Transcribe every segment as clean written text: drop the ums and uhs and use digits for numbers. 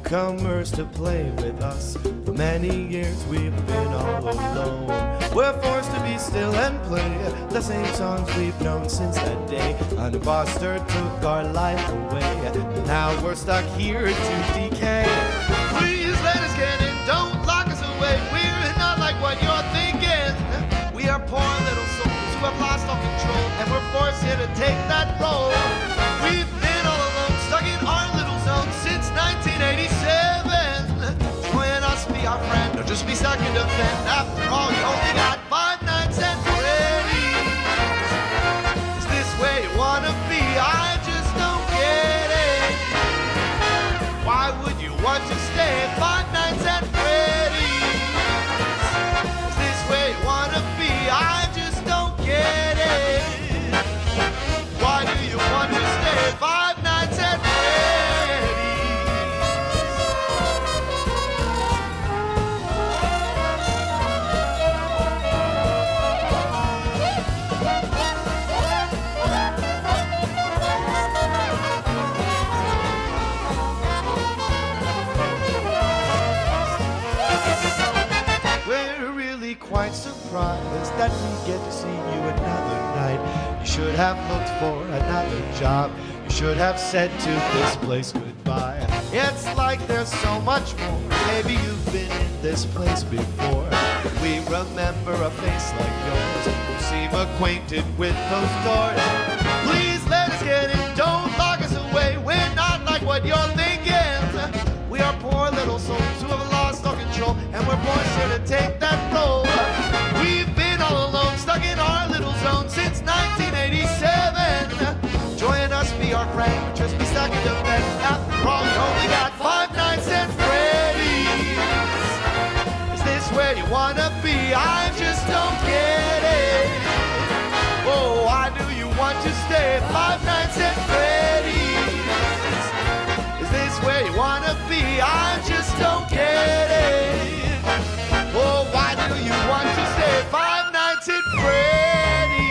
newcomers to play with us. For many years we've been all alone. We're forced to be still and play the same songs we've known since that day. An imposter took our life away. Now we're stuck here to decay. Please let us get in, don't lock us away. We're not like what you're thinking. We are poor little souls who have lost all control, and we're forced here to take that role. We've been all alone, stuck in our little zone since 1987. Join us, be our friend, or just be stuck in the vent. After all, you only got 5 nights and Freddy's. Is this where you wanna be? I just don't get it. Why would you want to stay 5 nights at Freddy's? Is this where you wanna be? I just don't get it. Why do you want to stay 5 nights at Freddy's? We're really quite surprised that we get to see you another night. You should have looked for another job. You should have said to this place goodbye. It's like there's so much more. Maybe you've been in this place before. We remember a face like yours. You seem acquainted with those doors. Please let us get in, don't lock us away. We're not like what you're thinking. We are poor little souls who have lost all control, and we're forced here to take that role. We've been all alone, stuck in our little zone since 1987. Join us, be our friend, or just be stuck in the bed. After all, you only got 5 nights at Freddy's. Is this where you wanna be? I just don't get it. Oh, why do you want to stay 5 nights at Freddy's? Is this where you wanna be? I just don't get it. Oh, why do you want to stay 5 nights at Freddy's?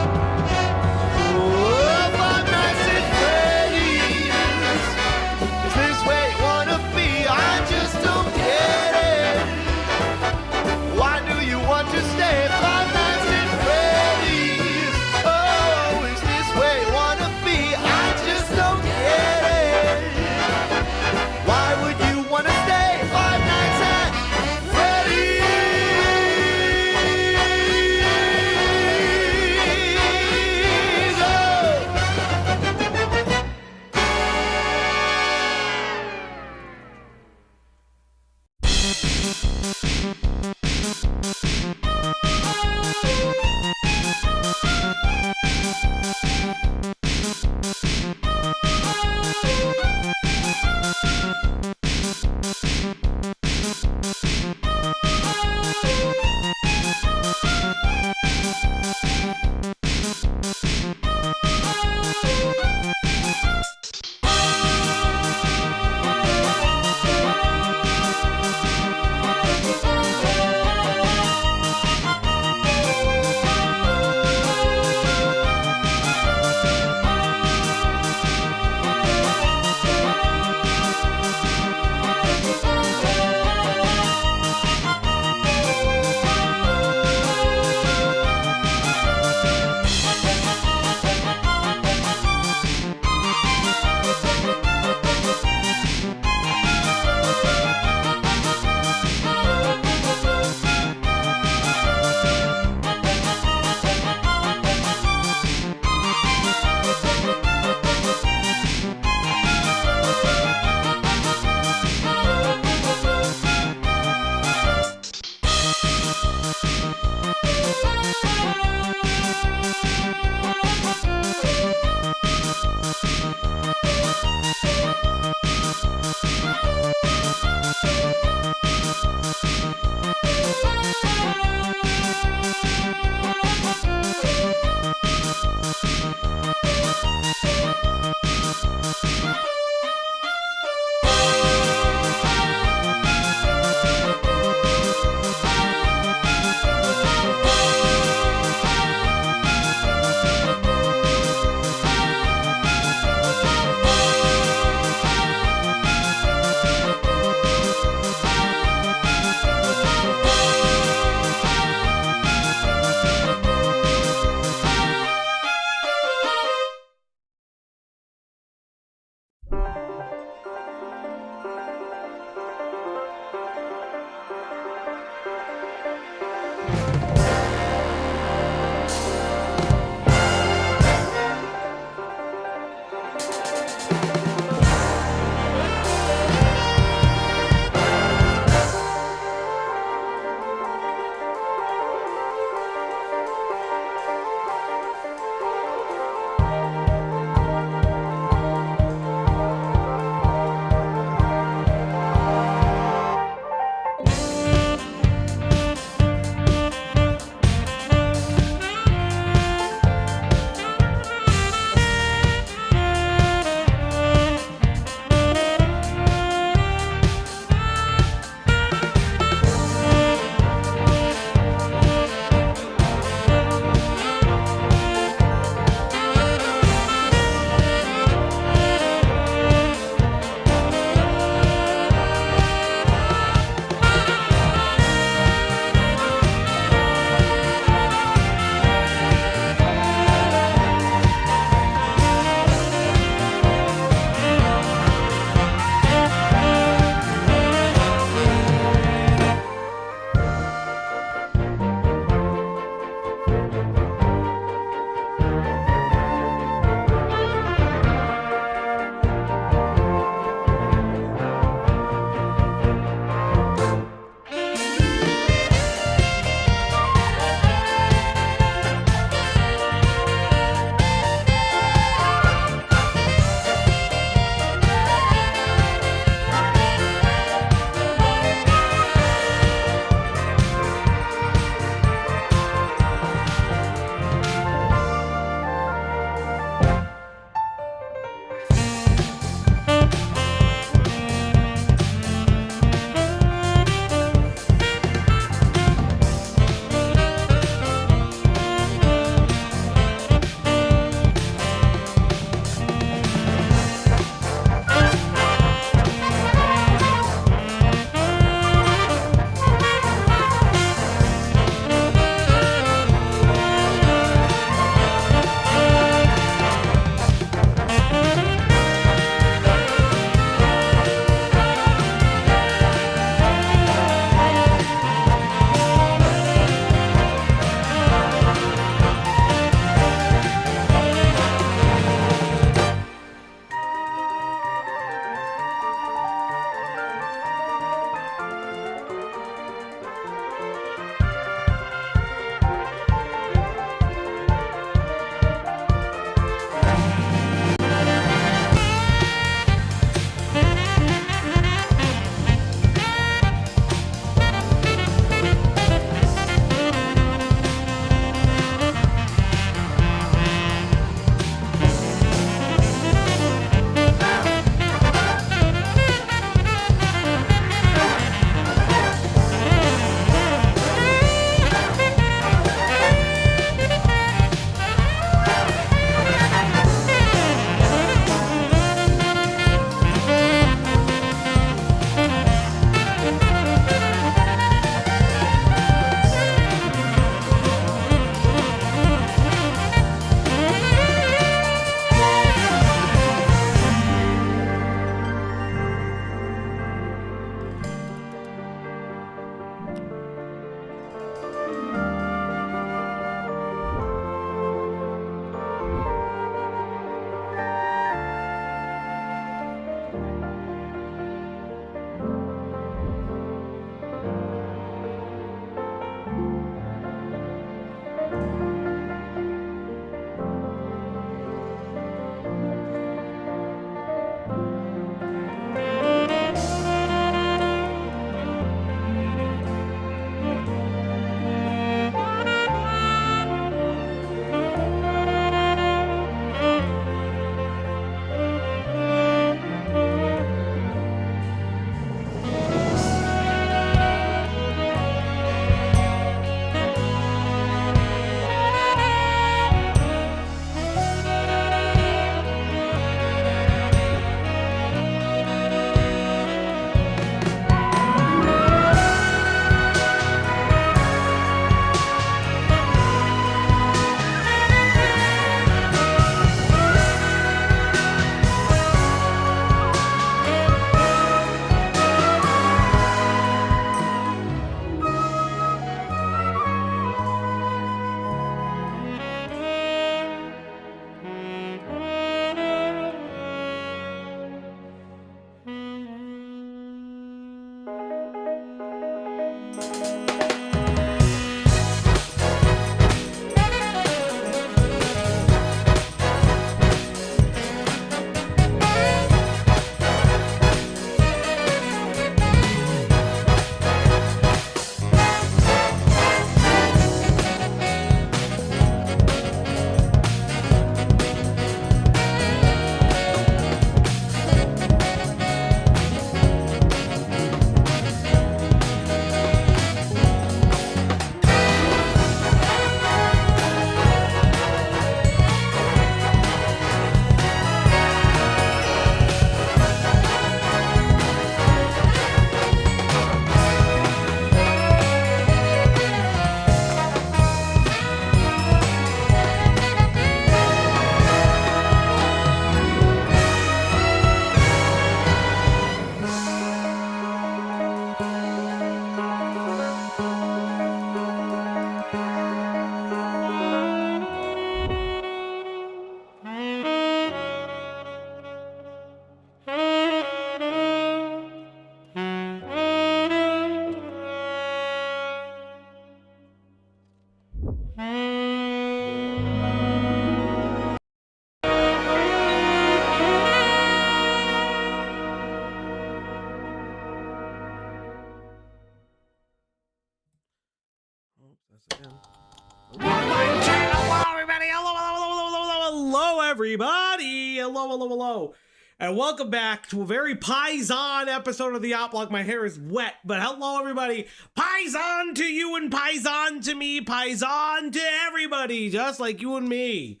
hello. And welcome back to a very Paisan episode of the Outlog. My hair is wet, but hello, everybody. Paisan to you and Paisan to me. Paisan to everybody, just like you and me.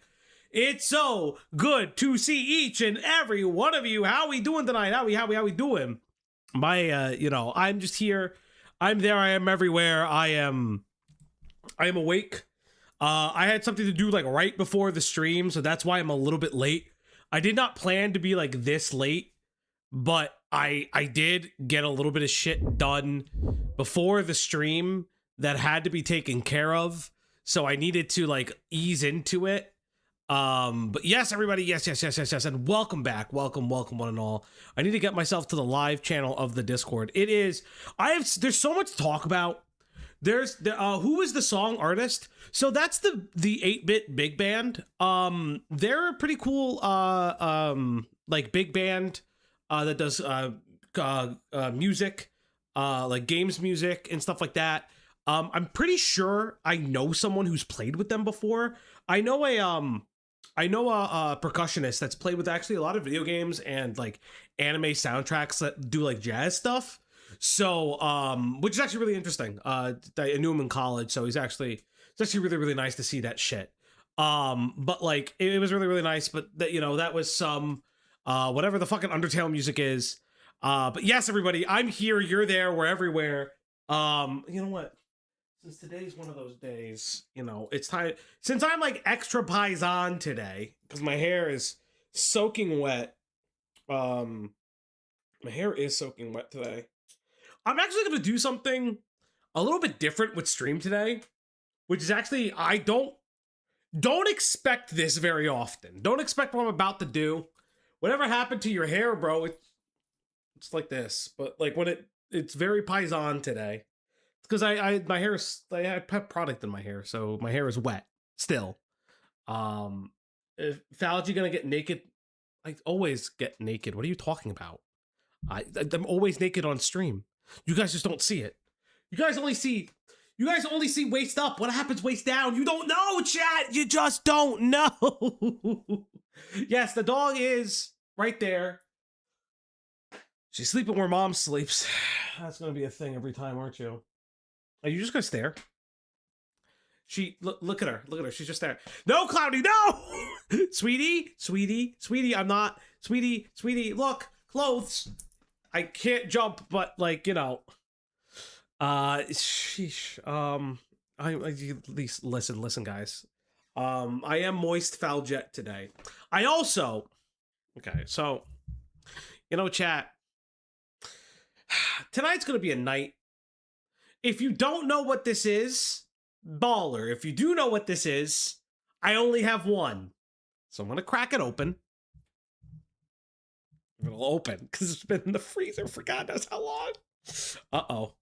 It's so good to see each and every one of you. How we doing tonight? How we doing? I'm just here. I'm there. I am everywhere. I am awake. I had something to do like right before the stream, so that's why I'm a little bit late. I did not plan to be like this late, but I did get a little bit of shit done before the stream that had to be taken care of, so I needed to like ease into it. But yes, everybody, yes, and welcome back, welcome one and all. I need to get myself to the live channel of the Discord. There's so much to talk about. There's who is the song artist? So that's the 8-bit big band. They're a pretty cool like big band that does music, like games music and stuff like that. I'm pretty sure I know someone who's played with them before. I know a percussionist that's played with actually a lot of video games and like anime soundtracks that do like jazz stuff. So, which is actually really interesting. I knew him in college, so it's actually really, really nice to see that shit. But like, it was really, really nice, but that, that was some, whatever the fucking Undertale music is. But yes, everybody, I'm here, you're there, we're everywhere. You know what? Since today's one of those days, it's time, since I'm like extra Paisan today, because my hair is soaking wet. My hair is soaking wet today. I'm actually going to do something a little bit different with stream today, which is actually, I don't expect this very often. Don't expect what I'm about to do. Whatever happened to your hair, bro, it's like this. But like when it's very Paisan today. Because my hair is, I had pet product in my hair, so my hair is wet still. If Falgi gonna get naked, I always get naked. What are you talking about? I'm always naked on stream. You guys just don't see it. You guys only see waist up. What happens waist down? You don't know, chat. You just don't know. Yes, the dog is right there. She's sleeping where mom sleeps. That's gonna be a thing every time, aren't you? Are you just gonna stare? Look at her. Look at her. She's just there. No, Cloudy, no! Sweetie, I'm not. Sweetie, look, clothes. I can't jump, but like, sheesh. I at least listen, guys. I am moist Faljet today. I also, okay, so, chat. Tonight's gonna be a night. If you don't know what this is, baller. If you do know what this is, I only have one. So I'm gonna crack it open. It'll open because it's been in the freezer for God knows how long. Uh-oh.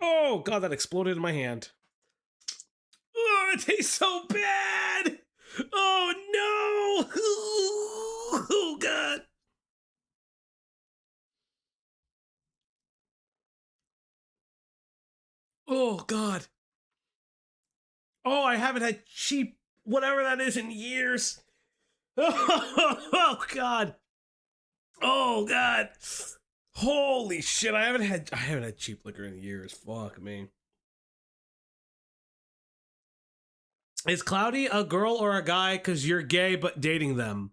Oh, God, that exploded in my hand. Oh, it tastes so bad. Oh, no. Oh, God. Oh, God. Oh, I haven't had cheap whatever that is in years. Oh, God. Oh, God. Holy shit, I haven't had cheap liquor in years. Fuck me. Is Cloudy a girl or a guy because you're gay but dating them?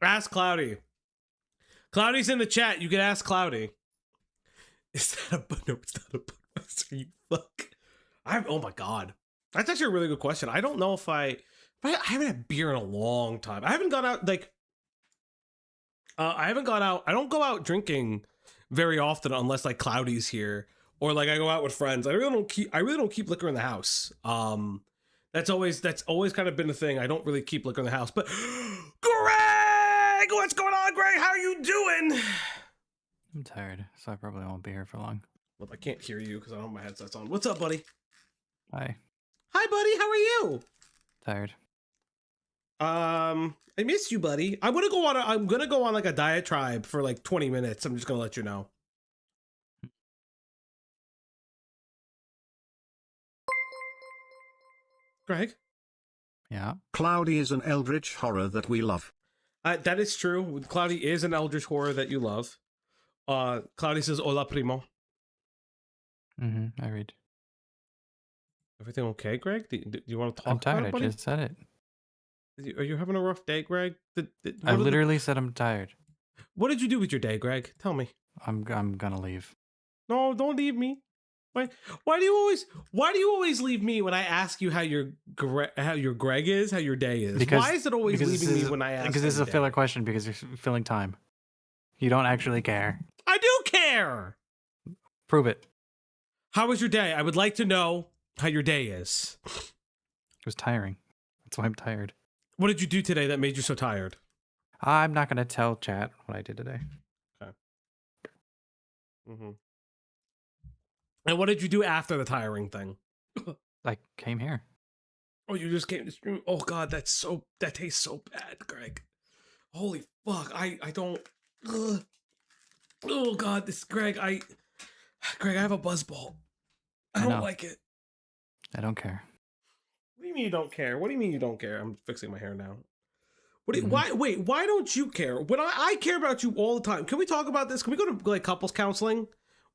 Ask Cloudy. Cloudy's in the chat. You can ask Cloudy. Is that a... No, it's not a Budweiser, you fuck. Oh my God. That's actually a really good question. I don't know if I haven't had beer in a long time. I haven't gone out, like... I haven't gone out. I don't go out drinking very often unless like Cloudy's here or like I go out with friends. I really don't keep liquor in the house. That's always kind of been a thing. I don't really keep liquor in the house. But Greg, what's going on, Greg? How are you doing? I'm tired, so I probably won't be here for long. Well, I can't hear you because I don't have my headsets on. What's up, buddy? Hi. Hi, buddy. How are you? Tired. I missed you, buddy. I'm gonna go on like a diatribe for like 20 minutes. I'm just gonna let you know. Greg? Yeah. Cloudy is an eldritch horror that we love. That is true. Cloudy is an eldritch horror that you love. Cloudy says, "Hola, primo." I read. Everything okay, Greg? Do you want to talk I'm tired. about it, I buddy? just said it. Are you having a rough day, Greg? I literally said I'm tired. What did you do with your day, Greg? Tell me. I'm gonna leave. No, don't leave me. Why do you always leave me when I ask you how your Greg is, how your day is? Why is it always leaving me when I ask? Because this is a filler question because you're filling time. You don't actually care. I do care. Prove it. How was your day? I would like to know how your day is. It was tiring. That's why I'm tired. What did you do today that made you so tired? I'm not gonna tell chat what I did today. Okay. And what did you do after the tiring thing? I came here. Oh, you just came to stream. Oh God, that tastes so bad, Greg. Holy fuck, I don't. Ugh. Oh God, Greg, I have a buzzball. I don't like it. I don't care. What do you mean you don't care? What do you mean you don't care? I'm fixing my hair now. Why don't you care? When I care about you all the time. Can we talk about this? Can we go to like couples counseling?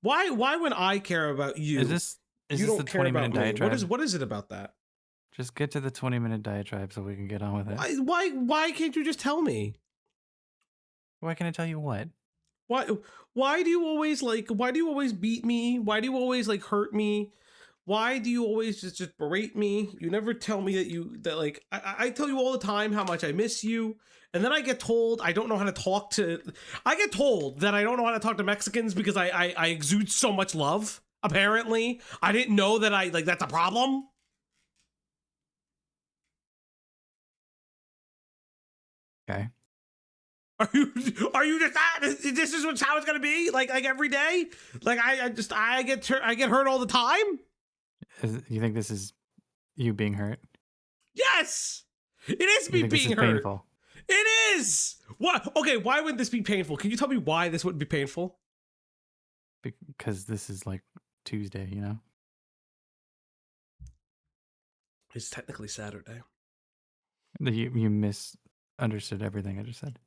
Why when I care about you, is this the 20-minute diatribe? diatribe? What is it about that? Just get to the 20-minute diatribe so we can get on with it. Why can't you just tell me? Why can I tell you what? Why do you always beat me? Why do you always like hurt me? Why do you always just berate me? You never tell me that I tell you all the time how much I miss you. And then I get told I don't know how to talk to, I get told that I don't know how to talk to Mexicans because I exude so much love. Apparently I didn't know that that's a problem. Okay. Are you just that? This is how it's gonna be? Like every day? Like I get hurt all the time? You think this is you being hurt? Yes! It is me being hurt. Painful? It is! What? Okay, why would this be painful? Can you tell me why this wouldn't be painful? Because this is like Tuesday, you know? It's technically Saturday. You misunderstood everything I just said.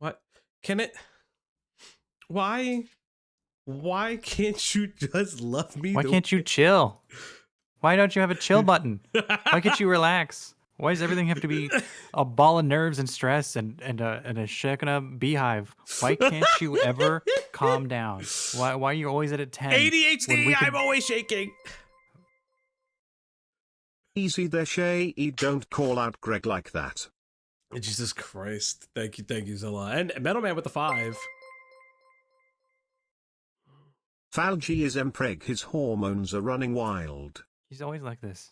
What? Can it... Why can't you just love me? Why can't you chill? Why don't you have a chill button? Why can't you relax? Why does everything have to be a ball of nerves and stress and a shakana beehive? Why can't you ever calm down? Why are you always at a 10? ADHD, I'm always shaking. Easy there, Shay. Don't call out Greg like that. Jesus Christ. Thank you so much. And Metal Man with the 5. Falgi is empreg. His hormones are running wild. He's always like this.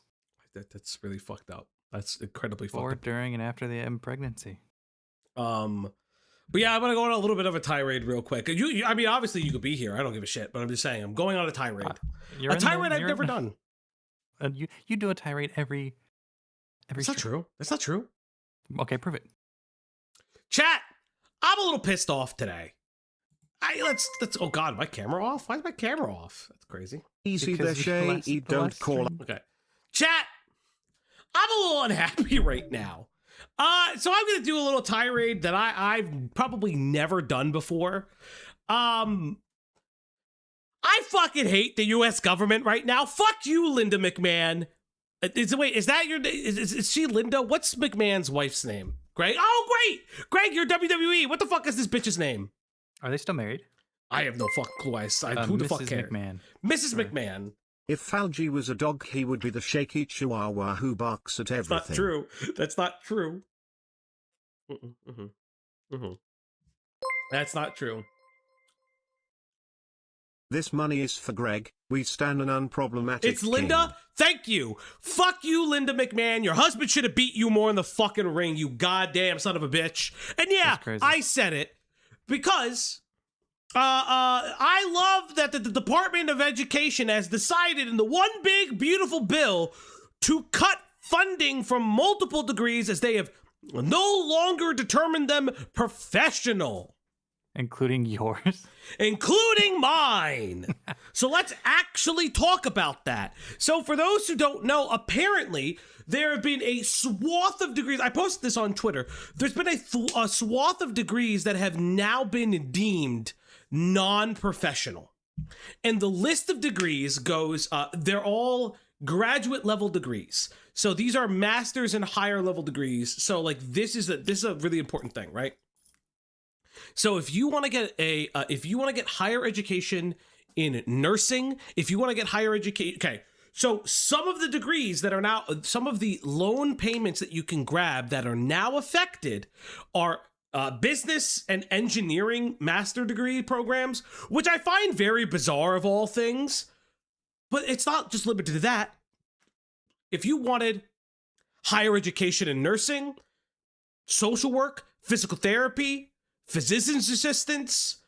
That's really fucked up. That's incredibly fucked up. Before, during, and after the pregnancy. But yeah, I'm gonna go on a little bit of a tirade real quick. I mean, obviously you could be here. I don't give a shit, but I'm just saying I'm going on a tirade. A tirade I've never done. You do a tirade every. That's not true. That's not true. Okay, prove it. Chat. I'm a little pissed off today. Let's. Oh God, my camera off? Why is my camera off? That's crazy. Easy there, Shay. Don't call. Okay. Chat. I'm a little unhappy right now. So I'm gonna do a little tirade that I've probably never done before. I fucking hate the U.S. government right now. Fuck you, Linda McMahon. Is that your? Is she Linda? What's McMahon's wife's name? Greg. Oh, great, Greg. You're WWE. What the fuck is this bitch's name? Are they still married? I have no fucking clue. Who the fuck cares? McMahon. Mrs. McMahon. If Falgi was a dog, he would be the shaky chihuahua who barks at everything. That's not true. That's not true. That's not true. This money is for Greg. We stand an unproblematic It's Linda? king. Thank you. Fuck you, Linda McMahon. Your husband should have beat you more in the fucking ring, you goddamn son of a bitch. And yeah, I said it because I love that the Department of Education has decided in the one big beautiful bill to cut funding from multiple degrees as they have no longer determined them professional. Including yours. including mine. So let's actually talk about that. So for those who don't know, apparently there have been a swath of degrees. I posted this on Twitter. There's been a swath of degrees that have now been deemed non-professional. And the list of degrees goes, they're all graduate level degrees. So these are master's and higher level degrees. So like this is a really important thing, right? So if you want to get higher education in nursing, if you want to get higher education, okay. So some of the degrees that are now, some of the loan payments that you can grab that are now affected are business and engineering master degree programs, which I find very bizarre of all things. But it's not just limited to that. If you wanted higher education in nursing, social work, physical therapy, physician's assistants,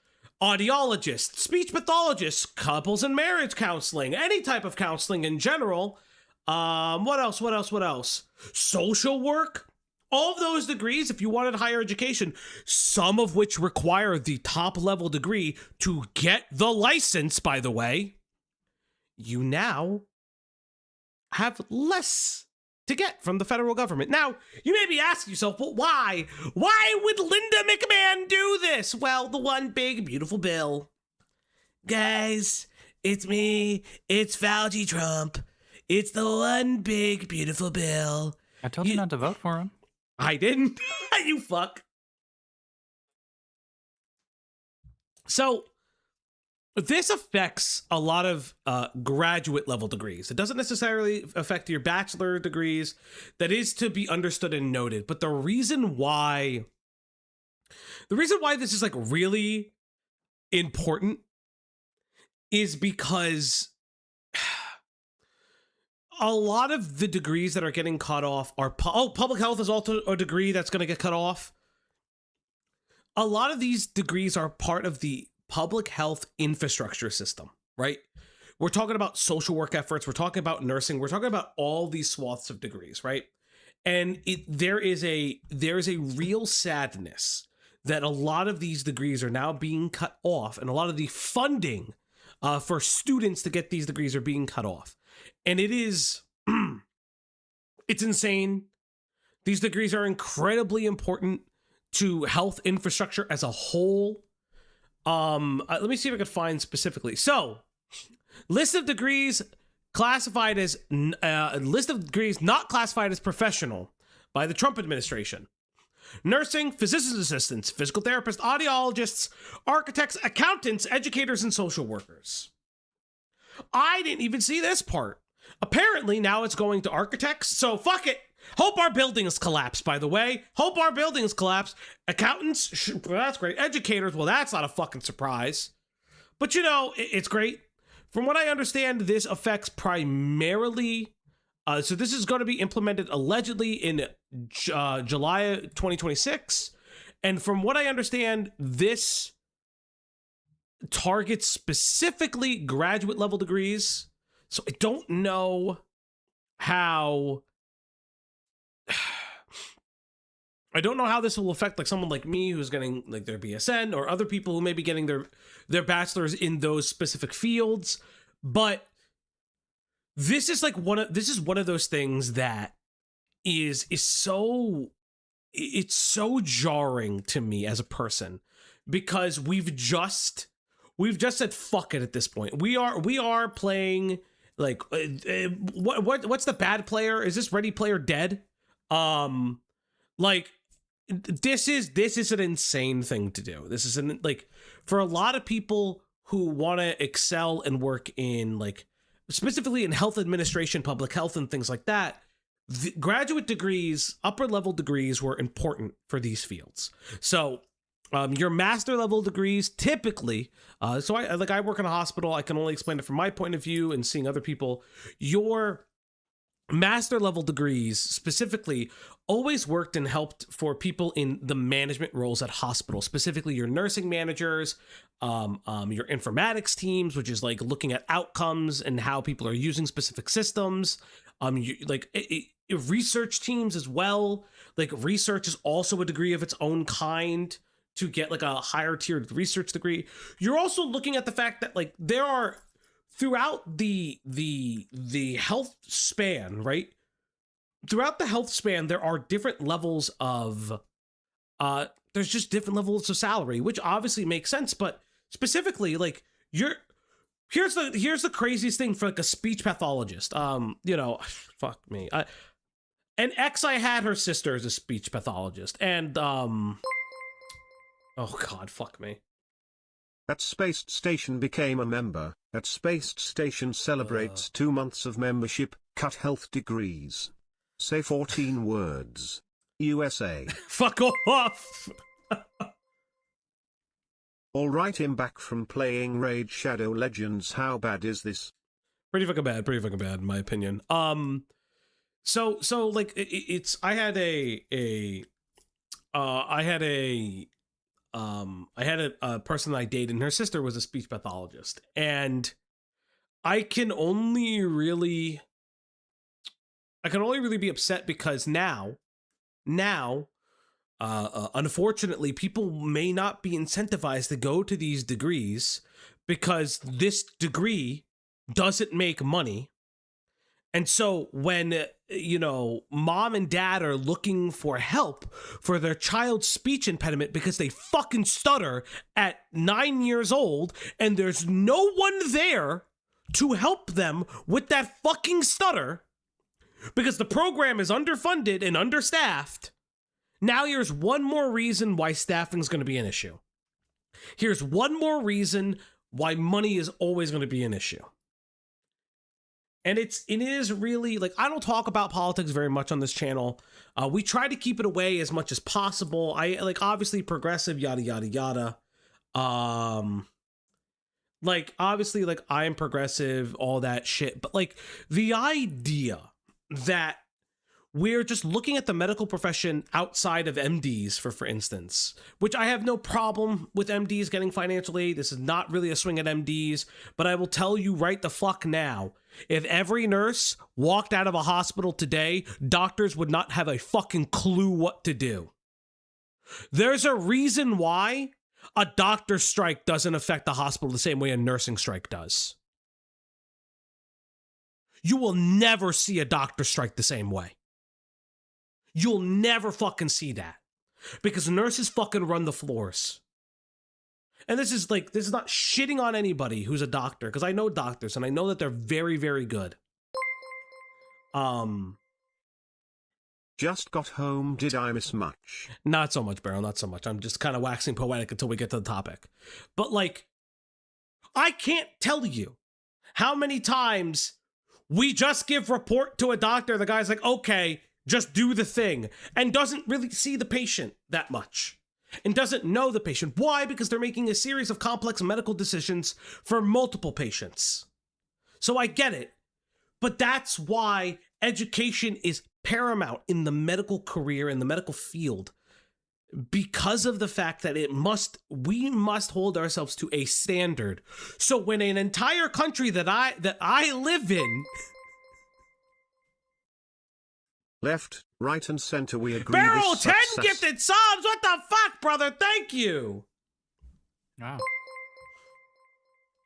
audiologists, speech pathologists, couples and marriage counseling, any type of counseling in general. What else? Social work. All of those degrees, if you wanted higher education, some of which require the top level degree to get the license, by the way, you now have less to get from the federal government. Now, you may be asking yourself, well, why? Why would Linda McMahon do this? Well, the one big, beautiful bill. Guys, it's me. It's Fauci Trump. It's the one big, beautiful bill. I told you not to vote for him. I didn't. You fuck. So, this affects a lot of graduate level degrees. It doesn't necessarily affect your bachelor degrees. That is to be understood and noted. But the reason why this is like really important is because a lot of the degrees that are getting cut off are public health is also a degree that's going to get cut off. A lot of these degrees are part of the public health infrastructure system, right? We're talking about social work efforts. We're talking about nursing. We're talking about all these swaths of degrees, right? And there is a real sadness that a lot of these degrees are now being cut off, and a lot of the funding for students to get these degrees are being cut off. And it is, it's insane. These degrees are incredibly important to health infrastructure as a whole. Let me see if I can find specifically. So, list of degrees classified as list of degrees not classified as professional by the Trump administration: nursing, physician's assistants, physical therapists, audiologists, architects, accountants, educators, and social workers. I didn't even see this part. Apparently now it's going to architects. So fuck it. Hope our buildings collapse, by the way. Hope our buildings collapse. Accountants, well, that's great. Educators, well, that's not a fucking surprise. But you know, it's great. From what I understand, this affects primarily, so this is going to be implemented allegedly in July 2026. And from what I understand, this targets specifically graduate level degrees. So I don't know how this will affect like someone like me who's getting like their BSN, or other people who may be getting their bachelor's in those specific fields. But this is like one of those things that is so, it's so jarring to me as a person, because we've just said fuck it at this point. We are playing like what's the bad player? Is this Ready Player Dead? Like this is an insane thing to do. This is like, for a lot of people who want to excel and work in like specifically in health administration, public health, and things like that, the graduate degrees, upper level degrees were important for these fields. So your master level degrees typically, so I work in a hospital. I can only explain it from my point of view and seeing other people. Your master level degrees specifically always worked and helped for people in the management roles at hospitals, specifically your nursing managers, your informatics teams, which is like looking at outcomes and how people are using specific systems. Research teams as well. Like research is also a degree of its own kind. to get like a higher tiered research degree. You're also looking at the fact that like there are throughout the health span, right? Throughout the health span, there are different levels of there's just different levels of salary, which obviously makes sense, but specifically like here's the craziest thing for like a speech pathologist. Fuck me. An ex I had, her sister is a speech pathologist, and oh god, fuck me. At Space Station became a member. At Space Station celebrates 2 months of membership. Cut health degrees. Say 14 words. USA. Fuck off. Alright, him back from playing Raid Shadow Legends. How bad is this? Pretty fucking bad in my opinion. So like it's I had a person that I dated, and her sister was a speech pathologist, and I can only really be upset because now unfortunately people may not be incentivized to go to these degrees because this degree doesn't make money. And so when, mom and dad are looking for help for their child's speech impediment because they fucking stutter at 9 years old and there's no one there to help them with that fucking stutter because the program is underfunded and understaffed, now here's one more reason why staffing is going to be an issue. Here's one more reason why money is always going to be an issue. And it is really like, I don't talk about politics very much on this channel. We try to keep it away as much as possible. I like obviously progressive, yada yada yada. Like obviously like I am progressive, all that shit. But like the idea that we're just looking at the medical profession outside of MDs, for instance, which I have no problem with MDs getting financial aid. This is not really a swing at MDs, but I will tell you right the fuck now, if every nurse walked out of a hospital today, doctors would not have a fucking clue what to do. There's a reason why a doctor strike doesn't affect the hospital the same way a nursing strike does. You will never see a doctor strike the same way. You'll never fucking see that because nurses fucking run the floors. And this is not shitting on anybody who's a doctor because I know doctors and I know that they're very, very good. Just got home. Did I miss much? Not so much, Barrow. Not so much. I'm just kind of waxing poetic until we get to the topic. But like, I can't tell you how many times we just give report to a doctor. The guy's like, okay, just do the thing, and doesn't really see the patient that much and doesn't know the patient. Why? Because they're making a series of complex medical decisions for multiple patients. So I get it, but that's why education is paramount in the medical career, in the medical field, because of the fact that we must hold ourselves to a standard. So when an entire country that I live in, left, right, and center, we agree. Barrel with 10 success. gifted subs. What the fuck, brother? Thank you. Wow.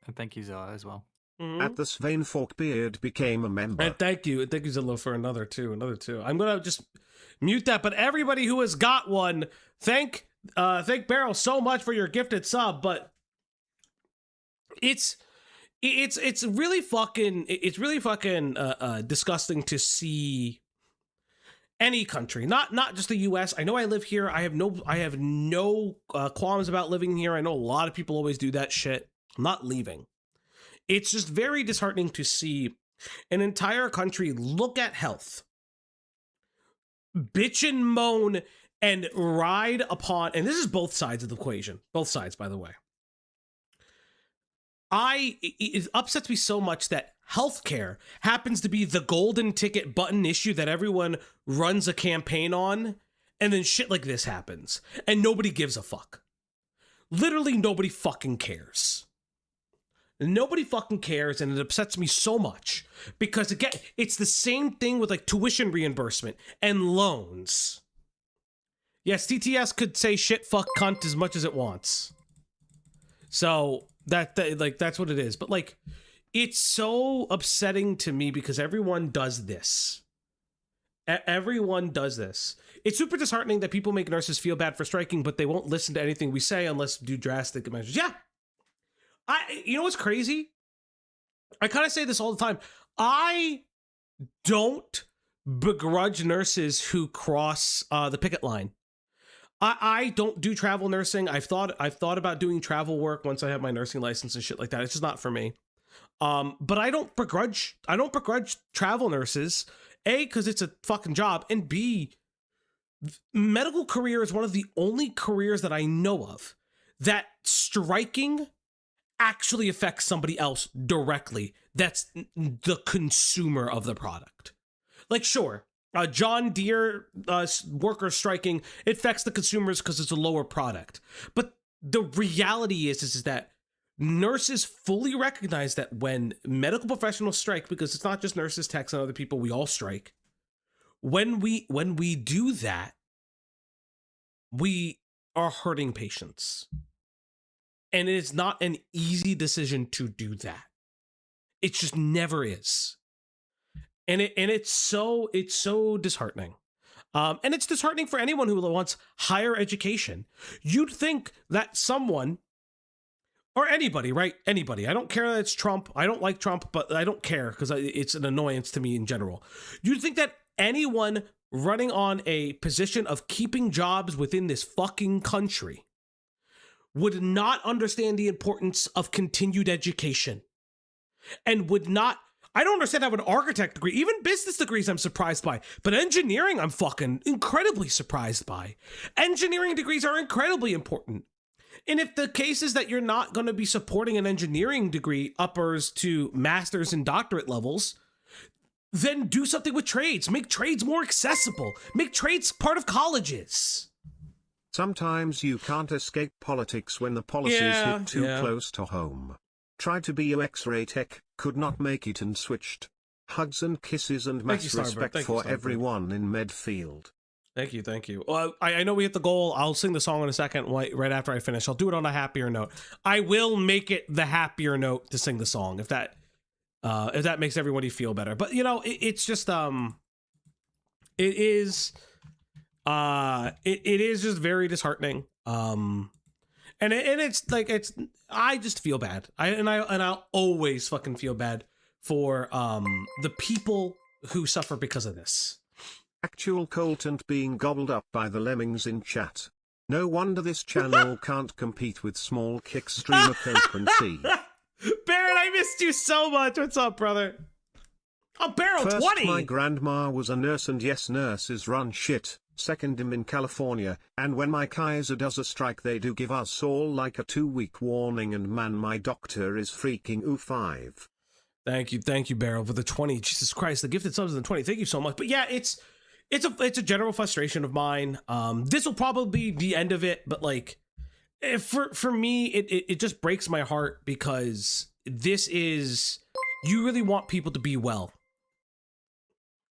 And thank you, Zilla, as well. At the Svein Forkbeard became a member. And thank you, Zilla, for another two. I'm gonna just mute that. But everybody who has got one, thank Barrel so much for your gifted sub. But it's really fucking disgusting to see any country, not just the U.S. I know I live here. I have no qualms about living here. I know a lot of people always do that shit. I'm not leaving. It's just very disheartening to see an entire country look at health, bitch and moan, and ride upon, and this is both sides of the equation. Both sides, by the way. It upsets me so much that healthcare happens to be the golden ticket button issue that everyone runs a campaign on, and then shit like this happens, and nobody gives a fuck. Literally nobody fucking cares. Nobody fucking cares, and it upsets me so much because, again, it's the same thing with like tuition reimbursement and loans. Yes, TTS could say shit, fuck, cunt as much as it wants. So that's what it is. But like, it's so upsetting to me because everyone does this. Everyone does this. It's super disheartening that people make nurses feel bad for striking, but they won't listen to anything we say unless do drastic measures. Yeah. You know what's crazy? I kind of say this all the time. I don't begrudge nurses who cross the picket line. I don't do travel nursing. I've thought about doing travel work once I have my nursing license and shit like that. It's just not for me. But I don't begrudge travel nurses. A, because it's a fucking job, and B, medical career is one of the only careers that I know of that striking actually affects somebody else directly. That's the consumer of the product. Like, sure, John Deere workers striking, it affects the consumers because it's a lower product. But the reality is that nurses fully recognize that when medical professionals strike, because it's not just nurses, techs, and other people, we all strike. When we do that, we are hurting patients. And it is not an easy decision to do that. It just never is. And it's so disheartening. And it's disheartening for anyone who wants higher education. You'd think that someone, or anybody, right? Anybody. I don't care that it's Trump. I don't like Trump, but I don't care because it's an annoyance to me in general. You'd think that anyone running on a position of keeping jobs within this fucking country would not understand the importance of continued education and would not. I don't understand how an architect degree, even business degrees, I'm surprised by, but engineering, I'm fucking incredibly surprised by. Engineering degrees are incredibly important. And if the case is that you're not going to be supporting an engineering degree uppers to master's and doctorate levels, then do something with trades. Make trades more accessible. Make trades part of colleges. Sometimes you can't escape politics when the policies hit too close to home. Tried to be UX-ray tech, could not make it and switched. Hugs and kisses and mass respect for everyone in Medfield. Thank you. Well, I know we hit the goal. I'll sing the song in a second right after I finish. I'll do it on a happier note. I will make it the happier note to sing the song if that makes everybody feel better. But it is just just very disheartening. And it's like I just feel bad. I'll always fucking feel bad for the people who suffer because of this. Actual content being gobbled up by the lemmings in chat. No wonder this channel can't compete with small kick streamer frequency. Barrett, I missed you so much. What's up, brother? Oh, Barrel, First, 20! My grandma was a nurse, and yes, nurses run shit. Second, I'm in California, and when my Kaiser does a strike, they do give us all like a 2-week warning, and man, my doctor is freaking O5. Thank you, Barrel, for the 20. Jesus Christ, the gifted subs in the 20. Thank you so much. But yeah, it's a general frustration of mine. This will probably be the end of it, but like, for me, it just breaks my heart because this is, you really want people to be well.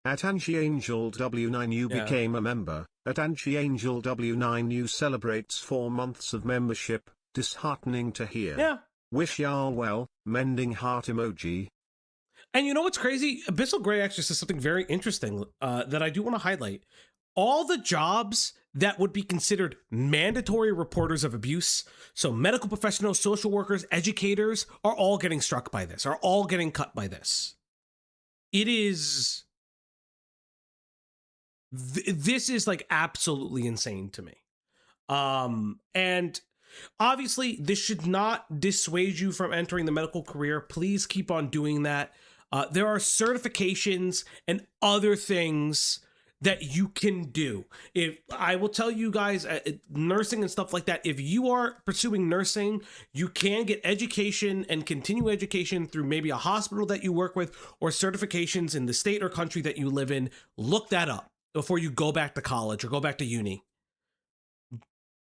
At Angie-Angel W9U became a member. At Angie-Angel W9U celebrates 4 months of membership. Disheartening to hear. Yeah. Wish y'all well. Mending heart emoji. And you know what's crazy? Abyssal Gray actually says something very interesting that I do want to highlight. All the jobs that would be considered mandatory reporters of abuse, so medical professionals, social workers, educators, are all getting struck by this, are all getting cut by this. It is... This is like absolutely insane to me. And obviously this should not dissuade you from entering the medical career. Please keep on doing that. There are certifications and other things that you can do. If I will tell you guys, nursing and stuff like that, if you are pursuing nursing, you can get education and continue education through maybe a hospital that you work with or certifications in the state or country that you live in. Look that up before you go back to college or go back to uni.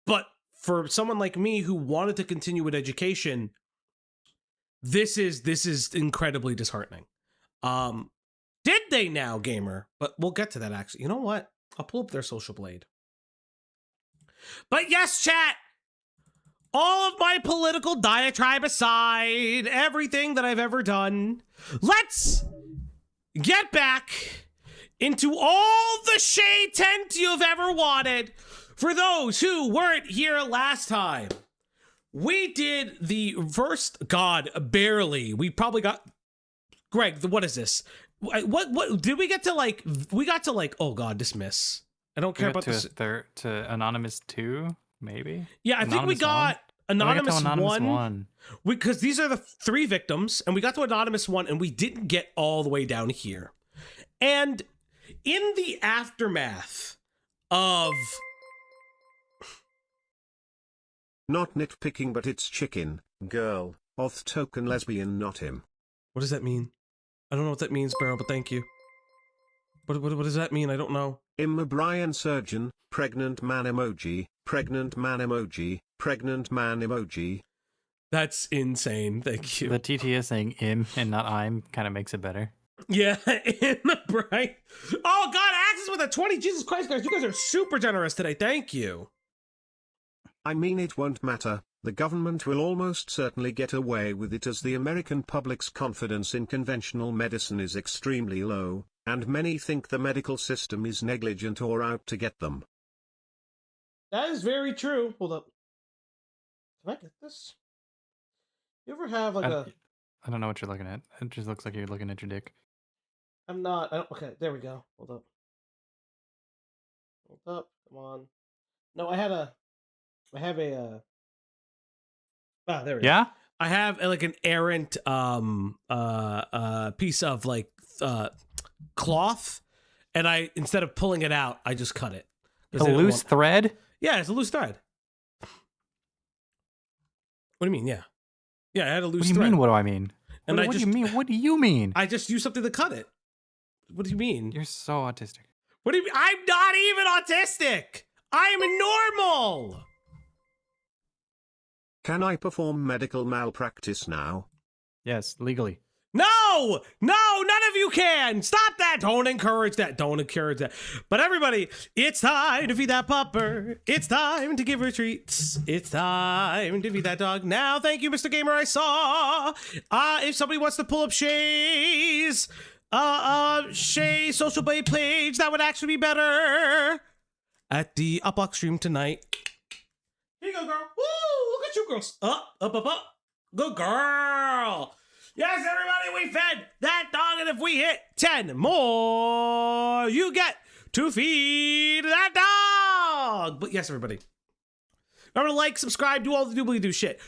But for someone like me who wanted to continue with education, this is incredibly disheartening. Did they now, gamer? But we'll get to that actually. You know what? I'll pull up their social blade. But yes, chat, all of my political diatribe aside, everything that I've ever done, let's get back into all the shade tent you've ever wanted. For those who weren't here last time, we did the first, God, barely. We probably got, Greg, what is this? What did we get to like, we got to like, oh God, dismiss. I don't care about this. To Anonymous 2, maybe? Yeah, I think we got Anonymous, Anonymous 1. 1. Because these are the 3 victims, and we got to Anonymous 1, and we didn't get all the way down here. And in the aftermath of... Not nitpicking, but it's chicken, girl, auth token lesbian, not him. What does that mean? I don't know what that means, Barrel, but thank you. What does that mean? I don't know. Imma Brian Surgeon, pregnant man emoji, pregnant man emoji, pregnant man emoji. That's insane. Thank you. The TTS saying "im" and not "I'm" kind of makes it better. Yeah, in the bright. Oh God, Axis with a 20. Jesus Christ, guys, you guys are super generous today. Thank you. I mean, it won't matter. The government will almost certainly get away with it, as the American public's confidence in conventional medicine is extremely low, and many think the medical system is negligent or out to get them. That is very true. Hold up. Can I get this? You ever have like I don't know what you're looking at. It just looks like you're looking at your dick. I'm not. Okay, there we go. Hold up. Hold up. Come on. No, I have a. There we go. Yeah? I have like an errant piece of like cloth, and I, instead of pulling it out, I just cut it. A loose thread? Yeah, it's a loose thread. What do you mean? Yeah. Yeah, I had a loose thread. What do you mean, what do I mean? And what do you mean? What do you mean? I just used something to cut it. What do you mean? You're so autistic. What do you mean? I'm not even autistic. I'm normal. Can I perform medical malpractice now? Yes, legally. No, none of you can. Stop that. Don't encourage that. Don't encourage that. But everybody, it's time to feed that pupper. It's time to give her treats. It's time to feed that dog. Now, thank you, Mr. Gamer. I saw. If somebody wants to pull up Shay's social blade page, that would actually be better. At the Uplock stream tonight. Here you go, girl. Woo! Look at you, girls. Up. Good girl. Yes, everybody, we fed that dog, and if we hit 10 more, you get to feed that dog. But yes, everybody, remember to like, subscribe, do all the doobly-doo shit.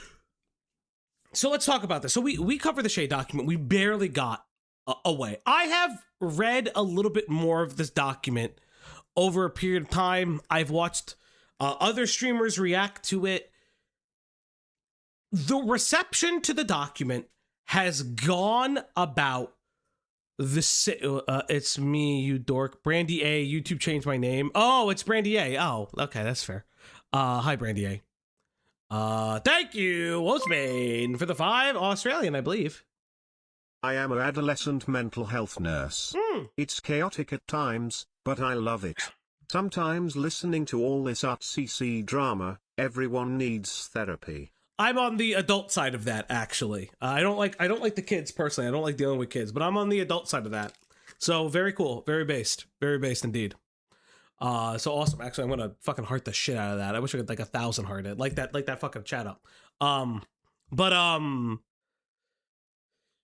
So let's talk about this. So we cover the Shade document. We barely got away. I have read a little bit more of this document over a period of time. I've watched other streamers react to it. The reception to the document has gone about the it's me, you dork. Brandy A, YouTube changed my name. Oh, it's Brandy A. Oh, okay, that's fair. Hi, Brandy A. Thank you, Wolfsbane, for the 5. Australian, I believe. I am an adolescent mental health nurse. It's chaotic at times, but I love it. Sometimes listening to all this artsy drama, everyone needs therapy. I'm on the adult side of that, actually. I don't like the kids personally. I don't like dealing with kids, but I'm on the adult side of that. So very cool, very based indeed. So awesome. Actually, I'm gonna fucking heart the shit out of that. I wish I could like 1,000 heart it, like that fucking chat up.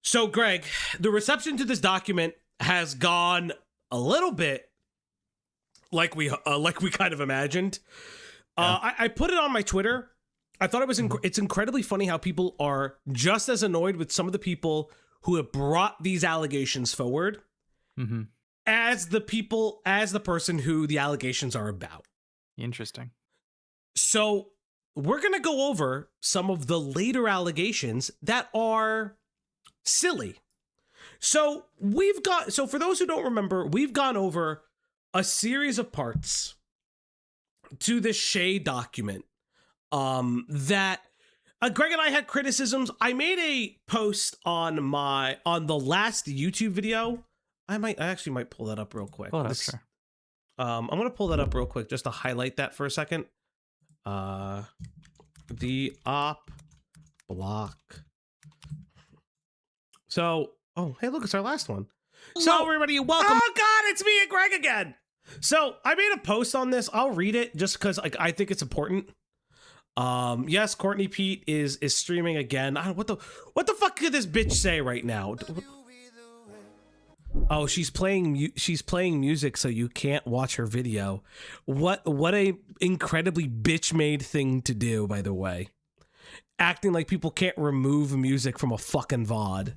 So Greg, the reception to this document has gone a little bit like we kind of imagined. Yeah. I put it on my Twitter. I thought it was it's incredibly funny how people are just as annoyed with some of the people who have brought these allegations forward as the person who the allegations are about. Interesting. So we're going to go over some of the later allegations that are silly. So for those who don't remember, we've gone over a series of parts to this Shade document that Greg and I had criticisms. I made a post on the last YouTube video. I actually might pull that up real quick. Pull it up, sure. I'm gonna pull that up real quick just to highlight that for a second. The op block. So, oh, hey, look, it's our last one. So, everybody, welcome. Oh, God, it's me and Greg again. So, I made a post on this. I'll read it just because I think it's important. Yes, Courtney Pete is streaming again. What the fuck could this bitch say right now? Oh, she's playing music, so you can't watch her video. What a incredibly bitch-made thing to do, by the way. Acting like people can't remove music from a fucking VOD.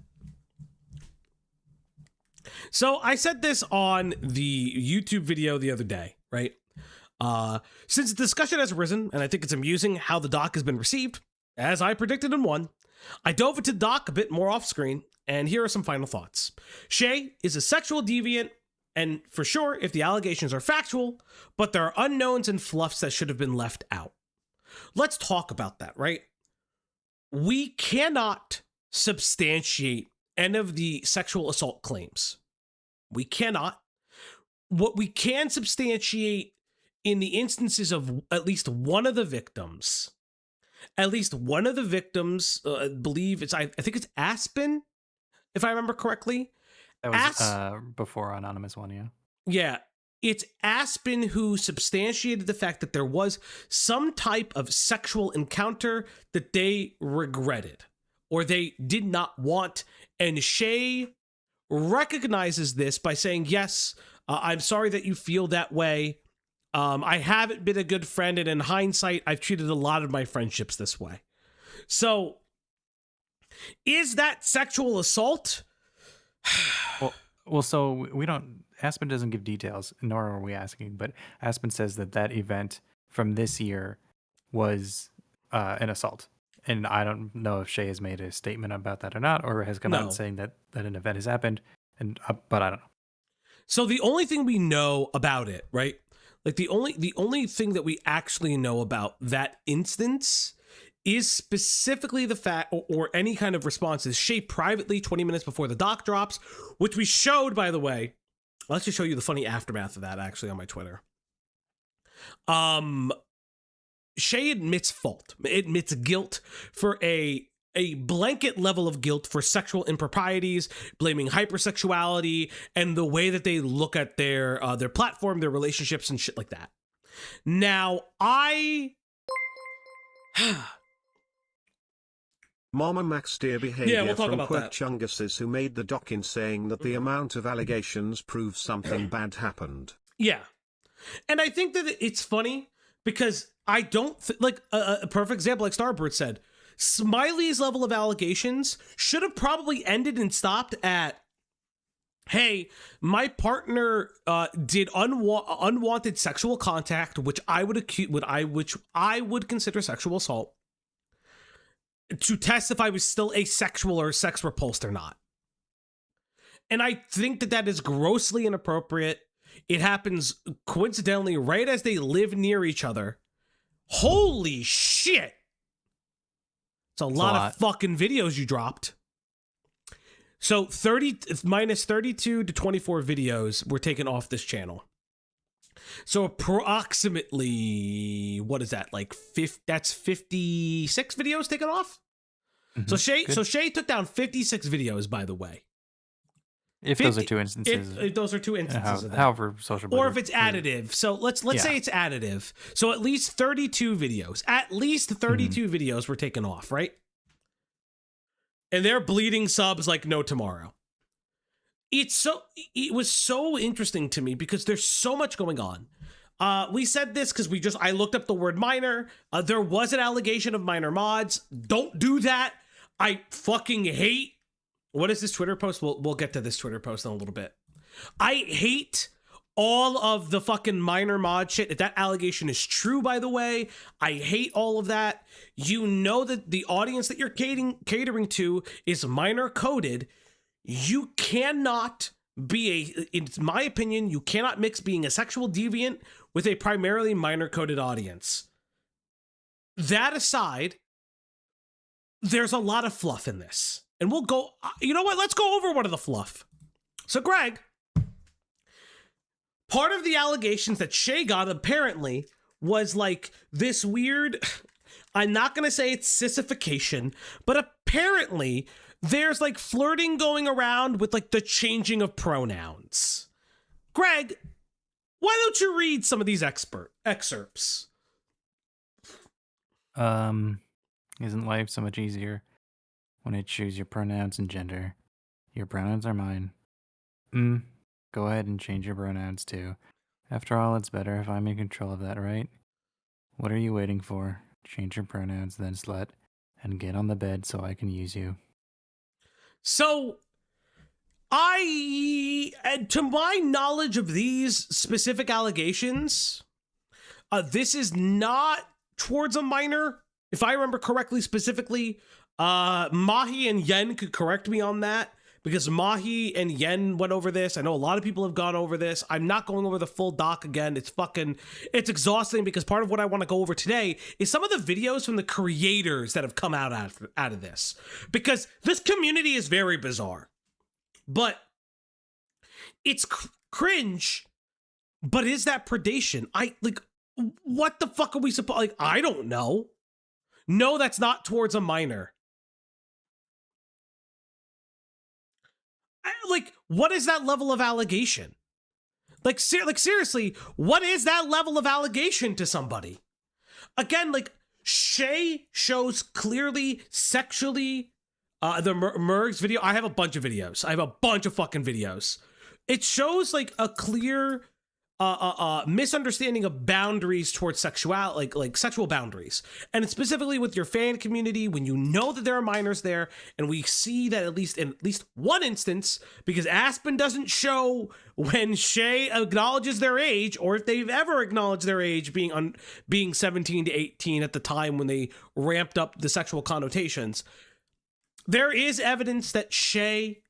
So I said this on the YouTube video the other day, right? Since the discussion has arisen, and I think it's amusing how the doc has been received, as I predicted and won, I dove into the doc a bit more off screen, and here are some final thoughts. Shay is a sexual deviant, and for sure, if the allegations are factual, but there are unknowns and fluffs that should have been left out. Let's talk about that, right? We cannot substantiate any of the sexual assault claims. We cannot. What we can substantiate in the instances of at least one of the victims, believe it's, I think it's Aspen, if I remember correctly. That was before Anonymous one, yeah. Yeah, it's Aspen who substantiated the fact that there was some type of sexual encounter that they regretted or they did not want. And Shay recognizes this by saying, yes, I'm sorry that you feel that way. I haven't been a good friend, and in hindsight, I've treated a lot of my friendships this way. So, is that sexual assault? Well, so we don't. Aspen doesn't give details, nor are we asking. But Aspen says that event from this year was an assault, and I don't know if Shay has made a statement about that or not, or has come out saying that an event has happened. And but I don't know. So the only thing we know about it, right? Like the only thing that we actually know about that instance is specifically the fact, or any kind of response, is Shay privately 20 minutes before the doc drops, which we showed, by the way. I'll actually show you the funny aftermath of that actually on my Twitter. Shay admits fault, admits guilt for a blanket level of guilt for sexual improprieties, blaming hypersexuality and the way that they look at their platform, their relationships and shit like that. Now, Mama Max dear behavior we'll talk from about Quirk that. Chunguses who made the doc in saying that the amount of allegations proves something bad happened. Yeah. And I think that it's funny because I don't like a perfect example, like Starbird said, Smiley's level of allegations should have probably ended and stopped at, hey, my partner did unwanted sexual contact, which I would consider sexual assault, to test if I was still asexual or sex repulsed or not. And I think that is grossly inappropriate. It happens coincidentally right as they live near each other. Holy shit. It's a lot of fucking videos you dropped. So 30 minus 32 to 24 videos were taken off this channel. So approximately, what is that? Like that's 56 videos taken off. Mm-hmm. So Shay took down 56 videos, by the way. If those are two instances. If those are two instances of that. However social. Or if it's additive. So let's say it's additive. So at least 32 videos. At least 32 videos were taken off, right? And they're bleeding subs like no tomorrow. It was so interesting to me because there's so much going on. We said this because I looked up the word minor. There was an allegation of minor mods. Don't do that. I fucking hate. What is this Twitter post? We'll get to this Twitter post in a little bit. I hate all of the fucking minor mod shit. If that allegation is true, by the way, I hate all of that. You know that the audience that you're catering to is minor coded. You cannot in my opinion, you cannot mix being a sexual deviant with a primarily minor coded audience. That aside, there's a lot of fluff in this. And we'll go, you know what? Let's go over one of the fluff. So, Greg, part of the allegations that Shay got apparently was like this weird, I'm not going to say it's sissification, but apparently there's like flirting going around with like the changing of pronouns. Greg, why don't you read some of these excerpts? Isn't life so much easier when I choose your pronouns and gender? Your pronouns are mine. Go ahead and change your pronouns too. After all, it's better if I'm in control of that, right? What are you waiting for? Change your pronouns, then slut, and get on the bed so I can use you. So, to my knowledge of these specific allegations, this is not towards a minor. If I remember correctly, specifically, Mahi and Yen could correct me on that, because Mahi and Yen went over this. I know a lot of people have gone over this. I'm not going over the full doc again. It's exhausting, because part of what I want to go over today is some of the videos from the creators that have come out of this, because this community is very bizarre, but it's cringe. But is that predation? What the fuck are we supposed? Like, I don't know. No, that's not towards a minor. What is that level of allegation? Seriously, what is that level of allegation to somebody? Again, Shay shows clearly sexually, the Merg's video. I have a bunch of videos. I have a bunch of fucking videos. It shows a clear misunderstanding of boundaries towards sexuality, like sexual boundaries, and it's specifically with your fan community, when you know that there are minors there. And we see that at least one instance, because Aspen doesn't show when Shay acknowledges their age, or if they've ever acknowledged their age being 17 to 18 at the time when they ramped up the sexual connotations. There is evidence that Shay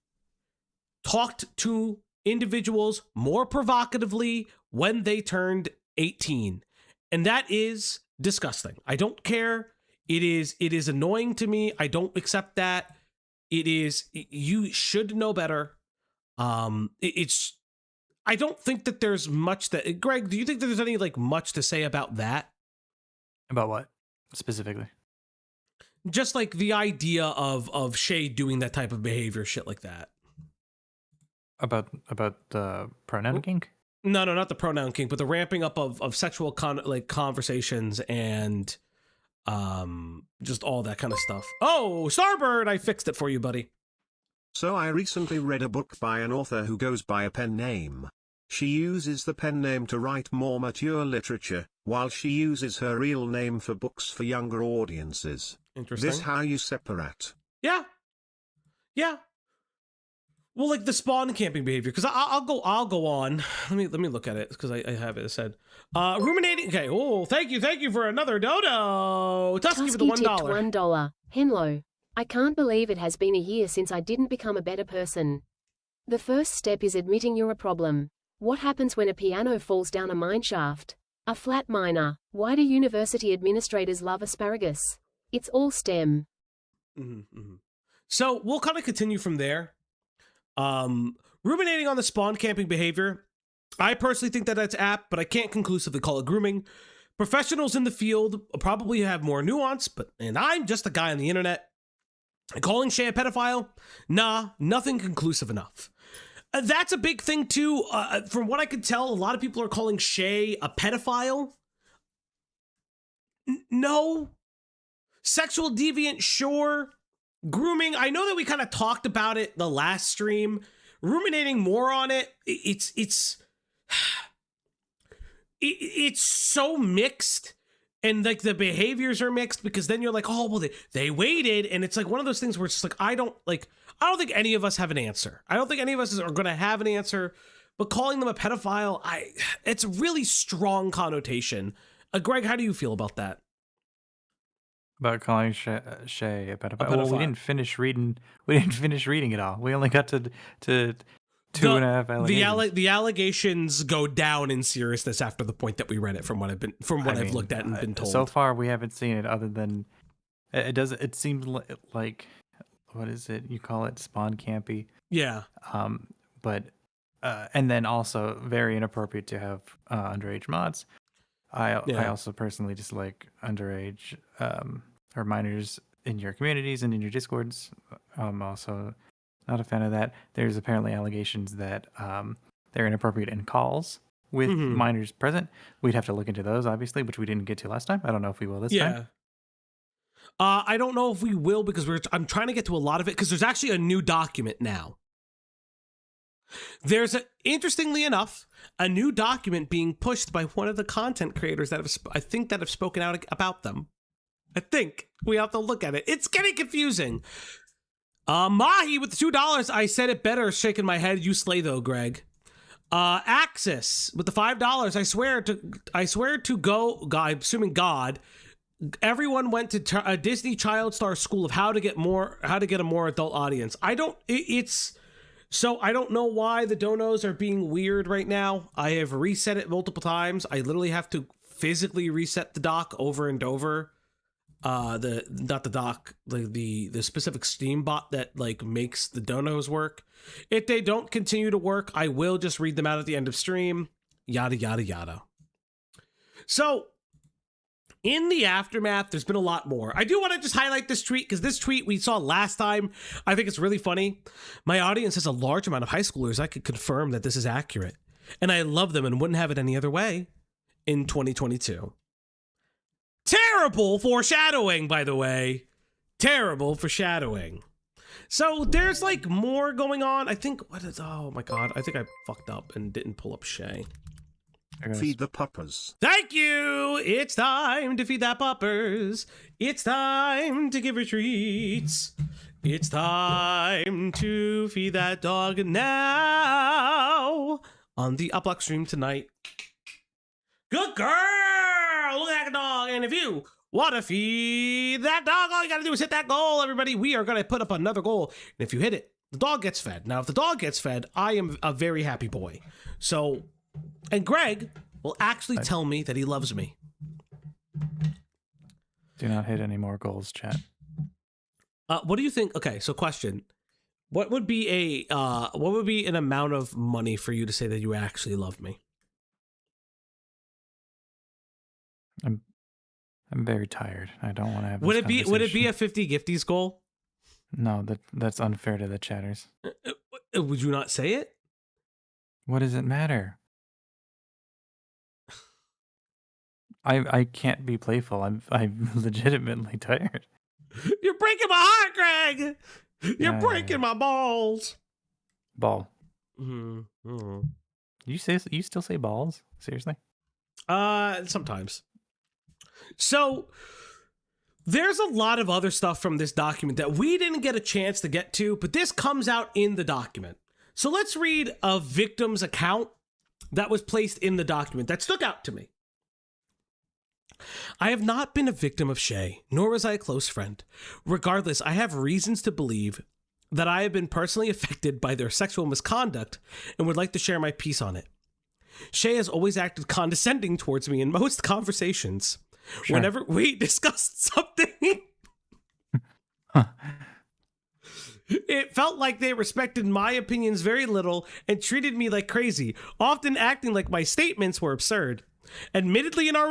talked to individuals more provocatively when they turned 18. And that is disgusting. I don't care. It is annoying to me. I don't accept that. You should know better. I don't think that there's much that, Greg, do you think that there's any much to say about that? About what specifically? Just the idea of Shay doing that type of behavior, shit like that. About the pronoun kink? No, not the pronoun kink, but the ramping up of sexual conversations and just all that kind of stuff. Oh, Starbird, I fixed it for you, buddy. So I recently read a book by an author who goes by a pen name. She uses the pen name to write more mature literature, while she uses her real name for books for younger audiences. Interesting. This how you separate? Yeah. Well, the spawn camping behavior, because I'll go on. Let me look at it, because I have it said. Ruminating. Okay. Oh, thank you for another dodo. Tusky for the $1. $1. Henlo. I can't believe it has been a year since I didn't become a better person. The first step is admitting you're a problem. What happens when a piano falls down a mine shaft? A flat miner. Why do university administrators love asparagus? It's all STEM. Mm-hmm. So we'll kind of continue from there. Ruminating on the spawn camping behavior. I personally think that that's apt, but I can't conclusively call it grooming. Professionals in the field probably have more nuance, and I'm just a guy on the internet. Calling Shay a pedophile? Nah, nothing conclusive enough. That's a big thing too. From what I could tell, a lot of people are calling Shay a pedophile. No. Sexual deviant, sure. Grooming, I know that we kind of talked about it the last stream. Ruminating more on it, it's so mixed, and the behaviors are mixed, because then you're like, oh well, they waited, and it's one of those things where it's just I don't think any of us have an answer. I don't think any of us are going to have an answer. But calling them a pedophile, it's a really strong connotation. Greg, how do you feel about that? About calling Shay a pedophile. Well, we didn't finish reading. We didn't finish reading it all. We only got to 2.5 allegations. The allegations go down in seriousness after the point that we read it. From what I've looked at and been told. So far, we haven't seen it other than it seems like, what is it? You call it spawn campy. Yeah. But and then also very inappropriate to have underage mods. I also personally dislike underage or minors in your communities and in your discords. I'm also not a fan of that. There's apparently allegations that they're inappropriate in calls with minors present. We'd have to look into those, obviously, which we didn't get to last time. I don't know if we will this time. I don't know if we will because I'm trying to get to a lot of it because there's actually a new document now. There's interestingly enough, a new document being pushed by one of the content creators that have spoken out about them. I think we have to look at it. It's getting confusing. Mahi with the $2. I said it better, shaking my head. You slay though, Greg. Axis with the $5. I swear to go, I'm assuming God. Everyone went to a Disney Child Star school of how to get a more adult audience. So I don't know why the donos are being weird right now. I have reset it multiple times. I literally have to physically reset the dock over and over. The specific Steam bot that like makes the donos work. If they don't continue to work, I will just read them out at the end of stream. Yada yada yada. So in the aftermath, there's been a lot more. I do want to just highlight this tweet because this tweet we saw last time. I think it's really funny. My audience has a large amount of high schoolers. I could confirm that this is accurate. And I love them and wouldn't have it any other way in 2022. Terrible foreshadowing, by the way. Terrible foreshadowing. So there's like more going on. I think, oh my God. I think I fucked up and didn't pull up Shay. Feed the puppers. Thank you. It's time to feed that puppers. It's time to give her treats. It's time to feed that dog now on the Uplock stream tonight. Good girl. Look at that dog. And if you want to feed that dog, all you got to do is hit that goal, everybody. We are going to put up another goal. And if you hit it, the dog gets fed. Now, if the dog gets fed, I am a very happy boy. So... And Greg will actually tell me that he loves me. Do not hit any more goals, chat. What do you think? Okay, so question. What would be an amount of money for you to say that you actually love me? I'm very tired. I don't want to have Would this it be a 50 gifties goal? No, that's unfair to the chatters. Would you not say it? What does it matter? I can't be playful. I'm legitimately tired. You're breaking my heart, Greg. You're breaking my balls. Ball. Mm-hmm. You still say balls? Seriously? Sometimes. So there's a lot of other stuff from this document that we didn't get a chance to get to, but this comes out in the document. So let's read a victim's account that was placed in the document that stuck out to me. I have not been a victim of Shay, nor was I a close friend. Regardless, I have reasons to believe that I have been personally affected by their sexual misconduct and would like to share my piece on it. Shay has always acted condescending towards me in most conversations. Sure. Whenever we discussed something, it felt like they respected my opinions very little and treated me like crazy, often acting like my statements were absurd. Admittedly, our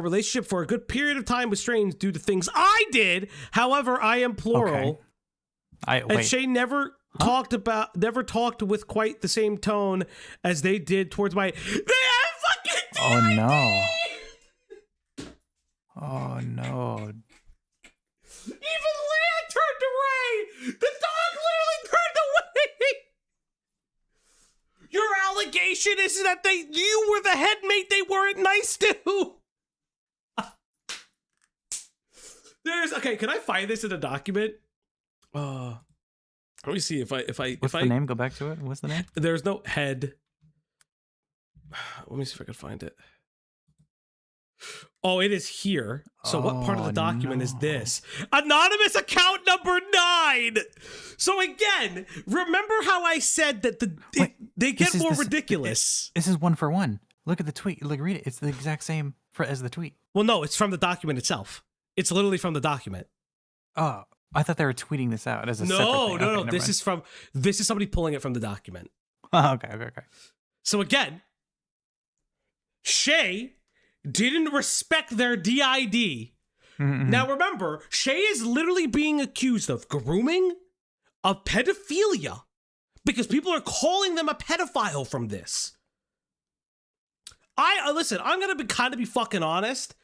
relationship for a good period of time was strained due to things I did. However, I am plural. Okay. And Shay never talked with quite the same tone as they did towards my. They have fucking DID! Oh no! Oh no! Even Leia turned away. The dog literally turned away. Your allegation is that you were the headmate they weren't nice to. Okay. Can I find this in a document? Let me see if What's the name? Go back to it. What's the name? There's no head. Let me see if I can find it. Oh, it is here. So what part of the document is this? Anonymous account number 9. So again, remember how I said that they get more ridiculous. This is 1 for 1. Look at the tweet. Like, read it. It's the exact same as the tweet. Well, no, it's from the document itself. It's literally from the document. Oh, I thought they were tweeting this out as a separate thing. No. This is somebody pulling it from the document. Oh, okay. So again, Shay didn't respect their DID. Now remember, Shay is literally being accused of grooming, of pedophilia, because people are calling them a pedophile from this. Listen, I'm gonna be fucking honest.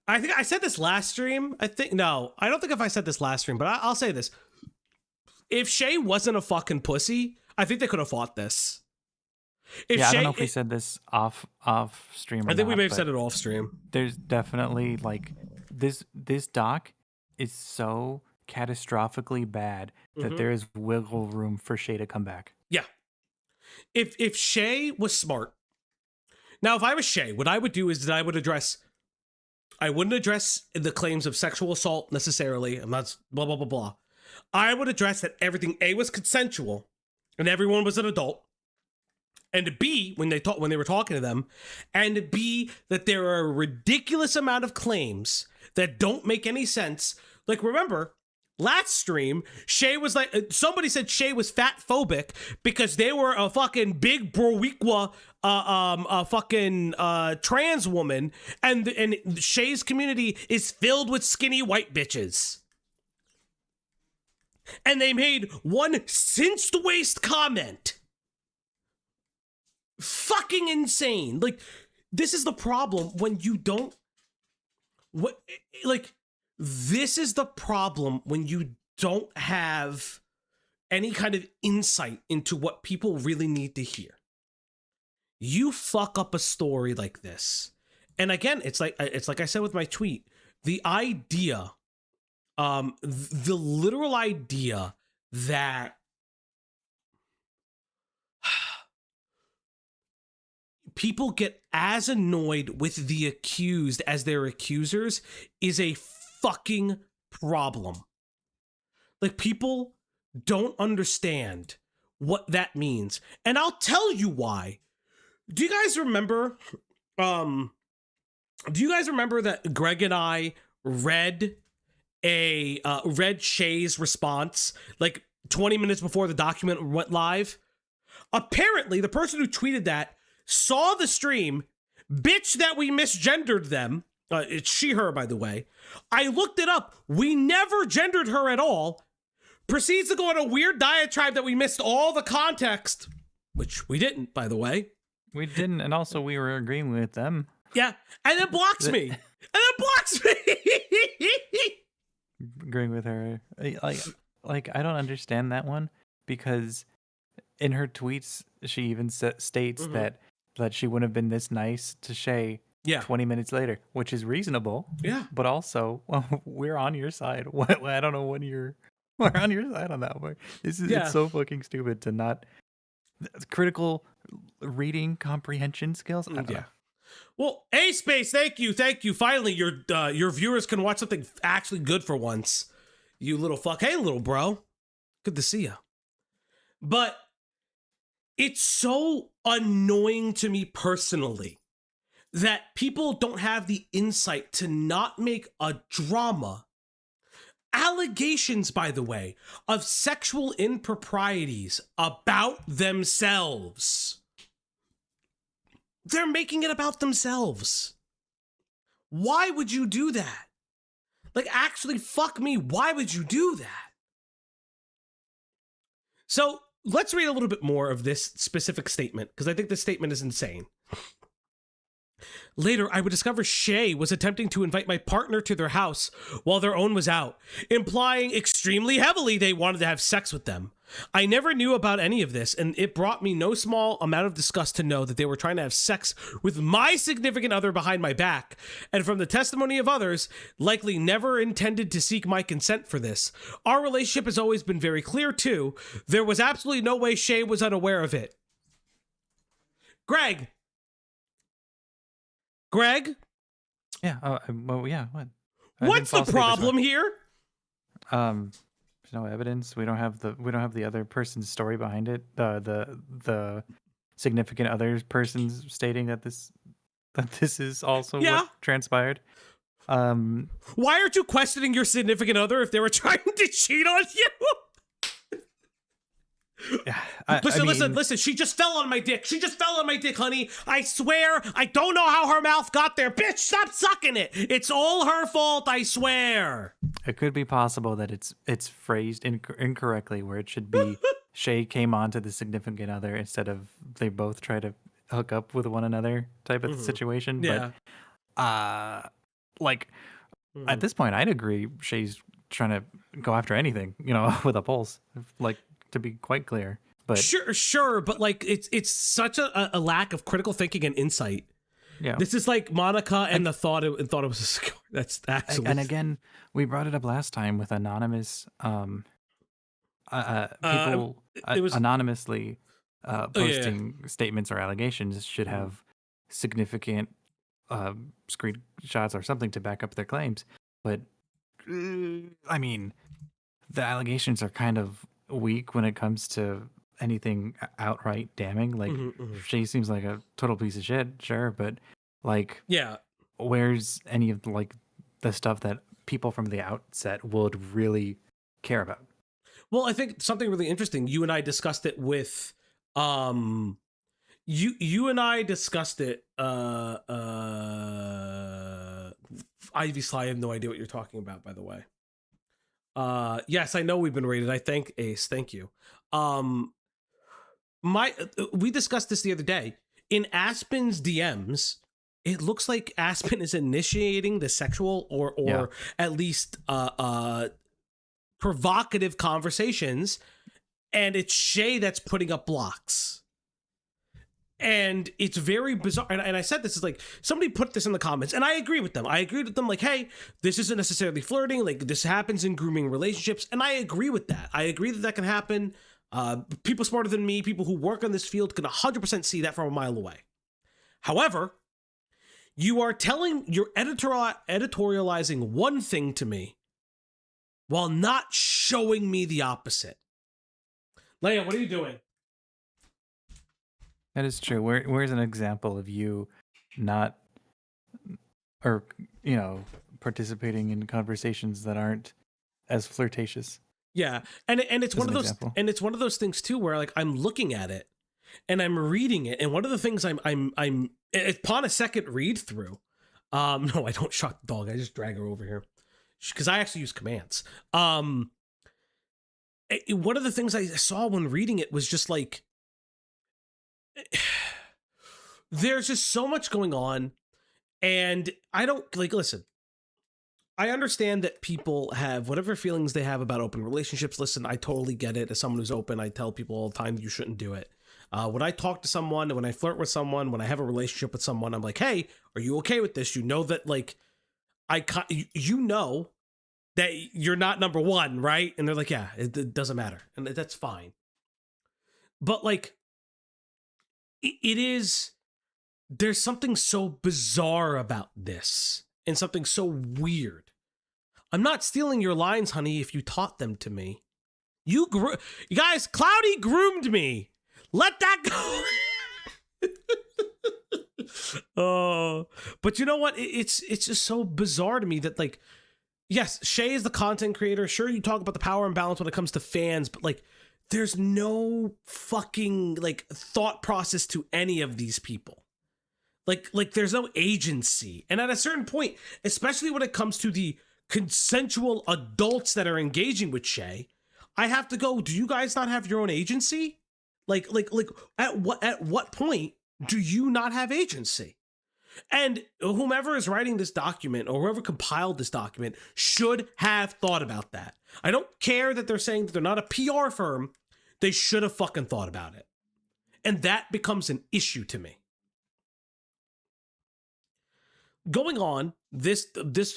I think I said this last stream. I don't think if I said this last stream, but I'll say this. If Shay wasn't a fucking pussy, I think they could have fought this. I don't know if we said this off stream. I think we may have said it off stream. There's definitely like this doc is so catastrophically bad that there is wiggle room for Shay to come back. Yeah. If Shay was smart. Now, if I was Shay, what I would do is that I wouldn't address the claims of sexual assault necessarily. I'm not blah, blah, blah, blah. I would address that everything, A, was consensual and everyone was an adult. And B, when they were talking to them, and B, that there are a ridiculous amount of claims that don't make any sense. Like, remember, last stream, Shay was like, somebody said Shay was fat phobic because they were a fucking big Boricua, fucking trans woman, and Shay's community is filled with skinny white bitches. And they made one cinched waist comment. Fucking insane. Like, this is the problem when you don't this is the problem when you don't have any kind of insight into what people really need to hear. You fuck up a story like this. And again, it's like I said with my tweet, the idea, the literal idea that people get as annoyed with the accused as their accusers is a fucking problem. Like, people don't understand what that means. And I'll tell you why. Do you guys remember that Greg and I read Shay's response like 20 minutes before the document went live? Apparently, the person who tweeted that saw the stream, bitch that we misgendered them. It's she, her, by the way. I looked it up. We never gendered her at all. Proceeds to go on a weird diatribe that we missed all the context, which we didn't, by the way. We didn't, and also we were agreeing with them. Yeah, and then blocks me. Agreeing with her. Like I don't understand that one, because in her tweets she even states that she wouldn't have been this nice to Shay 20 minutes later, which is reasonable. Yeah. But also, well, we're on your side. I don't know when we're on your side on that one. It's so fucking stupid to not critical reading comprehension skills. I don't know. Well, A-Space, thank you. Finally, your viewers can watch something actually good for once. You little fuck. Hey, little bro. Good to see you. But it's so annoying to me personally that people don't have the insight to not make a drama. Allegations, by the way, of sexual improprieties about themselves. They're making it about themselves. Why would you do that? Like, actually, fuck me. Why would you do that? So let's read a little bit more of this specific statement, because I think this statement is insane. Later, I would discover Shay was attempting to invite my partner to their house while their own was out, implying extremely heavily they wanted to have sex with them. I never knew about any of this, and it brought me no small amount of disgust to know that they were trying to have sex with my significant other behind my back, and from the testimony of others, likely never intended to seek my consent for this. Our relationship has always been very clear, too. There was absolutely no way Shay was unaware of it. Greg? Yeah. Well, yeah. What? What's the problem here? There's no evidence. We don't have the other person's story behind it. The significant other person's stating that this is also what transpired. Why aren't you questioning your significant other if they were trying to cheat on you? Listen. She just fell on my dick. She just fell on my dick, honey. I swear, I don't know how her mouth got there. Bitch, stop sucking it. It's all her fault, I swear. It could be possible that it's phrased incorrectly, where it should be Shay came on to the significant other instead of they both try to hook up with one another type of situation. Yeah. But at this point, I'd agree Shay's trying to go after anything, with a pulse, to be quite clear. But sure, but like it's such a lack of critical thinking and insight. Yeah, this is like Monica and the thought it was a score. That's absolutely. And again, we brought it up last time with anonymous people it was anonymously posting statements or allegations should have significant screenshots or something to back up their claims. But I mean, the allegations are kind of weak when it comes to anything outright damning. Like, Shay seems like a total piece of shit, sure, but where's any of the stuff that people from the outset would really care about? Well, I think something really interesting. You and I discussed it with you and I discussed it Ivy Sly, I have no idea what you're talking about, by the way. Yes, I know we've been rated. I thank Ace. Thank you. We discussed this the other day. In Aspen's DMs, it looks like Aspen is initiating the sexual or at least provocative conversations, and it's Shay that's putting up blocks. And it's very bizarre. And I said this is like, somebody put this in the comments, and I agree with them. I agreed with them, like, hey, this isn't necessarily flirting. Like, this happens in grooming relationships. And I agree with that. I agree that can happen. People smarter than me, people who work on this field, can 100% see that from a mile away. However, you're editorializing one thing to me while not showing me the opposite. Leia, what are you doing? That is true. Where's an example of you not, or participating in conversations that aren't as flirtatious? Yeah, and it's one of those example. And it's one of those things too where like I'm looking at it and I'm reading it, and one of the things I'm upon a second read through. No, I don't shock the dog. I just drag her over here because I actually use commands. One of the things I saw when reading it was just like, there's just so much going on, and I don't listen. I understand that people have whatever feelings they have about open relationships. Listen, I totally get it. As someone who's open, I tell people all the time you shouldn't do it. When I talk to someone, when I flirt with someone, when I have a relationship with someone, I'm like, hey, are you okay with this? You know that you know that you're not number one, right? And they're like, yeah, it doesn't matter, and that's fine. But there's something so bizarre about this and something so weird. I'm not stealing your lines, honey, if you taught them to me. You guys, Cloudy groomed me. Let that go. But you know what? It's just so bizarre to me that yes, Shay is the content creator. Sure, you talk about the power imbalance when it comes to fans, but there's no fucking thought process to any of these people. There's no agency. And at a certain point, especially when it comes to the consensual adults that are engaging with Shay, I have to go, do you guys not have your own agency? At what point do you not have agency? And whomever is writing this document or whoever compiled this document should have thought about that. I don't care that they're saying that they're not a PR firm. They should have fucking thought about it. And that becomes an issue to me. Going on, this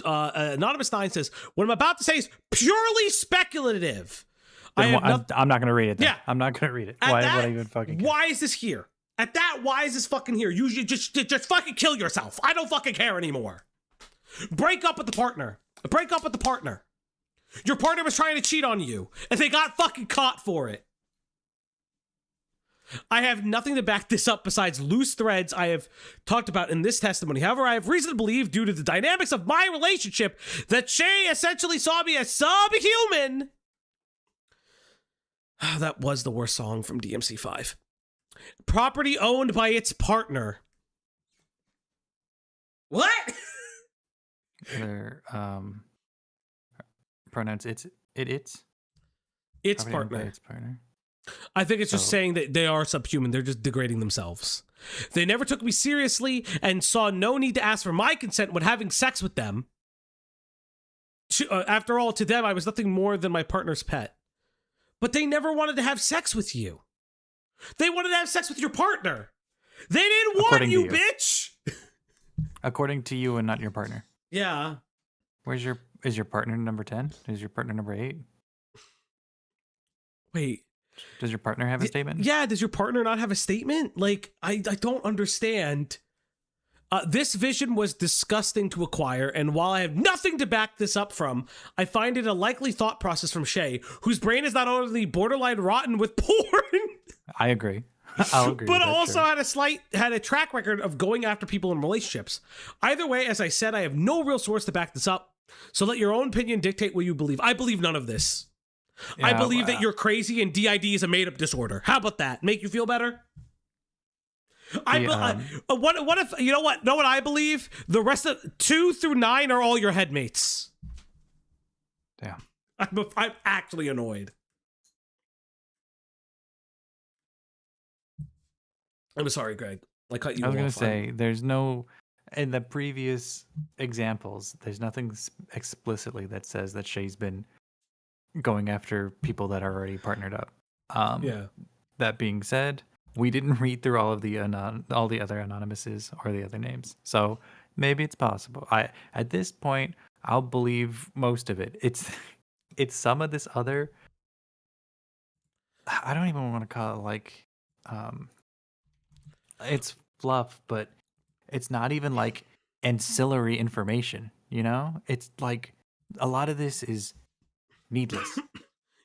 Anonymous 9 says, what I'm about to say is purely speculative. I'm not going to read it then. Yeah. I'm not going to read it. Why would I even fucking care? Why is this here? At that, why is this fucking here? You just fucking kill yourself. I don't fucking care anymore. Break up with the partner. Your partner was trying to cheat on you, and they got fucking caught for it. I have nothing to back this up besides loose threads I have talked about in this testimony. However, I have reason to believe, due to the dynamics of my relationship, that Shay essentially saw me as subhuman. That was the worst song from DMC5. Property owned by its partner. What? Their pronouns it's Its Property owned by partner. its partner. I think it's just So- saying that they are subhuman. They're just degrading themselves. They never took me seriously and saw no need to ask for my consent when having sex with them. After all, to them, I was nothing more than my partner's pet. But they never wanted to have sex with you. They wanted to have sex with your partner. They didn't want According to you, you. bitch. According to you and not your partner. Yeah. Is your partner number 10? Is your partner number 8? Wait. Does your partner have a statement? Yeah, does your partner not have a statement? Like, I don't understand. This vision was disgusting to acquire, and while I have nothing to back this up from, I find it a likely thought process from Shay, whose brain is not only borderline rotten with porn, I agree. I'll agree. but with that, also sure. had a track record of going after people in relationships. Either way, as I said, I have no real source to back this up, so let your own opinion dictate what you believe. I believe none of this. I Yeah, believe that you're crazy and DID is a made-up disorder. How about that? Make you feel better? What if, you know what? Know what I believe? The rest of 2 through 9 are all your headmates. Damn. I'm actually annoyed. I'm sorry, Greg. I cut you I was off. gonna say there's no in the previous examples. There's nothing explicitly that says that Shay's been going after people that are already partnered up. Yeah. That being said, we didn't read through all of the all the other anonymouses or the other names, so maybe it's possible. At this point, I'll believe most of it. It's some of this other. I don't even want to call it like, it's fluff, but it's not even like ancillary information. You know, it's like a lot of this is needless.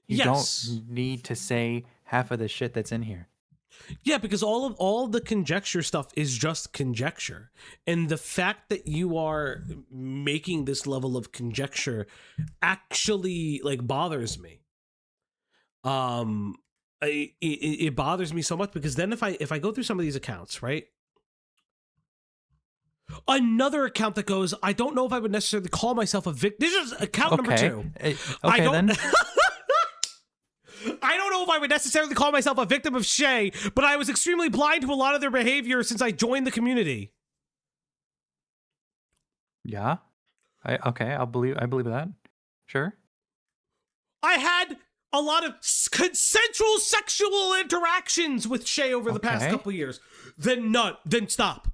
You Yes. don't need to say half of the shit that's in here. Yeah, because all the conjecture stuff is just conjecture. And the fact that you are making this level of conjecture actually like bothers me. It bothers me so much because then if I go through some of these accounts, right? Another account that goes, I don't know if I would necessarily call myself a victim. This is account number 2. Okay, then. I don't know if I would necessarily call myself a victim of Shay, but I was extremely blind to a lot of their behavior since I joined the community. Yeah. I believe that. Sure. I had a lot of consensual sexual interactions with Shay over the past Okay. couple years. Then stop.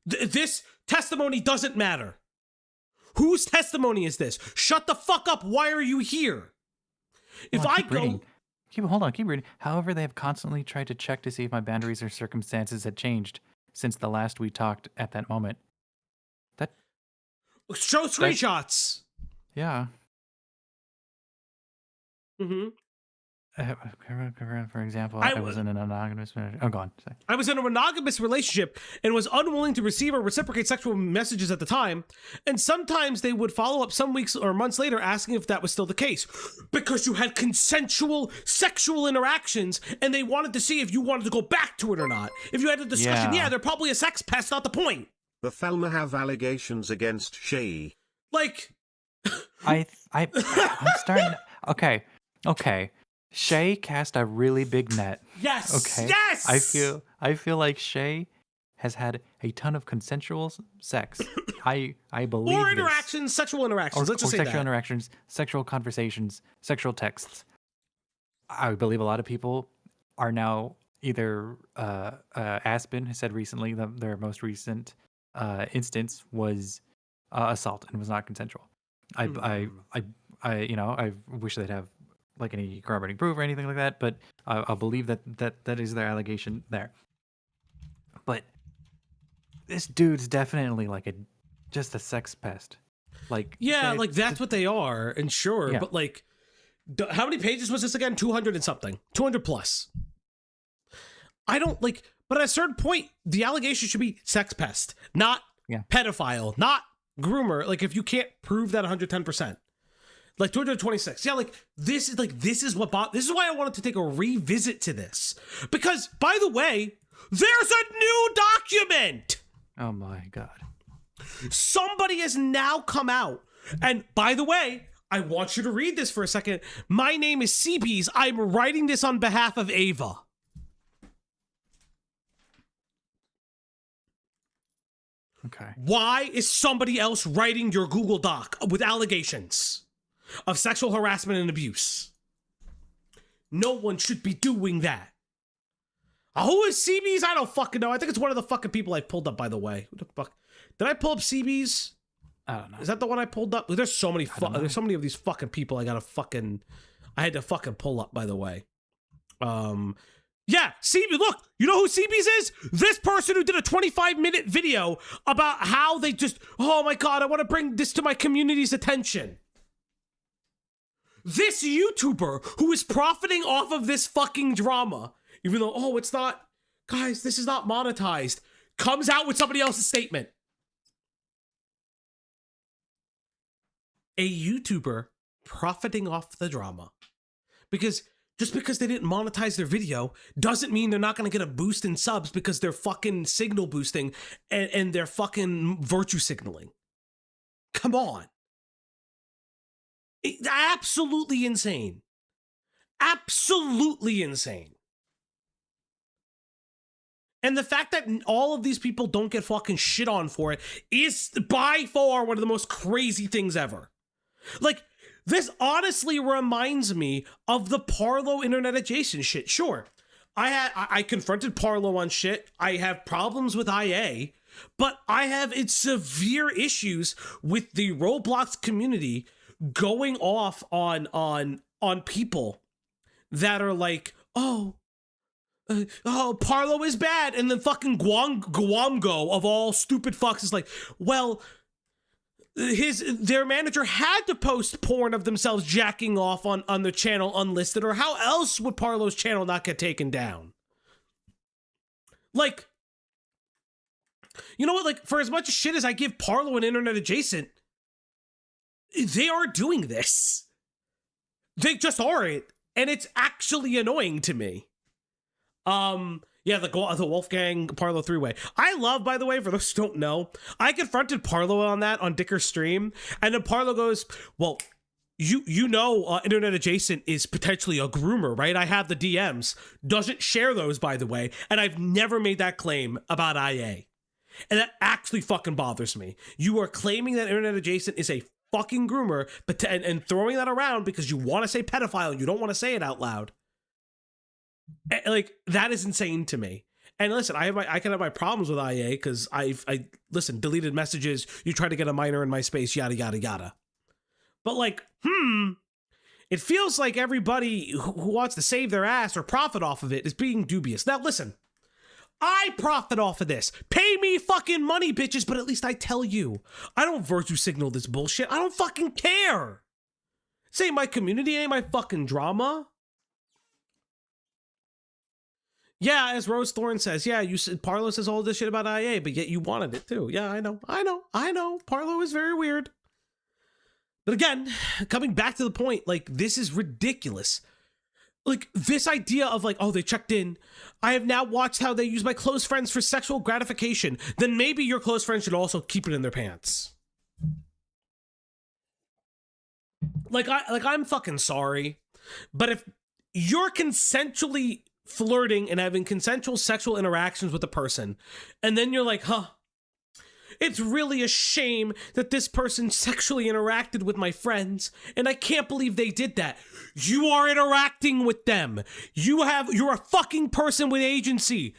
This testimony doesn't matter. Whose testimony is this? Shut the fuck up. Why are you here? If I Keep go... reading. Hold on, keep reading. However, they have constantly tried to check to see if my boundaries or circumstances had changed since the last we talked at that moment. Show screenshots. Yeah. Mm-hmm. For example, I I was in an monogamous. Oh, go on. Say. I was in a monogamous relationship and was unwilling to receive or reciprocate sexual messages at the time. And sometimes they would follow up some weeks or months later asking if that was still the case. Because you had consensual sexual interactions and they wanted to see if you wanted to go back to it or not. If you had a discussion, yeah, they're probably a sex pest, not the point. The Thelma have allegations against Shay. Like, I'm starting. Okay. Shay cast a really big net. yes, Okay. yes! I feel like Shay has had a ton of consensual sex. I believe or this. interactions, sexual interactions. Let's just say sexual that. interactions, sexual conversations, sexual texts. I believe a lot of people are now either Aspen has said recently their most recent instance was assault and was not consensual. I wish they'd have like any corroborating proof or anything like that, but I'll believe that is their allegation there. But this dude's definitely like just a sex pest. Like, Yeah, like that's what they are, and sure, Yeah. but like, how many pages was this again? 200 and something, 200 plus. I don't like, but at a certain point, the allegation should be sex pest, not Yeah. pedophile, not groomer. Like, if you can't prove that 110%, Like 226. Yeah, like this is this is why I wanted to take a revisit to this. Because, by the way, there's a new document. Oh my god. Somebody has now come out. And by the way, I want you to read this for a second. My name is CBs. I'm writing this on behalf of Ava. Okay. Why is somebody else writing your Google Doc with allegations of sexual harassment and abuse? No one should be doing that. Who is CBs? I don't fucking know. I think it's one of the fucking people I pulled up, by the way. Who the fuck? Did I pull up CBs? I don't know. Is that the one I pulled up? There's so many there's so many of these fucking people I had to fucking pull up, by the way. Yeah, CB, look, you know who CBs is? This person who did a 25-minute video about how they just, oh my god, I want to bring this to my community's attention. This YouTuber who is profiting off of this fucking drama, even though, oh, it's not, guys, this is not monetized, comes out with somebody else's statement. A YouTuber profiting off the drama. Because just because they didn't monetize their video doesn't mean they're not going to get a boost in subs because they're fucking signal boosting and they're fucking virtue signaling. Come on. Absolutely insane. Absolutely insane. And the fact that all of these people don't get fucking shit on for it is by far one of the most crazy things ever. Like, this honestly reminds me of the Parlo internet adjacent shit. Sure, I confronted Parlo on shit. I have problems with IA, but I have severe issues with the Roblox community going off on people that are like, oh, Parlo is bad, and then fucking Guamgo of all stupid fucks is like, well, their manager had to post porn of themselves jacking off on the channel unlisted, or how else would Parlo's channel not get taken down? Like, you know what? Like, for as much shit as I give Parlo and internet adjacent, they are doing this. They just aren't, and it's actually annoying to me. Yeah, the Wolfgang Parlo three-way. I love, by the way, for those who don't know, I confronted Parlo on that on Dicker's stream, and then Parlo goes, well, you know internet adjacent is potentially a groomer, right? I have the DMs. Doesn't share those, by the way, and I've never made that claim about IA. And that actually fucking bothers me. You are claiming that internet adjacent is a fucking groomer, but and throwing that around because you want to say pedophile and you don't want to say it out loud. Like, that is insane to me. And listen, I can have my problems with IA because I listen, deleted messages, you try to get a minor in my space, yada yada yada. But like, it feels like everybody who wants to save their ass or profit off of it is being dubious. Now listen, I profit off of this. Pay me fucking money, bitches, but at least I tell you. I don't virtue signal this bullshit. I don't fucking care. This ain't my community, ain't my fucking drama. Yeah, as Rose Thorne says, yeah, you said Parlo says all this shit about IA, but yet you wanted it too. Yeah, I know. Parlo is very weird. But again, coming back to the point, like, this is ridiculous. Like, this idea of like, oh, they checked in. I have now watched how they use my close friends for sexual gratification. Then maybe your close friends should also keep it in their pants. Like, I'm fucking sorry. But if you're consensually flirting and having consensual sexual interactions with a person, and then you're like, it's really a shame that this person sexually interacted with my friends, and I can't believe they did that. You are interacting with them. You're a fucking person with agency.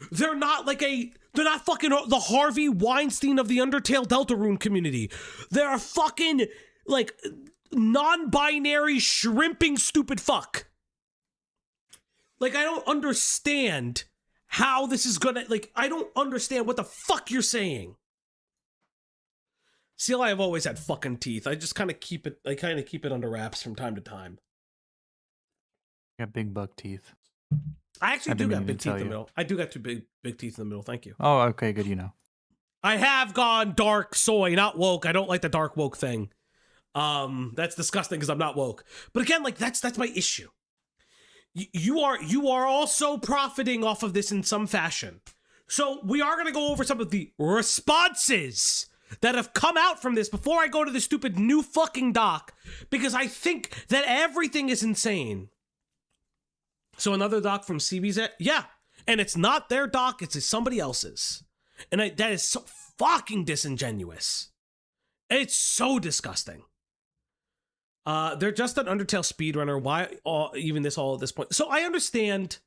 They're not fucking the Harvey Weinstein of the Undertale Deltarune community. They're a fucking, like, non-binary shrimping stupid fuck. Like, I don't understand how this is gonna, like, I don't understand what the fuck you're saying. See, I've always had fucking teeth. I just kind of keep it under wraps from time to time. You got big buck teeth. I actually do got big teeth in the you. middle. I do got two big teeth in the middle. Thank you. Oh, okay, good. You know. I have gone dark soy, not woke. I don't like the dark woke thing. That's disgusting because I'm not woke. But again, like that's my issue. You are also profiting off of this in some fashion. So we are going to go over some of the responses that have come out from this before I go to the stupid new fucking doc, because I think that everything is insane. So another doc from CBZ, yeah, and it's not their doc, it's somebody else's. And that is so fucking disingenuous. It's so disgusting. They're just an Undertale speedrunner. Why even this all at this point? So I understand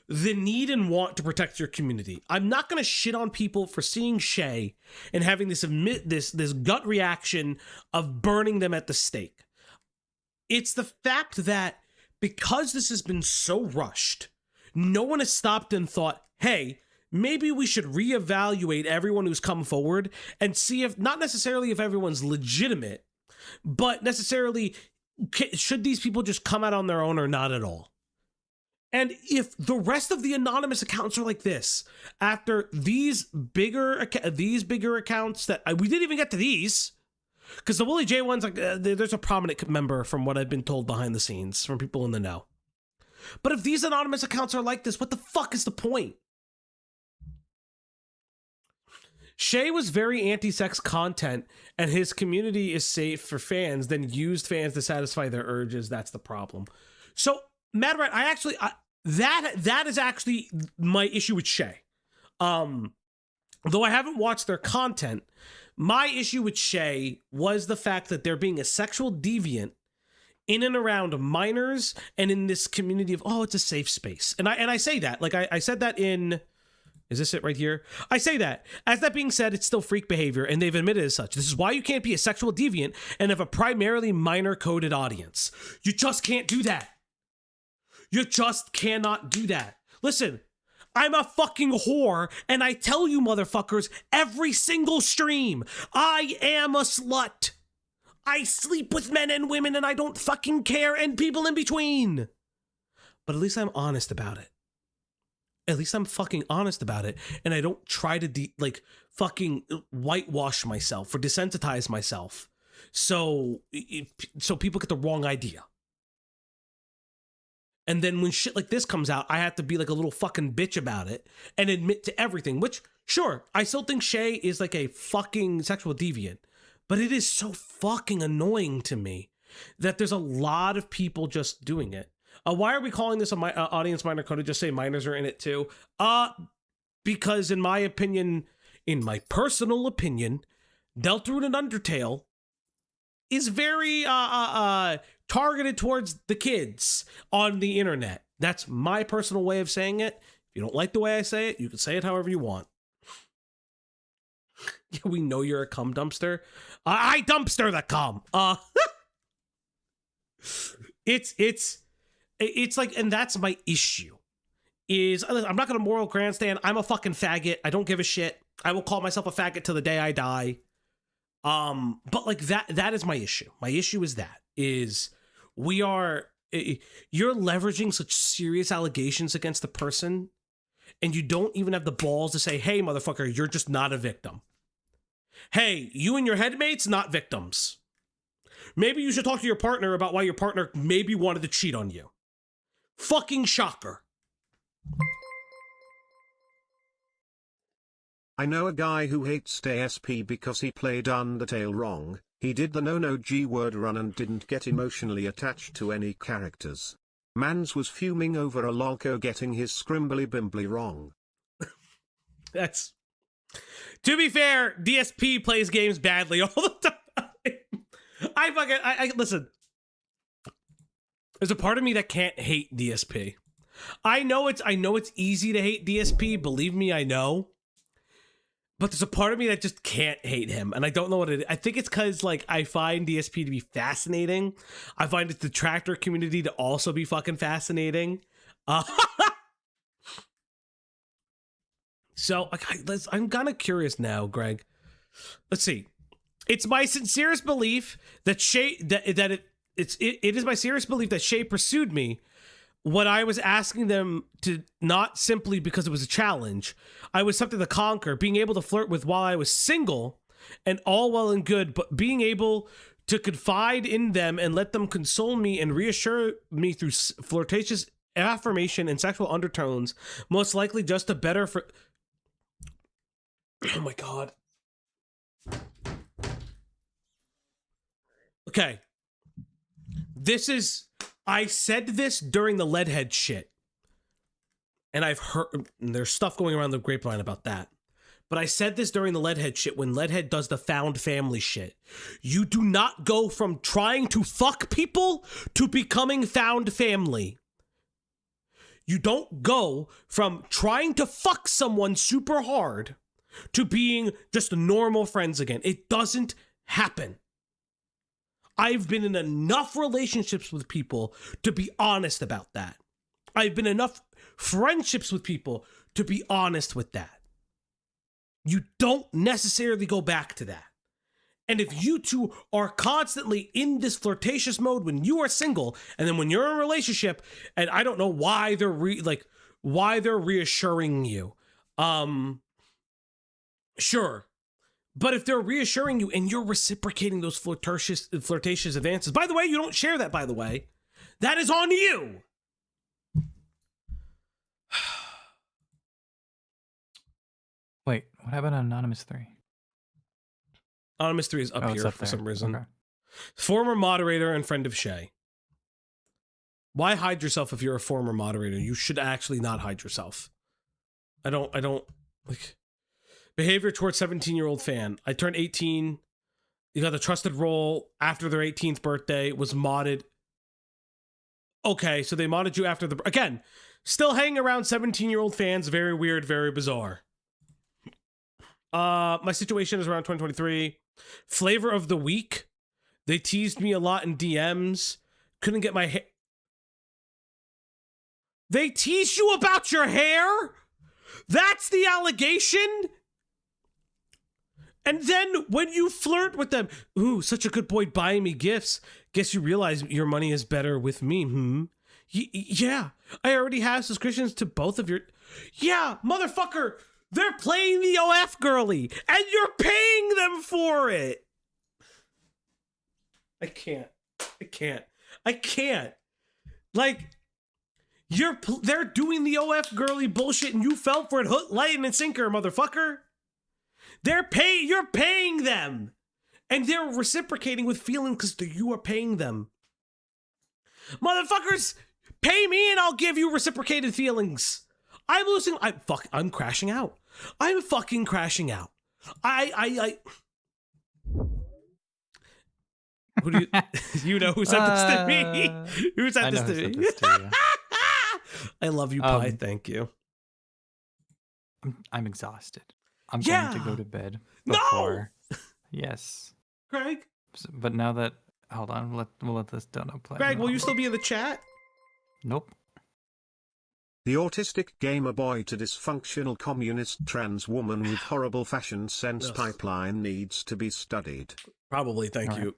the need and want to protect your community. I'm not going to shit on people for seeing Shay and having this gut reaction of burning them at the stake. It's the fact that because this has been so rushed, no one has stopped and thought, hey, maybe we should reevaluate everyone who's come forward and see if, not necessarily if everyone's legitimate, but necessarily should these people just come out on their own or not at all. And if the rest of the anonymous accounts are like this, after these bigger accounts that we didn't even get to these, because the Willie J one's like there's a prominent member from what I've been told behind the scenes from people in the know. But if these anonymous accounts are like this, what the fuck is the point? Shay was very anti-sex content, and his community is safe for fans, then used fans to satisfy their urges. That's the problem. So, Mad Rat, that is actually my issue with Shay. Though I haven't watched their content, my issue with Shay was the fact that they're being a sexual deviant in and around minors and in this community of, oh, it's a safe space. And I say that, like I said that in, is this it right here? I say that. As that being said, it's still freak behavior, and they've admitted as such. This is why you can't be a sexual deviant and have a primarily minor-coded audience. You just can't do that. You just cannot do that. Listen, I'm a fucking whore, and I tell you motherfuckers every single stream, I am a slut. I sleep with men and women, and I don't fucking care, and people in between. But at least I'm honest about it. At least I'm fucking honest about it, and I don't try to fucking whitewash myself or desensitize myself, so people get the wrong idea. And then when shit like this comes out, I have to be like a little fucking bitch about it and admit to everything, which, sure, I still think Shay is like a fucking sexual deviant, but it is so fucking annoying to me that there's a lot of people just doing it. Why are we calling this a audience minor coded? Just say minors are in it too. Because in my opinion, in my personal opinion, Deltarune and Undertale is very targeted towards the kids on the internet. That's my personal way of saying it. If you don't like the way I say it, you can say it however you want. Yeah, we know you're a cum dumpster. I dumpster the cum. It's like, and that's my issue. Is I'm not gonna moral grandstand. I'm a fucking faggot. I don't give a shit. I will call myself a faggot till the day I die. But like that is my issue. My issue is you're leveraging such serious allegations against the person, and you don't even have the balls to say, hey, motherfucker, you're just not a victim. Hey, you and your headmates, not victims. Maybe you should talk to your partner about why your partner maybe wanted to cheat on you. Fucking shocker. I know a guy who hates DSP because he played Undertale wrong. He did the no G word run and didn't get emotionally attached to any characters. Mans was fuming over a lolco getting his scrimbly bimbly wrong. That's... To be fair, DSP plays games badly all the time. I listen. There's a part of me that can't hate DSP. I know it's easy to hate DSP, believe me, I know. But there's a part of me that just can't hate him, and I don't know what it is. I think it's because, like, I find DSP to be fascinating. I find the detractor community to also be fucking fascinating. So, I'm kind of curious now, Greg. Let's see. It's my sincerest belief that it is my serious belief that Shay pursued me when I was asking them to, not simply because it was a challenge. I was something to conquer, being able to flirt with while I was single and all well and good, but being able to confide in them and let them console me and reassure me through flirtatious affirmation and sexual undertones, most likely just to better for... Oh my God. Okay. I said this during the Leadhead shit. And I've heard, and there's stuff going around the grapevine about that. But I said this during the Leadhead shit when Leadhead does the found family shit. You do not go from trying to fuck people to becoming found family. You don't go from trying to fuck someone super hard to being just normal friends again. It doesn't happen. I've been in enough relationships with people to be honest about that. I've been enough friendships with people to be honest with that. You don't necessarily go back to that. And if you two are constantly in this flirtatious mode when you are single, and then when you're in a relationship, and I don't know why they're reassuring you. Sure. But if they're reassuring you and you're reciprocating those flirtatious advances, by the way, you don't share that, by the way. That is on you. Wait, what happened on Anonymous 3? Anonymous 3 is up it's here up for there. some reason. Okay. Former moderator and friend of Shay. Why hide yourself if you're a former moderator? You should actually not hide yourself. I don't like behavior towards 17-year-old fan. I turned 18. You got the trusted role after their 18th birthday, was modded. Okay, so they modded you after again, still hanging around 17-year-old fans. Very weird, very bizarre. My situation is around 2023. Flavor of the week. They teased me a lot in DMs. Couldn't get my hair. They teased you about your hair? That's the allegation? And then when you flirt with them, ooh, such a good boy buying me gifts. Guess you realize your money is better with me, yeah, I already have subscriptions to both of your... Yeah, motherfucker, they're playing the OF girly, and you're paying them for it. I can't. Like, they're doing the OF girly bullshit, and you fell for it hook, line, and sinker, motherfucker. You're paying them. And they're reciprocating with feeling because you are paying them. Motherfuckers, pay me and I'll give you reciprocated feelings. I'm crashing out. I'm fucking crashing out. Who do you know who sent this to me? Who sent this to me? I love you, Pi. Thank you. I'm exhausted. I'm going to go to bed before. No! Yes. Greg? But now that... Hold on. We'll let this dono play. Greg, will you still be in the chat? Nope. The autistic gamer boy to dysfunctional communist trans woman with horrible fashion sense pipeline needs to be studied. Probably, thank you.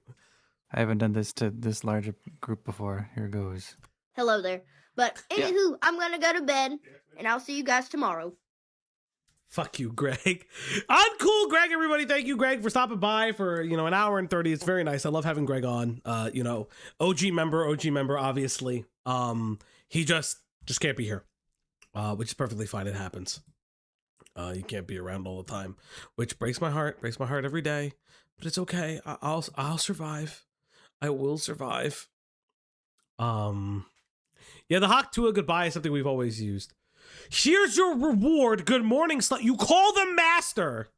I haven't done this to this large a group before. Here goes. Hello there. But anywho, I'm gonna go to bed, and I'll see you guys tomorrow. Fuck you, Greg. I'm cool, Greg, everybody. Thank you, Greg, for stopping by for, an hour and 30. It's very nice. I love having Greg on. OG member, obviously. He just can't be here. Which is perfectly fine. It happens. You can't be around all the time, which breaks my heart every day, but it's okay. I'll survive. I will survive. Yeah, the Hawk Tua goodbye is something we've always used. Here's your reward. Good morning, slut. You call them master.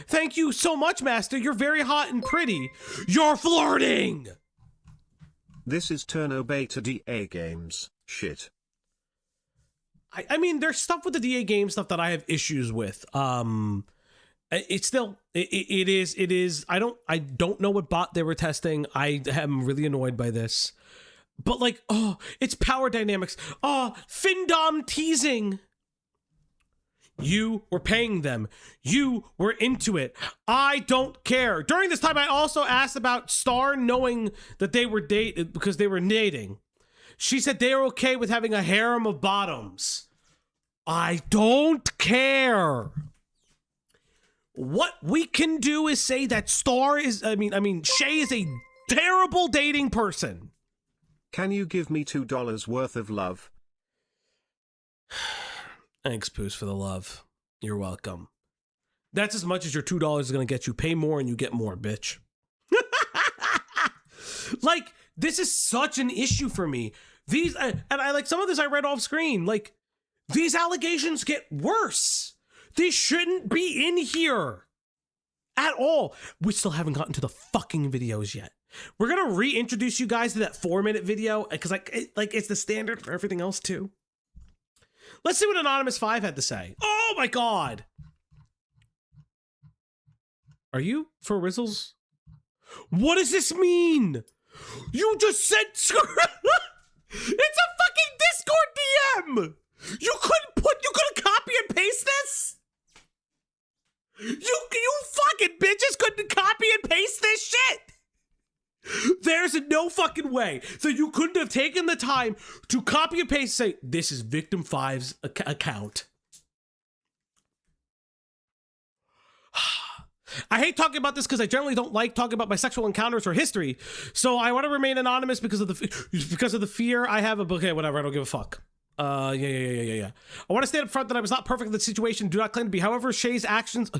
Thank you so much, master. You're very hot and pretty. You're flirting. This is Turno Beta DA games. Shit. I mean, there's stuff with the DA game stuff that I have issues with. It's still, it is. I don't know what bot they were testing. I am really annoyed by this. But it's power dynamics. Findom teasing. You were paying them. You were into it. I don't care. During this time, I also asked about Star knowing that they were dating because they were dating. She said they are okay with having a harem of bottoms. I don't care. what we can do is say that Shay is a terrible dating person. Can you give me $2 worth of love? Thanks, Poos, for the love. You're welcome. That's as much as your $2 is going to get you. Pay more and you get more, bitch. Like, this is such an issue for me. And I like some of this I read off screen. Like, these allegations get worse. They shouldn't be in here at all. We still haven't gotten to the fucking videos yet. We're going to reintroduce you guys to that 4-minute video because it's the standard for everything else too. Let's see what Anonymous 5 had to say. Oh my God. Are you for Rizzles? What does this mean? You just said it's a fucking Discord DM. You couldn't copy and paste this? You fucking bitches couldn't copy and paste this shit. There's no fucking way. So you couldn't have taken the time to copy and paste and say, this is Victim 5's account. I hate talking about this because I generally don't like talking about my sexual encounters or history. So I want to remain anonymous because of the fear I have. Okay, whatever. I don't give a fuck. Yeah. I want to stand up front that I was not perfect in the situation. Do not claim to be. However, Shay's actions...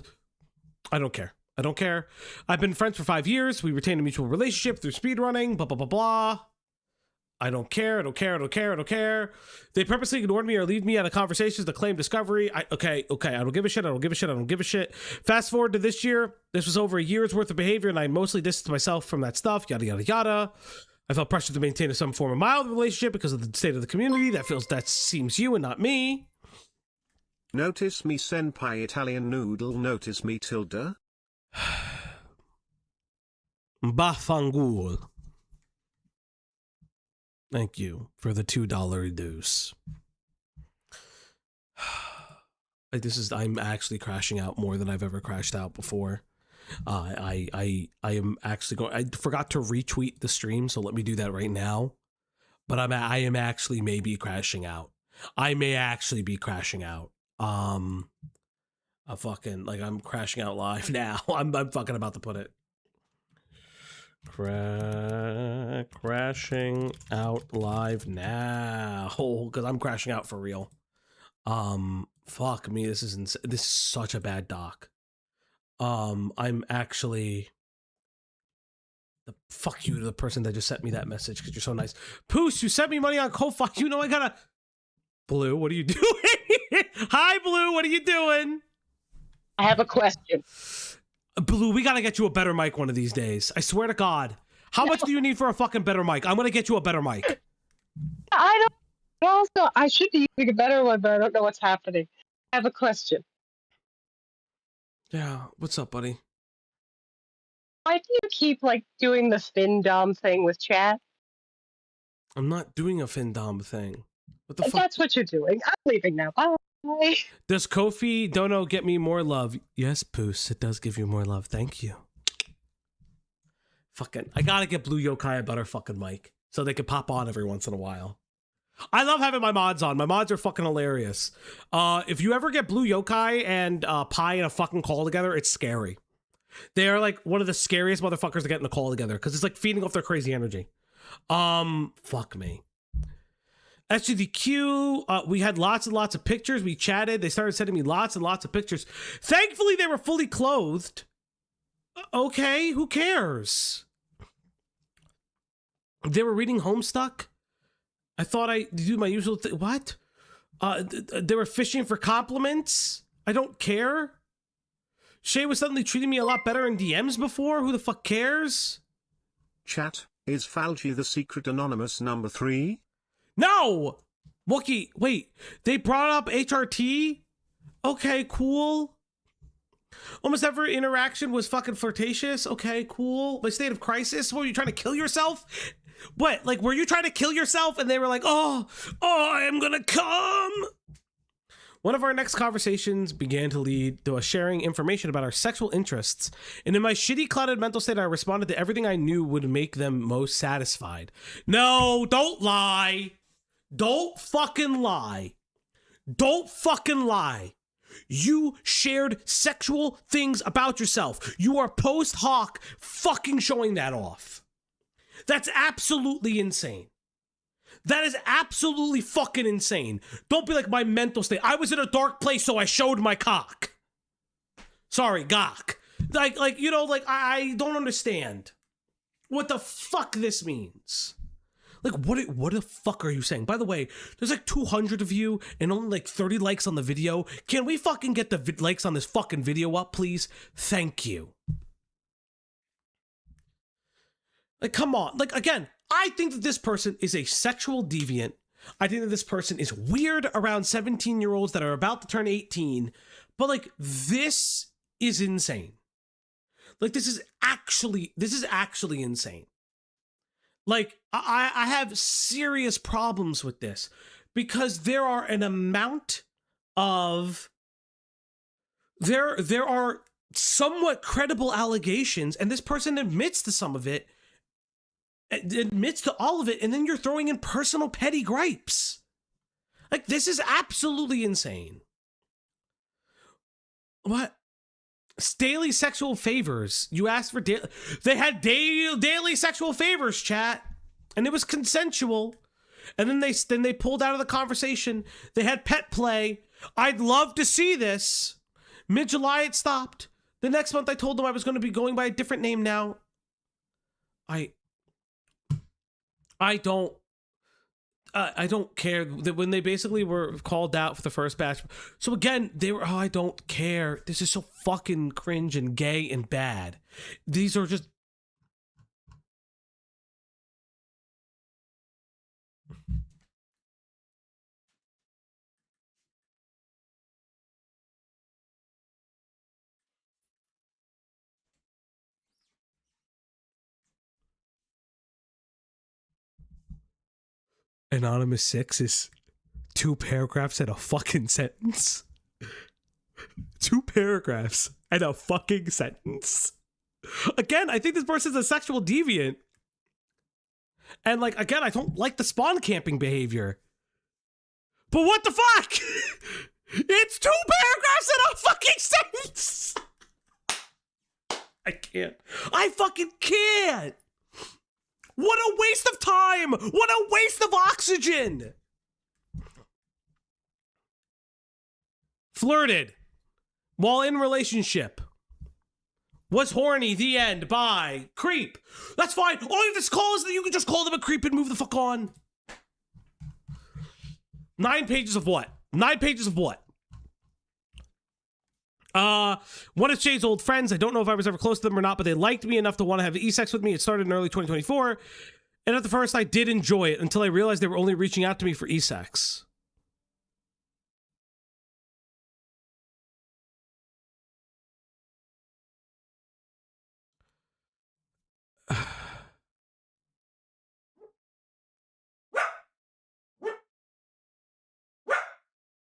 I don't care. I've been friends for 5 years. We retained a mutual relationship through speedrunning, blah, blah, blah, blah. I don't care. They purposely ignored me or leave me out of conversations to claim discovery. Okay. I don't give a shit. Fast forward to this year. This was over a year's worth of behavior, and I mostly distanced myself from that stuff, yada, yada, yada. I felt pressure to maintain some form of mild relationship because of the state of the community. That seems you and not me. Notice me senpai Italian noodle, notice me tilde. Bafangul. Thank you for the $2 deuce. I'm actually crashing out more than I've ever crashed out before. I am actually going. I forgot to retweet the stream, so let me do that right now. But I am actually maybe crashing out. I may actually be crashing out. I'm crashing out live now. I'm fucking about to put it. Crashing out live now because I'm crashing out for real. Fuck me. This is such a bad doc. I'm actually. Fuck you to the person that just sent me that message because you're so nice. Poos, you sent me money on Ko-Fi. You know I gotta. Blue, what are you doing? Hi, Blue. What are you doing? I have a question. Blue, we gotta get you a better mic one of these days. I swear to God. How much do you need for a fucking better mic? I'm gonna get you a better mic. I should be using a better one, but I don't know what's happening. I have a question. Yeah, what's up, buddy? Why do you keep doing the spin dom thing with chat? I'm not doing a Findom thing. What the fuck? That's what you're doing. I'm leaving now. Bye. Does Kofi Dono get me more love? Yes, Poos, it does give you more love. Thank you. Fucking, I gotta get Blue Yokai a better fucking mic so they could pop on every once in a while. I love having my mods on. My mods are fucking hilarious. If you ever get Blue Yokai and Pi in a fucking call together, it's scary. They are one of the scariest motherfuckers to get in a call together because it's feeding off their crazy energy. Fuck me. SGDQ, we had lots and lots of pictures. We chatted. They started sending me lots and lots of pictures. Thankfully, they were fully clothed. Okay, who cares? They were reading Homestuck. I thought I'd do my usual thing. What? They were fishing for compliments. I don't care. Shay was suddenly treating me a lot better in DMs before. Who the fuck cares? Chat, is Falgi the secret anonymous number 3? No! Wookie, wait. They brought up HRT? Okay, cool. Almost every interaction was fucking flirtatious. Okay, cool. My state of crisis? What, were you trying to kill yourself? What, were you trying to kill yourself? And they were like, oh, I am gonna come. One of our next conversations began to lead to us sharing information about our sexual interests. And in my shitty, clouded mental state, I responded to everything I knew would make them most satisfied. No, don't lie. Don't fucking lie. Don't fucking lie. You shared sexual things about yourself. You are post hoc fucking showing that off. That's absolutely insane. That is absolutely fucking insane. Don't be like my mental state. I was in a dark place, so I showed my cock. Sorry, gawk. Like you know, like I don't understand what the fuck this means. Like, what the fuck are you saying? By the way, there's like 200 of you and only like 30 likes on the video. Can we fucking get the likes on this fucking video up, please? Thank you. Like, come on. Like, again, I think that this person is a sexual deviant. I think that this person is weird around 17-year-olds that are about to turn 18. But, like, this is insane. Like, this is actually insane. Like, I have serious problems with this because there are an amount of... There are somewhat credible allegations, and this person admits to some of it, admits to all of it, and then you're throwing in personal petty gripes. Like, this is absolutely insane. What? Daily sexual favors. You asked for daily. They had daily sexual favors, chat, and it was consensual. And then they pulled out of the conversation. They had pet play. I'd love to see this. Mid-July it stopped. The next month I told them I was going to be going by a different name now. I don't care that when they basically were called out for the first batch. So again, they were, I don't care. This is so fucking cringe and gay and bad. These are just... Anonymous 6 is 2 paragraphs and a fucking sentence. 2 paragraphs and a fucking sentence. Again, I think this person's a sexual deviant. And like, again, I don't like the spawn camping behavior. But what the fuck? It's 2 paragraphs and a fucking sentence. I can't. I fucking can't. What a waste of time! What a waste of oxygen! Flirted. While in relationship. Was horny, the end, bye. Creep. That's fine. All you have to call is that you can just call them a creep and move the fuck on. 9 pages of what? 9 pages of what? One of Jay's old friends. I don't know if I was ever close to them or not, but they liked me enough to want to have e-sex with me. It started in early 2024. And at the first, I did enjoy it until I realized they were only reaching out to me for e-sex.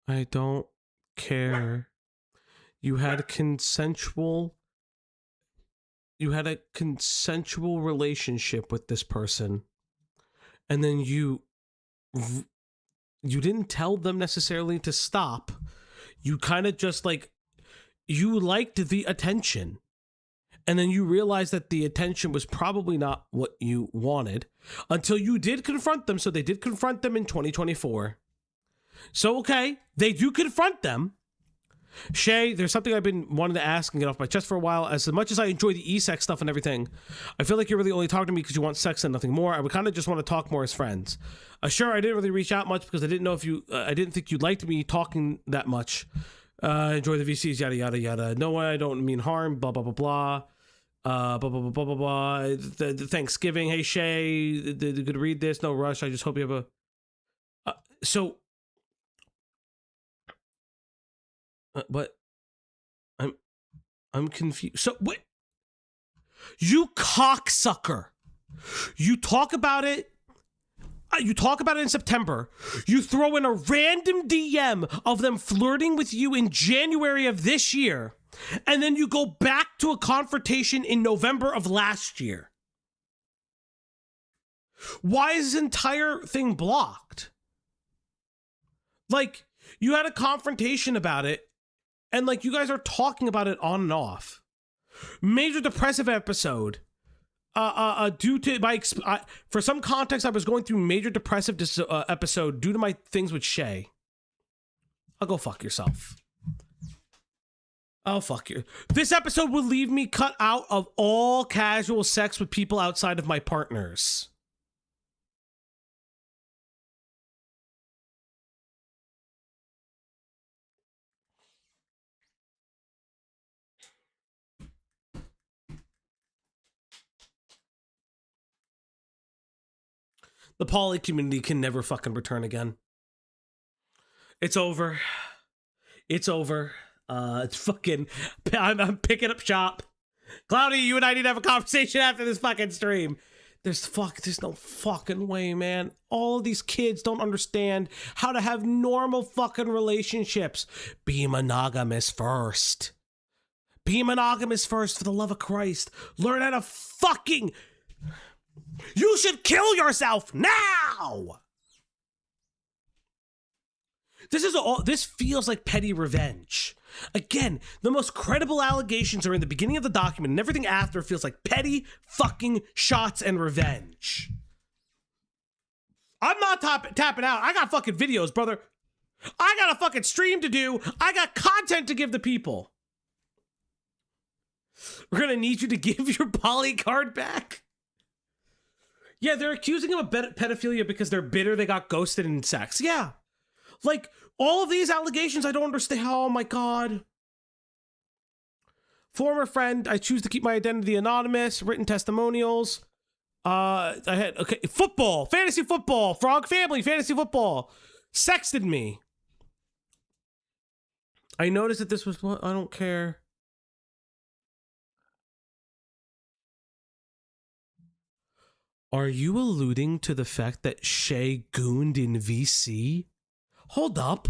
I don't care. You had a consensual relationship with this person, and then you didn't tell them necessarily to stop. You kind of just like, you liked the attention, and then you realized that the attention was probably not what you wanted until you did confront them. So they did confront them in 2024. So okay, they do confront them. Shay, there's something I've been wanting to ask and get off my chest for a while. As much as I enjoy the e-sex stuff and everything, I feel like you're really only talking to me because you want sex and nothing more. I would kind of just want to talk more as friends. Sure, I didn't really reach out much because I didn't know if you, I didn't think you liked me talking that much. Enjoy the VCs, yada, yada, yada. No, I don't mean harm, blah, blah, blah, blah. Blah, blah, blah, blah, blah, blah. The Thanksgiving, hey, Shay, good to read this. No rush. I just hope you have a... What? I'm confused. So what? You cocksucker! You talk about it. You talk about it in September. You throw in a random DM of them flirting with you in January of this year, and then you go back to a confrontation in November of last year. Why is this entire thing blocked? Like, you had a confrontation about it. And like you guys are talking about it on and off. Major depressive episode. Due to my for some context, I was going through major depressive episode due to my things with Shay. I'll go fuck yourself. Oh, fuck you. This episode will leave me cut out of all casual sex with people outside of my partners. The poly community can never fucking return again. It's over. It's over. It's fucking... I'm picking up shop. Cloudy, you and I need to have a conversation after this fucking stream. There's no fucking way, man. All of these kids don't understand how to have normal fucking relationships. Be monogamous first. Be monogamous first, for the love of Christ. Learn how to fucking... You should kill yourself now! This feels like petty revenge. Again, the most credible allegations are in the beginning of the document, and everything after feels like petty fucking shots and revenge. I'm not tapping out. I got fucking videos, brother. I got a fucking stream to do. I got content to give the people. We're gonna need you to give your poly card back. Yeah, they're accusing him of pedophilia because they're bitter they got ghosted in sex. Yeah. Like, all of these allegations, I don't understand. Oh my God. Former friend, I choose to keep my identity anonymous. Written testimonials. Football, fantasy football, Frog Family, fantasy football. Sexted me. I noticed that this was what? I don't care. Are you alluding to the fact that Shay gooned in VC? Hold up.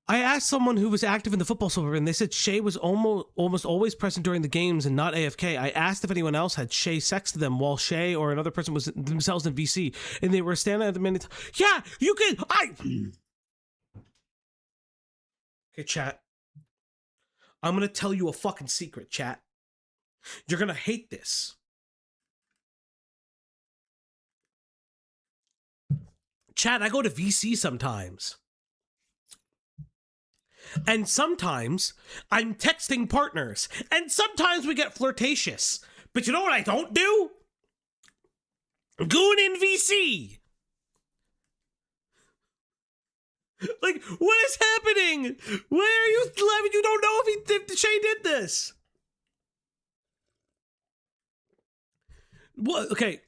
I asked someone who was active in the football server, and they said Shay was almost always present during the games and not AFK. I asked if anyone else had Shay sexted them while Shay or another person was themselves in VC, and they were standing at the minute. Yeah, you can. Okay, chat. I'm gonna tell you a fucking secret, chat. You're gonna hate this. Chat, I go to VC sometimes. And sometimes I'm texting partners. And sometimes we get flirtatious. But you know what I don't do? Goon in VC. Like, what is happening? Where are you? You don't know if Shay did this. What? Okay,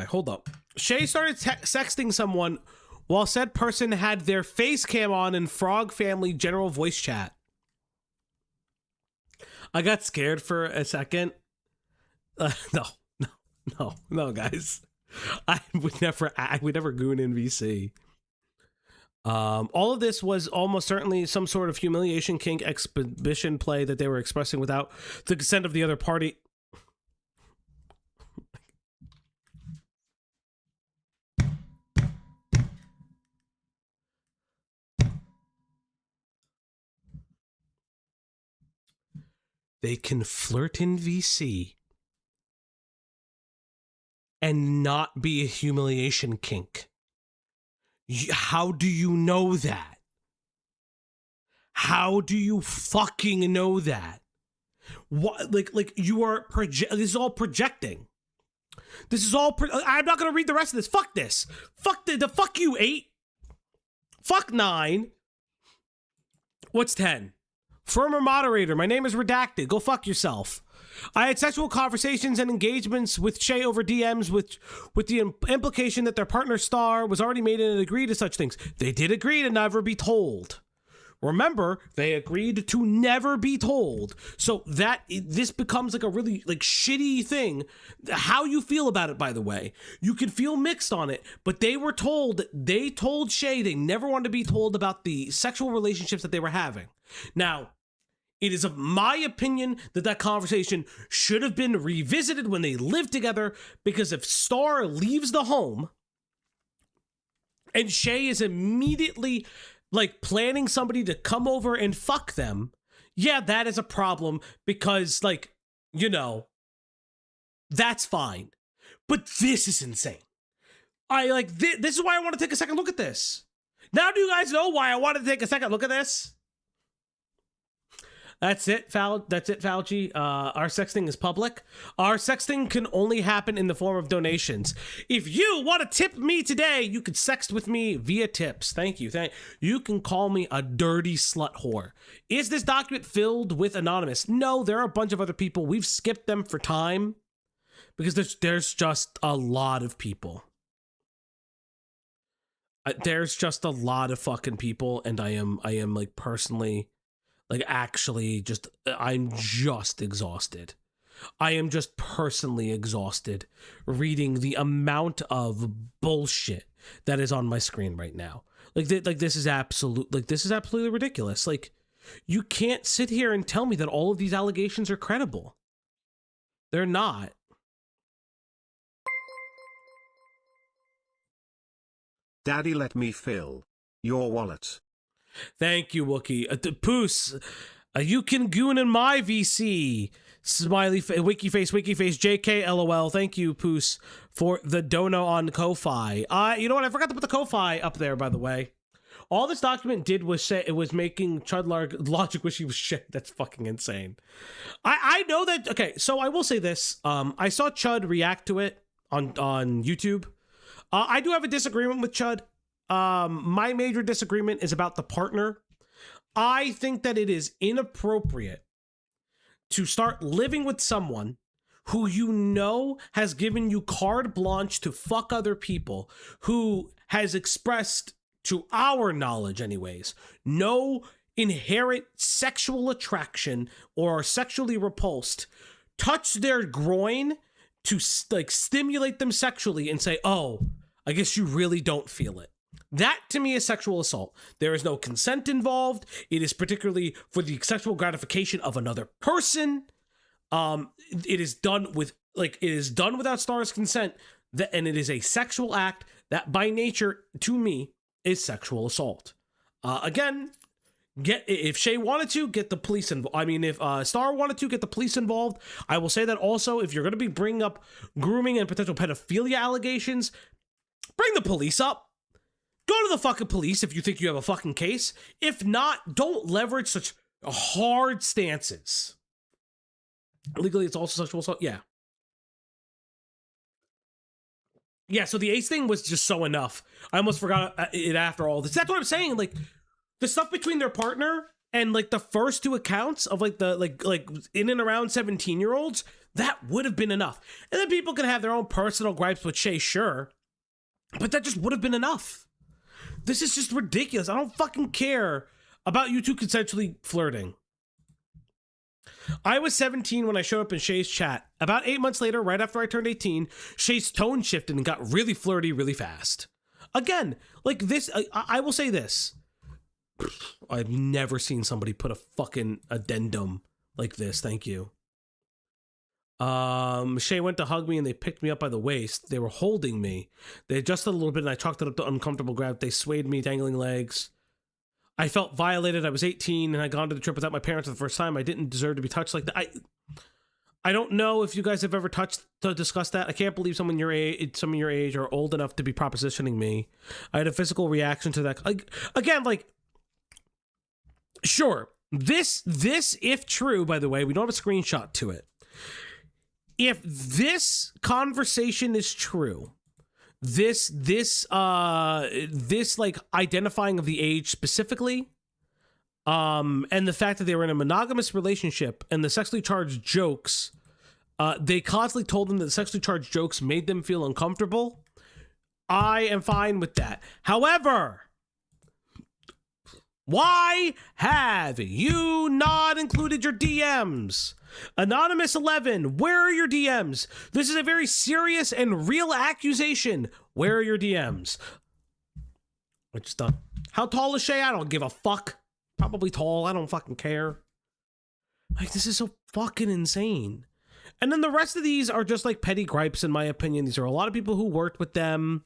hold up. Shay started sexting someone while said person had their face cam on in Frog Family general voice chat. I got scared for a second. No, guys. I would never goon in VC. All of this was almost certainly some sort of humiliation kink exhibition play that they were expressing without the consent of the other party. They can flirt in VC and not be a humiliation kink. How do you know that? How do you fucking know that? What, like you are this is all projecting. This is all I'm not gonna read the rest of this. Fuck this. Fuck the fuck you 8. Fuck 9. What's 10? Former moderator, my name is Redacted. Go fuck yourself. I had sexual conversations and engagements with Shay over DMs with the implication that their partner star was already made and agreed to such things. They did agree to never be told. Remember, they agreed to never be told. So this becomes like a really like shitty thing. How you feel about it, by the way. You can feel mixed on it, but they told Shay they never wanted to be told about the sexual relationships that they were having. Now, it is of my opinion that conversation should have been revisited when they lived together, because if Star leaves the home and Shay is immediately like planning somebody to come over and fuck them, yeah, that is a problem because, like, you know, that's fine. But this is insane. This is why I want to take a second look at this. Now do you guys know why I wanted to take a second look at this? That's it, Fauci. Our sexting is public. Our sexting can only happen in the form of donations. If you want to tip me today, you could sext with me via tips. Thank you. You can call me a dirty slut whore. Is this document filled with anonymous? No, there are a bunch of other people. We've skipped them for time because there's just a lot of people. There's just a lot of fucking people, and I am like personally, like actually just, I'm just exhausted. I am just personally exhausted reading the amount of bullshit that is on my screen right now. This is absolutely ridiculous. Like, you can't sit here and tell me that all of these allegations are credible. They're not. Daddy, let me fill your wallet. Thank you, Wookie. Poos, you can goon in my VC. Smiley, wiki face, JK, LOL. Thank you, Poos, for the dono on Ko-Fi. You know what? I forgot to put the Ko-Fi up there, by the way. All this document did was say it was making Chud logic wish he was shit. That's fucking insane. I know that. Okay, so I will say this. I saw Chud react to it on YouTube. I do have a disagreement with Chud. My major disagreement is about the partner. I think that it is inappropriate to start living with someone who you know has given you carte blanche to fuck other people, who has expressed, to our knowledge anyways, no inherent sexual attraction or are sexually repulsed, touch their groin to like stimulate them sexually and say, oh, I guess you really don't feel it. That to me is sexual assault. There is no consent involved. It is particularly for the sexual gratification of another person. It is done without Star's consent, and it is a sexual act that by nature to me is sexual assault. Again, if Shay wanted to, get the police involved. I mean, if Star wanted to, get the police involved. I will say that also, if you're going to be bringing up grooming and potential pedophilia allegations, bring the police up. Go to the fucking police if you think you have a fucking case. If not, don't leverage such hard stances. Legally, it's also sexual assault. Yeah. Yeah, so the Ace thing was just so enough. I almost forgot it after all this. That's what I'm saying. Like, the stuff between their partner and like the first two accounts of like the like in and around 17-year-olds, that would have been enough. And then people can have their own personal gripes with Shay, sure. But that just would have been enough. This is just ridiculous. I don't fucking care about you two consensually flirting. I was 17 when I showed up in Shay's chat. About 8 months later, right after I turned 18, Shay's tone shifted and got really flirty really fast. Again, like this, I will say this. I've never seen somebody put a fucking addendum like this. Thank you. Shay went to hug me and they picked me up by the waist. They were holding me. They adjusted a little bit and I chalked it up to uncomfortable grab. They swayed me, dangling legs. I felt violated. I was 18 and I'd gone to the trip without my parents for the first time. I didn't deserve to be touched like that. I don't know if you guys have ever touched to discuss that. I can't believe some of your age are old enough to be propositioning me. I had a physical reaction to that. Again, like, sure. This, if true, by the way, we don't have a screenshot to it. If this conversation is true, this like identifying of the age specifically, and the fact that they were in a monogamous relationship and the sexually charged jokes, they constantly told them that the sexually charged jokes made them feel uncomfortable. I am fine with that. However, why have you not included your DMs? Anonymous 11, where are your DMs? This is a very serious and real accusation. Where are your DMs? I just done. How tall is Shay? I don't give a fuck. Probably tall. I don't fucking care. Like, this is so fucking insane. And then the rest of these are just like petty gripes, in my opinion. These are a lot of people who worked with them.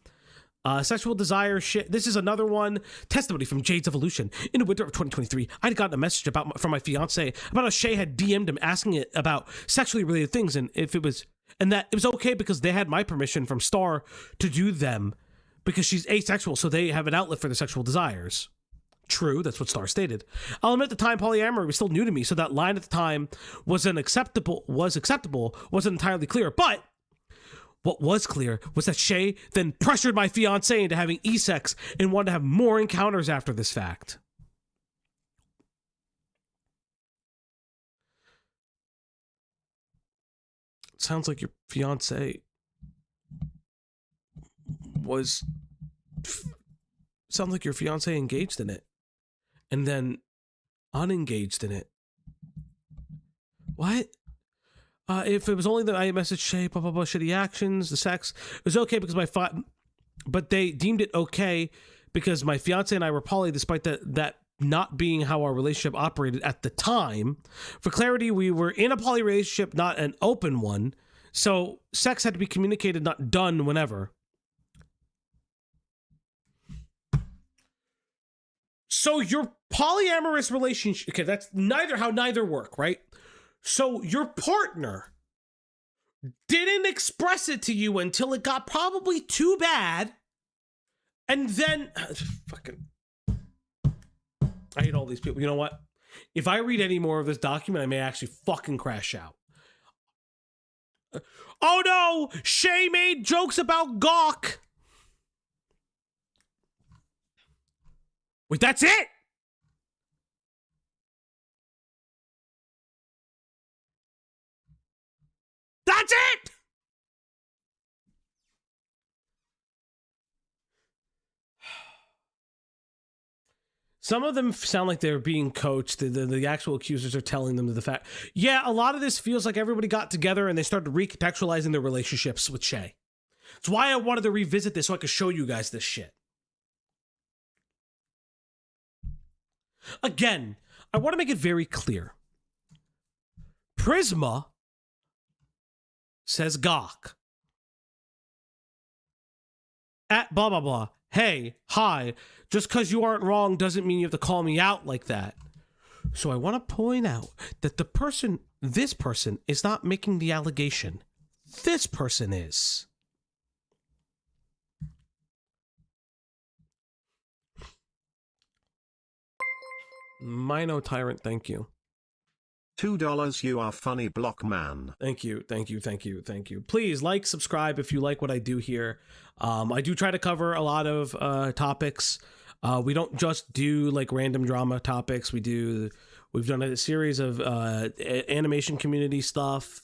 Sexual desire shit. This is another one. Testimony from Jade's Evolution. In the winter of 2023, I'd gotten a message from my fiance about how Shay had DM'd him asking it about sexually related things and that it was okay because they had my permission from Star to do them because she's asexual, so they have an outlet for their sexual desires. True, that's what Star stated. I'll admit at the time polyamory was still new to me, so that line at the time was acceptable, wasn't entirely clear. But what was clear was that Shay then pressured my fiance into having e-sex and wanted to have more encounters after this fact. Sounds like your fiance engaged in it and then unengaged in it. What? If it was only that I messaged Shay, blah, blah, blah, shitty actions, the sex, it was okay because but they deemed it okay because my fiance and I were poly despite that not being how our relationship operated at the time. For clarity, we were in a poly relationship, not an open one. So sex had to be communicated, not done whenever. So your polyamorous relationship, okay, that's how neither work, right? So your partner didn't express it to you until it got probably too bad. And then, I hate all these people. You know what? If I read any more of this document, I may actually fucking crash out. Oh no! Shay made jokes about Gawk! Wait, that's it? That's it! Some of them sound like they're being coached. The actual accusers are telling them the fact. Yeah, a lot of this feels like everybody got together and they started recontextualizing their relationships with Shay. That's why I wanted to revisit this so I could show you guys this shit. Again, I want to make it very clear. Prisma says Gawk. At blah, blah, blah. Hey, hi, just because you aren't wrong doesn't mean you have to call me out like that. So I want to point out that this person is not making the allegation. This person is. Mino Tyrant, thank you. $2 you are funny block man. Thank you. Please like, subscribe if you like what I do here. I do try to cover a lot of topics. We don't just do like random drama topics. We've done a series of animation community stuff,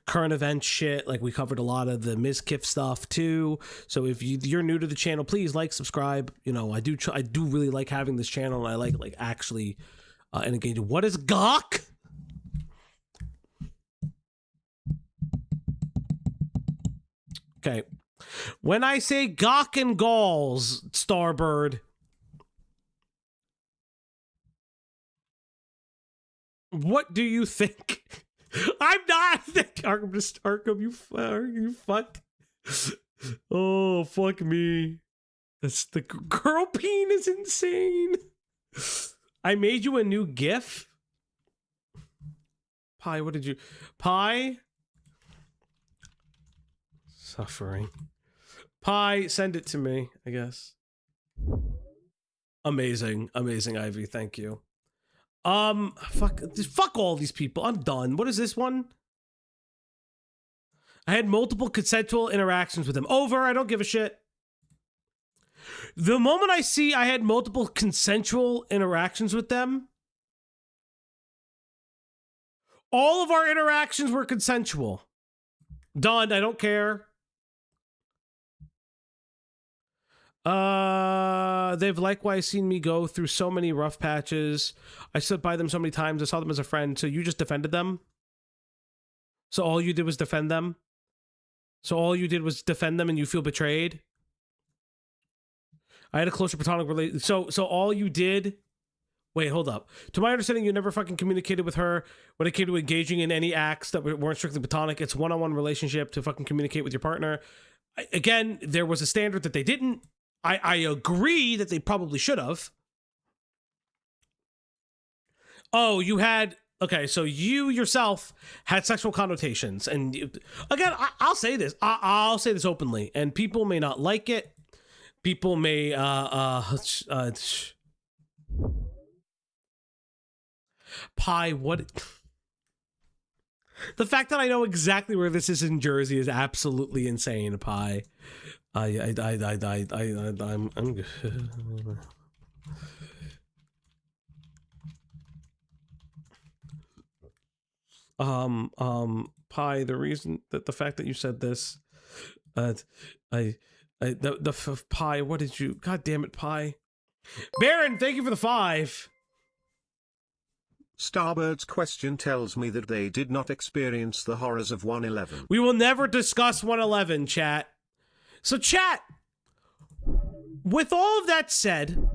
current event shit. Like we covered a lot of the Mizkif stuff too. So if you're new to the channel, please like, subscribe. You know, I do really like having this channel, and I like actually engaging. What is Gawk? Okay. When I say Gawk and Galls, Starbird, what do you think? I'm not Arkham, you fuck. Oh, fuck me. That's the girl peen is insane. I made you a new GIF. Pie, what did you... Pie? Suffering. Pie, send it to me, I guess. Amazing, Ivy, thank you. Fuck all these people. I'm done. What is this one? I had multiple consensual interactions with him. Over, I don't give a shit. The moment I see I had multiple consensual interactions with them, all of our interactions were consensual. Done, I don't care. They've likewise seen me go through so many rough patches. I stood by them so many times. I saw them as a friend. So you just defended them? So all you did was defend them? So all you did was defend them and you feel betrayed? I had a closer platonic relationship. So all you did... Wait, hold up. To my understanding, you never fucking communicated with her when it came to engaging in any acts that weren't strictly platonic. It's one-on-one relationship to fucking communicate with your partner. Again, there was a standard that they didn't. I agree that they probably should have. Oh, you had... Okay, so you yourself had sexual connotations. And again, I'll say this. I'll say this openly. And people may not like it. People may... Pie, what... The fact that I know exactly where this is in Jersey is absolutely insane, Pie. I'm Pie, the reason that the fact that you said this, Pie, what did you, god damn it, Pie. Baron, thank you for the 5. Starbird's question tells me that they did not experience the horrors of 111. We will never discuss 111, chat. So, chat, with all of that said,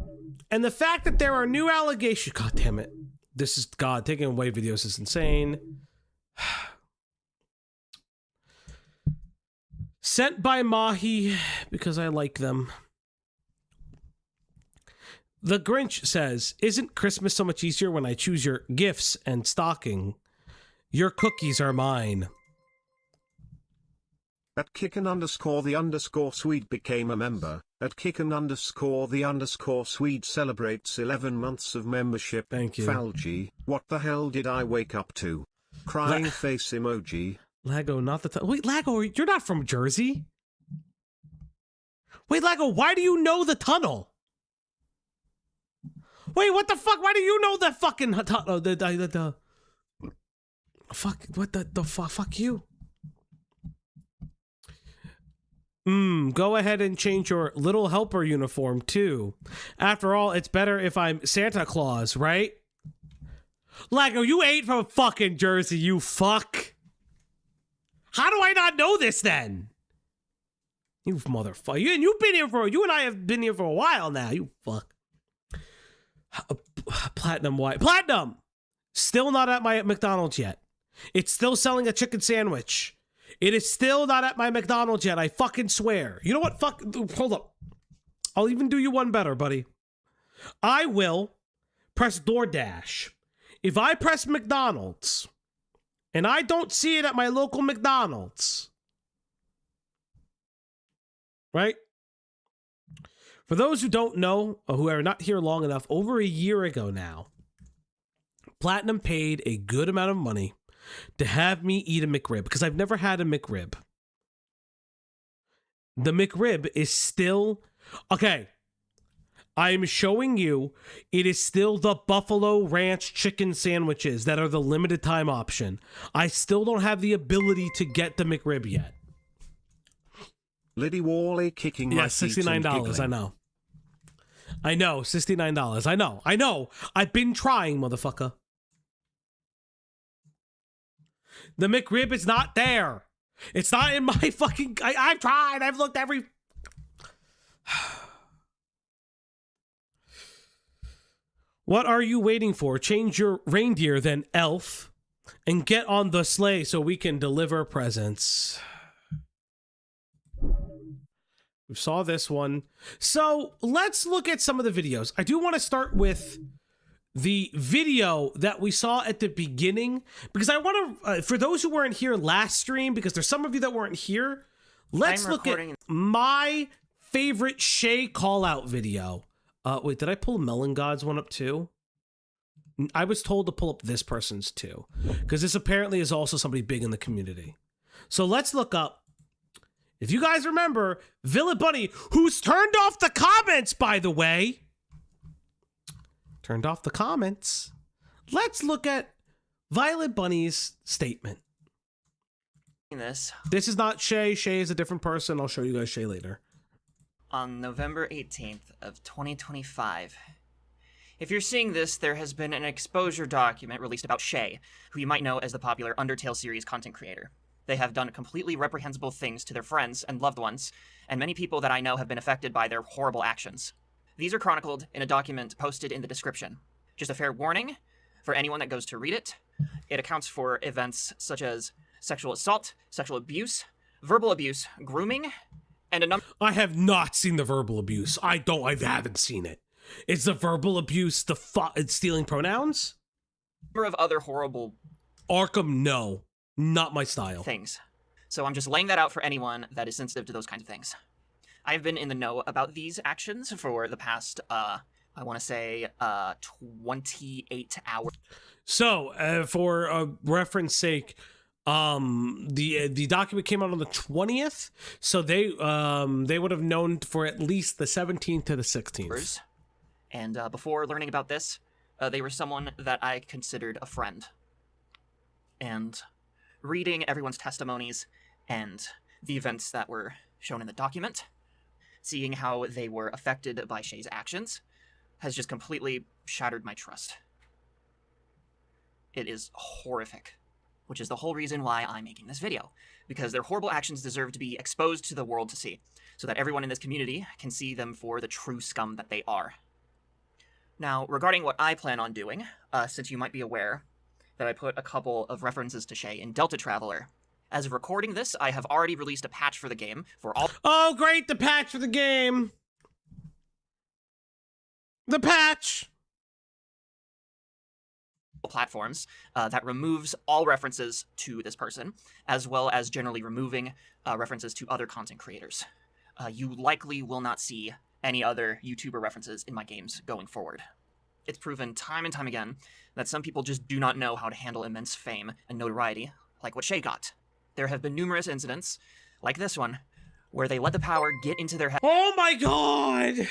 and the fact that there are new allegations... God damn it. This is... God, taking away videos is insane. Sent by Mahi, because I like them. The Grinch says, isn't Christmas so much easier when I choose your gifts and stocking? Your cookies are mine. At Kicken_the_Swede became a member. At Kicken_the_Swede celebrates 11 months of membership. Thank you. Falgi, what the hell did I wake up to? Crying face emoji. Lago, not the... Wait, Lago, you're not from Jersey? Wait, Lago, why do you know the tunnel? Wait, what the fuck? Why do you know the fucking tunnel? Fuck, what the fuck? Fuck you. Go ahead and change your little helper uniform, too. After all, it's better if I'm Santa Claus, right? Lago, you ain't from fucking Jersey, you fuck. How do I not know this, then? You motherfucker. You've been here you and I have been here for a while now, you fuck. Platinum white. Platinum! Still not at my McDonald's yet. It's still selling a chicken sandwich. It is still not at my McDonald's yet, I fucking swear. You know what? Fuck. Hold up. I'll even do you one better, buddy. I will press DoorDash. If I press McDonald's and I don't see it at my local McDonald's, right? For those who don't know, or who are not here long enough, over a year ago now, Platinum paid a good amount of money to have me eat a McRib, because I've never had a McRib. The McRib is still... Okay, I'm showing you, it is still the Buffalo Ranch chicken sandwiches that are the limited time option. I still don't have the ability to get the McRib yet. Liddy Wally kicking my feet and $69, giggling. I know. I know, $69. I know. I've been trying, motherfucker. The McRib is not there. It's not in my fucking... I've tried. I've looked every... What are you waiting for? Change your reindeer, then, elf, and get on the sleigh so we can deliver presents. We saw this one. So let's look at some of the videos. I do want to start with the video that we saw at the beginning, because I want to, for those who weren't here last stream, because there's some of you that weren't here, let's look at my favorite Shay call-out video. Wait, did I pull Melon God's one up too? I was told to pull up this person's too, because this apparently is also somebody big in the community. So let's look up. If you guys remember, Villa Bunny, who's turned off the comments, by the way. Turned off the comments. Let's look at Violet Bunny's statement. This is not Shay. Shay is a different person. I'll show you guys Shay later. On November 18th of 2025. If you're seeing this, there has been an exposure document released about Shay, who you might know as the popular Undertale series content creator. They have done completely reprehensible things to their friends and loved ones, and many people that I know have been affected by their horrible actions. These are chronicled in a document posted in the description. Just a fair warning for anyone that goes to read it. It accounts for events such as sexual assault, sexual abuse, verbal abuse, grooming, and a number I have not seen the verbal abuse. I haven't seen it. Is the verbal abuse it's stealing pronouns? of other horrible Arkham, no. Not my style. things. So I'm just laying that out for anyone that is sensitive to those kinds of things. I've been in the know about these actions for the past, I want to say, 28 hours. So, for reference sake, the document came out on the 20th, so they would have known for at least the 17th to the 16th. And before learning about this, they were someone that I considered a friend. And reading everyone's testimonies and the events that were shown in the document, seeing how they were affected by Shay's actions, has just completely shattered my trust. It is horrific, which is the whole reason why I'm making this video, because their horrible actions deserve to be exposed to the world to see, so that everyone in this community can see them for the true scum that they are. Now, regarding what I plan on doing, since you might be aware that I put a couple of references to Shay in Delta Traveler. As of recording this, I have already released a patch for the game for all— Oh, great, the patch for the game! The patch! platforms that removes all references to this person, as well as generally removing references to other content creators. You likely will not see any other YouTuber references in my games going forward. It's proven time and time again that some people just do not know how to handle immense fame and notoriety like what Shay got. There have been numerous incidents, like this one, where they let the power get into their head. Oh my god!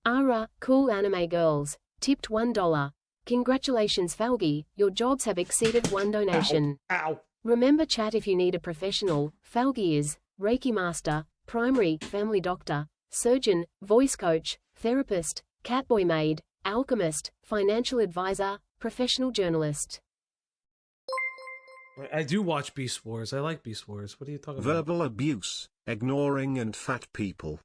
Ara, cool anime girls, tipped $1. Congratulations Falgi, your jobs have exceeded one donation. Ow. Remember chat if you need a professional. Falgi is Reiki master, primary, family doctor, surgeon, voice coach, therapist, catboy maid, alchemist, financial advisor, professional journalist. I do watch Beast Wars. I like Beast Wars. What are you talking about? Verbal abuse, ignoring and fat people.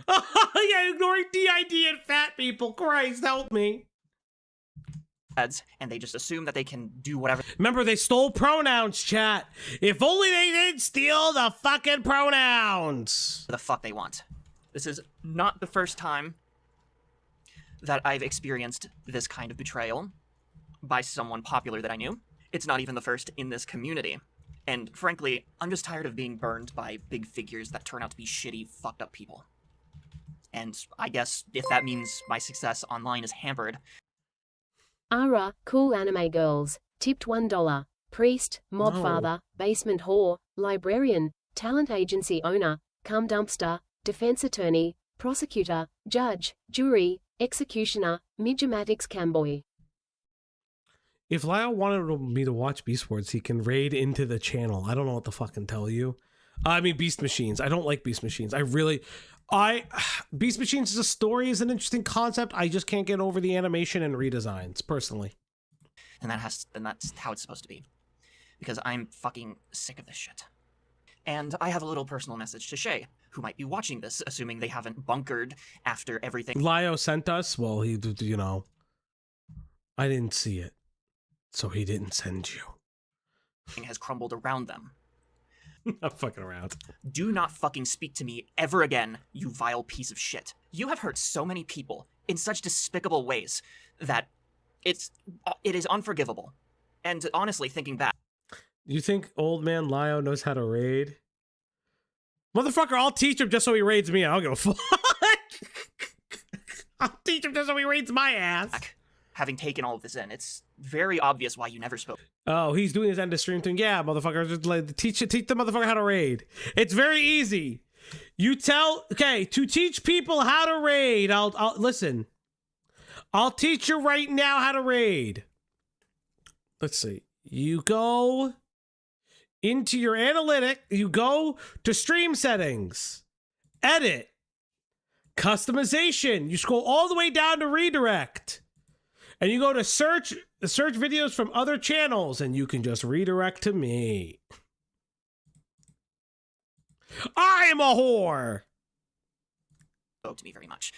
Yeah, ignoring DID and fat people. Christ, help me. Heads, and they just assume that they can do whatever Remember, they stole pronouns, chat. If only they didn't steal the fucking pronouns. the fuck they want. This is not the first time that I've experienced this kind of betrayal by someone popular that I knew. It's not even the first in this community. And frankly, I'm just tired of being burned by big figures that turn out to be shitty, fucked up people. And I guess if that means my success online is hampered, Ara, cool anime girls, tipped $1. Priest, mob No. father, basement whore, librarian, talent agency owner, cum dumpster, defense attorney, prosecutor, judge, jury, executioner, midgematics camboy. If Lyle wanted me to watch Beast Wars, he can raid into the channel. I don't know what to fucking tell you. I mean, Beast Machines. I don't like Beast Machines. Beast Machines as a story is an interesting concept. I just can't get over the animation and redesigns, personally. and that's how it's supposed to be. Because I'm fucking sick of this shit. And I have a little personal message to Shay, who might be watching this, assuming they haven't bunkered after everything Lio sent us. Well, he, you know, I didn't see it, so he didn't send you. has crumbled around them. I'm fucking around. Do not fucking speak to me ever again, you vile piece of shit. You have hurt so many people in such despicable ways that it is unforgivable. And honestly, thinking back, You think old man Lio knows how to raid? Motherfucker, I'll teach him just so he raids me. I don't give a fuck. I'll teach him just so he raids my ass. having taken all of this in, it's very obvious why you never spoke. Oh, he's doing his end of stream thing. Yeah, motherfucker, just like teach the motherfucker how to raid. It's very easy. You tell, okay, to teach people how to raid. I'll listen. I'll teach you right now how to raid. Let's see. You go into your analytic. You go to stream settings, edit, customization. You scroll all the way down to redirect. And you go to search videos from other channels, and you can just redirect to me. I am a whore. Spoke to me very much.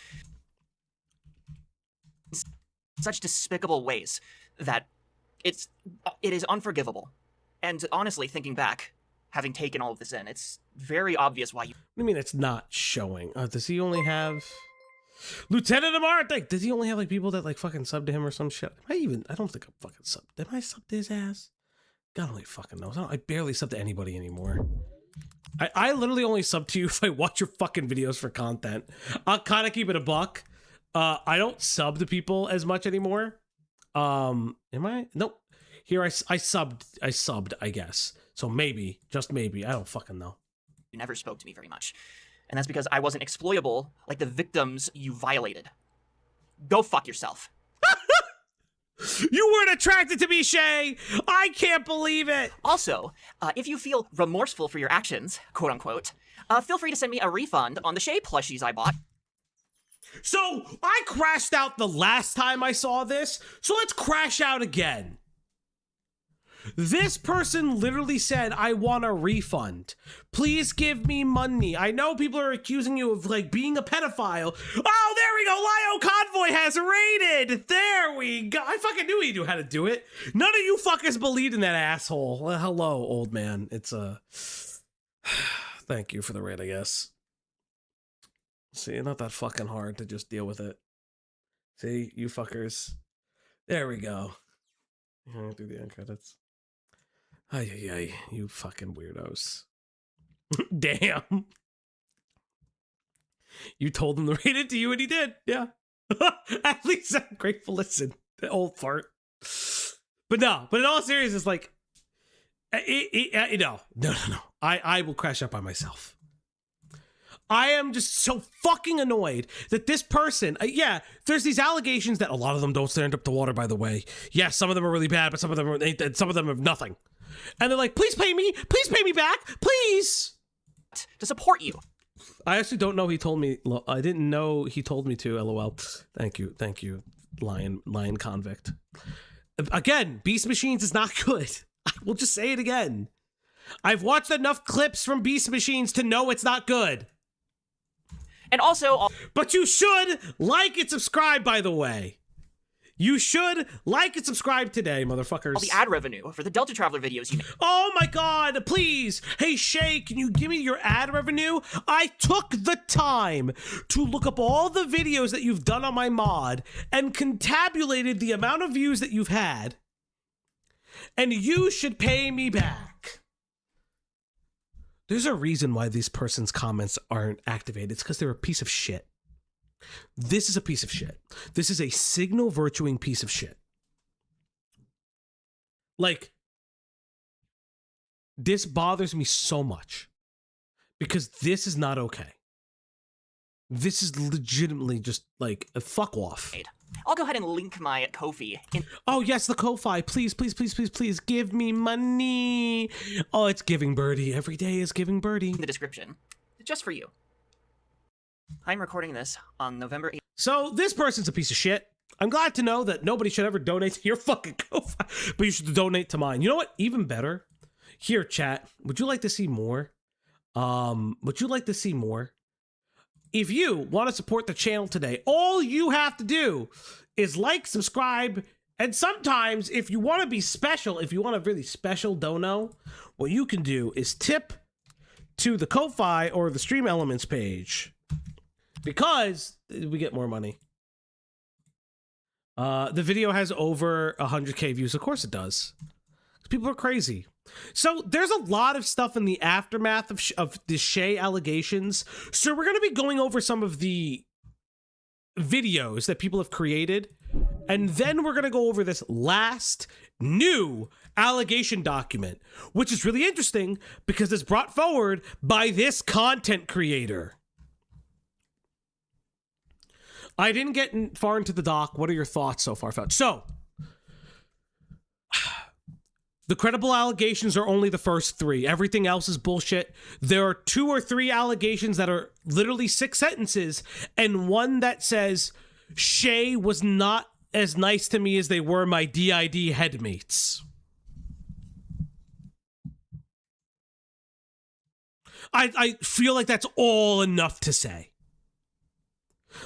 Such despicable ways that it is unforgivable. And honestly, thinking back, having taken all of this in. It's very obvious why you... I mean, it's not showing. Does he only have Lieutenant Amar? Like, does he only have like people that like fucking sub to him or some shit? I don't think I'm fucking sub. Am I sub to his ass? God only fucking knows. I barely sub to anybody anymore. I literally only sub to you if I watch your fucking videos for content. I'll kind of keep it a buck. I don't sub to people as much anymore. Am I? Nope. Here I subbed, I guess. So maybe, just maybe. I don't fucking know. You never spoke to me very much. And that's because I wasn't exploitable like the victims you violated. Go fuck yourself. You weren't attracted to me, Shay! I can't believe it! Also, if you feel remorseful for your actions, quote unquote, feel free to send me a refund on the Shay plushies I bought. So, I crashed out the last time I saw this, so let's crash out again. This person literally said, I want a refund. Please give me money. I know people are accusing you of like being a pedophile. Oh, there we go. Lio Convoy has raided. There we go. I fucking knew he knew how to do it. None of you fuckers believed in that asshole. Well, hello, old man. It's thank you for the raid, I guess. See, not that fucking hard to just deal with it. See, you fuckers. There we go. Do the end credits. Ay, you fucking weirdos. Damn. You told him to read it to you and he did. Yeah. At least I'm grateful. Listen, the old fart. But no, but in all seriousness, like, no. I will crash up by myself. I am just so fucking annoyed that this person, yeah, there's these allegations that a lot of them don't stand up to water, by the way. Yeah, some of them are really bad, but some of them have nothing. And they're like, please pay me back, please. To support you. I actually don't know he told me, I didn't know he told me to, LOL. Thank you, lion convict. Again, Beast Machines is not good. I will just say it again. I've watched enough clips from Beast Machines to know it's not good. And also... But you should like and subscribe, by the way. You should like and subscribe today, motherfuckers. All the ad revenue for the Delta Traveler videos you make. Oh my god, please. Hey, Shay, can you give me your ad revenue? I took the time to look up all the videos that you've done on my mod and contabulated the amount of views that you've had. And you should pay me back. There's a reason why these person's comments aren't activated. It's because they're a piece of shit. This is a piece of shit. This is a signal virtuing piece of shit. Like, this bothers me so much because this is not okay. This is legitimately just like a fuck off. I'll go ahead and link my Ko-fi. Oh yes, the Ko-fi. Please give me money. Oh, it's Giving Birdie. Every day is Giving Birdie. In the description. Just for you. I'm recording this on November 8th. So this person's a piece of shit. I'm glad to know that nobody should ever donate to your fucking Ko-fi, but you should donate to mine. You know what? Even better. Here, chat. Would you like to see more? Would you like to see more? If you want to support the channel today, all you have to do is like, subscribe, and sometimes if you want to be special, if you want a really special dono, what you can do is tip to the Ko-fi or the Stream Elements page. Because we get more money. The video has over 100k views. Of course it does. People are crazy. So there's a lot of stuff in the aftermath of the Shay allegations. So we're going to be going over some of the videos that people have created. And then we're going to go over this last new allegation document, which is really interesting because it's brought forward by this content creator. I didn't get far into the doc. What are your thoughts so far, Fouch? So, the credible allegations are only the first 3. Everything else is bullshit. There are 2 or 3 allegations that are literally 6 sentences, and one that says, Shay was not as nice to me as they were my DID headmates. I feel like that's all enough to say.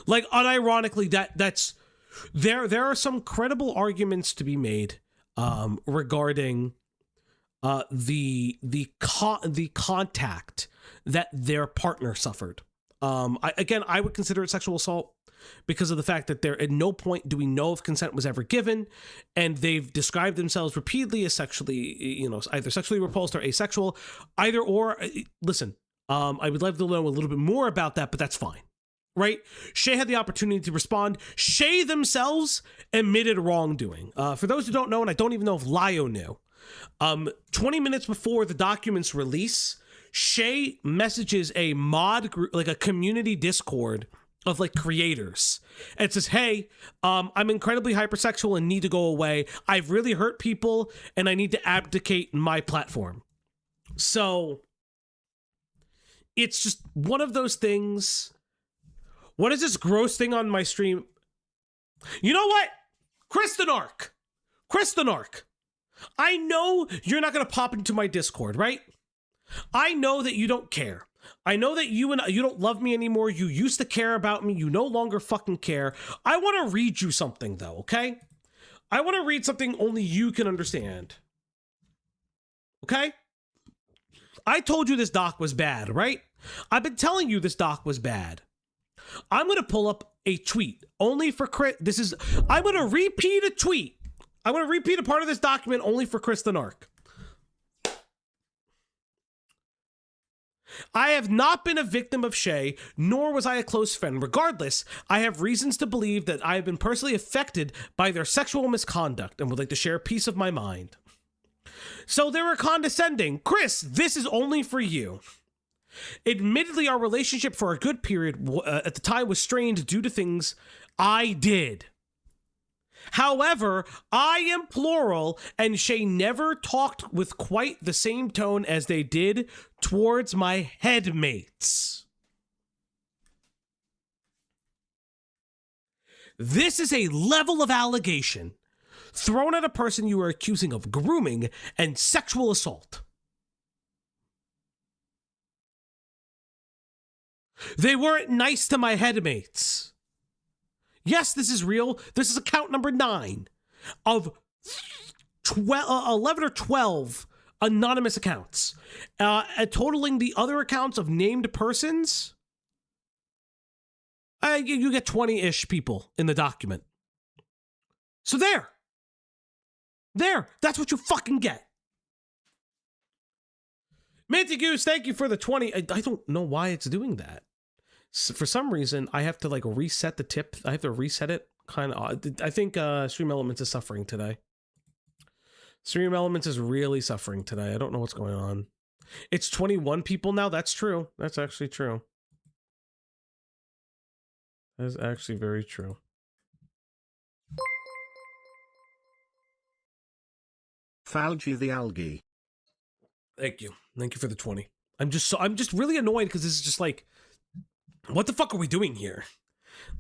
Like, unironically, that's there are some credible arguments to be made regarding the contact that their partner suffered. I would consider it sexual assault because of the fact that there at no point do we know if consent was ever given, and they've described themselves repeatedly as sexually, either sexually repulsed or asexual, either or. Listen, I would love to know a little bit more about that, but that's fine. Right? Shay had the opportunity to respond. Shay themselves admitted wrongdoing. For those who don't know, and I don't even know if Lio knew, 20 minutes before the document's release, Shay messages a mod group, like a community Discord of like creators, and says, hey, I'm incredibly hypersexual and need to go away. I've really hurt people and I need to abdicate my platform. So it's just one of those things. What is this gross thing on my stream? You know what? Kristen Ark, I know you're not going to pop into my Discord, right? I know that you don't care. I know that you don't love me anymore. You used to care about me. You no longer fucking care. I want to read you something, though, okay? I want to read something only you can understand. Okay? I told you this doc was bad, right? I've been telling you this doc was bad. I'm going to pull up a tweet only for Chris. I'm going to repeat a tweet. I'm going to repeat a part of this document only for Kristen Ark. I have not been a victim of Shay, nor was I a close friend. Regardless, I have reasons to believe that I have been personally affected by their sexual misconduct and would like to share a piece of my mind. So they were condescending. Chris, this is only for you. Admittedly, our relationship for a good period at the time was strained due to things I did. However, I am plural, and Shay never talked with quite the same tone as they did towards my headmates. This is a level of allegation thrown at a person you are accusing of grooming and sexual assault. They weren't nice to my headmates. Yes, this is real. This is account number 9 of 11 or 12 anonymous accounts. Totaling the other accounts of named persons, you get 20-ish people in the document. So there. That's what you fucking get. Minty Goose, thank you for the 20. I don't know why it's doing that. For some reason, I have to like reset the tip. I have to reset it. Kind of. I think Stream Elements is suffering today. Stream Elements is really suffering today. I don't know what's going on. It's 21 people now. That's true. That's actually true. That is actually very true. Falgy the algae. Thank you. Thank you for the 20. I'm just really annoyed because this is just like, what the fuck are we doing here?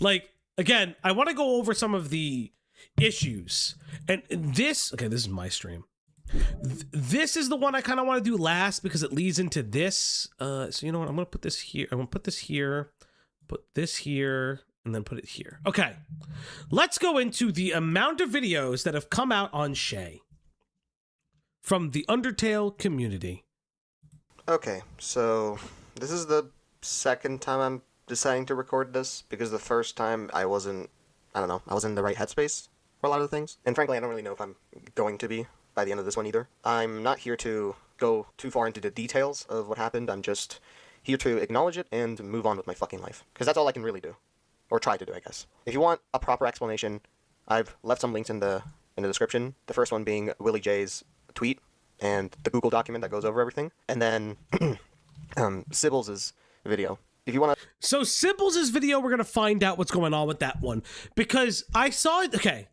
Like, again, I want to go over some of the issues. And this is my stream. This is the one I kind of want to do last because it leads into this. So you know what? I'm going to put this here. I'm going to put this here, put this here, and then put it here. Okay. Let's go into the amount of videos that have come out on Shay from the Undertale community. Okay, so this is the second time I'm deciding to record this because the first time I wasn't in the right headspace for a lot of the things. And frankly, I don't really know if I'm going to be by the end of this one either. I'm not here to go too far into the details of what happened. I'm just here to acknowledge it and move on with my fucking life. Because that's all I can really do. Or try to do, I guess. If you want a proper explanation, I've left some links in the description. The first one being Willie J's tweet and the Google document that goes over everything. And then Sybil's video. If you want to... So Sybil's video, we're going to find out what's going on with that one. Because I saw it... Okay.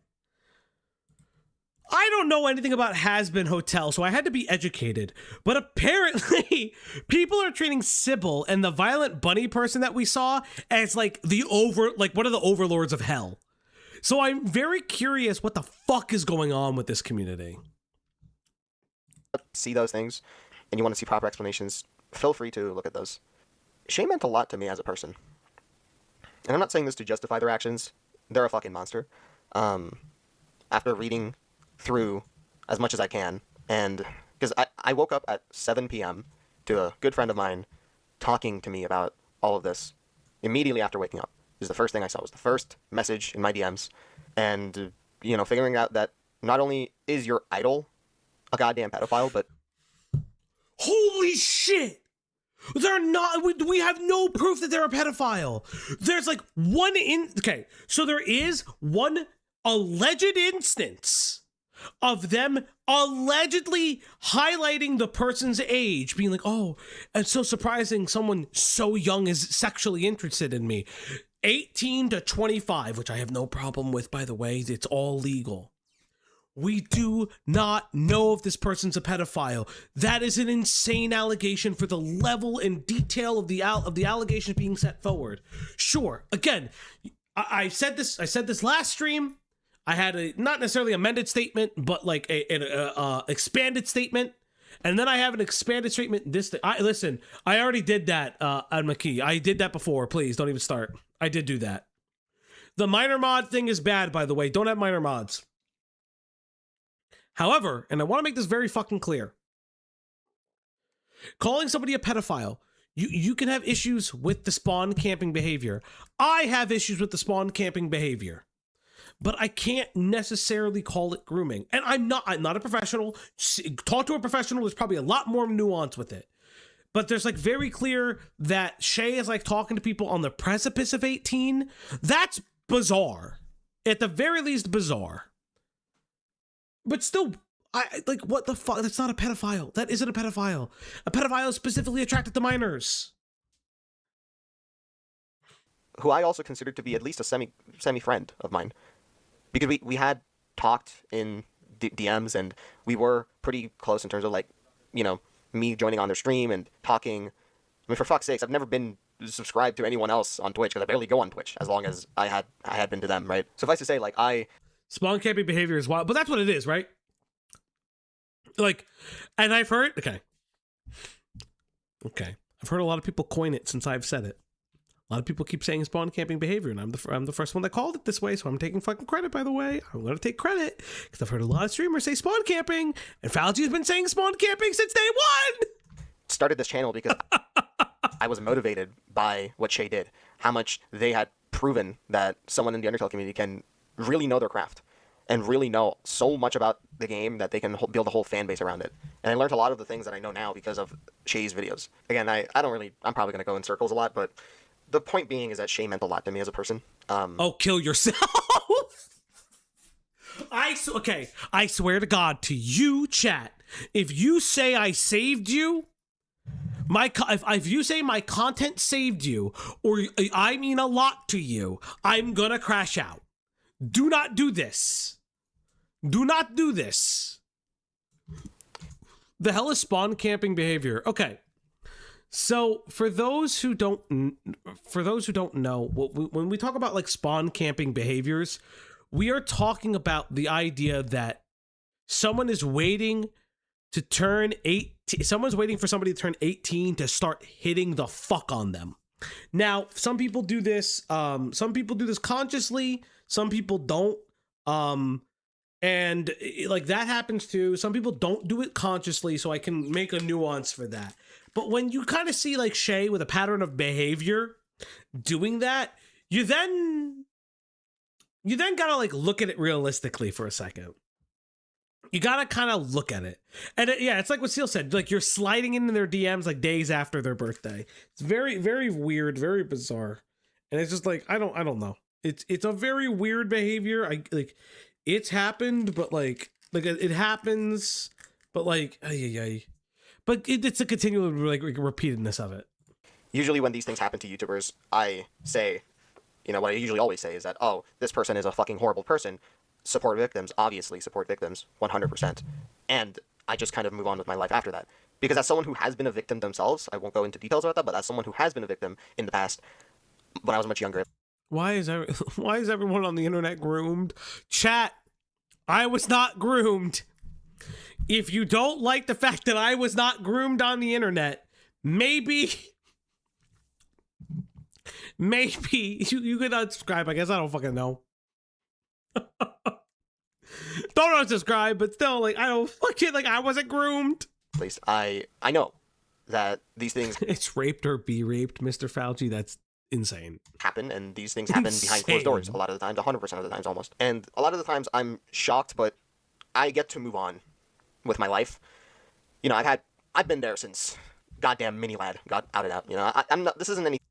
I don't know anything about Has-Been Hotel, so I had to be educated. But apparently, people are treating Sybil and the Violent Bunny person that we saw as like one of the overlords of hell. So I'm very curious what the fuck is going on with this community. See those things, and you want to see proper explanations, feel free to look at those. Shay meant a lot to me as a person. And I'm not saying this to justify their actions. They're a fucking monster. After reading through as much as I can, and because I woke up at 7 p.m. to a good friend of mine talking to me about all of this immediately after waking up. This is the first thing I saw. It was the first message in my DMs. And, figuring out that not only is your idol a goddamn pedophile, but... Holy shit! They're not. We have no proof that they're a pedophile. There's like okay, so there is one alleged instance of them allegedly highlighting the person's age, being like, oh, it's so surprising someone so young is sexually interested in me. 18 to 25, which I have no problem with, by the way. It's all legal. We do not know if this person's a pedophile. That is an insane allegation for the level and detail of the allegation being set forward. Sure, again, I said this last stream. I had a not necessarily amended statement, but like an expanded statement, and then I have an expanded statement. Listen, I already did that at McKee. I did that before. Please don't even start. I did do that. The minor mod thing is bad, by the way. Don't have minor mods. However, and I want to make this very fucking clear, calling somebody a pedophile, you can have issues with the spawn camping behavior. I have issues with the spawn camping behavior, but I can't necessarily call it grooming. And I'm not a professional. Talk to a professional. There's probably a lot more nuance with it. But there's like very clear that Shay is like talking to people on the precipice of 18. That's bizarre. At the very least, bizarre. But still, what the fuck? That's not a pedophile. That isn't a pedophile. A pedophile is specifically attracted to minors. Who I also considered to be at least a semi friend of mine. Because we had talked in DMs, and we were pretty close in terms of, like, me joining on their stream and talking. I mean, for fuck's sakes, I've never been subscribed to anyone else on Twitch, because I barely go on Twitch, as long as I had been to them, right? Suffice to say, like, spawn camping behavior is wild, but that's what it is, right? Like, and I've heard, okay. I've heard a lot of people coin it since I've said it. A lot of people keep saying spawn camping behavior, and I'm the first one that called it this way, so I'm taking fucking credit, by the way. I'm going to take credit, because I've heard a lot of streamers say spawn camping, and Fauci's been saying spawn camping since day one! Started this channel because I was motivated by what Shay did. How much they had proven that someone in the Undertale community can really know their craft and really know so much about the game that they can build a whole fan base around it. And I learned a lot of the things that I know now because of Shay's videos. Again, I'm probably going to go in circles a lot, but the point being is that Shay meant a lot to me as a person. Oh, kill yourself! I swear to God, to you, chat, if you say I saved you, if you say my content saved you, or I mean a lot to you, I'm gonna crash out. Do not do this. Do not do this. The hell is spawn camping behavior? Okay. So for those who don't know, when we talk about like spawn camping behaviors, we are talking about the idea that someone is waiting to turn 18. Someone's waiting for somebody to turn 18 to start hitting the fuck on them. Now, some people do this. Some people do this consciously. Some people don't. And like that happens too. Some people don't do it consciously, so I can make a nuance for that. But when you kind of see like Shay with a pattern of behavior doing that, you then gotta like look at it realistically for a second. You gotta kind of look at it. And it's like what Seal said, like you're sliding into their DMs like days after their birthday. It's very, very weird, very bizarre. And it's just like, I don't know. It's a very weird behavior. It's happened, but like it happens, but like, but it's a continual like repeatedness of it. Usually when these things happen to YouTubers, I say, what I usually always say is that, oh, this person is a fucking horrible person. Support victims, obviously support victims, 100%. And I just kind of move on with my life after that. Because as someone who has been a victim themselves, I won't go into details about that, but as someone who has been a victim in the past, when I was much younger. Why is everyone on the internet groomed? Chat, I was not groomed. If you don't like the fact that I was not groomed on the internet, maybe you could unsubscribe. I guess I don't fucking know. Don't unsubscribe, but still, like, I don't fucking, like, I wasn't groomed. least I know that these things It's raped or be raped, Mr. Fauci. That's insane. happen, and these things happen behind closed doors a lot of the times, 100% of the times almost. And a lot of the times I'm shocked, but I get to move on with my life. You know, I've been there since goddamn Mini Lad got outed out. You know, I'm not. This isn't anything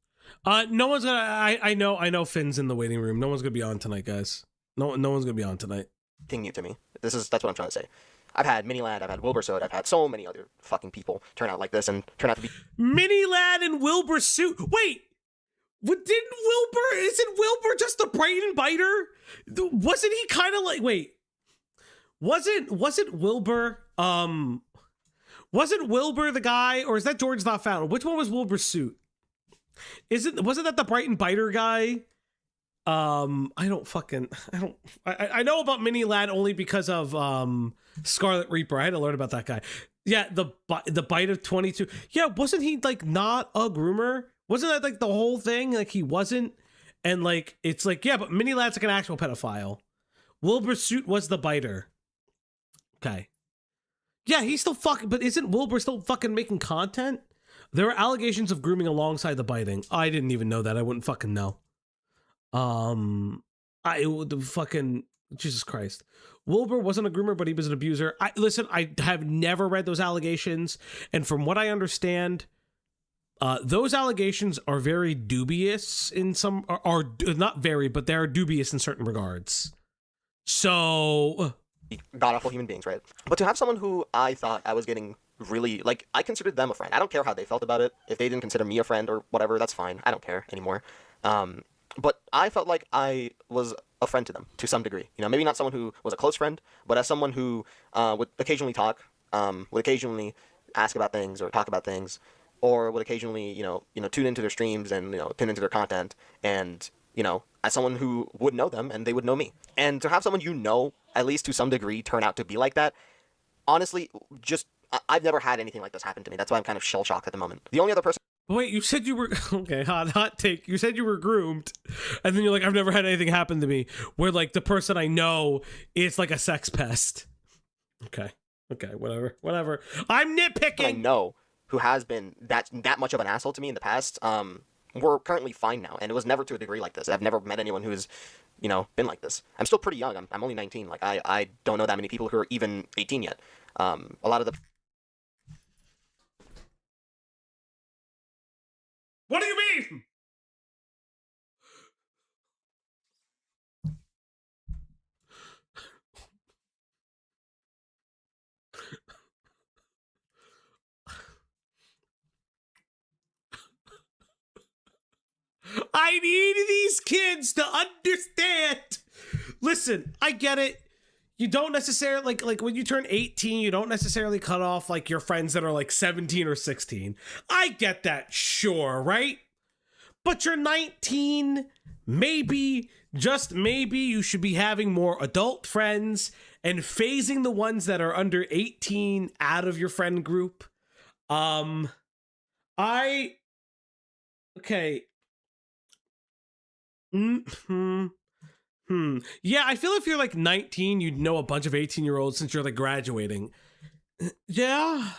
No one's gonna. I know. Finn's in the waiting room. No one's gonna be on tonight, guys. No one's gonna be on tonight. new to me. That's what I'm trying to say. I've had Mini Lad, I've had Wilbur Soda, I've had so many other fucking people turn out like this and turn out to be Mini Lad and Wilbur suit. Wait, what didn't Wilbur? Isn't Wilbur just a brain biter? Wasn't he kind of like? Wait, wasn't Wilbur? Wasn't Wilbur the guy, or is that George Not Found? Which one was Wilbur's suit? Wasn't that the Brighton Biter guy? I know about Mini Lad only because of Scarlet Reaper. I had to learn about that guy. Yeah, the bite of 22. Yeah, wasn't he like not a groomer? Wasn't that like the whole thing? Like he wasn't, and like it's like yeah, but Mini Lad's like an actual pedophile. Wilbur's suit was the biter. Okay. Yeah, he's still fucking, but isn't Wilbur still fucking making content? There are allegations of grooming alongside the biting. I didn't even know that. I wouldn't fucking know. The fucking Jesus Christ. Wilbur wasn't a groomer, but he was an abuser. I have never read those allegations, and from what I understand, those allegations are very dubious in some, are not very, but they are dubious in certain regards. So god awful human beings, right? But to have someone who I thought I was getting really, like, I considered them a friend. I don't care how they felt about it. If they didn't consider me a friend or whatever, that's fine. I don't care anymore. But I felt like I was a friend to them to some degree. You know, maybe not someone who was a close friend, but as someone who would occasionally talk, would occasionally ask about things or talk about things, or would occasionally, you know, tune into their streams and, you know, tune into their content, and, you know, as someone who would know them and they would know me. And to have someone you know, at least to some degree, turn out to be like that, honestly, just, I've never had anything like this happen to me. That's why I'm kind of shell-shocked at the moment. The only other person... Wait, you said you were okay. Hot take. You said you were groomed, and then you're like, I've never had anything happen to me. Where like the person I know is like a sex pest. Okay, whatever. I'm nitpicking. I know who has been that much of an asshole to me in the past. We're currently fine now, and it was never to a degree like this. I've never met anyone who's, you know, been like this. I'm still pretty young. I'm only 19. Like I don't know that many people who are even 18 yet. A lot of the... What do you mean? I need these kids to understand. Listen, I get it. You don't necessarily like when you turn 18, you don't necessarily cut off like your friends that are like 17 or 16. I get that, sure, right? But you're 19, maybe, just maybe you should be having more adult friends and phasing the ones that are under 18 out of your friend group. Okay. Yeah, I feel if you're like 19, you'd know a bunch of 18-year-olds since you're like graduating. Yeah.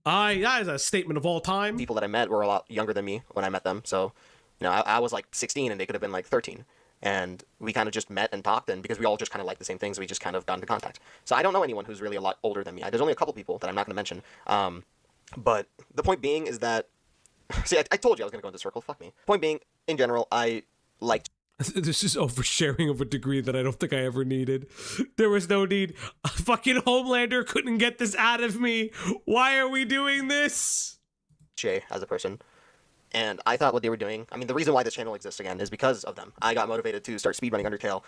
That is a statement of all time. People that I met were a lot younger than me when I met them. So, you know, I was like 16 and they could have been like 13. And we kind of just met and talked, and because we all just kind of like the same things, we just kind of got into contact. So I don't know anyone who's really a lot older than me. There's only a couple people that I'm not going to mention. But the point being is that... See, I told you I was going to go into circle. Fuck me. Point being, in general, I liked... This is oversharing of a degree that I don't think I ever needed. There was no need. Fucking Homelander couldn't get this out of me. Why are we doing this? Jay as a person. And I thought what they were doing... I mean, the reason why this channel exists again is because of them. I got motivated to start speedrunning Undertale,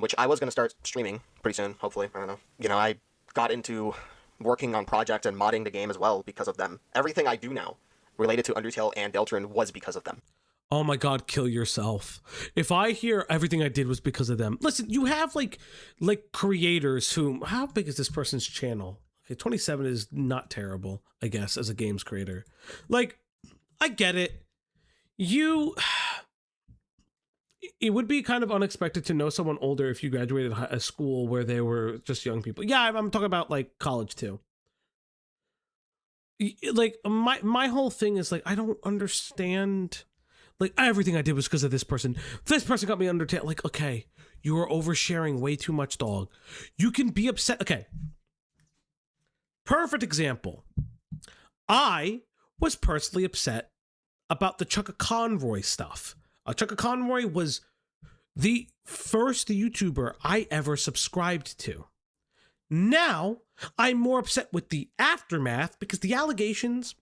which I was going to start streaming pretty soon, hopefully. I don't know. You know, I got into working on projects and modding the game as well because of them. Everything I do now related to Undertale and Deltarune was because of them. Oh my god, kill yourself. If I hear everything I did was because of them. Listen, you have like creators who... How big is this person's channel? Okay, 27 is not terrible, I guess, as a games creator. Like, I get it. it would be kind of unexpected to know someone older if you graduated a school where they were just young people. Yeah, I'm talking about like college too. Like my whole thing is like, I don't understand. Like everything I did was because of this person. This person got me Undertale. Like, okay, you are oversharing way too much, dog. You can be upset. Okay. Perfect example. I was personally upset about the Chukka Conroy stuff. Chukka Conroy was the first YouTuber I ever subscribed to. Now, I'm more upset with the aftermath because the allegations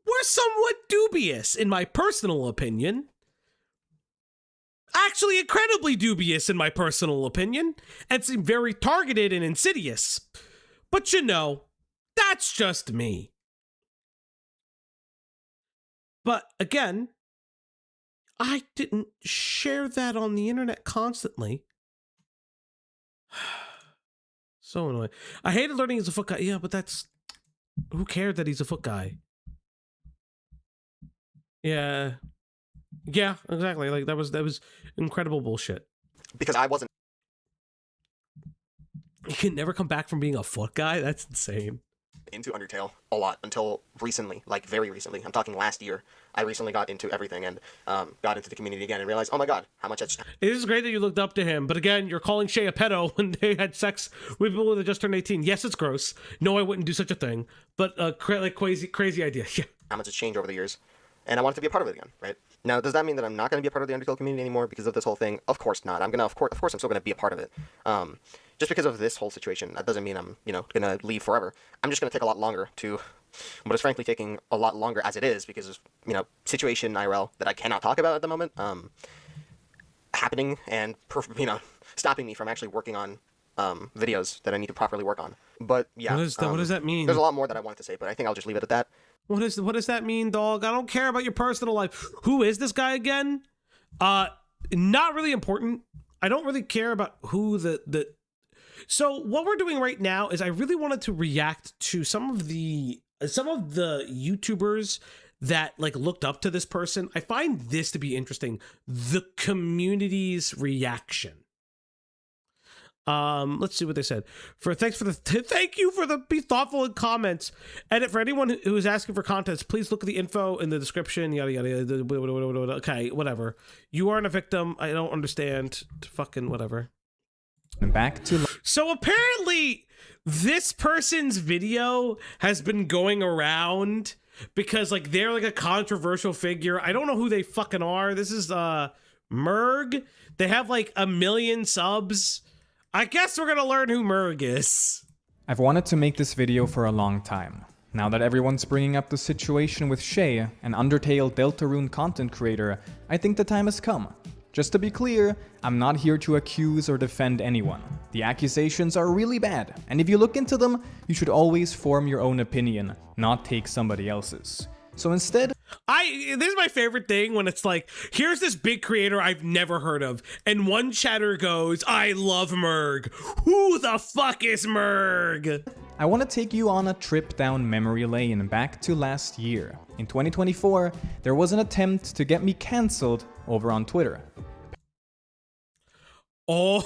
were somewhat dubious, in my personal opinion. Actually, incredibly dubious, in my personal opinion, and seemed very targeted and insidious. But you know, that's just me. But again, I didn't share that on the internet constantly. So annoying. I hated learning he's a foot guy. Yeah, but that's... Who cared that he's a foot guy? Yeah. Yeah, exactly. Like, that was incredible bullshit. Because I wasn't You can never come back from being a foot guy? That's insane. into Undertale a lot until recently, like very recently. I'm talking last year. I recently got into everything and got into the community again and realized, oh my god, how much it's... It is great that you looked up to him, but again, you're calling Shay a pedo when they had sex with people that just turned 18. Yes, it's gross. No, I wouldn't do such a thing, but like crazy idea. Yeah. How much it's changed over the years. And I wanted to be a part of it again, right? Now, does that mean that I'm not going to be a part of the Undertale community anymore because of this whole thing? Of course not. Of course, I'm still going to be a part of it. Just because of this whole situation, that doesn't mean I'm, going to leave forever. I'm just going to take a lot longer to, what is frankly taking a lot longer as it is because of, situation IRL that I cannot talk about at the moment, happening and, stopping me from actually working on videos that I need to properly work on. But yeah. What does that mean? There's a lot more that I wanted to say, but I think I'll just leave it at that. What does that mean, dog? I don't care about your personal life. Who is this guy again? Not really important. I don't really care about who the So what we're doing right now is I really wanted to react to some of the YouTubers that like looked up to this person. I find this to be interesting. The community's reaction. Let's see what they said. Thank you for the be thoughtful in comments. And for anyone who is asking for contents, please look at the info in the description. Yada yada yada. Okay, whatever. You aren't a victim. I don't understand. Fucking whatever. Back to... So apparently this person's video has been going around because like they're like a controversial figure. I don't know who they fucking are. This is Merg. They have like 1 million subs. I guess we're gonna learn who Merg is. I've wanted to make this video for a long time. Now that everyone's bringing up the situation with Shay, an Undertale Deltarune content creator, I think the time has come. Just to be clear, I'm not here to accuse or defend anyone. The accusations are really bad, and if you look into them, you should always form your own opinion, not take somebody else's. So instead... This is my favorite thing when it's like, here's this big creator I've never heard of, and one chatter goes, I love Merg. Who the fuck is Merg? I want to take you on a trip down memory lane back to last year. In 2024, there was an attempt to get me cancelled over on Twitter. Oh, look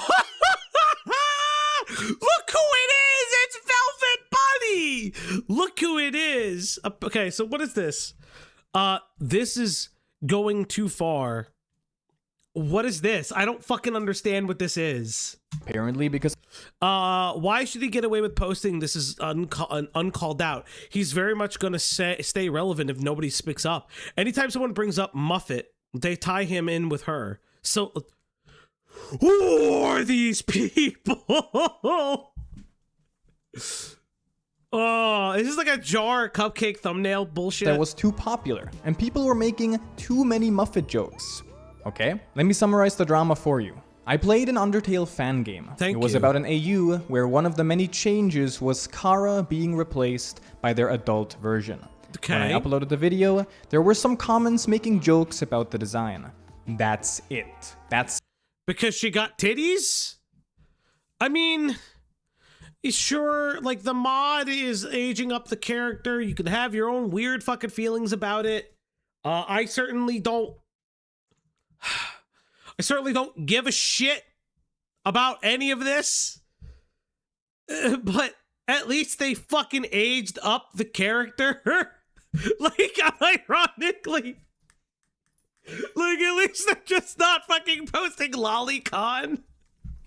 who it is! It's Velvet Bunny! Look who it is! Okay, so what is this? This is going too far. What is this? I don't fucking understand what this is. Apparently because... why should he get away with posting this is uncalled out? He's very much gonna stay relevant if nobody speaks up. Anytime someone brings up Muffet, they tie him in with her. So... Who are these people? Oh, is this like a jar cupcake thumbnail bullshit? That was too popular, and people were making too many Muffet jokes. Okay, let me summarize the drama for you. I played an Undertale fan game. It was about an AU where one of the many changes was Kara being replaced by their adult version. Okay. When I uploaded the video, there were some comments making jokes about the design. That's it. That's... Because she got titties? I mean, sure, like the mod is aging up the character. You can have your own weird fucking feelings about it. I certainly don't. I certainly don't give a shit about any of this. But at least they fucking aged up the character. Like, ironically. Like, at least they're just not fucking posting lolicon.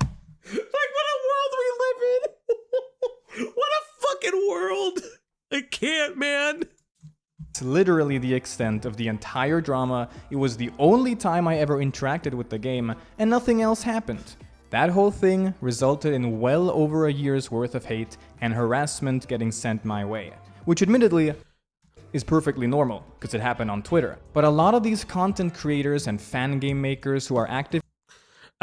Like, what a world we live in. What a fucking world. I can't, man. It's literally the extent of the entire drama. It was the only time I ever interacted with the game, and nothing else happened. That whole thing resulted in well over a year's worth of hate and harassment getting sent my way, which admittedly is perfectly normal, because it happened on Twitter. But a lot of these content creators and fan game makers who are active.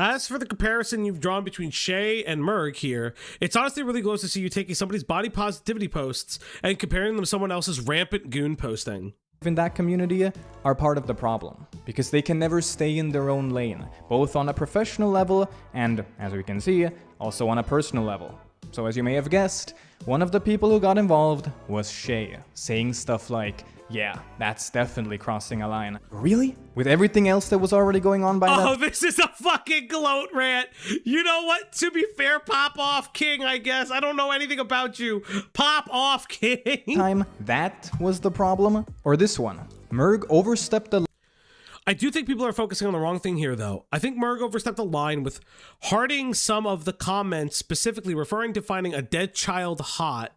As for the comparison you've drawn between Shay and Merg here, it's honestly really close to see you taking somebody's body positivity posts and comparing them to someone else's rampant goon posting. In that community are part of the problem, because they can never stay in their own lane, both on a professional level and, as we can see, also on a personal level. So as you may have guessed, one of the people who got involved was Shay, saying stuff like, yeah, that's definitely crossing a line. Really? With everything else that was already going on by Oh, that this is a fucking gloat rant. You know what? To be fair, pop off, King, I guess. I don't know anything about you. Pop off, King. time, that was the problem? Or this one? Merg overstepped the I do think people are focusing on the wrong thing here, though. I think Merg overstepped the line with hearting some of the comments, specifically referring to finding a dead child hot.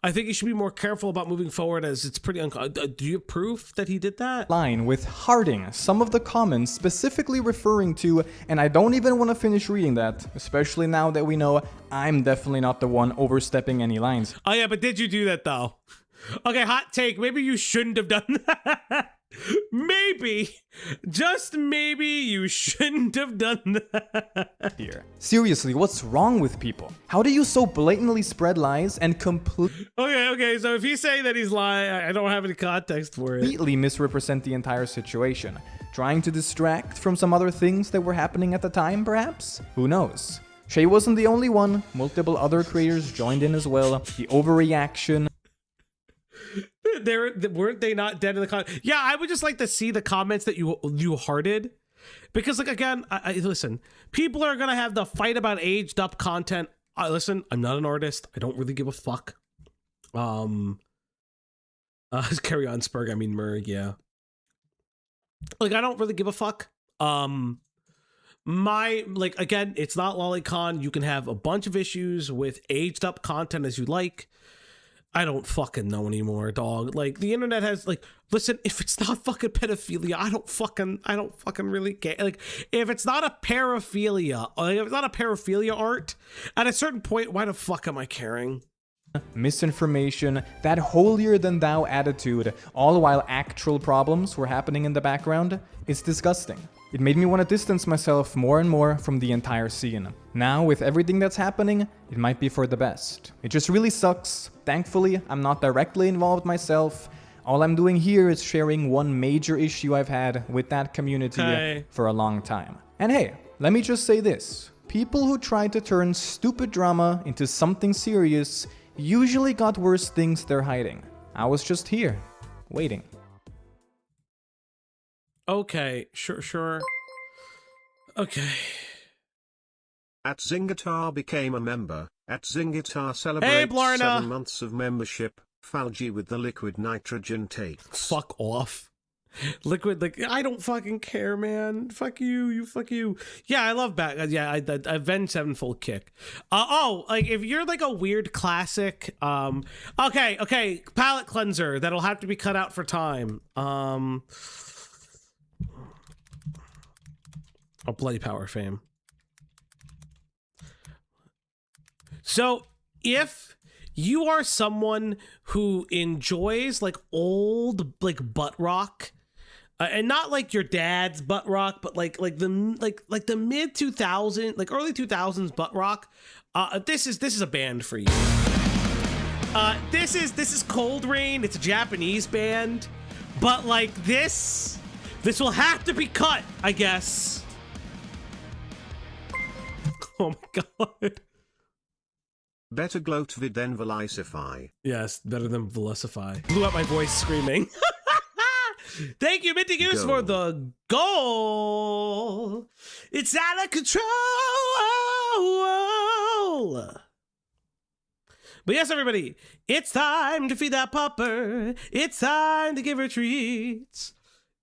I think you should be more careful about moving forward, as it's pretty do you have proof that he did that? line with hearting some of the comments specifically referring to, and I don't even want to finish reading that, especially now that we know I'm definitely not the one overstepping any lines. Oh yeah, but did you do that though? Okay, hot take. Maybe you shouldn't have done that. Maybe, just maybe you shouldn't have done that. Here. Seriously, what's wrong with people? How do you so blatantly spread lies and Okay, so if he's saying that he's lying, I don't have any context for it. completely misrepresent the entire situation? Trying to distract from some other things that were happening at the time, perhaps? Who knows? Shay wasn't the only one. Multiple other creators joined in as well. The overreaction. Weren't they not dead in the comments? Yeah, I would just like to see the comments that you hearted, because like again, I listen. People are gonna have the fight about aged up content. Listen, I'm not an artist. I don't really give a fuck. Carry on, Spurg. I mean Merg. Yeah. Like I don't really give a fuck. Again, it's not lolicon. You can have a bunch of issues with aged up content as you like. I don't fucking know anymore, dog. Like the internet has listen, if it's not fucking pedophilia, I don't fucking really care. Like if it's not a paraphilia, if it's not a paraphilia art, at a certain point, why the fuck am I caring? Misinformation, that holier-than-thou attitude, all while actual problems were happening in the background, is disgusting. It made me want to distance myself more and more from the entire scene. Now, with everything that's happening, it might be for the best. It just really sucks. Thankfully, I'm not directly involved myself. All I'm doing here is sharing one major issue I've had with that community for a long time. And hey, let me just say this. People who try to turn stupid drama into something serious usually got worse things they're hiding. I was just here, waiting. Okay, sure. Okay. At Zingatar became a member. At Zingatar celebrates 7 months of membership. Falgi with the liquid nitrogen takes. Fuck off. Liquid, I don't fucking care, man. Fuck you, fuck you. Yeah, I love back. Yeah, I Avenged Sevenfold kick. If you're like a weird classic, okay, palette cleanser that'll have to be cut out for time. Bloody Power fame. So if you are someone who enjoys old butt rock, and not like your dad's butt rock, but like the mid 2000s, early 2000s butt rock, this is a band for you. This is Cold Rain. It's a Japanese band, but this will have to be cut, I guess. Oh my god. Better gloat vid than Velicify. Yes, better than Velicify. Blew out my voice screaming. Thank you, Minty Goose, for the goal. It's out of control. But yes, everybody, it's time to feed that pupper. It's time to give her treats.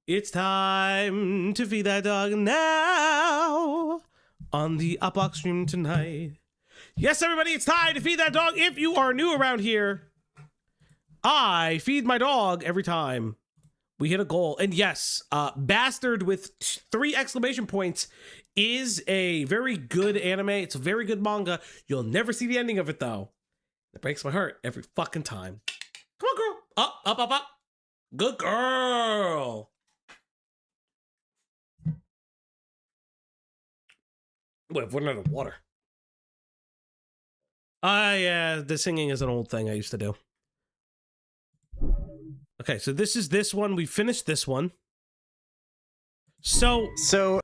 It's time to feed that dog now on the Upbox stream tonight. Yes, everybody, it's time to feed that dog. If you are new around here, I feed my dog every time we hit a goal. And yes, Bastard with 3 exclamation points is a very good anime. It's a very good manga. You'll never see the ending of it, though. It breaks my heart every fucking time. Come on, girl. Up, up, up, up. Good girl. Wait, I've run out of water. Yeah, the singing is an old thing I used to do. Okay, so this is this one. We finished this one. So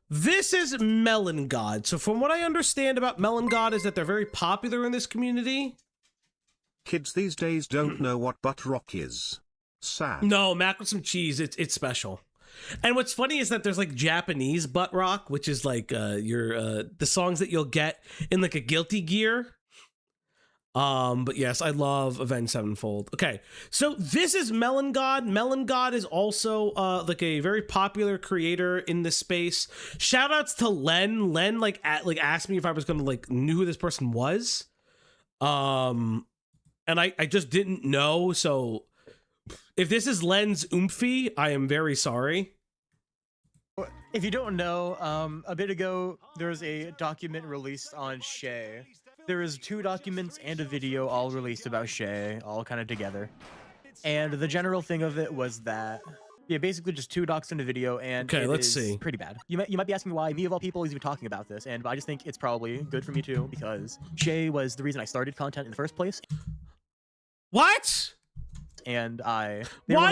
this is Melon God. So from what I understand about Melon God is that they're very popular in this community. Kids these days don't know what butt rock is. Sad. No, mac with some cheese, it's special. And what's funny is that there's like Japanese butt rock, which is like the songs that you'll get in like a Guilty Gear. But yes, I love Avenged Sevenfold. Okay, so this is Melon God. Melon God is also like a very popular creator in this space. Shout outs to Len. Len asked me if I was gonna knew who this person was. And I just didn't know, so if this is Len's oomphy, I am very sorry. If you don't know, a bit ago, there was a document released on Shay. There is 2 documents and a video all released about Shay, all kind of together. And the general thing of it was that, yeah, basically just 2 docs and a video, and okay, let's see. Pretty bad. You might be asking why me of all people is even talking about this, and I just think it's probably good for me too, because Shay was the reason I started content in the first place. What? And why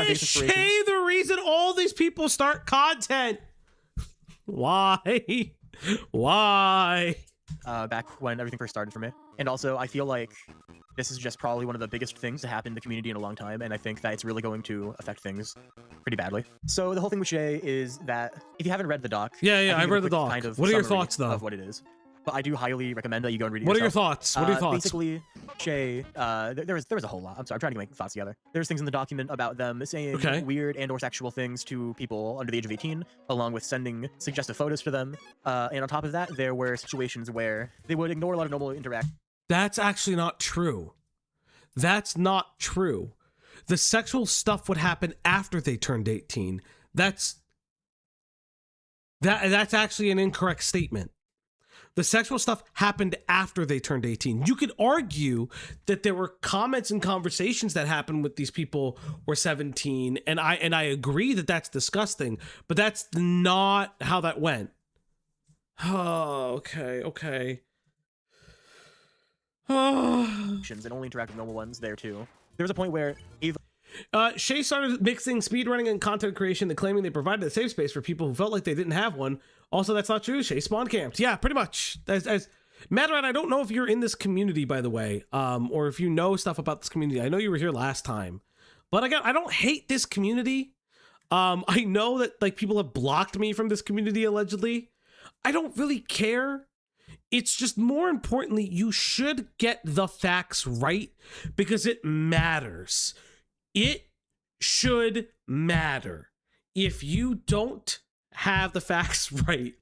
is Shay the reason all these people start content? Why? Why? Back when everything first started for me. And also, I feel like this is just probably one of the biggest things to happen in the community in a long time, and I think that it's really going to affect things pretty badly. So the whole thing with Shay is that, if you haven't read the doc... Yeah, I read the doc. Kind of what are your thoughts, though? Of what it is. But I do highly recommend that you go and read it What yourself. are your thoughts? What are your thoughts? Basically, Shay, there was a whole lot. I'm sorry, I'm trying to get my thoughts together. There's things in the document about them saying weird and or sexual things to people under the age of 18, along with sending suggestive photos to them. And on top of that, there were situations where they would ignore a lot of normal interaction. That's actually not true. That's not true. The sexual stuff would happen after they turned 18. That's actually an incorrect statement. The sexual stuff happened after they turned 18. You could argue that there were comments and conversations that happened with these people were 17, and I agree that that's disgusting, but that's not how that went. Oh, okay. And only interact with normal ones there too. There was a point where Shay started mixing speedrunning and content creation and claiming they provided a safe space for people who felt like they didn't have one. Also, that's not true. Shay spawn camped. Yeah, pretty much. As Madrat, I don't know if you're in this community, by the way, or if you know stuff about this community. I know you were here last time, but I don't hate this community. I know that people have blocked me from this community allegedly. I don't really care. It's just more importantly, you should get the facts right because it matters. It should matter. If you don't have the facts right,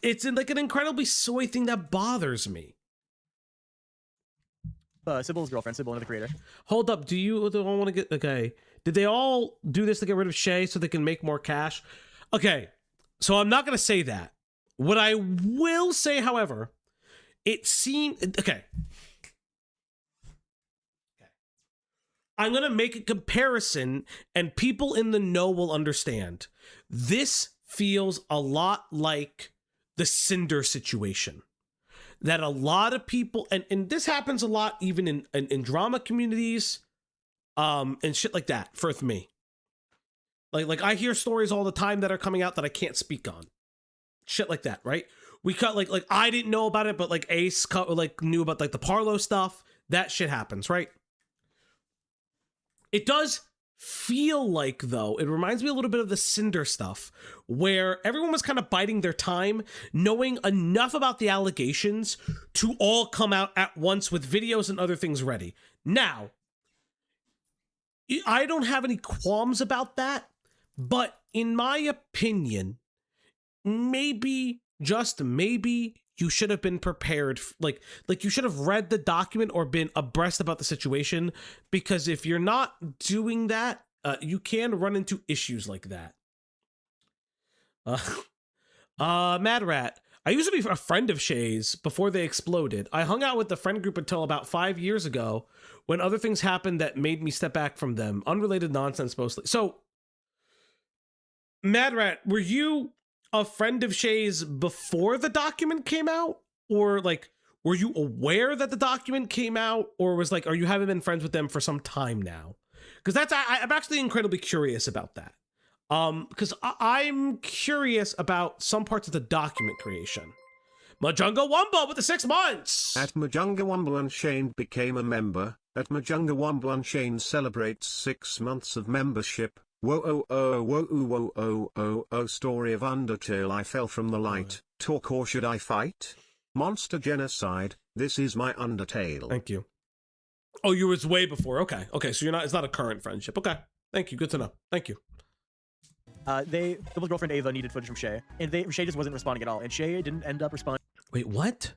it's an incredibly soy thing that bothers me. Sybil's girlfriend, Sybil, another creator. Hold up, do you all want to get... Okay. Did they all do this to get rid of Shay so they can make more cash? Okay, so I'm not going to say that. What I will say, however, it seemed... Okay. I'm going to make a comparison, and people in the know will understand. This feels a lot like the Cinder situation. That a lot of people, and this happens a lot even in drama communities, and shit like that for me. Like I hear stories all the time that are coming out that I can't speak on. Shit like that, right? We cut like I didn't know about it, but Ace knew about the Parlo stuff. That shit happens, right? It does feel like, though, it reminds me a little bit of the Cinder stuff, where everyone was kind of biding their time, knowing enough about the allegations to all come out at once with videos and other things ready. Now, I don't have any qualms about that, but in my opinion, maybe, just maybe, you should have been prepared. Like you should have read the document or been abreast about the situation, because if you're not doing that, you can run into issues like that. Mad Rat. I used to be a friend of Shay's before they exploded. I hung out with the friend group until about 5 years ago, when other things happened that made me step back from them. Unrelated nonsense mostly. So, Mad Rat, were you a friend of Shay's before the document came out? Or like, were you aware that the document came out? Or was like, are you having been friends with them for some time now? Because I'm actually incredibly curious about that. Because I'm curious about some parts of the document creation. Majunga Wumble with the 6 months! At Majunga Wumble Unchained became a member. At Majunga Wumble Unchained celebrates 6 months of membership. Whoa oh oh whoa ooh whoa oh oh oh story of Undertale. I fell from the light. Talk or should I fight? Monster genocide. This is my Undertale. Thank you. Oh, you was way before. Okay. Okay, so it's not a current friendship. Okay. Thank you. Good to know. Thank you. Sibyl's girlfriend Ava needed footage from Shay, and Shay just wasn't responding at all, and Shay didn't end up responding. Wait, what?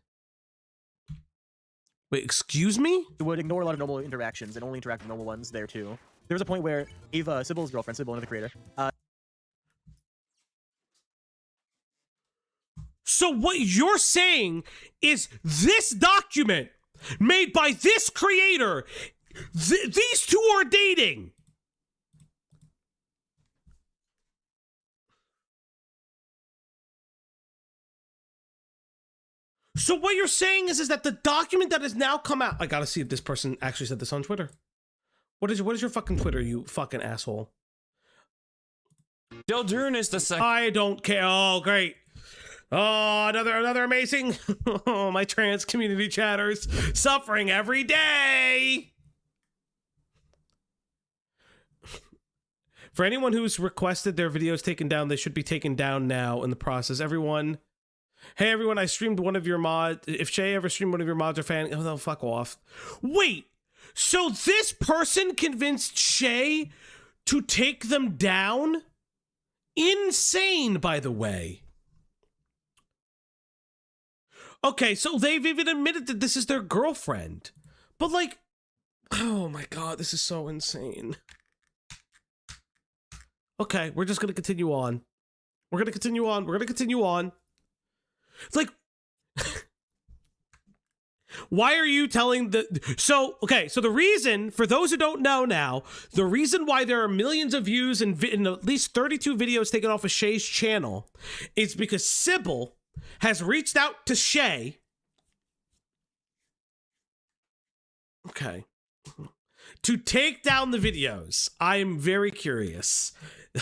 Wait, excuse me? It would ignore a lot of normal interactions and only interact with normal ones there too. There was a point where Ava, Sibyl's girlfriend, Sybil, the creator. So what you're saying is this document made by this creator, these two are dating. So what you're saying is that the document that has now come out, I gotta see if this person actually said this on Twitter. What is your fucking Twitter, you fucking asshole? Dildurn is the second. I don't care. Oh, great. Oh, another amazing. Oh, my trans community chatters suffering every day. For anyone who's requested their videos taken down, they should be taken down now in the process. Hey everyone, I streamed one of your mods. If Shay ever streamed one of your mods or fan, oh no, fuck off. Wait, so this person convinced Shay to take them down? Insane, by the way. Okay, so they've even admitted that this is their girlfriend. But like, oh my god, this is so insane. Okay, we're just gonna continue on. We're gonna continue on. It's like, why are you telling so the reason, for those who don't know now, the reason why there are millions of views and at least 32 videos taken off of Shay's channel is because Sybil has reached out to Shay. Okay. To take down the videos. I'm very curious.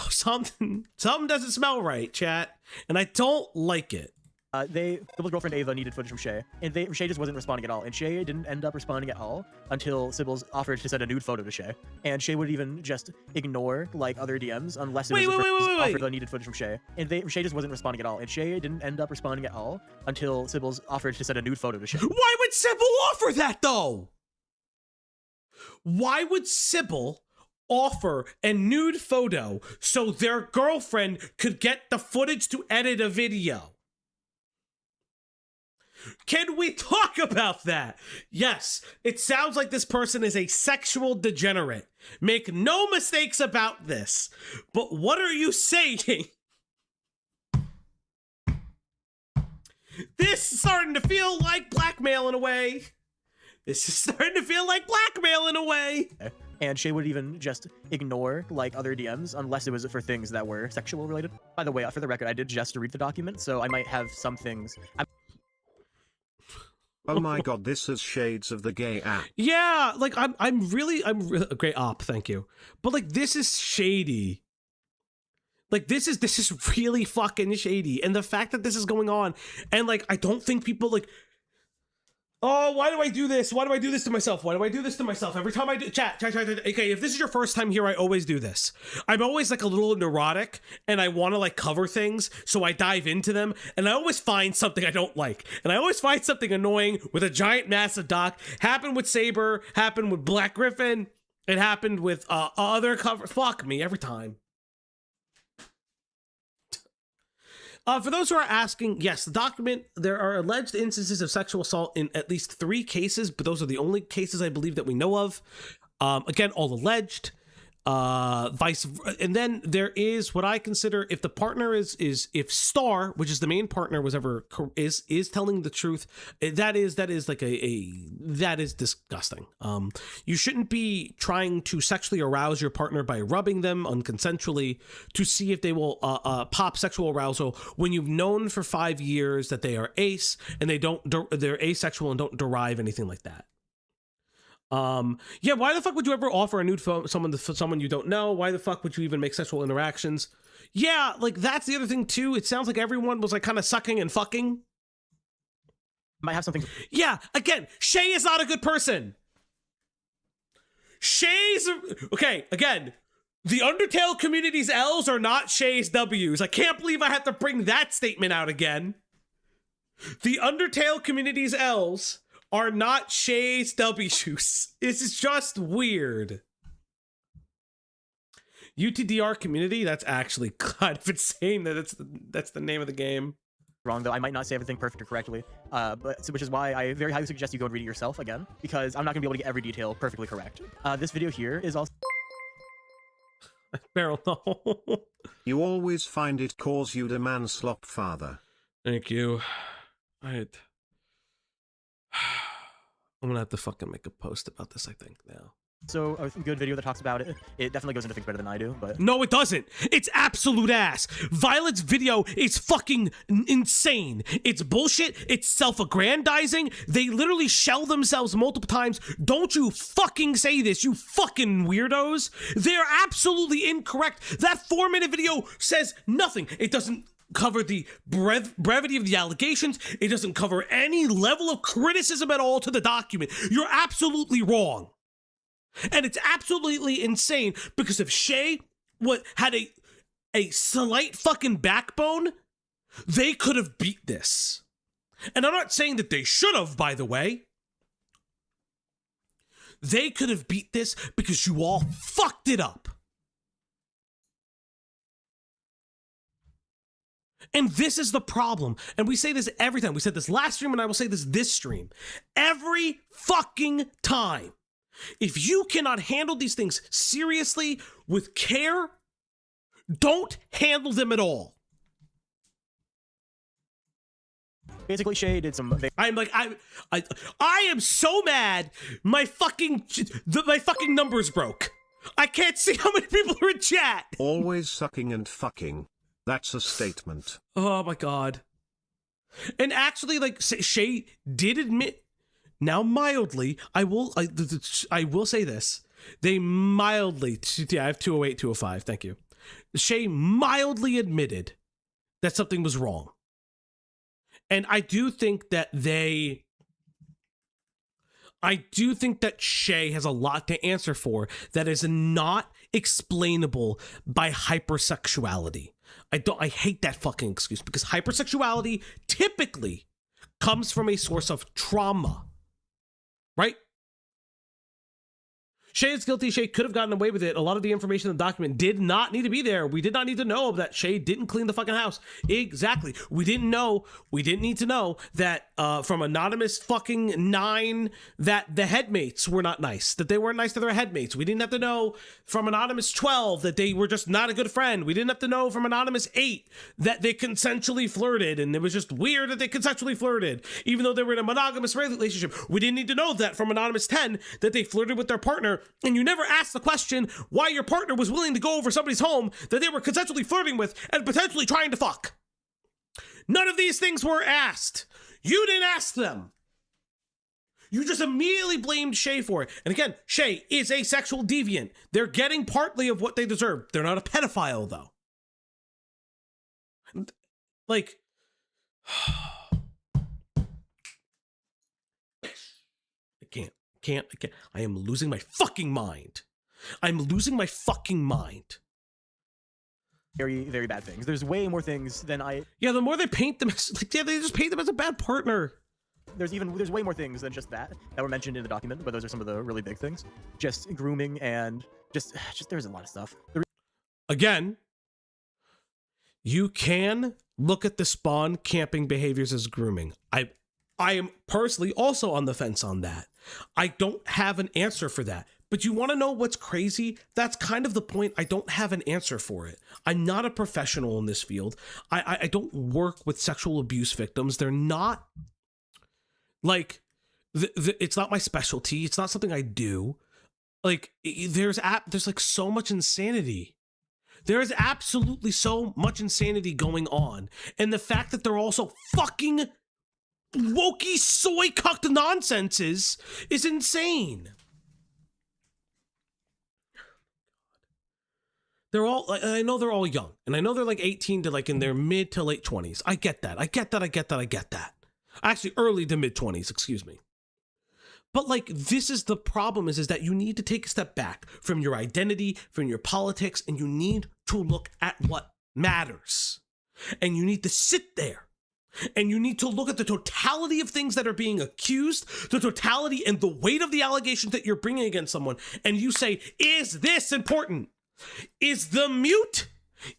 Something doesn't smell right, chat, and I don't like it. Sibyl's girlfriend Ava needed footage from Shay, and Shay just wasn't responding at all, and Shay didn't end up responding at all until Sibyl's offered to send a nude photo to Shay, and Shay would even just ignore like other DMs unless it was offered the needed footage from Shay, and Shay just wasn't responding at all, and Shay didn't end up responding at all until Sibyl's offered to send a nude photo to Shay. Why would Sybil offer that though? Why would Sybil offer a nude photo so their girlfriend could get the footage to edit a video? Can we talk about that? Yes, it sounds like this person is a sexual degenerate. Make no mistakes about this. But what are you saying? This is starting to feel like blackmail in a way. And Shay would even just ignore like other DMs unless it was for things that were sexual related. By the way, for the record, I did just read the document, so I might have some things. Oh my god, this is shades of the gay app. Yeah, like I'm really a great op, thank you. But like this is shady. Like this is really fucking shady. And the fact that this is going on, and like I don't think people like Oh, why do I do this? Why do I do this to myself? Why do I do this to myself? Every time I do chat. Okay, if this is your first time here, I always do this. I'm always like a little neurotic and I want to like cover things, so I dive into them and I always find something I don't like. And I always find something annoying with a giant massive doc. Happened with Saber, happened with Black Griffin, it happened with other cover. Fuck me every time. For those who are asking, yes, the document, there are alleged instances of sexual assault in at least 3 cases, but those are the only cases I believe that we know of. Again, all alleged. And then there is what I consider, if the partner is if Star, which is the main partner, was ever is telling the truth, that is like that is disgusting. You shouldn't be trying to sexually arouse your partner by rubbing them unconsensually to see if they will pop sexual arousal when you've known for 5 years that they are ace and they're asexual and don't derive anything like that. Yeah, why the fuck would you ever offer a nude phone someone you don't know? Why the fuck would you even make sexual interactions? Yeah, like that's the other thing too. It sounds like everyone was like kind of sucking and fucking. Might have something. Yeah, again, Shay is not a good person. Okay, again, the Undertale community's L's are not Shay's W's. I can't believe I have to bring that statement out again. The Undertale community's L's are not Shay's W's. This is just weird. UTDR community, that's actually kind of insane that that's the name of the game. Wrong, though. I might not say everything perfect or correctly, which is why I very highly suggest you go and read it yourself again, because I'm not going to be able to get every detail perfectly correct. This video here is also... Barrel, no. You always find it calls you the manslop father. Thank you. I'm gonna have to fucking make a post about this, I think, now. So a good video that talks about it. It definitely goes into things better than I do, but... No, it doesn't. It's absolute ass. Violet's video is fucking insane. It's bullshit. It's self-aggrandizing. They literally shell themselves multiple times. Don't you fucking say this, you fucking weirdos. They're absolutely incorrect. That 4-minute video says nothing. It doesn't cover the brevity of the allegations. It doesn't cover any level of criticism at all to the document. You're absolutely wrong. And it's absolutely insane because if Shay had a slight fucking backbone, they could have beat this. And I'm not saying that they should have, by the way. They could have beat this because you all fucked it up. And this is the problem. And we say this every time. We said this last stream and I will say this stream. Every fucking time. If you cannot handle these things seriously with care, don't handle them at all. Basically, Shay did some... I am so mad my fucking numbers broke. I can't see how many people are in chat. Always sucking and fucking. That's a statement. Oh my god. And actually, like, Shay did admit, now mildly, I will say this. They mildly, yeah, I have 208, 205, thank you. Shay mildly admitted that something was wrong. And I do think that Shay has a lot to answer for that is not explainable by hypersexuality. I hate that fucking excuse because hypersexuality typically comes from a source of trauma, right? Shay is guilty. Shay could have gotten away with it. A lot of the information in the document did not need to be there. We did not need to know that Shay didn't clean the fucking house. Exactly. We didn't need to know that from Anonymous fucking 9 that the headmates were not nice, that they weren't nice to their headmates. We didn't have to know from Anonymous 12 that they were just not a good friend. We didn't have to know from Anonymous 8 that they consensually flirted, and it was just weird that they consensually flirted, even though they were in a monogamous relationship. We didn't need to know that from Anonymous 10 that they flirted with their partner, and you never asked the question why your partner was willing to go over somebody's home that they were consensually flirting with and potentially trying to fuck. None of these things were asked. You didn't ask them. You just immediately blamed Shay for it. And again, Shay is a sexual deviant. They're getting partly of what they deserve. They're not a pedophile, though. Like... can't. I am losing my fucking mind. I'm losing my fucking mind. Very, very bad things. There's way more things than I. Yeah, the more they paint them as, like, yeah, they just paint them as a bad partner. There's way more things than just that were mentioned in the document, but those are some of the really big things. Just grooming and just there's a lot of stuff. Again, you can look at the Spawn camping behaviors as grooming. I am personally also on the fence on that. I don't have an answer for that. But you want to know what's crazy? That's kind of the point. I don't have an answer for it. I'm not a professional in this field. I don't work with sexual abuse victims. They're not, like, it's not my specialty. It's not something I do. Like, there's like so much insanity. There is absolutely so much insanity going on. And the fact that they're also fucking wokey soy cucked nonsenses is insane. They're all, I know they're all young, and I know they're like 18 to like in their mid to late 20s. I get that. Actually, early to mid 20s, excuse me. But like, this is the problem is that you need to take a step back from your identity, from your politics, and you need to look at what matters. And you need to sit there. And you need to look at the totality of things that are being accused, the totality and the weight of the allegations that you're bringing against someone. And you say, is this important? Is the mute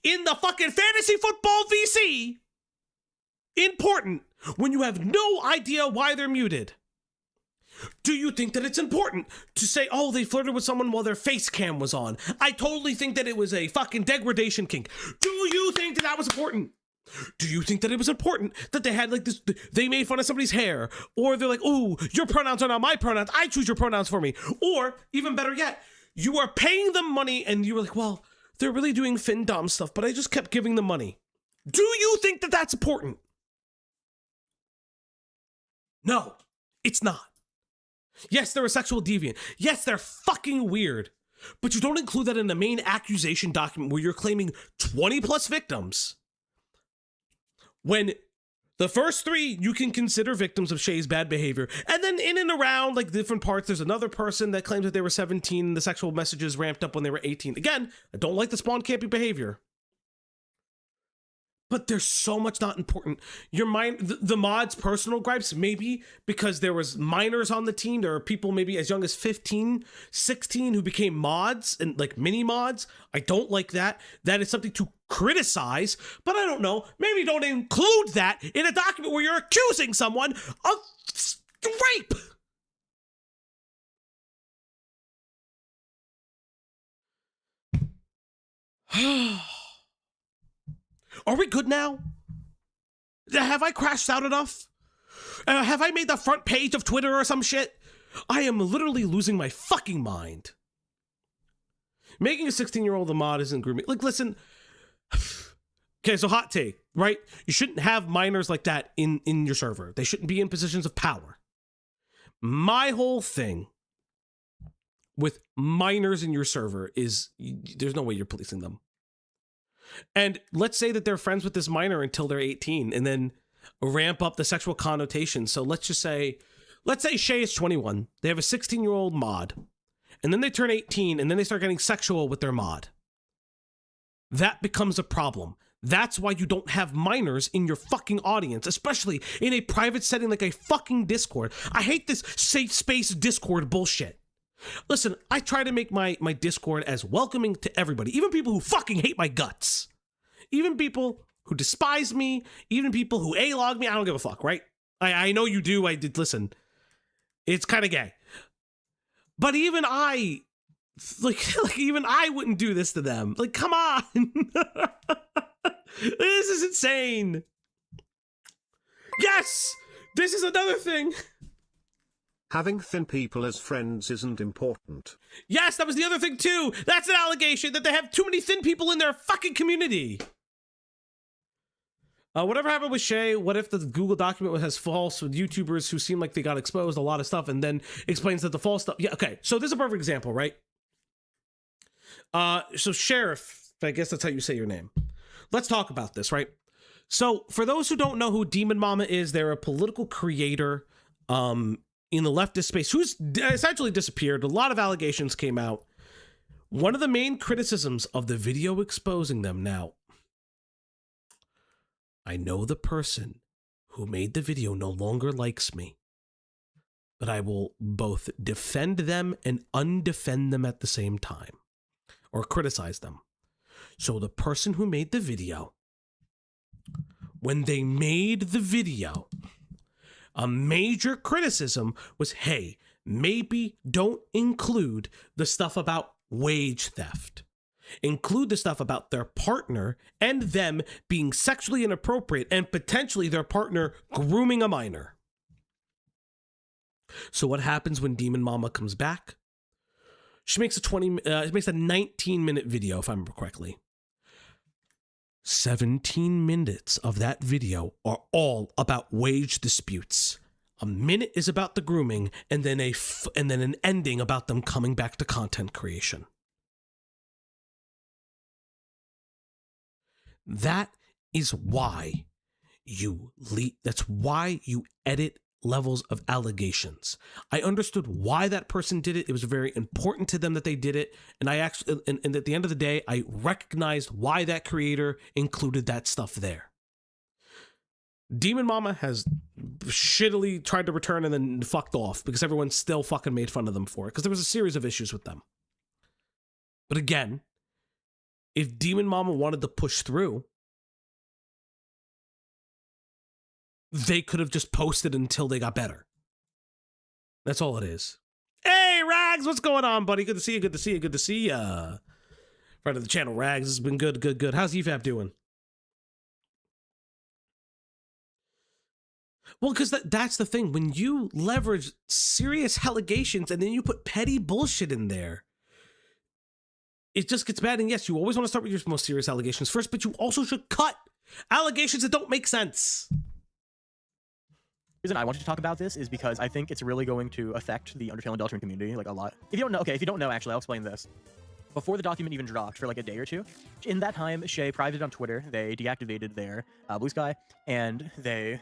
in the fucking fantasy football VC important when you have no idea why they're muted? Do you think that it's important to say, oh, they flirted with someone while their face cam was on? I totally think that it was a fucking degradation kink. Do you think that that was important? Do you think that it was important that they had like this, they made fun of somebody's hair? Or they're like, ooh, your pronouns are not my pronouns. I choose your pronouns for me. Or even better yet, you are paying them money and you were like, well, they're really doing fin-dom stuff, but I just kept giving them money. Do you think that that's important? No, it's not. Yes, they're a sexual deviant. Yes, they're fucking weird. But you don't include that in the main accusation document where you're claiming 20 plus victims. When the first 3 you can consider victims of Shay's bad behavior. And then in and around like different parts, there's another person that claims that they were 17 and the sexual messages ramped up when they were 18. Again, I don't like the Spawn campy behavior. But there's so much not important. Your mind, the mod's personal gripes, maybe because there was minors on the team. There are people maybe as young as 15, 16 who became mods and like mini mods. I don't like that. That is something to criticize, but I don't know. Maybe don't include that in a document where you're accusing someone of rape. Are we good now? Have I crashed out enough? Have I made the front page of Twitter or some shit? I am literally losing my fucking mind. Making a 16-year-old a mod isn't grooming. Like, listen. Okay, so hot take, right? You shouldn't have minors like that in your server. They shouldn't be in positions of power. My whole thing with minors in your server is there's no way you're policing them. And let's say that they're friends with this minor until they're 18 and then ramp up the sexual connotation. So let's say Shay is 21. They have a 16-year-old mod. And then they turn 18 and then they start getting sexual with their mod. That becomes a problem. That's why you don't have minors in your fucking audience, especially in a private setting like a fucking Discord. I hate this safe space Discord bullshit. Listen, I try to make my Discord as welcoming to everybody, even people who fucking hate my guts. Even people who despise me, even people who A-log me, I don't give a fuck, right? I know you do, I did, listen. It's kind of gay. But even I, like even I wouldn't do this to them. Like, come on. This is insane. Yes, this is another thing. Having thin people as friends isn't important. Yes, that was the other thing too. That's an allegation that they have too many thin people in their fucking community. Whatever happened with Shay? What if the Google document has false with YouTubers who seem like they got exposed, a lot of stuff, and then explains that the false stuff. Yeah, okay. So this is a perfect example, right? So Sheriff, I guess that's how you say your name. Let's talk about this, right? So for those who don't know who Demon Mama is, they're a political creator in the leftist space, who's essentially disappeared. A lot of allegations came out. One of the main criticisms of the video exposing them now, I know the person who made the video no longer likes me, but I will both defend them and undefend them at the same time, or criticize them. So the person who made the video, when they made the video, a major criticism was, hey, maybe don't include the stuff about wage theft. Include the stuff about their partner and them being sexually inappropriate and potentially their partner grooming a minor. So what happens when Demon Mama comes back? She makes a 19-minute video, if I remember correctly. 17 minutes of that video are all about wage disputes. A minute is about the grooming, and then an ending about them coming back to content creation. That is why that's why you edit levels of allegations. I understood why that person did it. It was very important to them that they did it. And I actually, and at the end of the day, I recognized why that creator included that stuff there. Demon Mama has shittily tried to return and then fucked off because everyone still fucking made fun of them for it because there was a series of issues with them. But again, if Demon Mama wanted to push through, they could have just posted until they got better. That's all it is. Hey, Rags, what's going on, buddy? Good to see you, good to see you, good to see ya. Friend of the channel, Rags, has been good, good, good. How's EFAP doing? Well, because that's the thing. When you leverage serious allegations and then you put petty bullshit in there, it just gets bad. And yes, you always want to start with your most serious allegations first, but you also should cut allegations that don't make sense. The reason I wanted to talk about this is because I think it's really going to affect the Undertale and Deltarune community like a lot. If you don't know, actually, I'll explain this. Before the document even dropped for like a day or two, in that time, Shay privated on Twitter, they deactivated their Blue Sky, and they,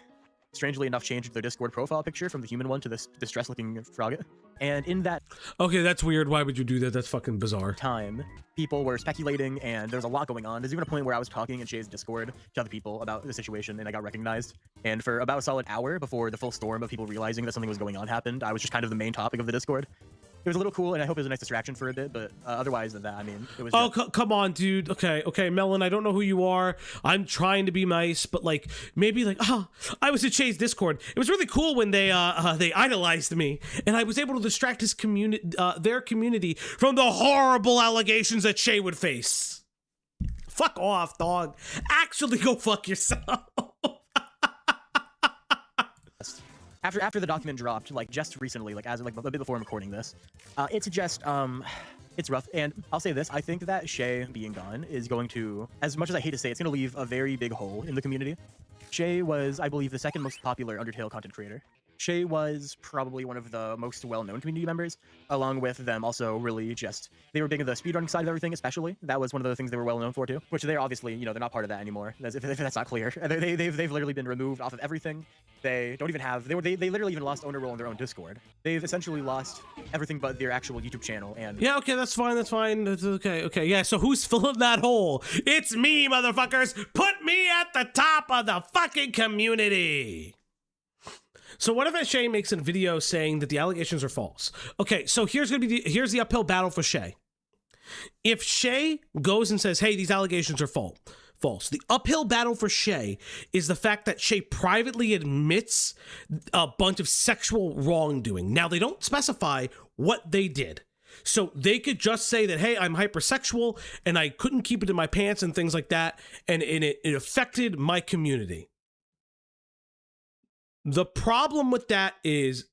strangely enough, changed their Discord profile picture from the human one to this distressed-looking frog. And in that... Okay, that's weird. Why would you do that? That's fucking bizarre. ...time, people were speculating, and there's a lot going on. There's even a point where I was talking in Shay's Discord to other people about the situation, and I got recognized. And for about a solid hour before the full storm of people realizing that something was going on happened, I was just kind of the main topic of the Discord. It was a little cool, and I hope it was a nice distraction for a bit, but otherwise than that, I mean, it was... Oh, come on, dude. Okay, Melon, I don't know who you are. I'm trying to be nice, but, like, maybe, like, I was at Shay's Discord. It was really cool when they idolized me, and I was able to distract his their community from the horrible allegations that Shay would face. Fuck off, dog. Actually go fuck yourself. After the document dropped, like just recently, like as of like a bit before I'm recording this, it's just it's rough. And I'll say this: I think that Shay being gone is going to, as much as I hate to say, it's going to leave a very big hole in the community. Shay was, I believe, the second most popular Undertale content creator. Shay was probably one of the most well-known community members, along with them also really just, they were big in the speedrunning side of everything, especially. That was one of the things they were well-known for, too. Which they're obviously, you know, they're not part of that anymore, if that's not clear. They've literally been removed off of everything. They don't even have, they literally even lost owner role in their own Discord. They've essentially lost everything but their actual YouTube channel, and... Yeah, okay, that's fine, that's okay, yeah, so who's filling that hole? It's me, motherfuckers! Put me at the top of the fucking community! So what if Shay makes a video saying that the allegations are false? Okay, so here's the uphill battle for Shay. If Shay goes and says, hey, these allegations are false, the uphill battle for Shay is the fact that Shay privately admits a bunch of sexual wrongdoing. Now, they don't specify what they did. So they could just say that, hey, I'm hypersexual and I couldn't keep it in my pants and things like that, and it affected my community. The problem with that is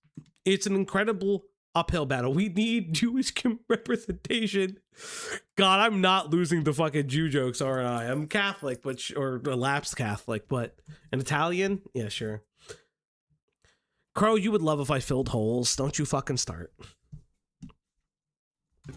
it's an incredible uphill battle. We need Jewish representation. God, I'm not losing the fucking Jew jokes, aren't I? I'm Catholic, or a lapsed Catholic, but an Italian? Yeah, sure. Crow, you would love if I filled holes. Don't you fucking start.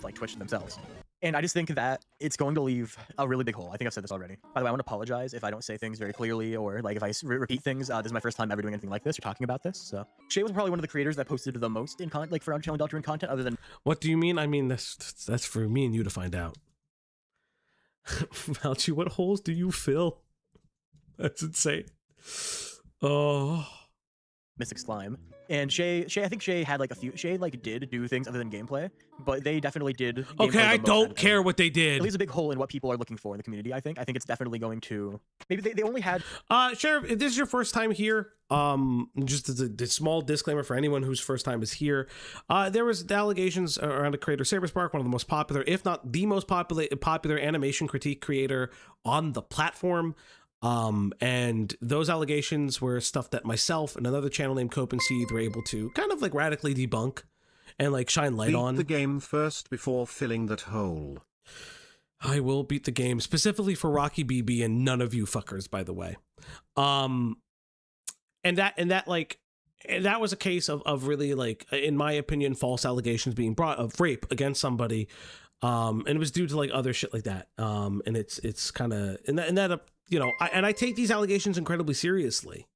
Like Twitch themselves. And I just think that it's going to leave a really big hole. I think I've said this already. By the way, I want to apologize if I don't say things very clearly or like if I repeat things. This is my first time ever doing anything like this or talking about this. So Shay was probably one of the creators that posted the most in like for Undertale and Deltarune content, other than. What do you mean? I mean that's for me and you to find out. Malchi, what holes do you fill? That's insane. Oh. Mystic Slime. And Shay, I think Shay had like a few. Shay like did do things other than gameplay, but they definitely did. Okay, I don't care what they did. It leaves a big hole in what people are looking for in the community. I think it's definitely going to. Maybe they only had. Sheriff, if this is your first time here, just as a small disclaimer for anyone whose first time is here, there was the allegations around a creator, Saberspark, one of the most popular, if not the most popular animation critique creator on the platform. And those allegations were stuff that myself and another channel named Cope and Seed were able to kind of like radically debunk and like shine light on. Beat the game first before filling that hole. I will beat the game specifically for Rocky BB and none of you fuckers, by the way. And that was a case of really like, in my opinion, false allegations being brought of rape against somebody. And it was due to like other shit like that. And it's kind of, and that you know, I take these allegations incredibly seriously.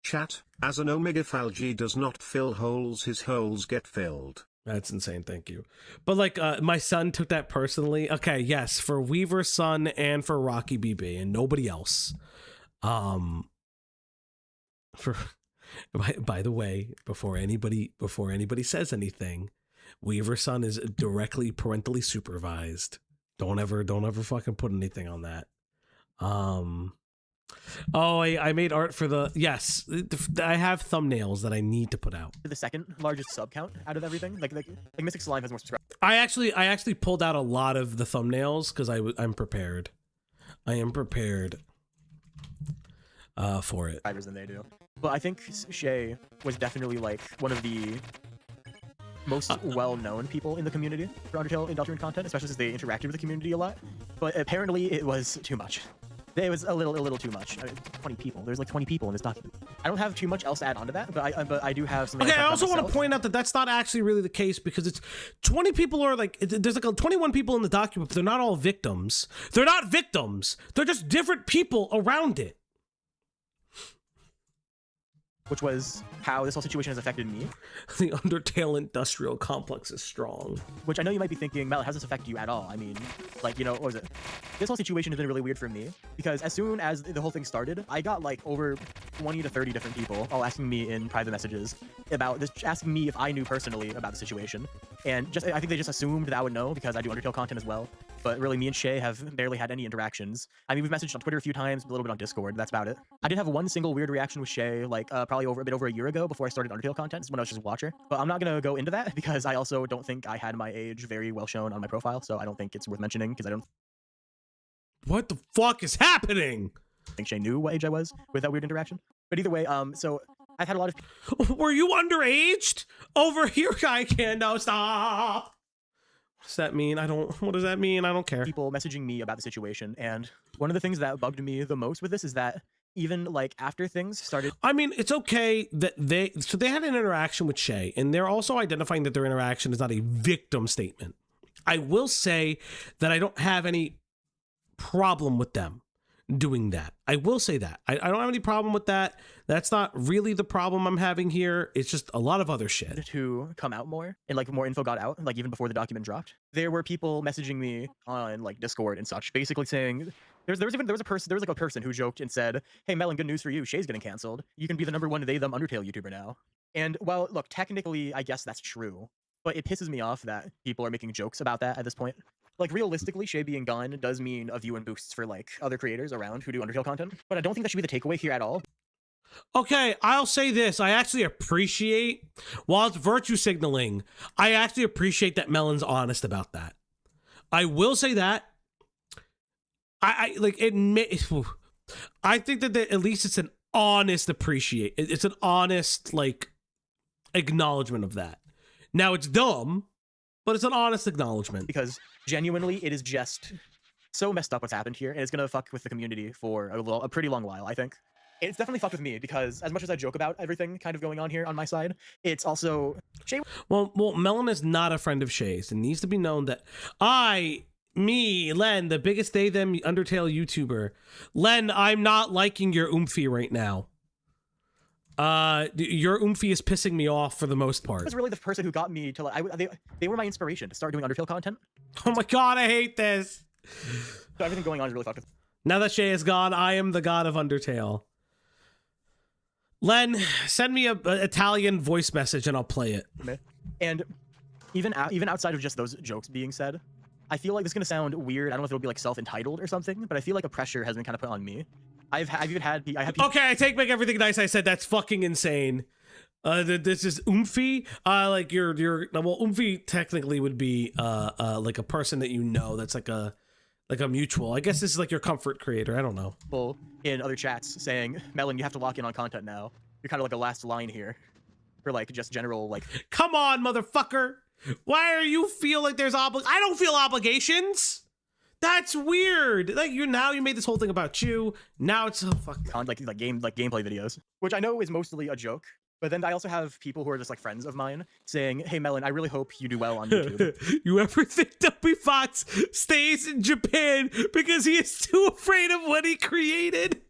Chat, as an Omegaphalgy does not fill holes, his holes get filled. That's insane, thank you. But like, my son took that personally. Okay, yes, for Weaver's son and for Rocky BB and nobody else. By the way, before anybody says anything, Weaver's son is directly parentally supervised. Don't ever fucking put anything on that. I made art for yes, I have thumbnails that I need to put out. The second largest sub count out of everything. Like Mystic Slime has more subscribers. I actually pulled out a lot of the thumbnails because I'm prepared. I am prepared for it. Than they do. But I think Shay was definitely like one of the most well-known people in the community for Undertale and Deltarune content, especially since they interacted with the community a lot. But apparently it was too much. It was a little too much. 20 people. There's like 20 people in this document. I don't have too much else to add onto that, but I do have something. Okay, I also want to point out that that's not actually really the case because it's 20 people are like, there's like 21 people in the document, but they're not all victims. They're not victims. They're just different people around it. Which was how this whole situation has affected me. The Undertale industrial complex is strong. Which I know you might be thinking, Mel, how does this affect you at all? I mean, like, you know, what was it? This whole situation has been really weird for me because as soon as the whole thing started, I got like over 20 to 30 different people all asking me in private messages about this, asking me if I knew personally about the situation. And I think they just assumed that I would know because I do Undertale content as well. But really, me and Shay have barely had any interactions. I mean, we've messaged on Twitter a few times, a little bit on Discord. That's about it. I did have one single weird reaction with Shay, like probably a bit over a year ago before I started Undertale content, when I was just a watcher. But I'm not going to go into that because I also don't think I had my age very well shown on my profile. So I don't think it's worth mentioning because I don't. What the fuck is happening? I think Shay knew what age I was with that weird interaction. But either way, so I've had a lot of. Were you underaged? Over here, I can't. No, stop. What does that mean? What does that mean? I don't care. People messaging me about the situation. And one of the things that bugged me the most with this is that even like after things started. I mean, it's okay that they had an interaction with Shay and they're also identifying that their interaction is not a victim statement. I will say that I don't have any problem with them doing that. I will say that. I don't have any problem with that. That's not really the problem I'm having here. It's just a lot of other shit. To come out more and like more info got out, like even before the document dropped. There were people messaging me on like Discord and such, basically saying there was a person who joked and said, "Hey Melon, good news for you. Shay's getting canceled. You can be the #1 they them Undertale YouTuber now." And well, look, technically I guess that's true, but it pisses me off that people are making jokes about that at this point. Like, realistically, Shay being gone does mean a view and boosts for, like, other creators around who do Undertale content. But I don't think that should be the takeaway here at all. Okay, I'll say this. I actually appreciate, while it's virtue signaling, I actually appreciate that Melon's honest about that. I will say that. I think that at least it's an honest it's an honest, like, acknowledgement of that. Now, it's dumb, but it's an honest acknowledgement. Because genuinely, it is just so messed up what's happened here, and it's gonna fuck with the community for a pretty long while, I think. It's definitely fucked with me because as much as I joke about everything kind of going on here on my side, it's also Shay. Well, Melon is not a friend of Shay's. It needs to be known that Len, the biggest they them Undertale YouTuber, Len, I'm not liking your oomphy right now. Your oomphy is pissing me off for the most part. Was really the person who got me to like they were my inspiration to start doing Undertale content. Oh my god, I hate this. So everything going on is really fucked with. Now that Shay is gone, I am the god of Undertale. Len, send me a Italian voice message and I'll play it. And even outside of just those jokes being said, I feel like this is gonna sound weird. I don't know if it'll be like self-entitled or something, but I feel like a pressure has been kind of put on me. I've even had people. Okay, I take back everything nice I said. That's fucking insane. This is oomphy. Like well, oomphy technically would be like a person that you know that's like a mutual. I guess this is like your comfort creator. I don't know. People in other chats saying, Melon, you have to lock in on content now. You're kind of like a last line here. For like just general like. Come on, motherfucker. Why are you feel like there's I don't feel obligations. That's weird. Like you made this whole thing about you. Now it's like gameplay videos, which I know is mostly a joke. But then I also have people who are just like friends of mine saying, "Hey Melon, I really hope you do well on YouTube." You ever think Dumpy Fox stays in Japan because he is too afraid of what he created?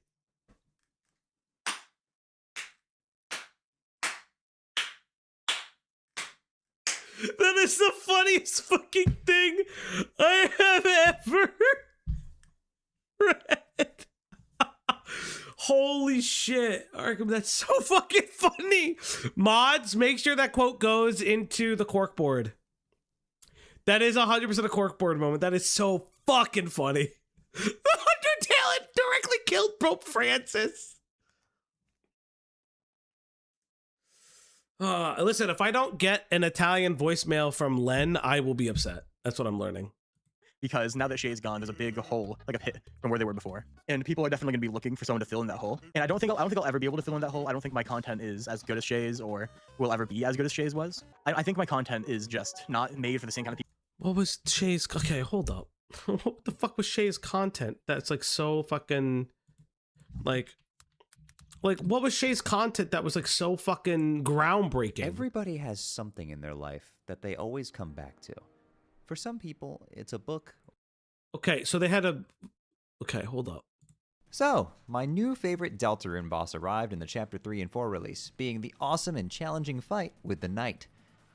That is the funniest fucking thing I have ever read. Holy shit, Arkham, that's so fucking funny. Mods, make sure that quote goes into the corkboard. That is 100% a corkboard moment. That is so fucking funny. The Undertale directly killed Pope Francis. Listen, if I don't get an Italian voicemail from Len, I will be upset. That's what I'm learning. Because now that Shay's gone, there's a big hole, like a pit from where they were before, and people are definitely gonna be looking for someone to fill in that hole. And I don't think I'll ever be able to fill in that hole. I don't think my content is as good as Shay's, or will ever be as good as Shay's was. I think my content is just not made for the same kind of people. What was Shay's? Okay, hold up. What the fuck was Shay's content? That's like so fucking like what was Shay's content that was like so fucking groundbreaking? Everybody has something in their life that they always come back to. For some people, it's a book. Okay, so they had a... Okay, hold up. So, my new favorite Deltarune boss arrived in the Chapter 3 and 4 release, being the awesome and challenging fight with the Knight.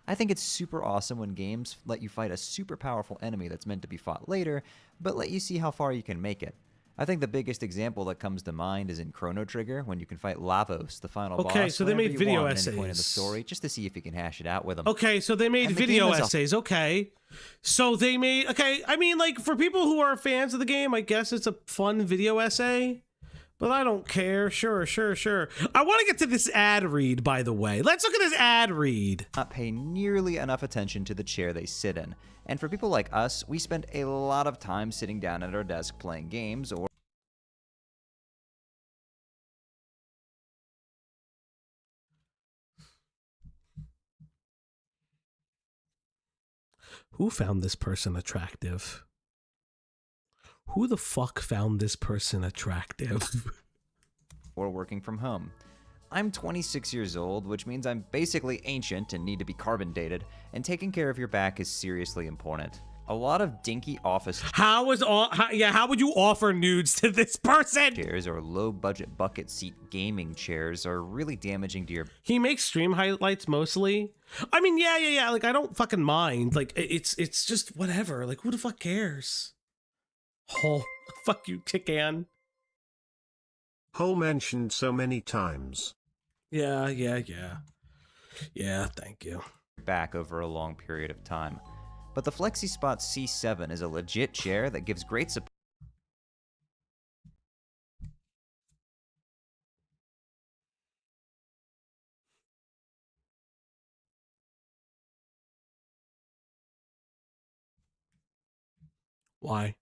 I think it's super awesome when games let you fight a super powerful enemy that's meant to be fought later, but let you see how far you can make it. I think the biggest example that comes to mind is in Chrono Trigger, when you can fight Lavos, the final boss. Okay, so they made video at any essays. Point in the story, just to see if you can hash it out with them. Okay, so they made video essays. Okay, so they made. Okay, I mean, like for people who are fans of the game, I guess it's a fun video essay. But I don't care. Sure. I want to get to this ad read, by the way. Let's look at this ad read. Not pay nearly enough attention to the chair they sit in. And for people like us, we spend a lot of time sitting down at our desk playing games or... Who found this person attractive? Who the fuck found this person attractive? or working from home. I'm 26 years old, which means I'm basically ancient and need to be carbon dated, and taking care of your back is seriously important. A lot of dinky office how would you offer nudes to this person? Chairs or low budget bucket seat gaming chairs are really damaging to your... He makes stream highlights mostly. I mean, yeah. Like, I don't fucking mind. Like, it's just whatever. Like, who the fuck cares? Oh, fuck you, Chicken. Hole mentioned so many times. Yeah, thank you. Back over a long period of time. But the FlexiSpot C7 is a legit chair that gives great support. Why?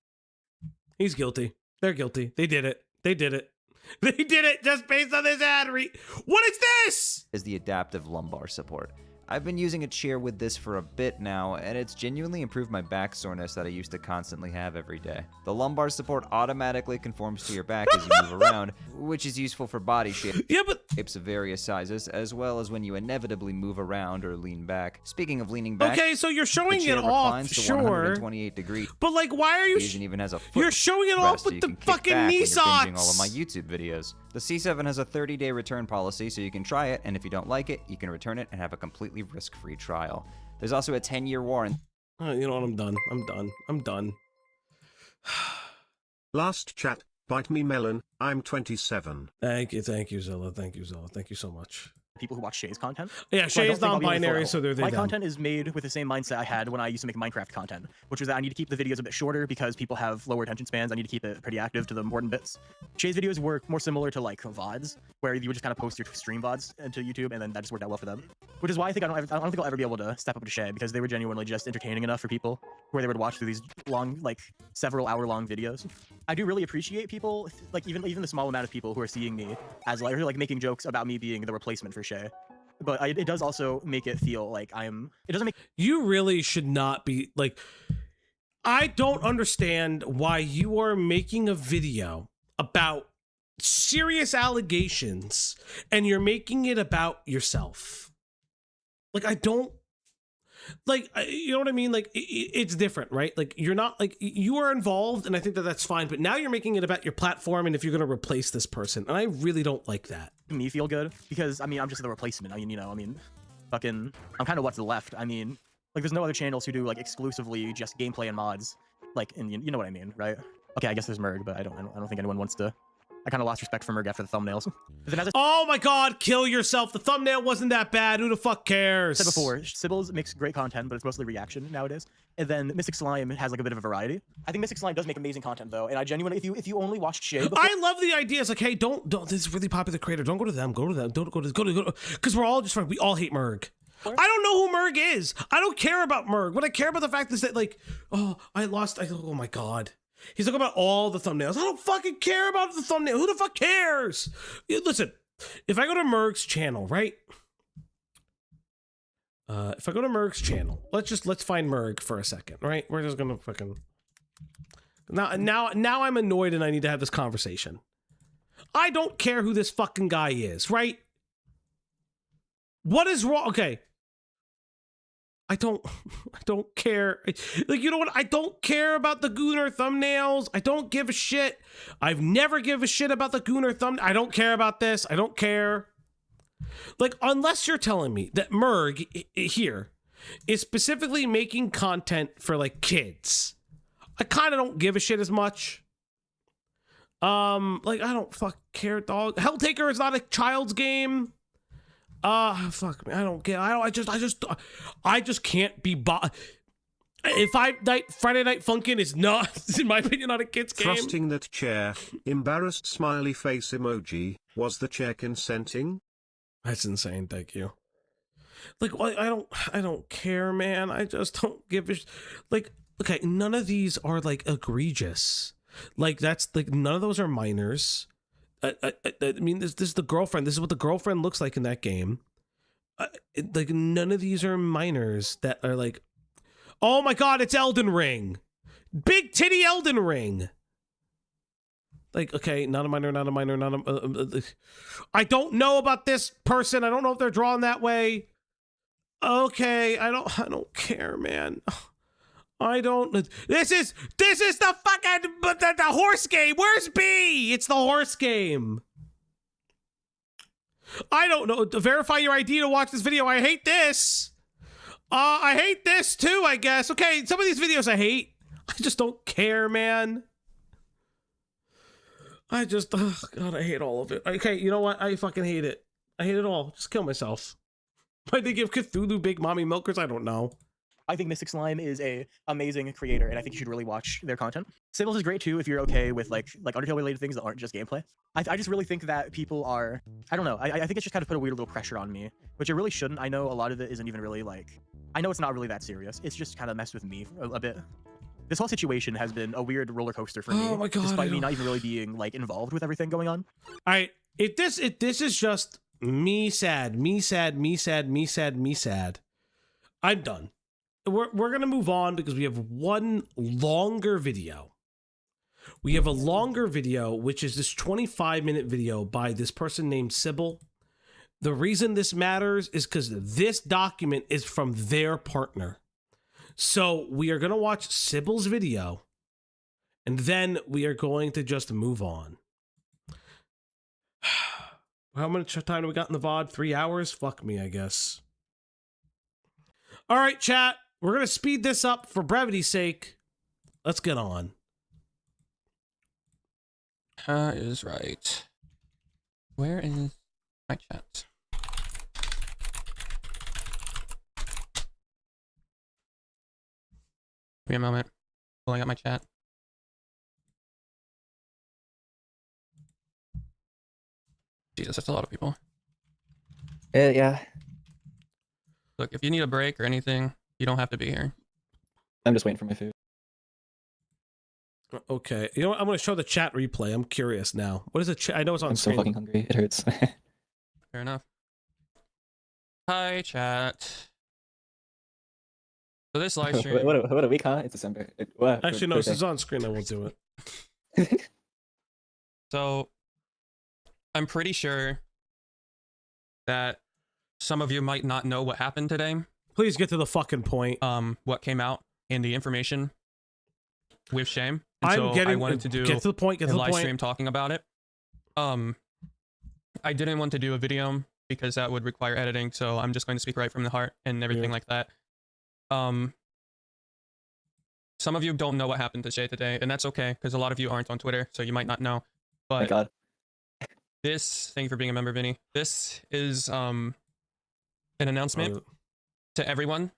He's guilty. They're guilty. They did it. They did it just based on this ad read. What is this? Is the adaptive lumbar support. I've been using a chair with this for a bit now, and it's genuinely improved my back soreness that I used to constantly have every day. The lumbar support automatically conforms to your back as you move around, which is useful for body shapes of various sizes, as well as when you inevitably move around or lean back. Speaking of leaning back, okay, so you're showing the chair it off, reclines to sure. 128 degrees. But like, why are you? It even has a foot You're showing it off rest so with you the can kick fucking back knee when you're binging socks. all of my YouTube videos. The C7 has a 30-day return policy, so you can try it, and if you don't like it, you can return it and have a completely risk-free trial. There's also a 10-year warranty. You know what? I'm done. I'm done. Last chat, bite me melon, I'm 27. Thank you, Zilla. Thank you so much. People who watch Shay's content. Yeah, So I don't Shay's think I'll be able to non-binary, fill so out. they're My done. content is made with the same mindset I had when I used to make Minecraft content, which was that I need to keep the videos a bit shorter because people have lower attention spans. I need to keep it pretty active to the important bits. Shay's videos work more similar to like VODs, where you would just kind of post your stream VODs into YouTube, and then that just worked out well for them. Which is why I don't think I'll ever be able to step up to Shay, because they were genuinely just entertaining enough for people where they would watch through these long, like several hour-long videos. I do really appreciate people, like even the small amount of people who are seeing me as like making jokes about me being the replacement for Shay. But it does also make it feel like it doesn't make... You really should not be, like... I don't understand why you are making a video about serious allegations and you're making it about yourself. Like, I don't... Like, you know what I mean? Like, it's different, right? Like, you're not, like, you are involved, and I think that that's fine, but now you're making it about your platform and if you're going to replace this person, and I really don't like that. Me feel good, because, I mean, I'm just the replacement. I mean, fucking, I'm kind of what's left. I mean, like, there's no other channels who do, like, exclusively just gameplay and mods. Like, and you know what I mean, right? Okay, I guess there's Merg, but I don't think anyone wants to... I kind of lost respect for Merg after the thumbnails. Oh my god, kill yourself. The thumbnail wasn't that bad. Who the fuck cares? I said before, Sibbles makes great content, but it's mostly reaction nowadays. And then Mystic Slime has like a bit of a variety. I think Mystic Slime does make amazing content though, and I genuinely, if you only watched Shay before, I love the idea. It's like, hey, don't. This is a really popular creator. Don't go to them. Go to them. Don't go to. Because we're all just friends. We all hate Merg. I don't know who Merg is. I don't care about Merg. What I care about the fact is that, like, oh my god. He's talking about all the thumbnails. I don't fucking care about the thumbnail. Who the fuck cares? Listen, if I go to Merg's channel, right? If I go to Merg's channel, let's find Merg for a second, right? We're just gonna fucking now I'm annoyed and I need to have this conversation. I don't care who this fucking guy is, right? What is wrong? Okay. I don't care. Like, you know what? I don't care about the Gooner thumbnails. I don't give a shit. I've never give a shit about the Gooner thumb. I don't care about this. I don't care. Like, unless you're telling me that Merg here is specifically making content for, like, kids, I kind of don't give a shit as much. Like, I don't fuck care, dog. Helltaker is not a child's game. Fuck me. I don't get. I just can't be If Friday Night Funkin' is not, in my opinion, not a kid's game. Thrusting that chair, embarrassed smiley face emoji. Was the chair consenting? That's insane. Thank you. Like, I don't care, man. I just don't give a. Like, okay, none of these are like egregious. Like, that's like none of those are minors. I mean, this is the girlfriend. This is what the girlfriend looks like in that game. Like, none of these are minors that are like, oh my god, it's Elden Ring. Big titty Elden Ring. Like, okay, not a minor, not a minor, not a... I don't know about this person. I don't know if they're drawn that way. Okay, I don't care, man. I don't. This is the fucking the horse game. Where's B? It's the horse game. I don't know. To verify your ID to watch this video. I hate this. I hate this too, I guess. Okay, some of these videos I hate. I just don't care, man. I just, oh god, I hate all of it. Okay, you know what? I fucking hate it. I hate it all. Just kill myself. Why'd they give Cthulhu big mommy milkers? I don't know. I think Mystic Slime is a amazing creator, and I think you should really watch their content. Sibbles is great too if you're okay with like Undertale related things that aren't just gameplay. I just really think that people are, I don't know, I think it's just kind of put a weird little pressure on me, which it really shouldn't. I know a lot of it isn't even really like, I know it's not really that serious. It's just kind of messed with me a bit. This whole situation has been a weird roller coaster for me, oh my god, despite me not even really being like involved with everything going on. All right, if this is just Me sad, me sad, me sad, me sad, me sad. I'm done. We're gonna move on because we have one longer video. We have a longer video, which is this 25-minute video by this person named Sybil. The reason this matters is because this document is from their partner. So we are gonna watch Sybil's video, and then we are going to just move on. How much time do we got in the VOD? 3 hours? Fuck me, I guess. All right, chat. We're going to speed this up for brevity's sake. Let's get on. Is right. Where is my chat? Give me a moment. Pulling up my chat. Jesus, that's a lot of people. Yeah. Look, if you need a break or anything, you don't have to be here. I'm just waiting for my food. Okay. You know what? I'm going to show the chat replay. I'm curious now. What is the chat? I know it's on I'm screen. so fucking hungry. It hurts. Fair enough. Hi, chat. So this live stream... what a week, huh? It's December. Actually, no, this is on screen. I won't do it. So, I'm pretty sure that some of you might not know what happened today. Please get to the fucking point. What came out in the information with shame. And I wanted to do get to the point. Get to a the live point. stream talking about it. I didn't want to do a video because that would require editing, so I'm just going to speak right from the heart and everything like that. Some of you don't know what happened to Shay today, and that's okay because a lot of you aren't on Twitter, so you might not know. But my God. Thank you for being a member, Vinny. This is an announcement to everyone.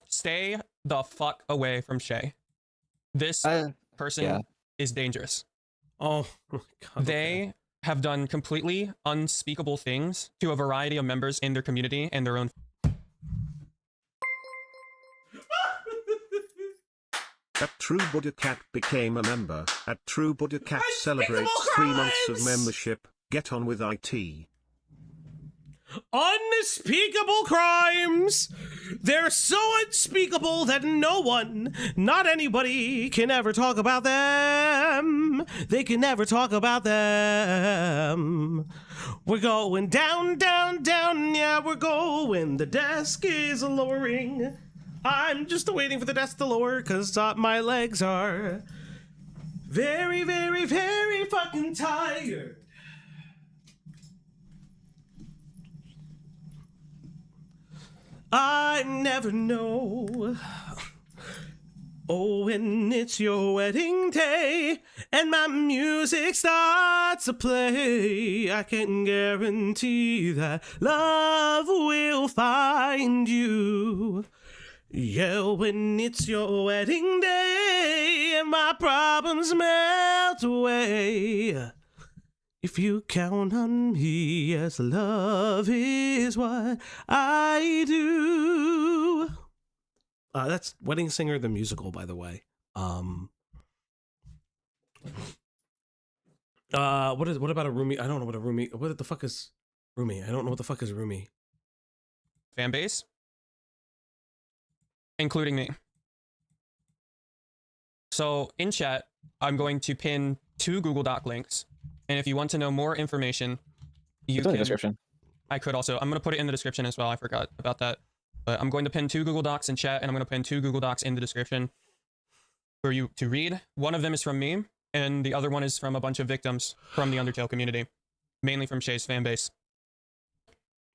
Stay the fuck away from Shay. This person is dangerous. Oh my God. They have done completely unspeakable things to a variety of members in their community and their own. At True Buddha Cat became a member. At True Buddha Cat celebrates 3 months of membership. Get on with IT. Unspeakable crimes! They're so unspeakable that no one, not anybody, can ever talk about them. They can never talk about them. We're going down, down, down, yeah, we're going. The desk is lowering. I'm just waiting for the desk to lower because my legs are very, very, very fucking tired. I never know. Oh, when it's your wedding day and my music starts to play, I can guarantee that love will find you. Yeah, when it's your wedding day and my problems melt away. If you count on me, yes, love is what I do. That's Wedding Singer the musical, by the way. What about a roomie? I don't know what a roomie. What the fuck is roomie? I don't know what the fuck is roomie. Fan base, including me. So in chat, I'm going to pin 2 Google Doc links. And if you want to know more information, you can... in the description. I could also... I'm going to put it in the description as well. I forgot about that. But I'm going to pin 2 Google Docs in chat, and I'm going to pin 2 Google Docs in the description for you to read. One of them is from me, and the other one is from a bunch of victims from the Undertale community, mainly from Shay's fan base.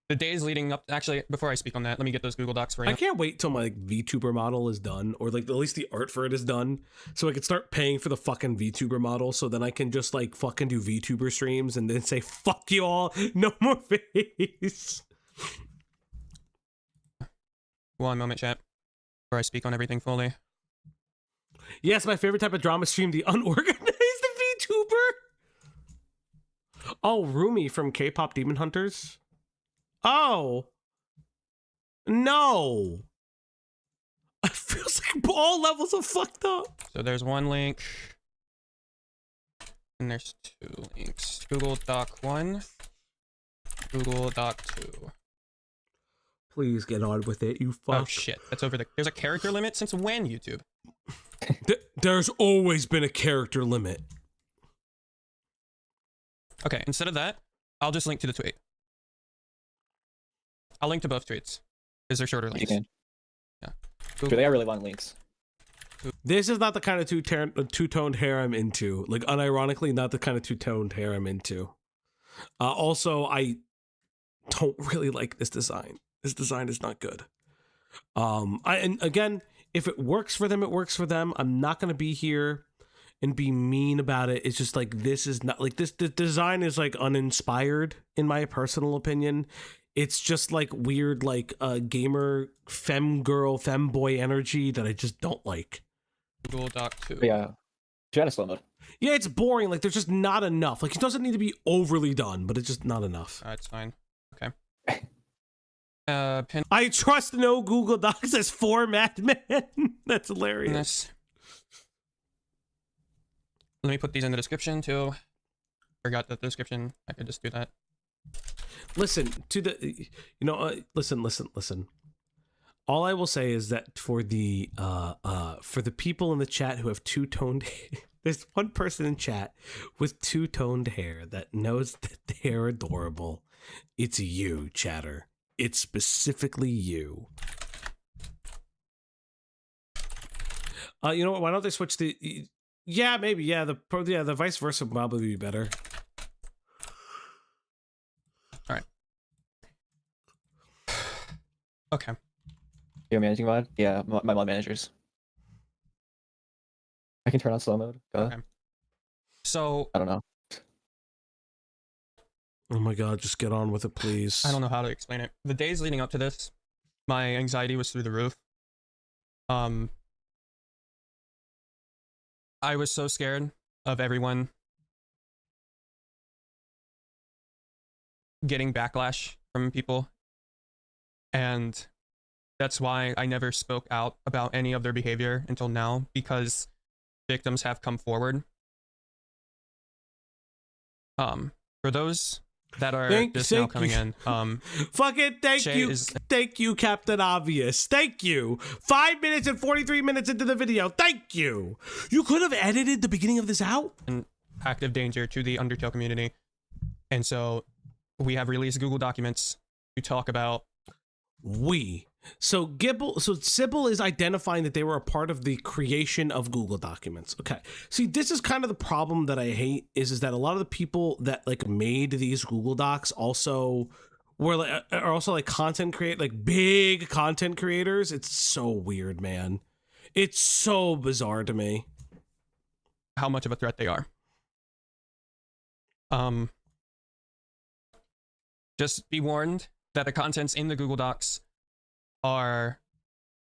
The days leading up... Actually, before I speak on that, let me get those Google Docs for you. I can't wait till my VTuber model is done, or like at least the art for it is done, so I can start paying for the fucking VTuber model, so then I can just like fucking do VTuber streams and then say, fuck you all, no more face. One moment, chat, before I speak on everything fully. Yes, my favorite type of drama stream, the unorganized VTuber. Oh, Rumi from K-pop Demon Hunters. Oh. No. It feels like all levels are fucked up. So there's one link. And there's 2 links. Google Doc 1, Google Doc 2. Please get on with it, you fuck. Oh shit, that's over there's a character limit? Since when, YouTube? There's always been a character limit. Okay, instead of that, I'll just link to the tweet. I'll link to both tweets, because they're shorter links. You can. Yeah. Sure, they are really long links. This is not the kind of two-toned hair I'm into. Like, unironically, not the kind of two-toned hair I'm into. Also, I don't really like this design. This design is not good. And again, if it works for them, it works for them. I'm not going to be here and be mean about it. It's just like, this is not like this. The design is like uninspired, in my personal opinion. It's just like weird, like gamer femboy energy that I just don't like. Google Doc 2. Yeah. Should add a slow mode. Yeah, it's boring. Like, there's just not enough. Like, it doesn't need to be overly done, but it's just not enough. That's fine. Okay. I trust no Google Docs as format, man. That's hilarious. Let me put these in the description too. Forgot that the description. I could just do that. Listen to the, listen. All I will say is that for the people in the chat who have two-toned hair, there's one person in chat with two-toned hair that knows that they're adorable. It's you, chatter. It's specifically you. You know what? Why don't they switch the? Yeah, maybe. Yeah, the vice versa would probably be better. All right. Okay. Your managing mod? Yeah, my mod managers. I can turn on slow mode. Go. Okay. So I don't know. Oh my god, just get on with it, please. I don't know how to explain it. The days leading up to this, my anxiety was through the roof. I was so scared of everyone getting backlash from people. And that's why I never spoke out about any of their behavior until now, because victims have come forward. For those that are just now coming in, fuck it, thank you, Captain Obvious. Thank you. 5 minutes and 43 minutes into the video. Thank you. You could have edited the beginning of this out. An active danger to the Undertale community. And so we have released Google documents to talk about. So Sybil is identifying that they were a part of the creation of Google documents. Okay. See, this is kind of the problem that I hate is that a lot of the people that like made these Google Docs also are also like big content creators. It's so weird, man. It's so bizarre to me. How much of a threat they are. Just be warned that the contents in the Google Docs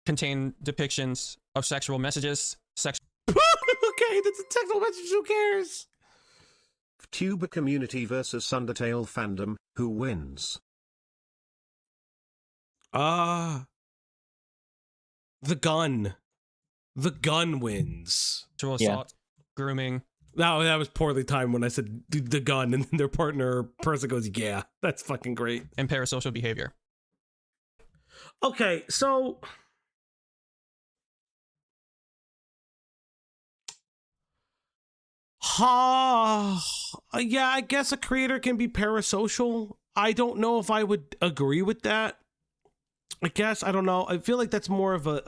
contain depictions of sexual messages, okay, that's a sexual message, who cares? Tuber community versus Undertale fandom, who wins? The gun. The gun wins. Sexual assault, grooming. No, that was poorly timed when I said the gun, and then their partner or person goes, yeah, that's fucking great. And parasocial behavior. Okay, so yeah, I guess a creator can be parasocial. I don't know if I would agree with that. I guess, I don't know. I feel like that's more of I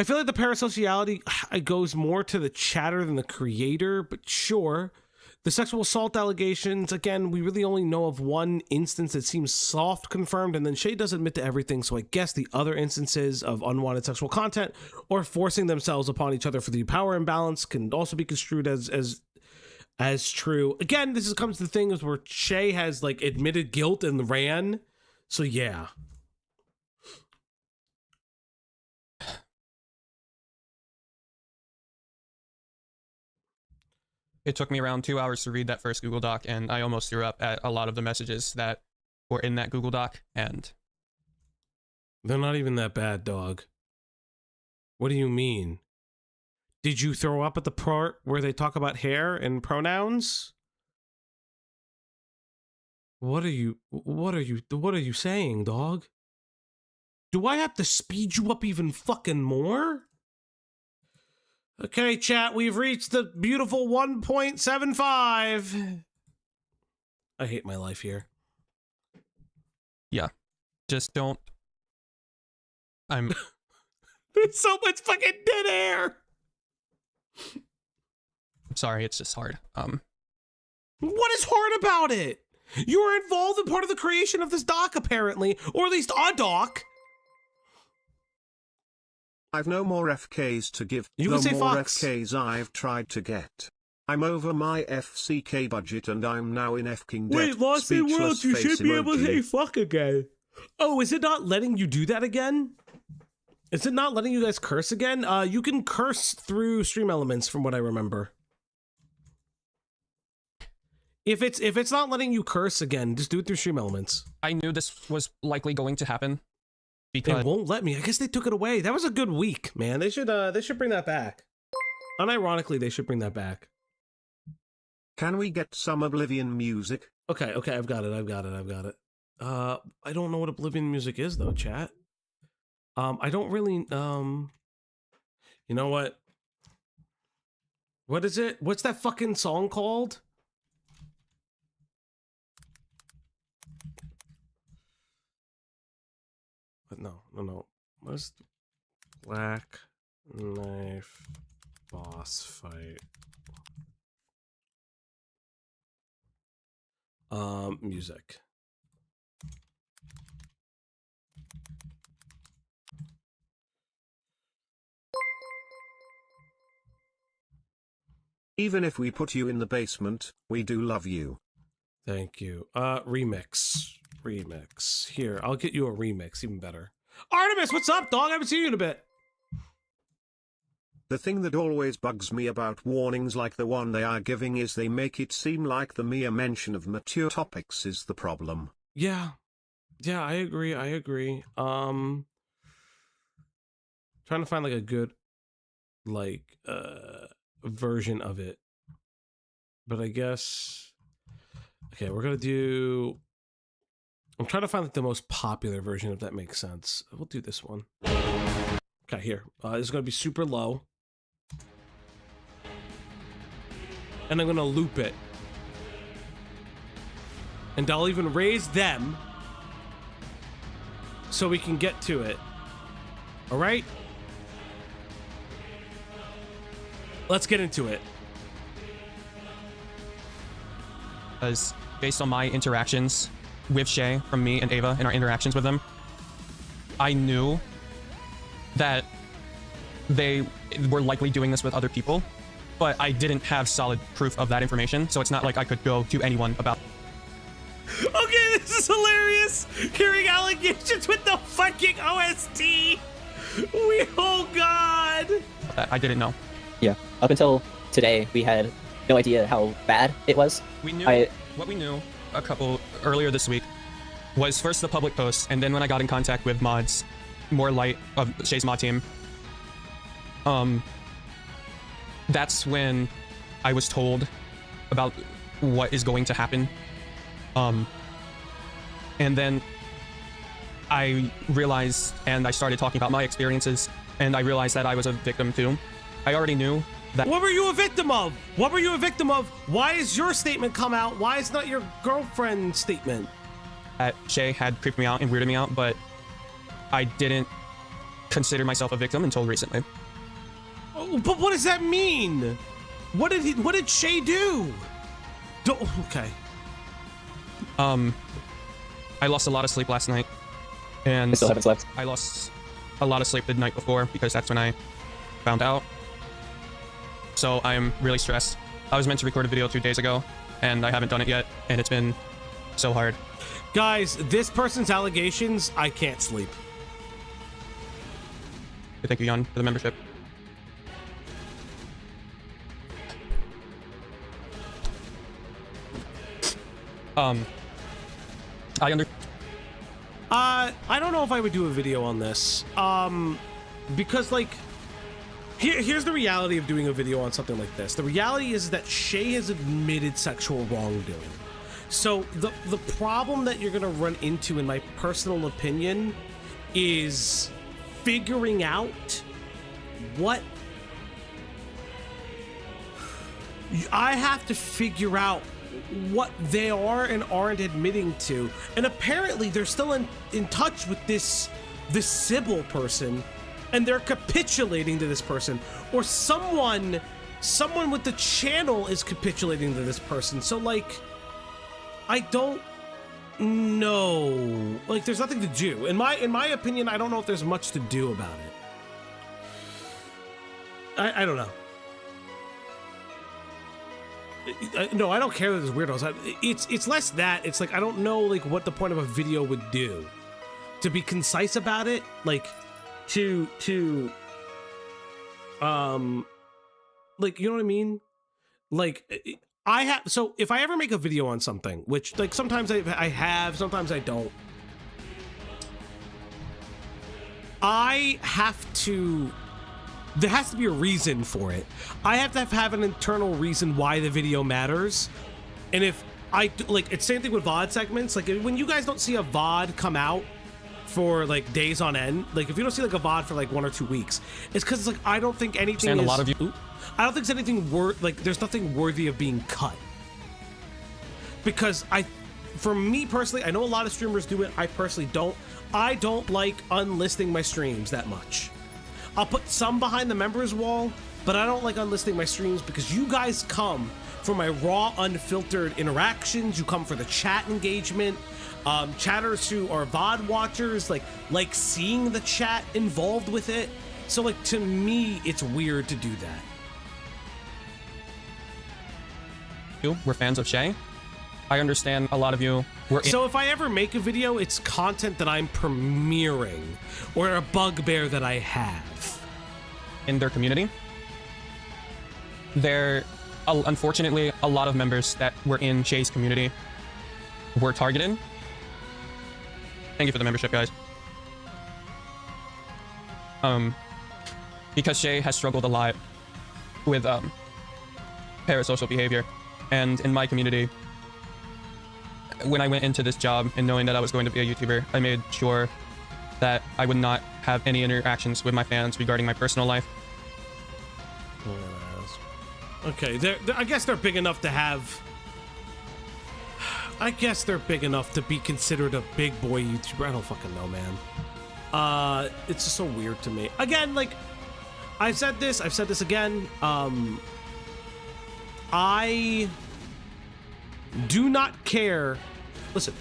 feel like the parasociality goes more to the chatter than the creator, but sure. The sexual assault allegations, again, we really only know of one instance that seems soft confirmed, and then Shay does admit to everything, so I guess the other instances of unwanted sexual content or forcing themselves upon each other for the power imbalance can also be construed as true. Again, comes to the thing is where Shay has like admitted guilt and ran, so yeah. It took me around 2 hours to read that first Google Doc, and I almost threw up at a lot of the messages that were in that Google Doc, and they're not even that bad, dog. What do you mean? Did you throw up at the part where they talk about hair and pronouns? What are you saying, dog? Do I have to speed you up even fucking more? Okay, chat, we've reached the beautiful 1.75. I hate my life here. Yeah. Just don't. I'm. There's so much fucking dead air. I'm sorry, it's just hard. What is hard about it? You were involved in part of the creation of this doc, apparently, or at least a doc. I've no more FKs to give. You no can say more Fox. FKs I've tried to get. I'm over my FCK budget and I'm now in F-King debt. Wait, Lost in World, Speechless you face should be able to emoji. say fuck again. Oh, is it not letting you do that again? Is it not letting you guys curse again? You can curse through Stream Elements, from what I remember. If it's not letting you curse again, just do it through Stream Elements. I knew this was likely going to happen because It won't let me. I guess they took it away. That was a good week, man. They should bring that back. Unironically, they should bring that back. Can we get some Oblivion music? Okay, I've got it. I don't know what Oblivion music is though, chat. I don't really you know what? What is it? What's that fucking song called? No. What's Black Knife boss fight? Music. Even if we put you in the basement, we do love you. Thank you. Remix. Here, I'll get you a remix, even better. Artemis, what's up, dog? I haven't seen you in a bit. The thing that always bugs me about warnings like the one they are giving is they make it seem like the mere mention of mature topics is the problem. Yeah, I agree. Trying to find like a good version of it. But I guess okay, we're gonna do I'm trying to find like the most popular version, if that makes sense. We'll do this one. Okay, here. This is gonna be super low. And I'm gonna loop it. And I'll even raise them so we can get to it. All right? Let's get into it. As based on my interactions with Shay from me and Ava and our interactions with them, I knew that they were likely doing this with other people, but I didn't have solid proof of that information, so it's not like I could go to anyone about. Okay, this is hilarious. Hearing allegations with the fucking OST. Oh God. That I didn't know. Yeah. Up until today, we had no idea how bad it was. We knew what we knew earlier this week was first the public post, and then when I got in contact with mods, more light of Shay's mod team, that's when I was told about what is going to happen. And then I realized, and I started talking about my experiences, and I realized that I was a victim too. I already knew that. What were you a victim of? Why is your statement come out? Why is not your girlfriend's statement? That Shay had creeped me out and weirded me out, but I didn't consider myself a victim until recently. Oh, but what does that mean? What did Shay do? Okay. I lost a lot of sleep last night, and I still haven't slept. I lost a lot of sleep the night before because that's when I found out. So I'm really stressed. I was meant to record a video 2 days ago, and I haven't done it yet, and it's been so hard. Guys, this person's allegations, I can't sleep. Thank you, Jan, for the membership. I don't know if I would do a video on this. Because like Here's the reality of doing a video on something like this. The reality is that Shay has admitted sexual wrongdoing. So the problem that you're gonna run into, in my personal opinion, is figuring out what I have to figure out what they are and aren't admitting to. And apparently they're still in touch with this Sybil person, and they're capitulating to this person, or someone with the channel is capitulating to this person. So like, I don't know. Like, there's nothing to do. In my opinion, I don't know if there's much to do about it. I don't know. No, I don't care that there's weirdos. It's less that. It's like, I don't know like what the point of a video would do. To be concise about it, like to like, you know what I mean? Like, I have, so if I ever make a video on something, which like sometimes I have, sometimes I don't, I have to, there has to be a reason for it. I have to have an internal reason why the video matters. And if I, like, it's same thing with VOD segments. Like, when you guys don't see a VOD come out for like days on end, like if you don't see like a VOD for like 1 or 2 weeks, it's because it's like, I don't think anything is, a lot of you. I don't think there's anything there's nothing worthy of being cut. Because for me personally, I know a lot of streamers do it. I personally don't. I don't like unlisting my streams that much. I'll put some behind the members wall, but I don't like unlisting my streams because you guys come for my raw, unfiltered interactions. You come for the chat engagement. Chatters who are VOD watchers, like seeing the chat involved with it. So like, to me, it's weird to do that. We're fans of Shay. I understand a lot of you were. So if I ever make a video, it's content that I'm premiering or a bugbear that I have in their community. There, unfortunately, a lot of members that were in Shay's community were targeted. Thank you for the membership, guys. Because Shay has struggled a lot with parasocial behavior. And in my community, when I went into this job and knowing that I was going to be a YouTuber, I made sure that I would not have any interactions with my fans regarding my personal life. Okay, I guess they're big enough to have... I guess they're big enough to be considered a big boy YouTuber. I don't fucking know, man. It's just so weird to me. Again, like, I've said this again. I do not care. Listen,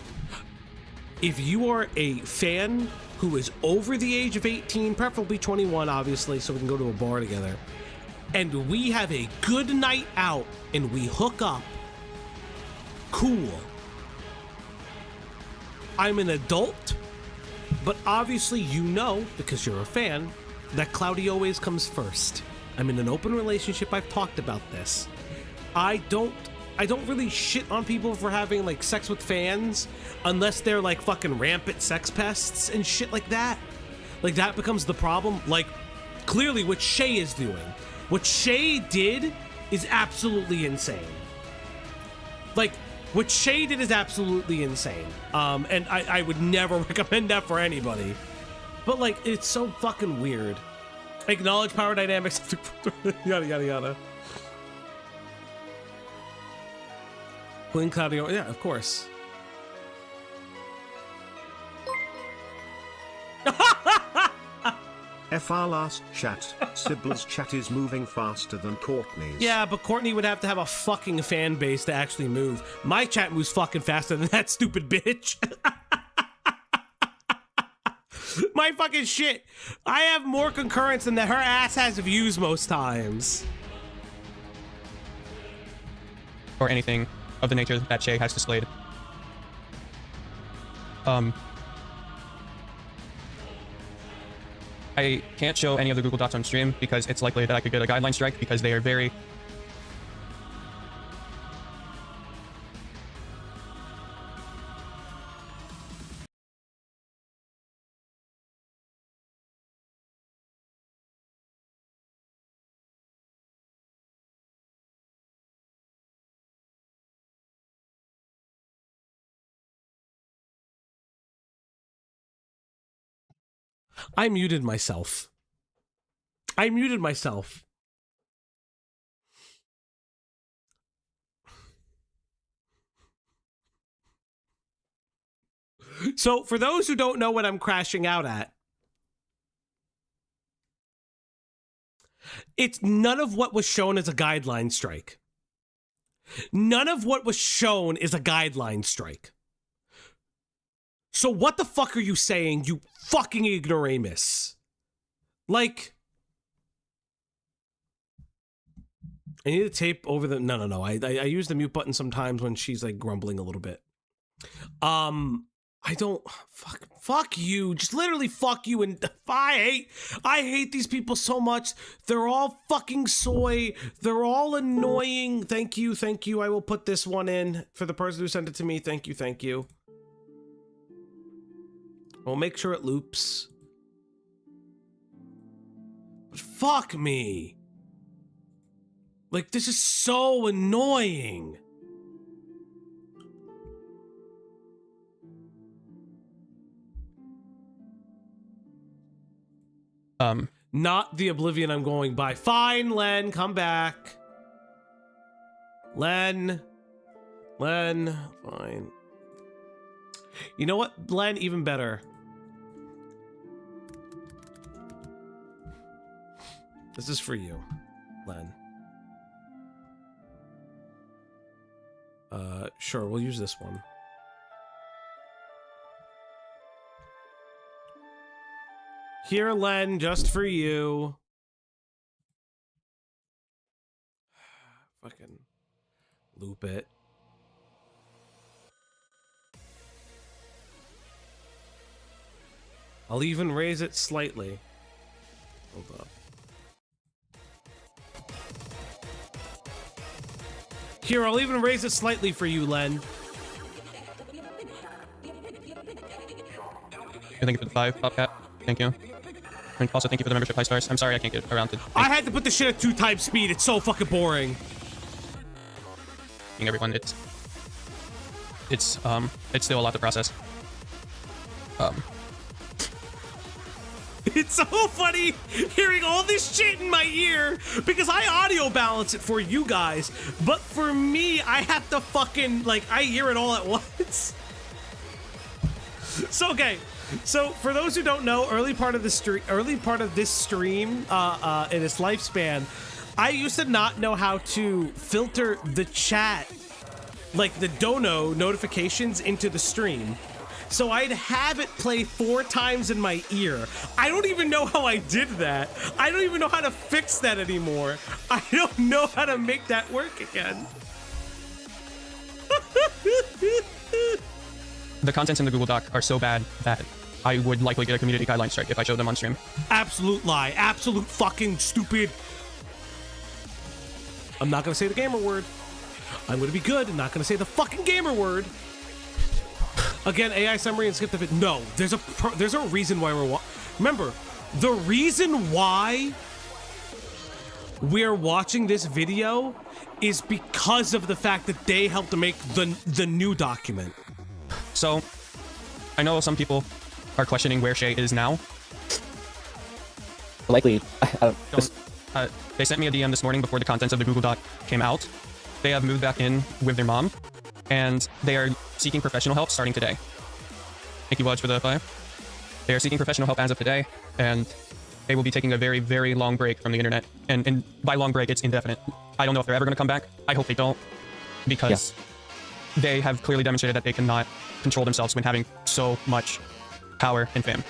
if you are a fan who is over the age of 18, preferably 21, obviously, so we can go to a bar together, and we have a good night out and we hook up, cool. I'm an adult, but obviously you know, because you're a fan, that Cloudy always comes first. I'm in an open relationship. I've talked about this. I don't really shit on people for having like sex with fans unless they're like fucking rampant sex pests and shit like that. Like, that becomes the problem. Like, clearly what Shay is doing. What Shay did is absolutely insane. Like, what Shay did is absolutely insane. And I would never recommend that for anybody. But like, it's so fucking weird. Acknowledge power dynamics. Yada, yada, yada. Queen Claudio, yeah, of course. FR last chat. Sybil's chat is moving faster than Courtney's. Yeah, but Courtney would have to have a fucking fan base to actually move. My chat moves fucking faster than that stupid bitch. My fucking shit. I have more concurrence than her ass has views most times. Or anything of the nature that Shay has displayed. I can't show any of the Google Docs on stream because it's likely that I could get a guideline strike because they are very I muted myself. I muted myself. So, for those who don't know what I'm crashing out at, it's none of what was shown as a guideline strike. None of what was shown is a guideline strike. So what the fuck are you saying, you fucking ignoramus? Like, I need to tape over the... No. I use the mute button sometimes when she's like grumbling a little bit. I don't... Fuck you. Just literally fuck you. And I hate these people so much. They're all fucking soy. They're all annoying. Thank you. I will put this one in for the person who sent it to me. Thank you. We'll make sure it loops. But fuck me. Like, this is so annoying. Not the oblivion I'm going by. Fine, Len, come back. Len, fine. You know what, Len, even better. This is for you, Len. Sure, we'll use this one. Here, Len, just for you. Fucking loop it. I'll even raise it slightly. Hold up. Here, I'll even raise it slightly for you, Len. Thank you for the 5, Bobcat. Thank you. And also, thank you for the membership, 5 stars. I'm sorry I can't get around to... I had to put the shit at 2 times speed. It's so fucking boring. Everyone, it's still a lot to process. It's so funny hearing all this shit in my ear because I audio balance it for you guys, but for me, I have to fucking, like, I hear it all at once. So, okay. So, for those who don't know, early part of this stream, in its lifespan, I used to not know how to filter the chat, like the dono notifications into the stream. So I'd have it play 4 times in my ear. I don't even know how I did that. I don't even know how to fix that anymore. I don't know how to make that work again. The contents in the Google Doc are so bad that I would likely get a community guideline strike if I showed them on stream. Absolute lie. Absolute fucking stupid. I'm not gonna say the gamer word. I'm gonna be good and not gonna say the fucking gamer word. Again, AI summary and skip the vid. No, there's a reason why we're remember, the reason why we're watching this video is because of the fact that they helped to make the new document. So, I know some people are questioning where Shay is now. Likely, they sent me a DM this morning before the contents of the Google Doc came out. They have moved back in with their mom, and they are seeking professional help starting today. Thank you, Wudge, for the 5. They are seeking professional help as of today, and they will be taking a very, very long break from the internet. And by long break, it's indefinite. I don't know if they're ever going to come back. I hope they don't, because they have clearly demonstrated that they cannot control themselves when having so much power and fame.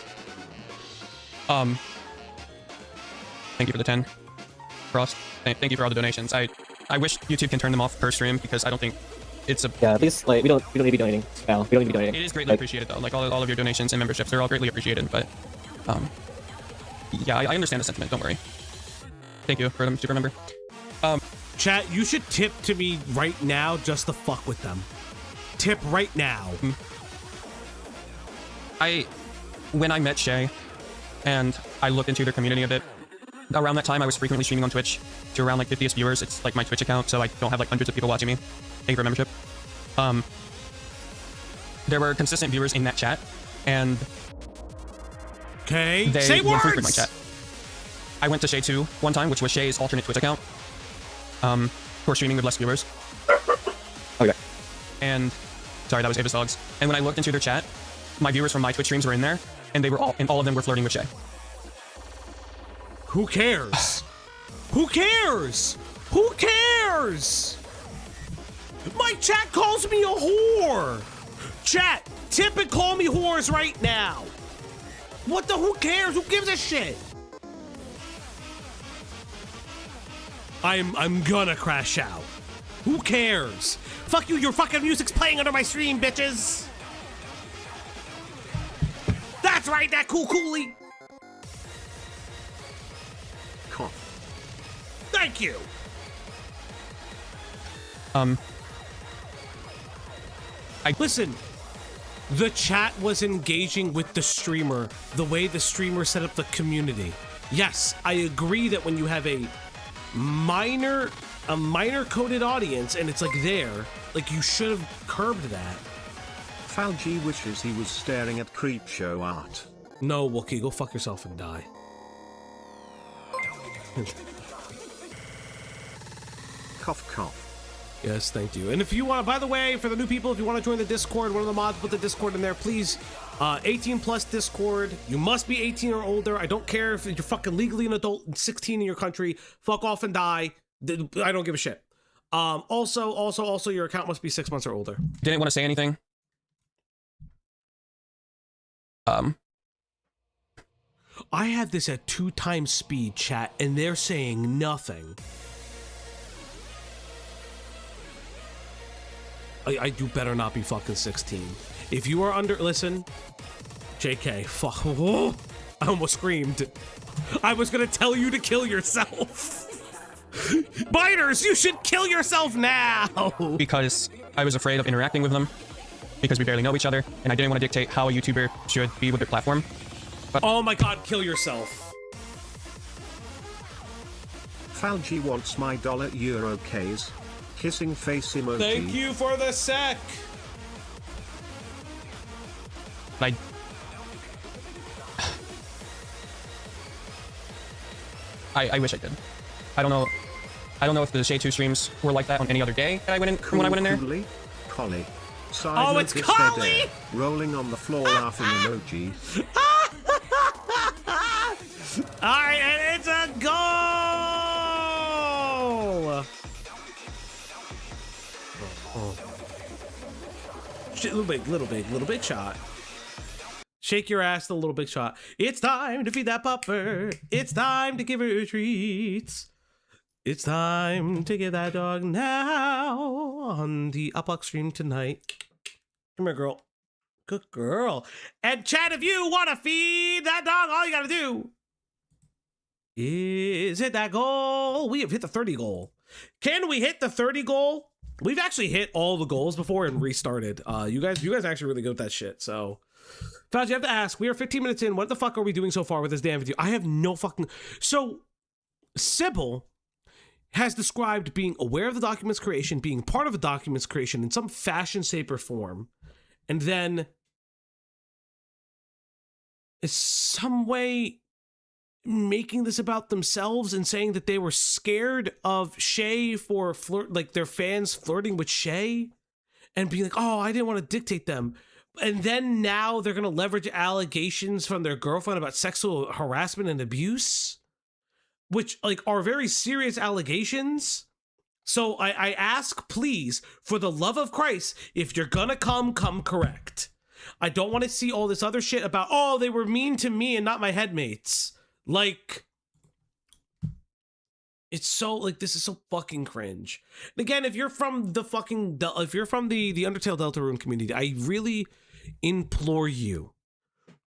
Thank you for the 10, Frost. Thank you for all the donations. I wish YouTube can turn them off per stream because I don't think it's a... Yeah, at least, like, we don't need to be donating. No, we don't need to be donating. It is greatly appreciated, though. Like, all of your donations and memberships, they're all greatly appreciated, but... yeah, I understand the sentiment, don't worry. Thank you for the super member. Chat, you should tip to me right now just to fuck with them. Tip right now. When I met Shay, and I looked into their community a bit, around that time I was frequently streaming on Twitch to around like 50ish viewers. It's like my Twitch account, so I don't have like hundreds of people watching me. Thank you for membership. There were consistent viewers in that chat, and Okay. They Say will frequent my words! chat. I went to Shay 2 one time, which was Shay's alternate Twitch account. For streaming with less viewers. Okay. And sorry, that was Ava's dogs. And when I looked into their chat, my viewers from my Twitch streams were in there, and they were all of them were flirting with Shay. Who cares? Who cares? Who cares? My chat calls me a whore. Chat, tip and call me whores right now. What the? Who cares? Who gives a shit? I'm gonna crash out. Who cares? Fuck you, your fucking music's playing under my stream, bitches. That's right, that cool coolie. Cough. Thank you. Listen, the chat was engaging with the streamer the way the streamer set up the community. Yes, I agree that when you have a minor coded audience and it's like there, like you should have curbed that. Falgi wishes he was staring at Creepshow art. No, Wookie, go fuck yourself and die. Cough cough. Yes, thank you. And if you want, by the way, for the new people, if you want to join the Discord, one of the mods put the Discord in there, please. 18 plus Discord. You must be 18 or older. I don't care if you're fucking legally an adult and 16 in your country. Fuck off and die. I don't give a shit. Also, your account must be 6 months or older. Didn't want to say anything. I have this at 2 times speed, chat, and they're saying nothing. I do better not be fucking 16. If you are under, listen, JK, fuck, oh, I almost screamed. I was gonna tell you to kill yourself. Biters, you should kill yourself now. Because I was afraid of interacting with them, because we barely know each other, and I didn't want to dictate how a YouTuber should be with their platform. But oh my god, kill yourself. Falgi wants my $Euro Ks. Kissing face emoji. Thank you for the sec. I wish I did. I don't know if the Shay 2 streams were like that on any other day that I went in when I went in there. Collie. Oh, it's Collie! Rolling on the floor laughing emoji. Alright, and it's a goal! Little big shot. Shake your ass, the little big shot. It's time to feed that pupper. It's time to give her treats. It's time to give that dog now on the Uplock stream tonight. Come here, girl. Good girl. And chat, if you want to feed that dog, all you got to do is hit that goal. We have hit the 30 goal. Can we hit the 30 goal? We've actually hit all the goals before and restarted. You guys actually really good with that shit. So, Fauci, you have to ask. We are 15 minutes in. What the fuck are we doing so far with this damn video? I have no fucking. So, Sybil has described being aware of the document's creation, being part of the document's creation in some fashion, shape, or form, and then in some way making this about themselves and saying that they were scared of Shay for like their fans flirting with Shay and being like, oh, I didn't want to dictate them. And then now they're going to leverage allegations from their girlfriend about sexual harassment and abuse, which like are very serious allegations. So I ask, please, for the love of Christ, if you're gonna come correct. I don't want to see all this other shit about, oh, they were mean to me and not my headmates. Like, it's so, like, this is so fucking cringe. And again, if you're from the fucking, if you're from the Undertale Deltarune community, I really implore you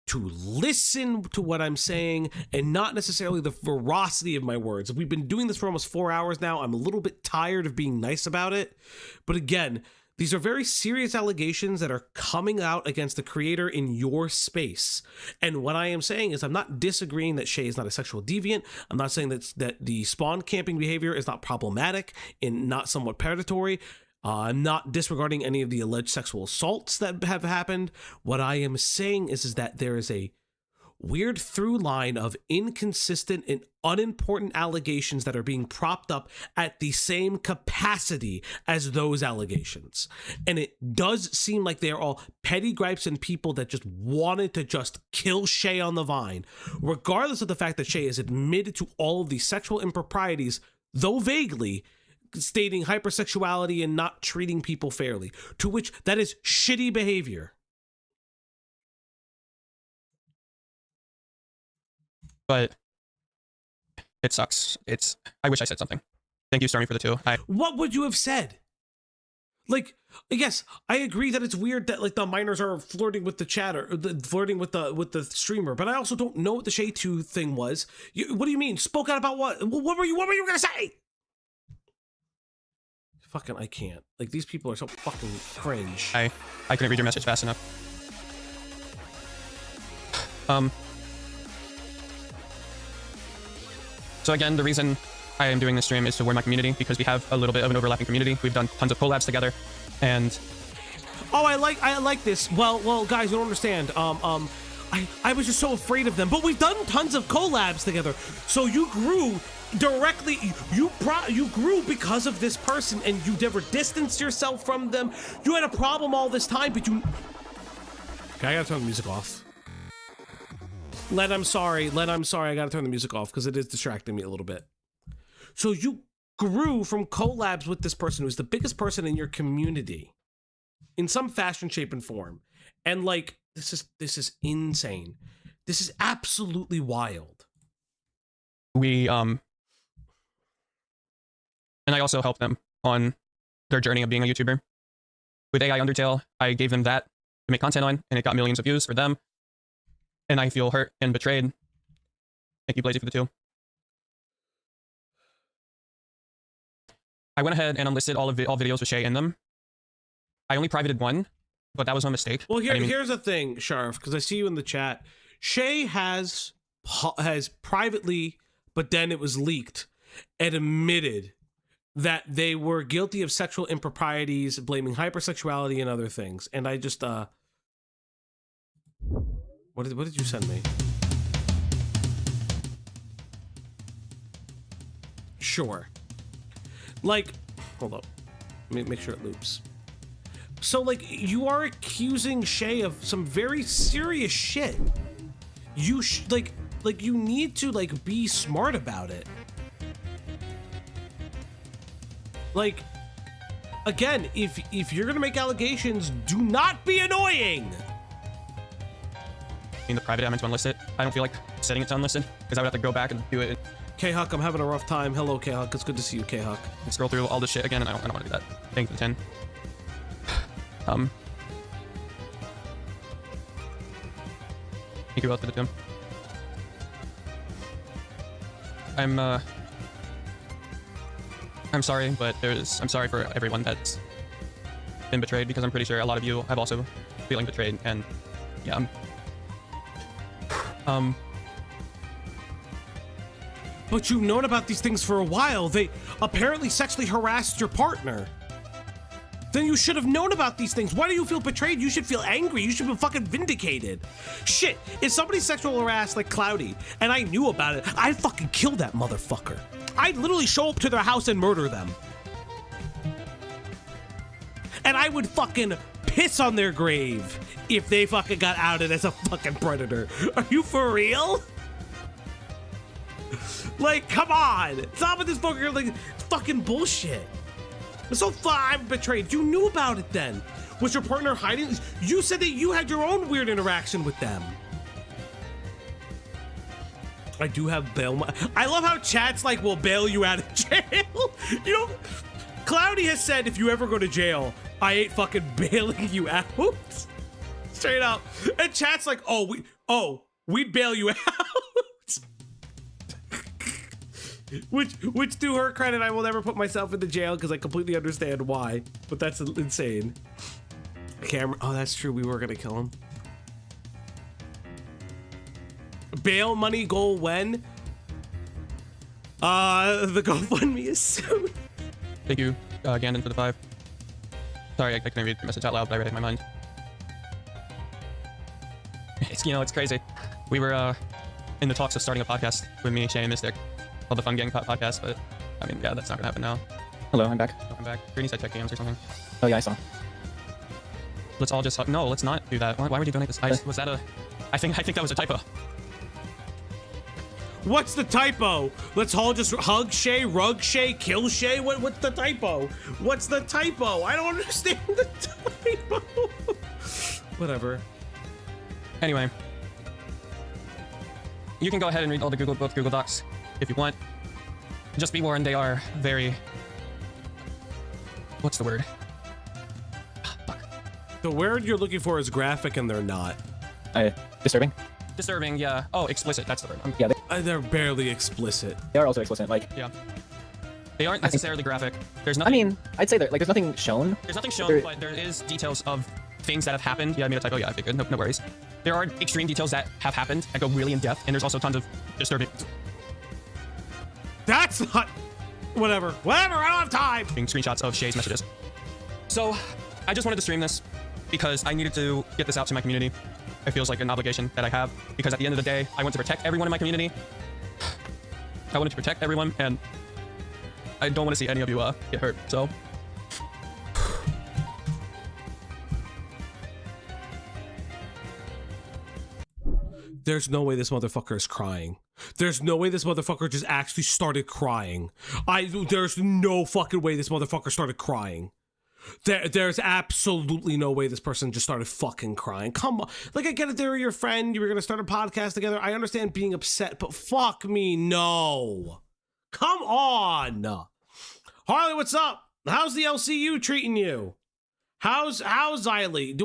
to listen to what I'm saying and not necessarily the veracity of my words. We've been doing this for almost 4 hours now. I'm a little bit tired of being nice about it. But again, these are very serious allegations that are coming out against the creator in your space. And what I am saying is I'm not disagreeing that Shay is not a sexual deviant. I'm not saying that the spawn camping behavior is not problematic and not somewhat predatory. I'm not disregarding any of the alleged sexual assaults that have happened. What I am saying is that there is a weird through line of inconsistent and unimportant allegations that are being propped up at the same capacity as those allegations. And it does seem like they're all petty gripes and people that just wanted to just kill Shay on the vine, regardless of the fact that Shay has admitted to all of these sexual improprieties, though vaguely, stating hypersexuality and not treating people fairly, to which that is shitty behavior. But it sucks. I wish I said something. Thank you, Stormy, for the 2. What would you have said? Like, yes, I agree that it's weird that like the minors are flirting with the chatter, flirting with the streamer, but I also don't know what the Shay 2 thing was. What do you mean? Spoke out about what? What were you gonna say? Fucking, I can't. Like, these people are so fucking cringe. I couldn't read your message fast enough. So again, the reason I am doing this stream is to warn my community, because we have a little bit of an overlapping community. We've done tons of collabs together, and oh, I like this. Well, guys, you don't understand. I was just so afraid of them, but we've done tons of collabs together. So you grew directly. You grew because of this person, and you never distanced yourself from them. You had a problem all this time, but you. Okay, I gotta turn the music off. Len, I'm sorry. I gotta turn the music off because it is distracting me a little bit. So you grew from collabs with this person who's the biggest person in your community in some fashion, shape, and form. And like, this is insane. This is absolutely wild. And I also helped them on their journey of being a YouTuber. With AI Undertale, I gave them that to make content on, and it got millions of views for them. And I feel hurt and betrayed. Thank you, Blazy, for the 2. I went ahead and unlisted all videos with Shay in them. I only privated one, but that was my mistake. Well, here's the thing, Sharf, because I see you in the chat. Shay has privately, but then it was leaked, and admitted that they were guilty of sexual improprieties, blaming hypersexuality and other things. And I just what did you send me? Sure. Like, hold up. Let me make sure it loops. So, like, you are accusing Shay of some very serious shit. You like you need to like be smart about it. Like, again, if you're gonna make allegations, do not be annoying. In the private, I meant to unlist it. I don't feel like setting it to unlisted because I would have to go back and do it. K-Huck, I'm having a rough time. Hello, K-Huck. It's good to see you, K-Huck. And scroll through all this shit again, and I don't want to do that. Thank you for the 10. Thank you both for the 2. I'm sorry, but I'm sorry for everyone that's been betrayed, because I'm pretty sure a lot of you have also feeling betrayed, and yeah. But you've known about these things for a while. They apparently sexually harassed your partner. Then you should have known about these things. Why do you feel betrayed? You should feel angry. You should be fucking vindicated. Shit, if somebody sexual harassed like Cloudy and I knew about it, I'd fucking kill that motherfucker. I'd literally show up to their house and murder them. And I would fucking piss on their grave if they fucking got outed as a fucking predator. Are you for real? Like, come on. Stop with this fucking, like, fucking bullshit. So far, I'm betrayed. You knew about it then. Was your partner hiding? You said that you had your own weird interaction with them. I do have bail. I love how chat's like, we'll bail you out of jail. You know, Cloudy has said, if you ever go to jail, I ain't fucking bailing you out. Straight up. And chat's like, we'd bail you out. Which to her credit, I will never put myself into jail because I completely understand why. But that's insane. Cameron, oh, that's true. We were gonna kill him. Bail money goal when? The GoFundMe is soon. Thank you, Gandon, for the 5. Sorry, I couldn't read the message out loud, but I read it in my mind. It's, you know, it's crazy. We were in the talks of starting a podcast with me, Shay, and Mystic, called the Fun Gang Podcast, but I mean, yeah, that's not gonna happen now. Hello, I'm back. Welcome back. Brittany said check games or something. Oh yeah, I saw. Let's all just no, let's not do that. Why would you donate this? Was that a? I think that was a typo. What's the typo? Let's all just hug Shay, rug Shay, kill Shay? What's the typo? What's the typo? I don't understand the typo. Whatever. Anyway, you can go ahead and read all the both Google Docs if you want. Just be warned, they are very... What's the word? The word you're looking for is graphic, and they're not. Disturbing? Disturbing, yeah. Oh, explicit, that's the word. Yeah, they're barely explicit. They are also explicit, like... Yeah. They aren't necessarily graphic. There's nothing... I mean, I'd say that, like, there's nothing shown. There's nothing shown, but there is details of things that have happened. Yeah, I made a typo. Yeah, okay, good. No worries. There are extreme details that have happened that go really in depth, and there's also tons of disturbing... That's not... Whatever, I don't have time! Screenshots of Shay's messages. So, I just wanted to stream this because I needed to get this out to my community. It feels like an obligation that I have, because at the end of the day, I want to protect everyone in my community. I wanted to protect everyone, and I don't want to see any of you get hurt, so... There's no way this motherfucker is crying. There's no way this motherfucker just actually started crying. There's no fucking way this motherfucker started crying. There's absolutely no way this person just started fucking crying. Come on. Like, I get it, they were your friend, you were gonna start a podcast together. I understand being upset, but fuck me, no. Come on. Harley, what's up? How's the LCU treating you? How's Xylee?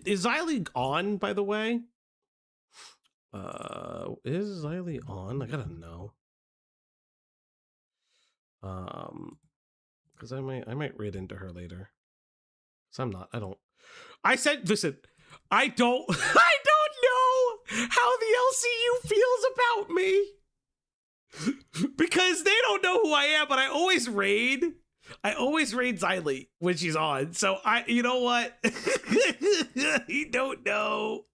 Is Xylee on, by the way? Is Xylee on? I gotta know. Because I might read into her later. So I said, listen, I don't know how the LCU feels about me. Because they don't know who I am, but I always raid Xylee when she's on. So you know what? You don't know.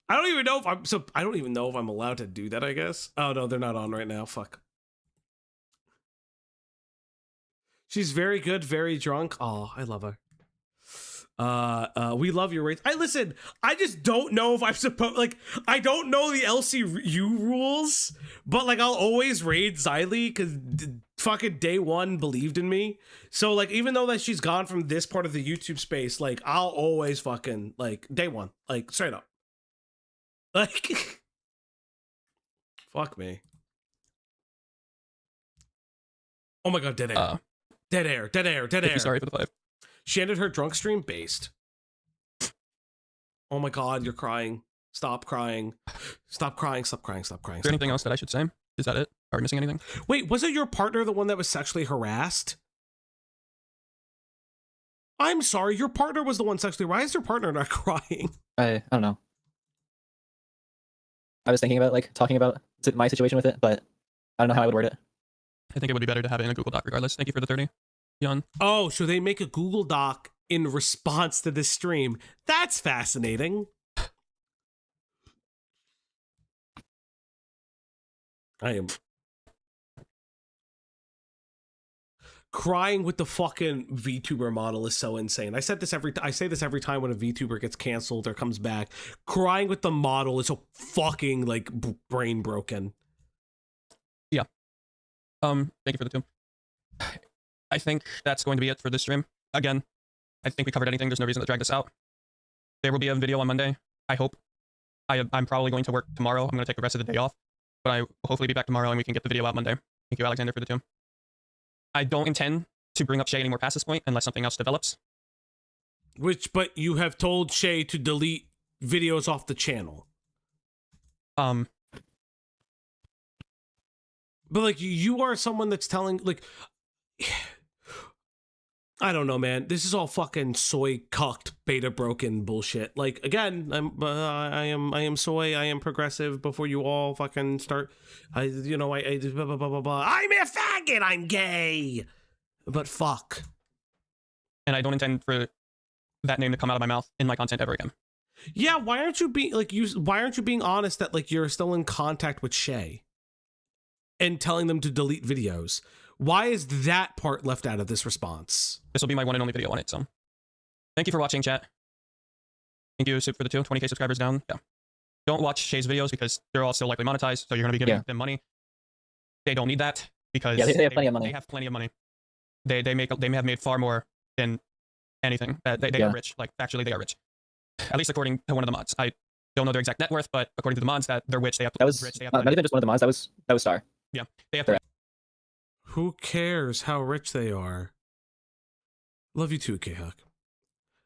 I don't even know if I'm allowed to do that, I guess. Oh no, they're not on right now. Fuck. She's very good, very drunk. Oh, I love her. We love your race. Listen, I just don't know if I'm supposed, like, I don't know the LCU rules, but like, I'll always raid Xylee because fucking day one believed in me. So like, even though that she's gone from this part of the YouTube space, like, I'll always fucking, like, day one, like, straight up. Like, fuck me. Oh my god, dead air. Dead air. Sorry for the 5. She ended her drunk stream based. Oh my god, you're crying. Stop crying. Stop crying. Stop crying. Stop crying. Is there anything else that I should say? Is that it? Are we missing anything? Wait, wasn't your partner the one that was sexually harassed? I'm sorry, your partner was the one sexually. Why is your partner not crying? I don't know. I was thinking about like talking about my situation with it, but I don't know how I would word it. I think it would be better to have it in a Google Doc regardless. Thank you for the 30. Jan. Oh, so they make a Google Doc in response to this stream. That's fascinating. I am crying with the fucking VTuber model is so insane. I say this every time when a VTuber gets canceled or comes back. Crying with the model is so fucking like brain broken. Yeah. Thank you for the 2. I think that's going to be it for this stream. Again, I think we covered anything. There's no reason to drag this out. There will be a video on Monday. I hope. I'm probably going to work tomorrow. I'm going to take the rest of the day off. But I will hopefully be back tomorrow and we can get the video out Monday. Thank you, Alexander, for the 2. I don't intend to bring up Shay anymore past this point unless something else develops. But you have told Shay to delete videos off the channel. But like, you are someone that's telling, like, I don't know, man. This is all fucking soy cucked, beta broken bullshit. Like, again, I am soy. I am progressive. Before you all fucking start, blah, blah, blah, blah, blah. I'm a faggot. I'm gay. But fuck. And I don't intend for that name to come out of my mouth in my content ever again. Yeah, why aren't you being like why aren't you being honest that like you're still in contact with Shay and telling them to delete videos? Why is that part left out of this response? This will be my one and only video on it, so thank you for watching, chat. Thank you, Soup, for the 20K subscribers down. Yeah. Don't watch Shay's videos because they're all still likely monetized, so you're going to be giving them money. They don't need that because they have plenty of money. They have plenty of money. They have made far more than anything. They are rich. Like, actually, they are rich. At least according to one of the mods. I don't know their exact net worth, but according to the mods, that they're rich. They have rich. They have not even just one of the mods. That was Star. Yeah, they have. Who cares how rich they are? Love you too, K-Huck.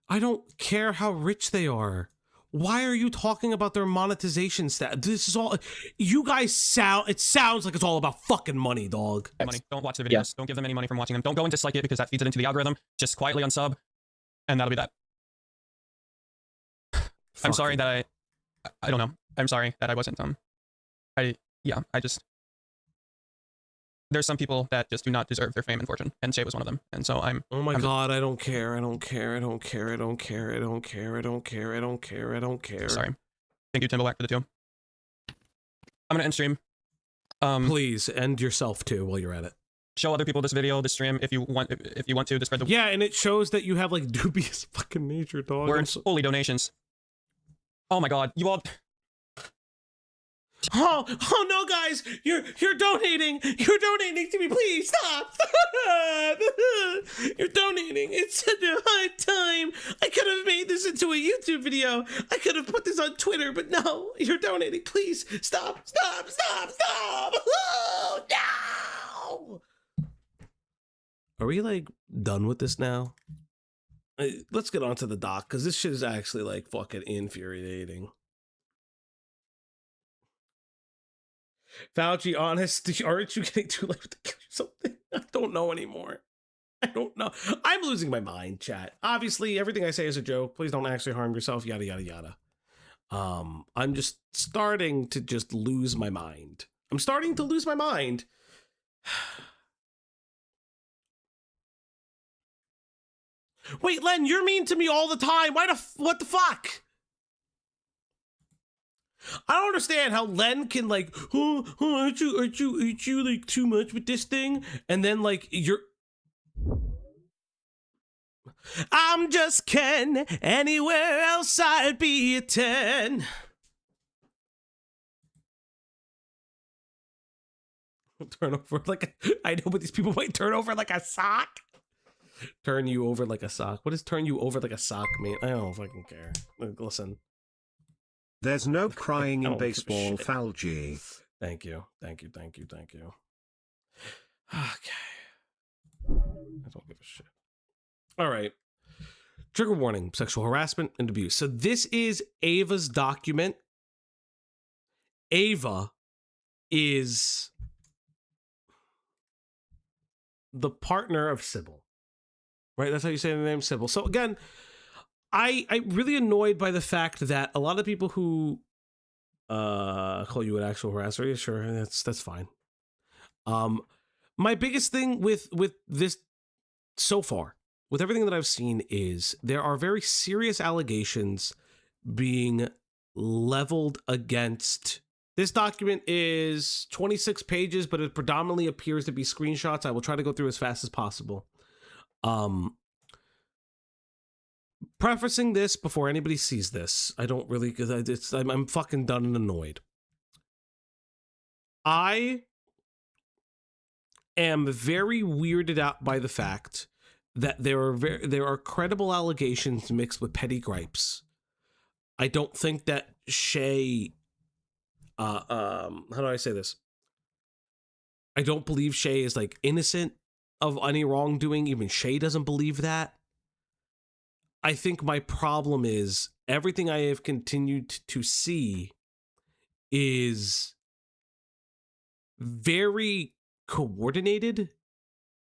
I don't care how rich they are. Why are you talking about their monetization stat? This is all you guys sound. It sounds like it's all about fucking money, dog. Money. Don't watch the videos. Yeah. Don't give them any money from watching them. Don't go and dislike it because that feeds it into the algorithm. Just quietly unsub, and that'll be that. I'm sorry that I don't know. I'm sorry that I wasn't I just there's some people that just do not deserve their fame and fortune, and Shay was one of them. And so oh my God, I don't care. I don't care. I don't care. I don't care. I don't care. I don't care. I don't care. I don't care. Sorry. Thank you, Timberlack, for the 2. I'm gonna end stream. Please end yourself too while you're at it. Show other people this video, this stream, if you want to spread the yeah, and it shows that you have like dubious fucking nature, dog. Words, holy donations. Oh my God, you all. Oh no, guys! You're donating. You're donating to me. Please stop. You're donating. It's such a hard time. I could have made this into a YouTube video. I could have put this on Twitter, but no. You're donating. Please stop. Stop. Stop. Stop. Oh, no. Are we like done with this now? Let's get on to the doc because this shit is actually like fucking infuriating. Fauci, honest, aren't you getting too late to kill something? I don't know anymore. I don't know. I'm losing my mind, chat. Obviously, everything I say is a joke. Please don't actually harm yourself, yada, yada, yada. I'm just starting to just lose my mind. I'm starting to lose my mind. Wait, Len, you're mean to me all the time. What the fuck? I don't understand how Len can like, aren't you like too much with this thing? And then like I'm just Ken. Anywhere else I'd be a 10. Turn over like I know, but these people might turn over like a sock. Turn you over like a sock. What does turn you over like a sock mean? I don't fucking care. Listen. There's no crying in baseball, Falgi. Thank you. Thank you. Thank you. Thank you. Okay. I don't give a shit. All right. Trigger warning, sexual harassment and abuse. So this is Ava's document. Ava is the partner of Sybil. Right? That's how you say the name, Sybil. So again, I'm really annoyed by the fact that a lot of people who call you an actual harasser, yeah, sure, that's fine. My biggest thing with this so far, with everything that I've seen, is there are very serious allegations being leveled against. This document is 26 pages, but it predominantly appears to be screenshots. I will try to go through as fast as possible. Prefacing this before anybody sees this, I don't really, because I'm fucking done and annoyed. I am very weirded out by the fact that there are credible allegations mixed with petty gripes. I don't think that Shay, how do I say this? I don't believe Shay is like innocent of any wrongdoing. Even Shay doesn't believe that. I think my problem is everything I have continued to see is very coordinated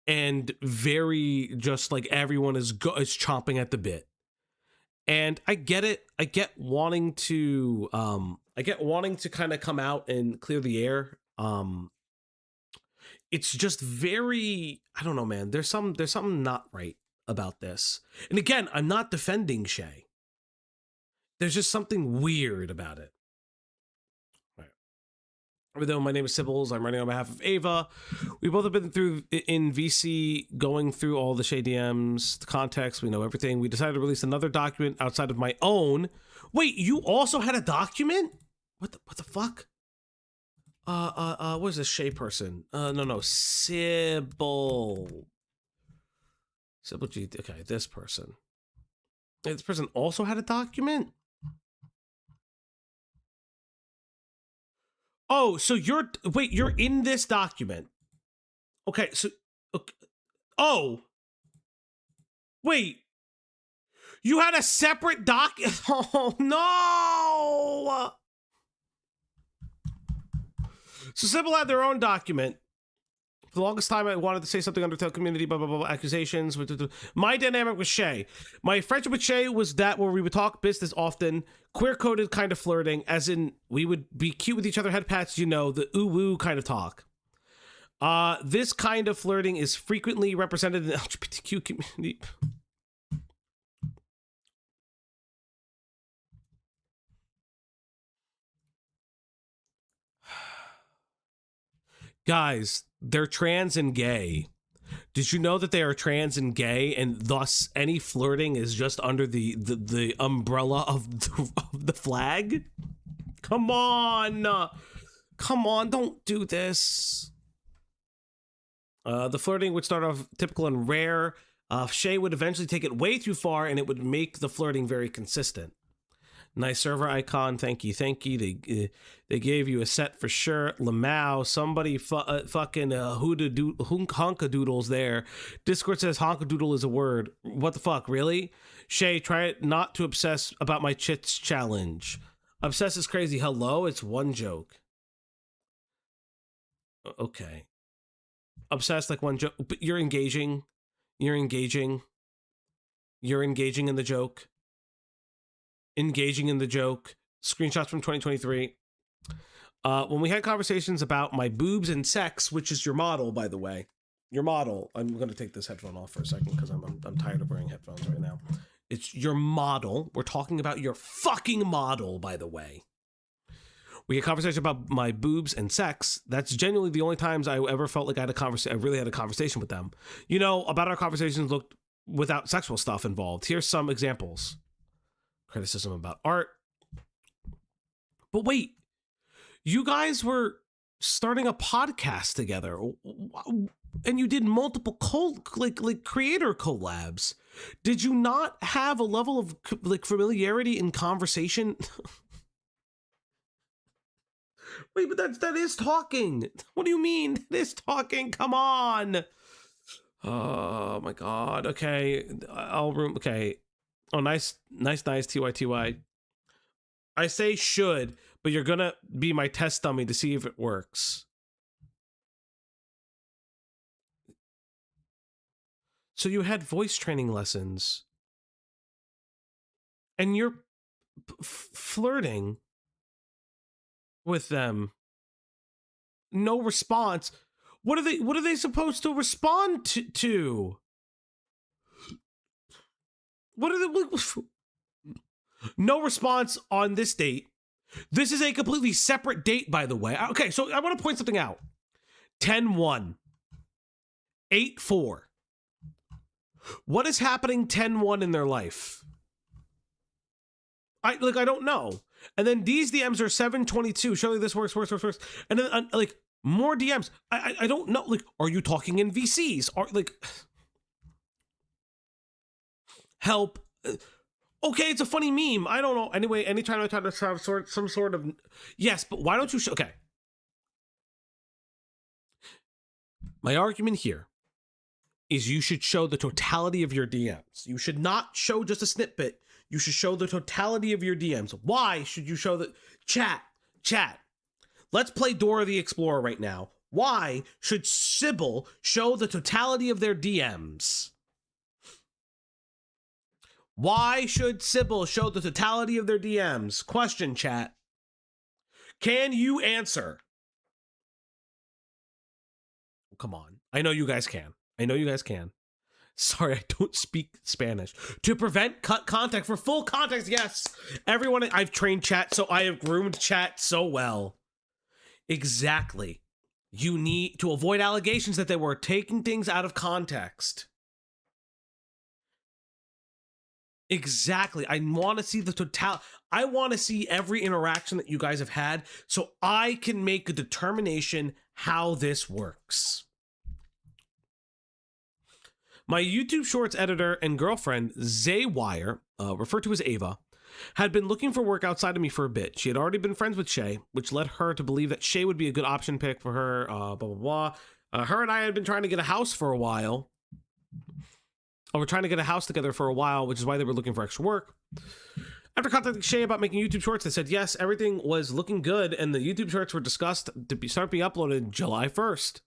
and very just like everyone is chomping at the bit. And I get it. I get wanting to kind of come out and clear the air. It's just very, I don't know, man. There's something not right about this. And again, I'm not defending Shay. There's just something weird about it. Even though my name is Sibbles, I'm writing on behalf of Ava. We both have been through in VC, going through all the Shay DMs, the context. We know everything. We decided to release another document outside of my own. Wait, you also had a document? What the fuck? What is this Shay person? No, Sybil. Sybil G. Okay, this person. This person also had a document? Oh, so you're in this document. Okay, so okay. Oh. Wait. You had a separate doc. Oh no. So Sybil had their own document. For the longest time, I wanted to say something Undertale community, blah, blah, blah, accusations. My dynamic with Shay. My friendship with Shay was that where we would talk business often, queer-coded kind of flirting, as in we would be cute with each other, head pats, you know, the ooh-woo kind of talk. This kind of flirting is frequently represented in the LGBTQ community. Guys, they're trans and gay. Did you know that they are trans and gay, and thus any flirting is just under the umbrella of the flag? Come on, don't do this. The flirting would start off typical and rare. Shay would eventually take it way too far, and it would make the flirting very consistent. Nice server icon, thank you. They gave you a set for sure. Lamau, somebody fucking honkadoodles there. Discord says honkadoodle is a word. What the fuck, really? Shay, try it not to obsess about my chits challenge. Obsess is crazy. Hello, it's one joke. Okay. Obsessed like one joke, but you're engaging in the joke. Engaging in the joke. Screenshots from 2023. When we had conversations about my boobs and sex, which is your model, by the way. Your model. I'm going to take this headphone off for a second because I'm tired of wearing headphones right now. It's your model. We're talking about your fucking model, by the way. We had a conversation about my boobs and sex. That's genuinely the only times I ever felt like I really had a conversation with them. You know, about our conversations looked without sexual stuff involved. Here's some examples. Criticism about art. But wait, you guys were starting a podcast together, and you did multiple creator collabs. Did you not have a level of familiarity in conversation? Wait, but that is talking. What do you mean? That is talking. Come on. Oh my god. Okay, okay. Oh, nice, TYTY. I say should, but you're gonna be my test dummy to see if it works. So you had voice training lessons. And you're flirting with them. No response. What are they supposed to respond to? What are they? No response on this date. This is a completely separate date, by the way. Okay, so I want to point something out. 10-1. 8-4. What is happening 10-1 in their life? I don't know. And then these DMs are 7-22. Surely this works. And then more DMs. I don't know. Are you talking in VCs? Or help. Okay, it's a funny meme. I don't know. Anyway, anytime I try to have some sort of... Yes, but why don't you show... Okay. My argument here is you should show the totality of your DMs. You should not show just a snippet. You should show the totality of your DMs. Why should you show the... Chat. Let's play Dora the Explorer right now. Why should Sybil show the totality of their DMs? Why should Sybil show the totality of their DMs? Question, chat. Can you answer? Come on. I know you guys can. Sorry, I don't speak Spanish. To prevent cut contact for full context, yes. Everyone, I've trained chat, so I have groomed chat so well. Exactly. You need to avoid allegations that they were taking things out of context. Exactly. I want to see the total. I want to see every interaction that you guys have had so I can make a determination how this works. My YouTube Shorts editor and girlfriend, Zaywire, referred to as Ava, had been looking for work outside of me for a bit. She had already been friends with Shay, which led her to believe that Shay would be a good option pick for her, blah, blah, blah. Her and I had been trying to get a house for a while. We're trying to get a house together for a while, which is why they were looking for extra work. After contacting Shay about making YouTube Shorts, they said yes, everything was looking good, and the YouTube Shorts were discussed to start being uploaded July 1st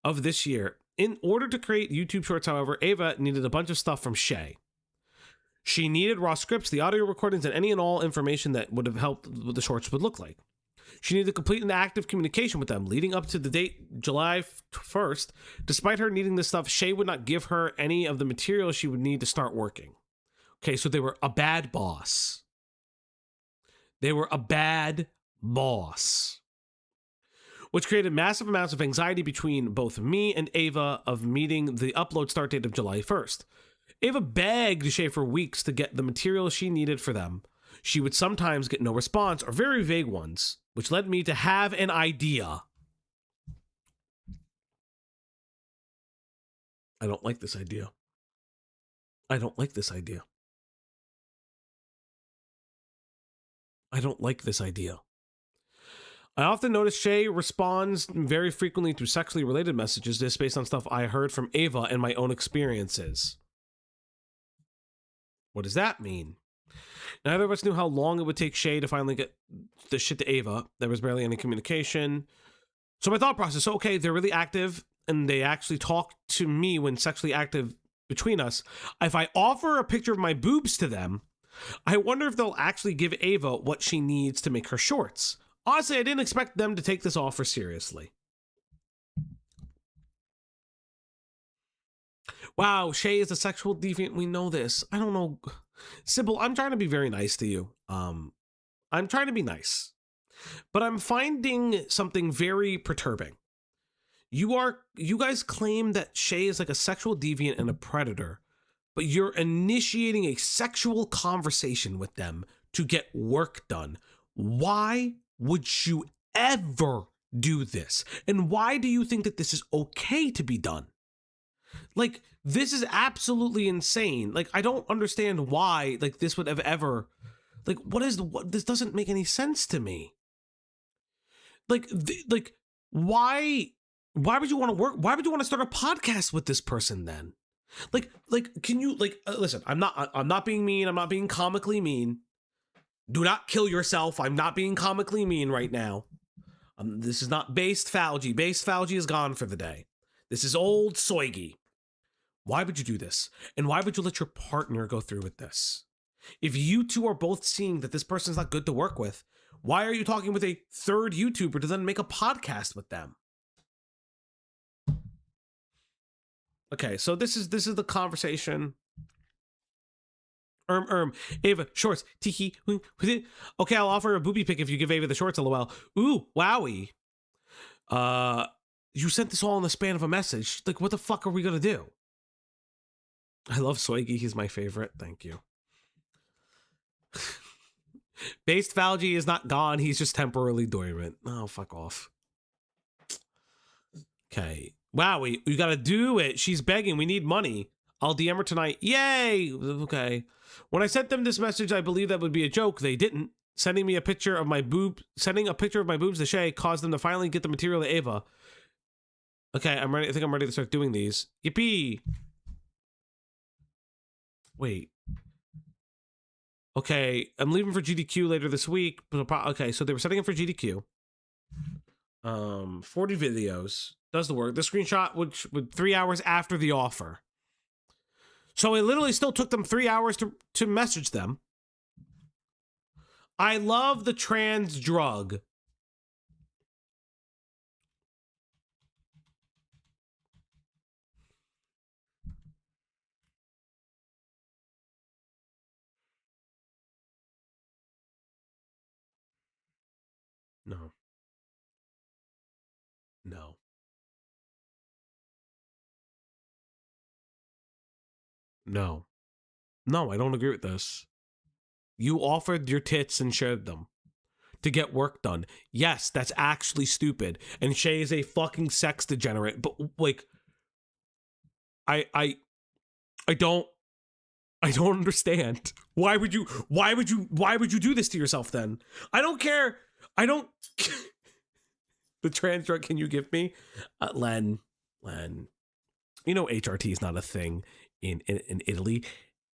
of this year. In order to create YouTube Shorts, however, Ava needed a bunch of stuff from Shay. She needed raw scripts, the audio recordings, and any and all information that would have helped what the shorts would look like. She needed complete and active communication with them leading up to the date July 1st. Despite her needing this stuff, Shay would not give her any of the material she would need to start working. Okay, so they were a bad boss. They were a bad boss. Which created massive amounts of anxiety between both me and Ava of meeting the upload start date of July 1st. Ava begged Shay for weeks to get the material she needed for them. She would sometimes get no response or very vague ones, which led me to have an idea. I don't like this idea. I don't like this idea. I don't like this idea. I often notice Shay responds very frequently to sexually related messages, this based on stuff I heard from Ava and my own experiences. What does that mean? Neither of us knew how long it would take Shay to finally get the shit to Ava. There was barely any communication. So my thought process, okay, they're really active and they actually talk to me when sexually active between us. If I offer a picture of my boobs to them, I wonder if they'll actually give Ava what she needs to make her shorts. Honestly, I didn't expect them to take this offer seriously. Wow, Shay is a sexual deviant. We know this. I don't know. Sybil, I'm trying to be very nice to you. I'm trying to be nice. But I'm finding something very perturbing. You guys claim that Shay is like a sexual deviant and a predator, but you're initiating a sexual conversation with them to get work done. Why would you ever do this? And why do you think that this is okay to be done? Like, this is absolutely insane. Like, I don't understand why, like, this would have ever, like, this doesn't make any sense to me. Like, why would you want to work? Why would you want to start a podcast with this person then? Like, can you, listen, I'm not being mean. I'm not being comically mean. Do not kill yourself. I'm not being comically mean right now. This is not based Falgi. Based Falgi is gone for the day. This is old Soigi. Why would you do this? And why would you let your partner go through with this? If you two are both seeing that this person's not good to work with, why are you talking with a third YouTuber to then make a podcast with them? Okay, so this is the conversation. Ava, shorts, tiki. Okay, I'll offer a booby pic if you give Ava the shorts, lol. Ooh, wowie. You sent this all in the span of a message. Like, what the fuck are we gonna do? I love Soigi, he's my favorite. Thank you. Based Falgi is not gone, he's just temporarily dormant. Oh, fuck off. Okay. Wowie, you gotta do it. She's begging, we need money. I'll DM her tonight. Yay! Okay. When I sent them this message, I believe that would be a joke. They didn't. Sending a picture of my boobs to Shay caused them to finally get the material to Ava. Okay, I'm ready. I think I'm ready to start doing these. Yippee! Wait. Okay, I'm leaving for GDQ later this week. Okay, so they were setting up for GDQ. 40 videos. Does the work. The screenshot, which with 3 hours after the offer. So it literally still took them 3 hours to message them. I love the trans drug. No. No, I don't agree with this. You offered your tits and shared them to get work done. Yes, that's actually stupid. And Shay is a fucking sex degenerate. But like, I don't understand. Why would you do this to yourself then? I don't care. I don't. The trans drug can you give me? Len. You know HRT is not a thing in Italy.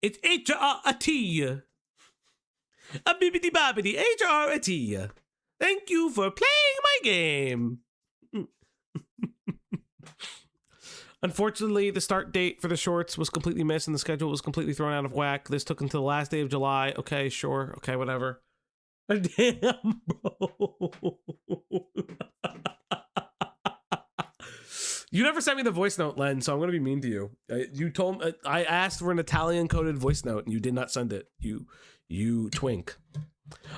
It's HRT. A bibbidi bobbidi HRT. Thank you for playing my game. Unfortunately, the start date for the shorts was completely missed and the schedule was completely thrown out of whack. This took until the last day of July. Okay, sure. Okay, whatever. Damn, bro. You never sent me the voice note, Len, so I'm going to be mean to you. You told I asked for an Italian coded voice note and you did not send it. You twink.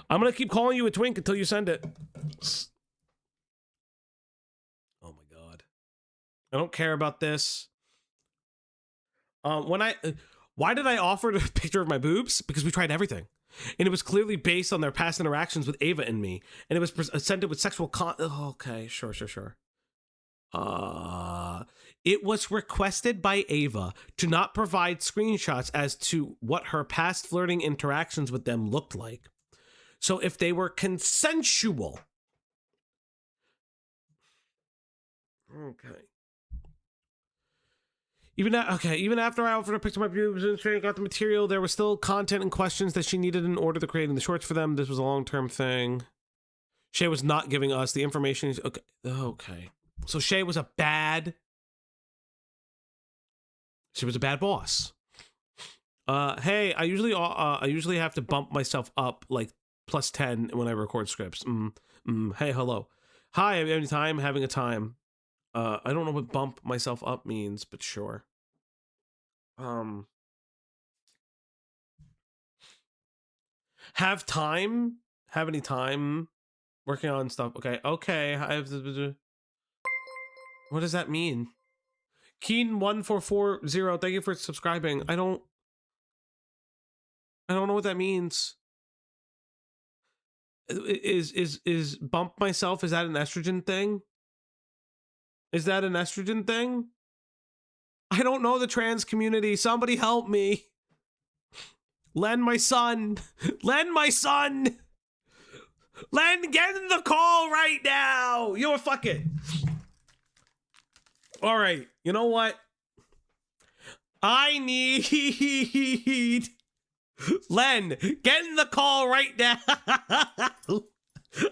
I'm going to keep calling you a twink until you send it. Oh my God. I don't care about this. Why did I offer a picture of my boobs? Because we tried everything. And it was clearly based on their past interactions with Ava and me. And it was presented with sexual okay, sure. It was requested by Ava to not provide screenshots as to what her past flirting interactions with them looked like. So if they were consensual. Okay. Even after I offered a picture of my boobs and got the material, there was still content and questions that she needed in order to creating the shorts for them. This was a long-term thing. Shay was not giving us the information. Okay. So Shay was a bad. She was a bad boss. Hey, I usually have to bump myself up like +10 when I record scripts. Hey, hello. Hi, any time, having a time. I don't know what bump myself up means, but sure. Have time? Have any time? Working on stuff. Okay. I have what does that mean? Keen1440, thank you for subscribing. I don't know what that means. Is bump myself, is that an estrogen thing? Is that an estrogen thing? I don't know the trans community. Somebody help me. Len, my son. Len, get in the call right now. You know what? Fuck it. All right. You know what? I need Len, get in the call right now.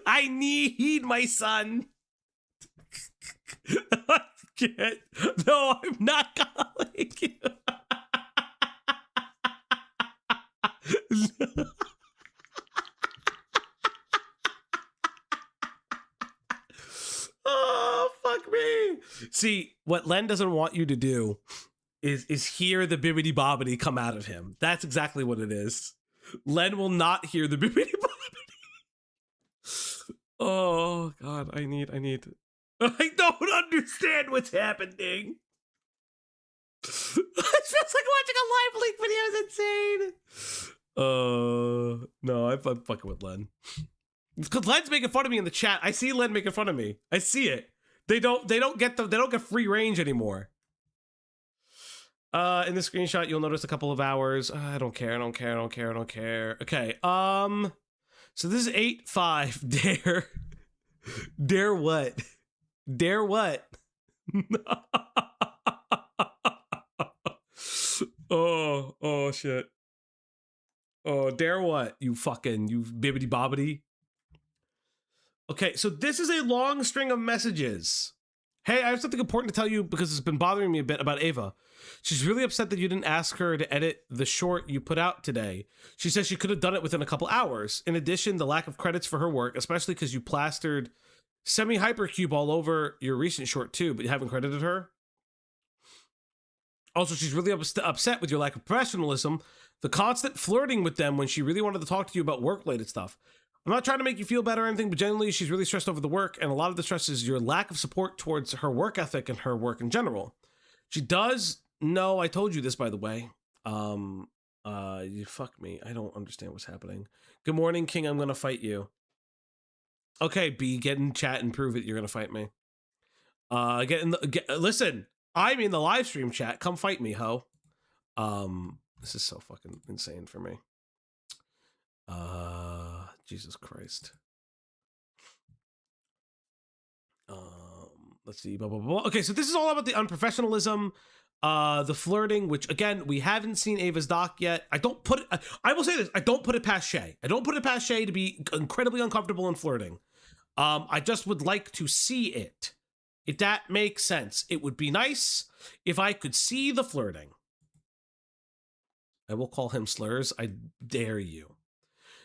I need my son. No, I'm not calling you. Oh, fuck me. See, what Len doesn't want you to do is hear the bibbidi bobbidi come out of him. That's exactly what it is. Len will not hear the bibbidi bobbidi. Oh, God, I need. I don't understand what's happening. It feels like watching a live leak video is insane. No, I'm fucking with Len. It's because Len's making fun of me in the chat. I see Len making fun of me. I see it. They don't get free range anymore. In the screenshot, you'll notice a couple of hours. I don't care. Okay. So this is 8-5. Dare what? Dare what? Oh shit. Oh, dare what? You bibbidi bobbidi. Okay, so this is a long string of messages. Hey, I have something important to tell you because it's been bothering me a bit about Ava. She's really upset that you didn't ask her to edit the short you put out today. She says she could have done it within a couple hours. In addition, the lack of credits for her work, especially because you plastered semi-hypercube all over your recent short too, but you haven't credited her. Also, she's really upset with your lack of professionalism, the constant flirting with them when she really wanted to talk to you about work-related stuff. I'm not trying to make you feel bad or anything, but generally she's really stressed over the work, and a lot of the stress is your lack of support towards her work ethic and her work in general. She does know, I told you this by the way, You fuck me. I don't understand what's happening. Good morning, King. I'm gonna fight you. Okay, B, get in chat and prove it. You're gonna fight me. Listen. I'm in the live stream chat. Come fight me, ho. This is so fucking insane for me. Jesus Christ. Let's see. Blah, blah, blah. Okay, so this is all about the unprofessionalism, the flirting, which again we haven't seen Ava's doc yet. I will say this: I don't put it past Shay. I don't put it past Shay to be incredibly uncomfortable in flirting. I just would like to see it. If that makes sense, it would be nice if I could see the flirting. I will call him slurs. I dare you.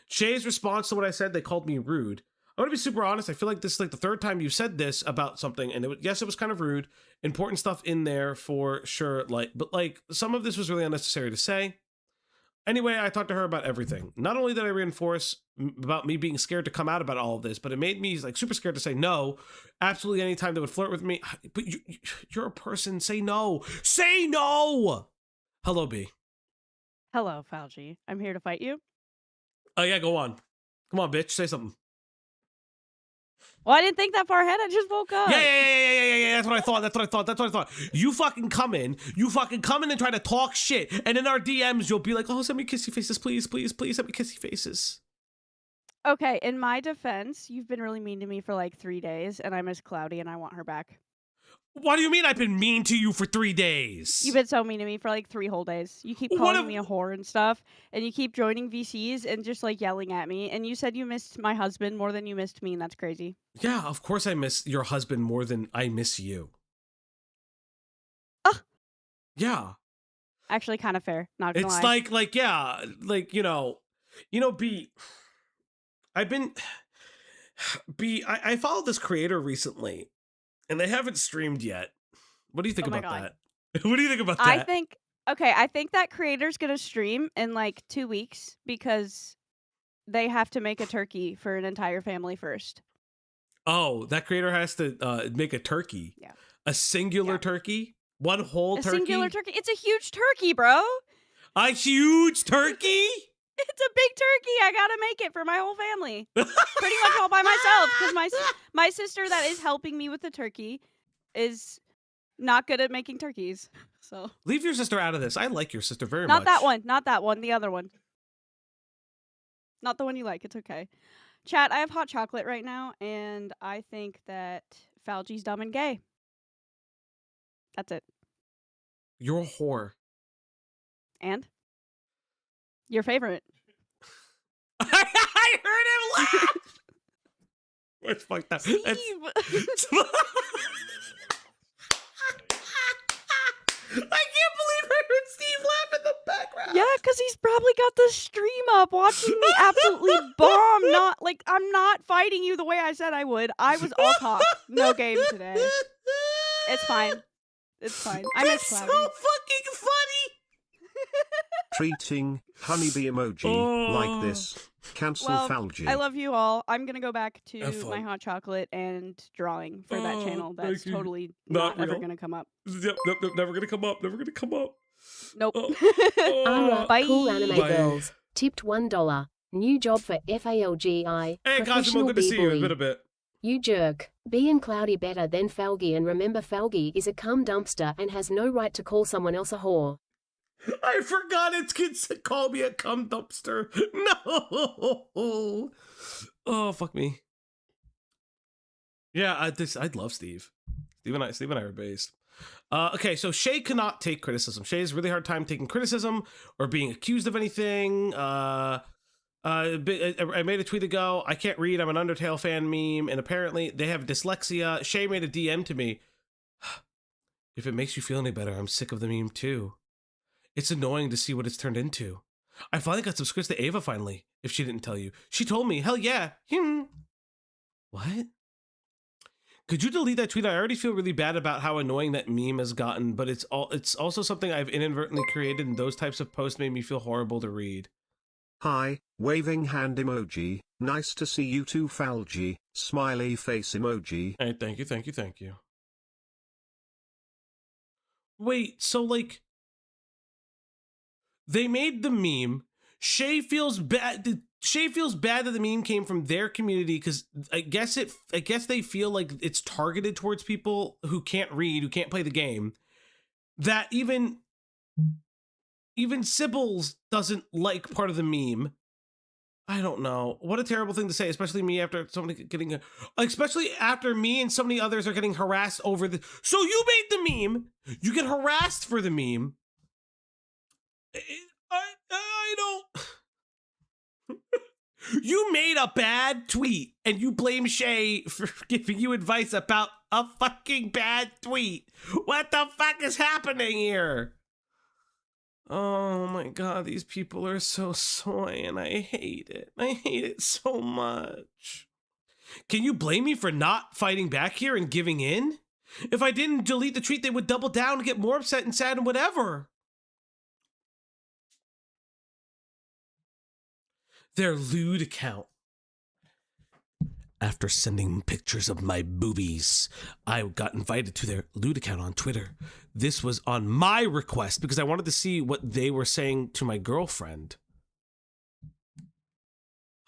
Shay's response to what I said, they called me rude. I want to be super honest. I feel like this is like the third time you've said this about something, and yes, it was kind of rude. Important stuff in there for sure. But some of this was really unnecessary to say. Anyway, I talked to her about everything. Not only did I reinforce about me being scared to come out about all of this, but it made me like super scared to say no. Absolutely, anytime they would flirt with me. But you're a person. Say no. Say no. Hello, B. Hello, Fauci. I'm here to fight you. Oh yeah, go on. Come on, bitch. Say something. Well, I didn't think that far ahead. I just woke up. Yeah. That's what I thought. You fucking come in and try to talk shit. And in our DMs, you'll be like, oh, send me kissy faces, please, please, please send me kissy faces. Okay, in my defense, you've been really mean to me for like 3 days, and I miss Cloudy, and I want her back. What do you mean I've been mean to you for 3 days? You've been so mean to me for like 3 whole days. You keep calling me a whore and stuff, and you keep joining VCs and just like yelling at me, and you said you missed my husband more than you missed me, and that's crazy. Yeah, of course I miss your husband more than I miss you. Yeah. Actually, kind of fair. Not gonna it's lie. B, I followed this creator recently, and they haven't streamed yet. What do you think about that? What do you think about that? I think that creator's gonna stream in like 2 weeks because they have to make a turkey for an entire family first. Oh, that creator has to make a turkey. Yeah. A singular turkey? One whole turkey? A singular turkey. It's a huge turkey, bro. A huge turkey? It's a big turkey. I gotta make it for my whole family. Pretty much all by myself, because my sister that is helping me with the turkey is not good at making turkeys. So leave your sister out of this. I like your sister very much. Not that one. Not that one. The other one. Not the one you like. It's okay. Chat, I have hot chocolate right now, and I think that Fauci's dumb and gay. That's it. You're a whore. And? Your favorite. I heard him laugh! It's fucked up. Steve! I can't believe I heard Steve laugh in the background. Yeah, because he's probably got the stream up watching me absolutely bomb. I'm not fighting you the way I said I would. I was all talk. No game today. It's fine. It's fine. I miss That's Cloudy. so fucking funny! Treating honeybee emoji like this. Cancel Falgi. I love you all. I'm gonna go back to Have fun. my hot chocolate and drawing for that channel. thank That's you. totally Not not ever real. gonna come up. Yep, never gonna come up. Never gonna come up. Nope. Ara, Bye. cool anime Bye. girls. Tipped $1. New job for FALGI. Hey, Cosimo, professional good to see you. It's B-boy. been a bit. You jerk. Be and Cloudy better than Falgi, and remember Falgi is a cum dumpster and has no right to call someone else a whore. I forgot it's kids that call me a cum dumpster. No. Oh, fuck me. Yeah, I'd love Steve. Steve and I are based. Okay, so Shay cannot take criticism. Shay has a really hard time taking criticism or being accused of anything. I made a tweet ago. I can't read. I'm an Undertale fan meme, and apparently they have dyslexia. Shay made a DM to me. If it makes you feel any better, I'm sick of the meme too. It's annoying to see what it's turned into. I finally got some scripts to Ava finally, if she didn't tell you. She told me, hell yeah. What? Could you delete that tweet? I already feel really bad about how annoying that meme has gotten, but it's also something I've inadvertently created, and those types of posts made me feel horrible to read. Hi, waving hand emoji. Nice to see you too, Falgi. Smiley face emoji. Hey, thank you. Wait, so like... They made the meme. Shay feels bad. Shay feels bad that the meme came from their community because I guess they feel like it's targeted towards people who can't read, who can't play the game. That even Sybil's doesn't like part of the meme. I don't know. What a terrible thing to say, especially me after somebody especially after me and so many others are getting harassed over the. So you made the meme. You get harassed for the meme. I don't. You made a bad tweet and you blame Shay for giving you advice about a fucking bad tweet. What the fuck is happening here? Oh my god, these people are so soy and I hate it. I hate it so much. Can you blame me for not fighting back here and giving in? If I didn't delete the tweet, they would double down and get more upset and sad and whatever. Their lewd account. After sending pictures of my boobies, I got invited to their lewd account on Twitter. This was on my request because I wanted to see what they were saying to my girlfriend.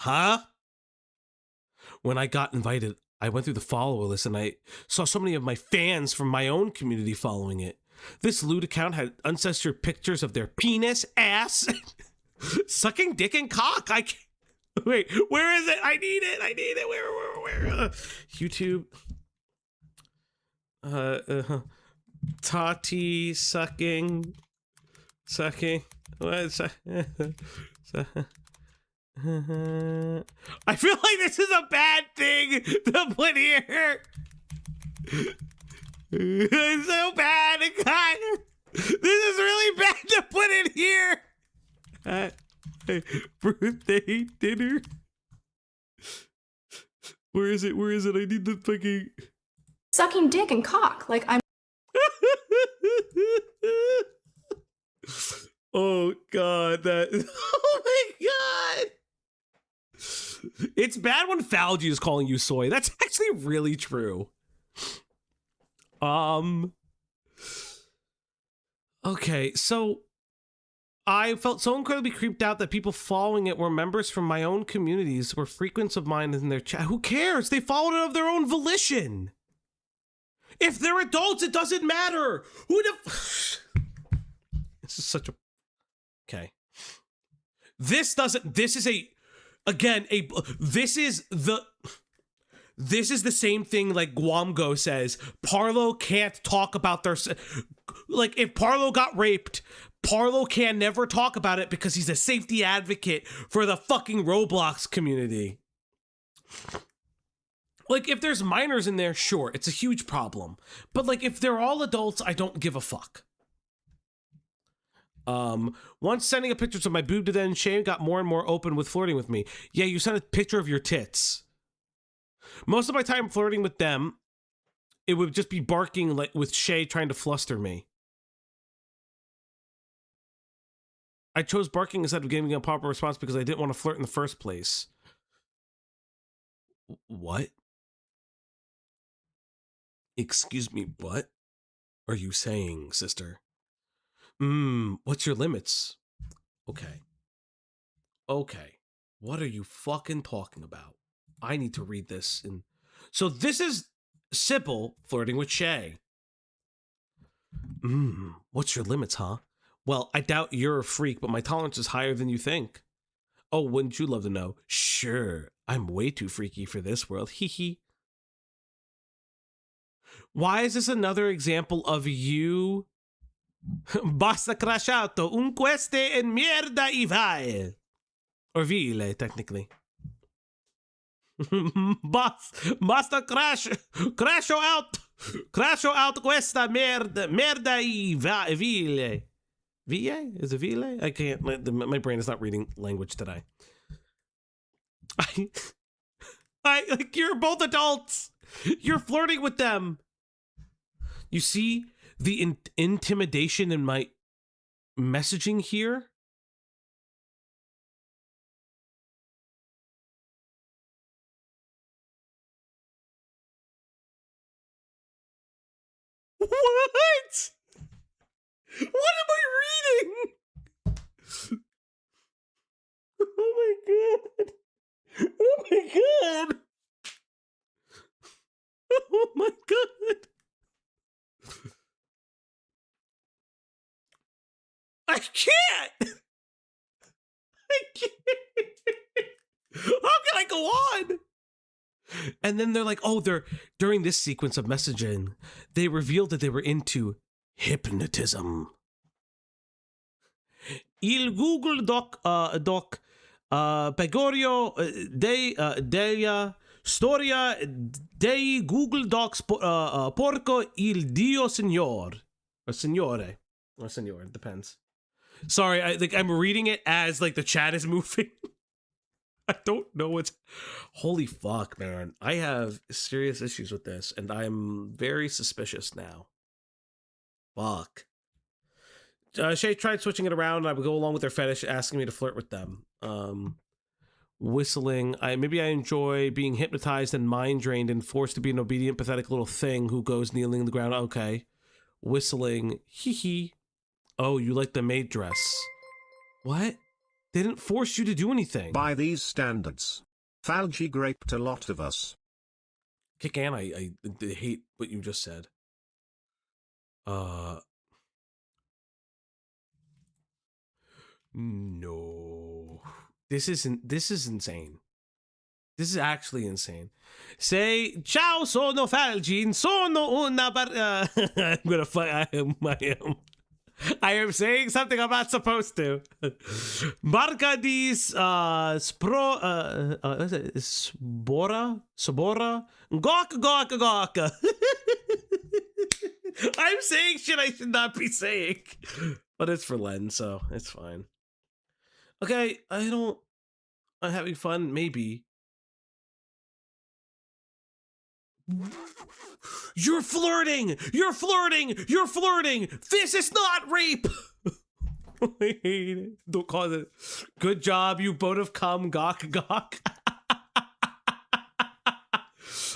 Huh? When I got invited, I went through the follower list and I saw so many of my fans from my own community following it. This lewd account had uncensored pictures of their penis, ass, sucking dick and cock. I can't. Wait, where is it? I need it. Where? YouTube. Tati sucking. What? I feel like this is a bad thing to put here. It's so bad. God, this is really bad to put in here. Birthday dinner. Where is it? I need the fucking sucking dick and cock. Like I'm. Oh god, oh my god. It's bad when Falgi is calling you soy. That's actually really true. Okay, so I felt so incredibly creeped out that people following it were members from my own communities, were frequents of mine in their chat. Who cares? They followed it of their own volition. If they're adults, it doesn't matter. Who the... This is such a... Okay. This is the same thing like Guamgo says. Parlo can't talk about their... Like, if Parlo got raped... Parlo can never talk about it because he's a safety advocate for the fucking Roblox community. Like, if there's minors in there, sure, it's a huge problem. But, like, if they're all adults, I don't give a fuck. Once sending a picture of my boob to them, Shane got more and more open with flirting with me. Yeah, you sent a picture of your tits. Most of my time flirting with them, it would just be barking like with Shay trying to fluster me. I chose barking instead of giving a proper response because I didn't want to flirt in the first place. What? Excuse me, what are you saying, sister? What's your limits? Okay. What are you fucking talking about? I need to read this. So this is Sybil flirting with Shay. What's your limits, huh? Well, I doubt you're a freak, but my tolerance is higher than you think. Oh, wouldn't you love to know? Sure, I'm way too freaky for this world. Hee hee. Why is this another example of you? Basta crashato, un queste en mierda y vai. Or vile, technically. Basta crasho out questa merda y vile. VA? Is it Vile? I can't, my brain is not reading language today. Like, you're both adults. You're flirting with them. You see the intimidation in my messaging here? What? What am I reading? can't. I can't. How can I go on? And then they're like, oh, they're during this sequence of messaging, they revealed that they were into hypnotism. Il Google Doc Pegorio della storia dei Google Docs porco il Dio Signor. Or Signore. Or Signor, depends. Sorry, I'm reading it as like the chat is moving. I don't know what's... Holy fuck, man. I have serious issues with this, and I'm very suspicious now. Fuck. Shay tried switching it around, and I would go along with their fetish, asking me to flirt with them. Whistling. Maybe I enjoy being hypnotized and mind drained and forced to be an obedient, pathetic little thing who goes kneeling on the ground. Okay. Whistling. Hee hee. Oh, you like the maid dress. What? They didn't force you to do anything. By these standards, Falgi graped a lot of us. Kick Ann, I hate what you just said. No. This is insane. This is actually insane. Say, ciao, sono Falgi, sono una I'm gonna fuck, I am saying something I'm not supposed to. Marca dis Sabora? Gok. I'm saying shit I should not be saying. But it's for Len, so it's fine. Okay, I'm having fun, maybe. You're flirting! You're flirting! You're flirting! This is not rape! I hate it. Don't call it. Good job, you boat of cum, gok.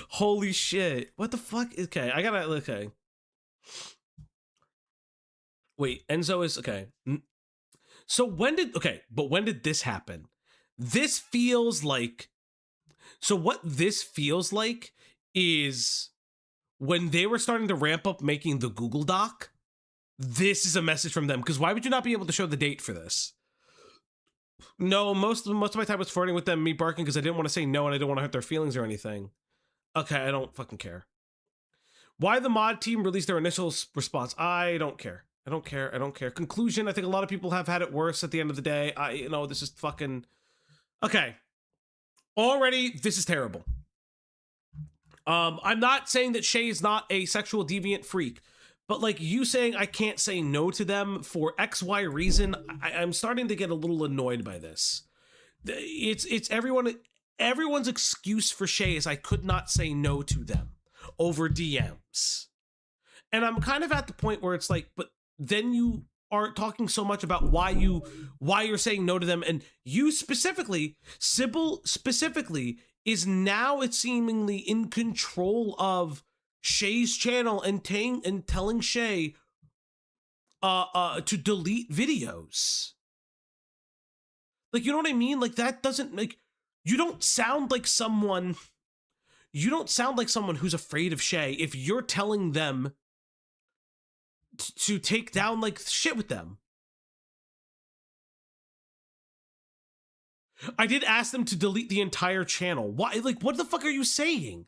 Holy shit. What the fuck? Okay, I gotta, okay. Wait, Enzo is, okay. So when did this happen? This feels like, so what this feels like is when they were starting to ramp up making the Google Doc, this is a message from them. Because why would you not be able to show the date for this? No, most of my time was flirting with them, me barking because I didn't want to say no and I didn't want to hurt their feelings or anything. Okay, I don't fucking care. Why the mod team released their initial response? I don't care. I don't care. Conclusion, I think a lot of people have had it worse at the end of the day. This is fucking... Okay. Already, this is terrible. I'm not saying that Shay is not a sexual deviant freak, but like you saying I can't say no to them for XY reason, I'm starting to get a little annoyed by this. It's everyone's excuse for Shay is I could not say no to them over DMs. And I'm kind of at the point where it's like, but then you aren't talking so much about why you're saying no to them, and you specifically, Sybil specifically, is now it's seemingly in control of Shay's channel and telling Shay to delete videos. Like, you know what I mean? Like, that doesn't make... You don't sound like someone who's afraid of Shay if you're telling them to take down, like, shit with them. I did ask them to delete the entire channel. Why? Like, what the fuck are you saying?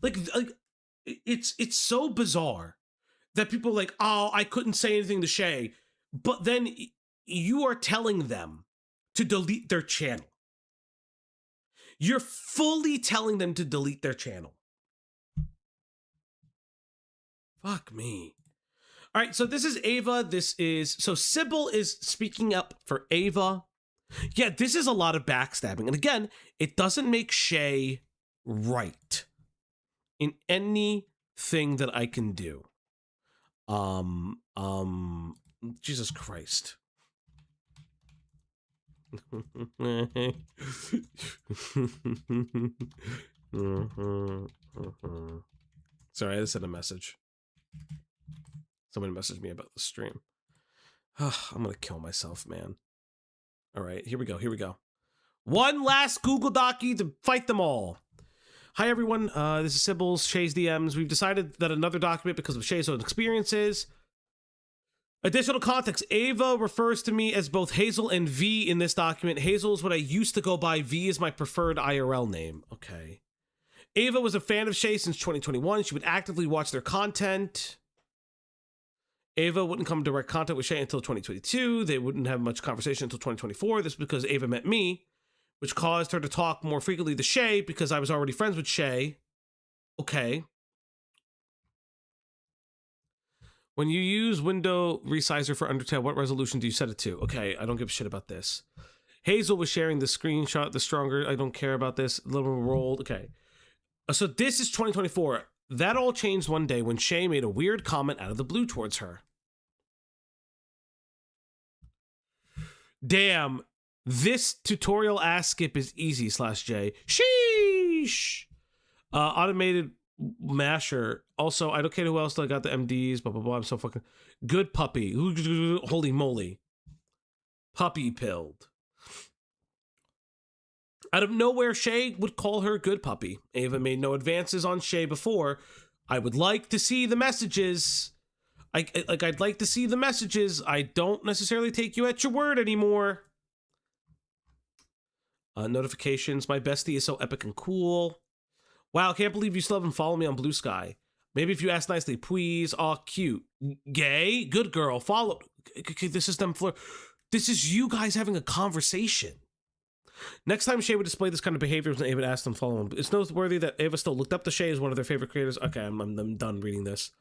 Like it's so bizarre that people are like, oh, I couldn't say anything to Shay, but then you are telling them to delete their channel. You're fully telling them to delete their channel. Fuck me. All right, so this is Ava. So Sybil is speaking up for Ava. Yeah, this is a lot of backstabbing. And again, it doesn't make Shay right in anything that I can do. Jesus Christ. Sorry, I just sent a message. Somebody messaged me about the stream. I'm gonna kill myself, man. All right, here we go. One last Google Docie to fight them all. Hi, everyone. This is Sybil's Shay's DMs. We've decided that another document, because of Shay's own experiences, Additional context. Ava refers to me as both Hazel and V in this document. Hazel is what I used to go by. V is my preferred IRL name. Okay. Ava was a fan of Shay since 2021. She would actively watch their content. Ava wouldn't come in direct contact with Shay until 2022. They wouldn't have much conversation until 2024. This is because Ava met me, which caused her to talk more frequently to Shay because I was already friends with Shay. Okay. When you use window resizer for Undertale, what resolution do you set it to? Okay, I don't give a shit about this. Hazel was sharing the screenshot, the stronger, I don't care about this. Little rolled, okay. So this is 2024. That all changed one day when Shay made a weird comment out of the blue towards her. Damn, this tutorial ass skip is easy /J. Sheesh! Automated masher. Also, I don't care who else I got the MDs, blah, blah, blah. I'm so fucking... Good puppy. Holy moly. Puppy pilled. Out of nowhere, Shay would call her good puppy. Ava made no advances on Shay before. I would like to see the messages. I'd like to see the messages. I don't necessarily take you at your word anymore. Notifications. My bestie is so epic and cool. Wow, can't believe you still haven't followed me on Blue Sky. Maybe if you ask nicely, please. Aw, cute. Gay? Good girl. Follow. Okay, this is them This is you guys having a conversation. Next time Shay would display this kind of behavior when Ava would ask them to follow him. It's noteworthy that Ava still looked up to Shay as one of their favorite creators. Okay, I'm done reading this.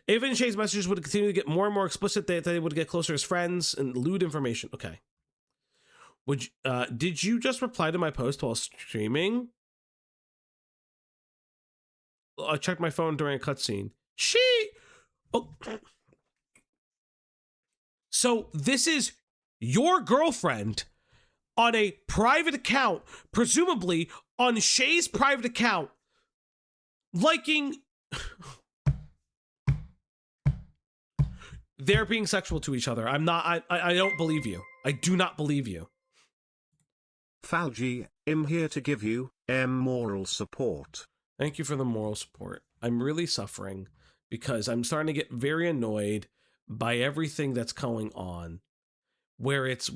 Ava and Shay's messages would continue to get more and more explicit. They would get closer as friends and lewd information. Okay. Did you just reply to my post while streaming? I checked my phone during a cutscene. Oh. So this is your girlfriend on a private account, presumably on Shay's private account, liking... They're being sexual to each other. I don't believe you. I do not believe you. Falgi, I'm here to give you moral support. Thank you for the moral support. I'm really suffering because I'm starting to get very annoyed by everything that's going on. Where it's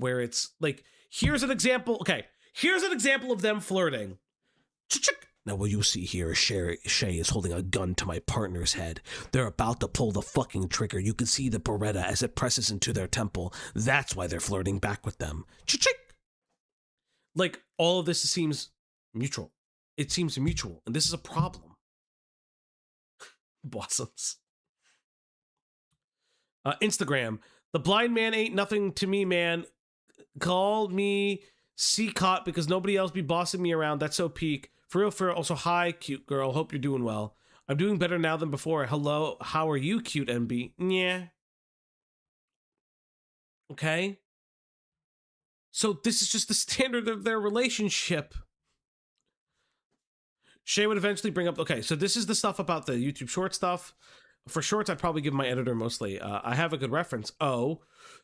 like, here's an example. Okay, here's an example of them flirting. Now what you see here is Shay is holding a gun to my partner's head. They're about to pull the fucking trigger. You can see the Beretta as it presses into their temple. That's why they're flirting back with them. Like, all of this seems mutual. It seems mutual, and this is a problem. Blossoms. Instagram. The blind man ain't nothing to me, man. Called me C-Cot because nobody else be bossing me around. That's so peak. For real. Also, hi, cute girl. Hope you're doing well. I'm doing better now than before. Hello, how are you, cute MB? Yeah. Okay. So this is just the standard of their relationship. Shay would eventually bring up... Okay, so this is the stuff about the YouTube short stuff. For shorts, I'd probably give my editor mostly. I have a good reference. Oh,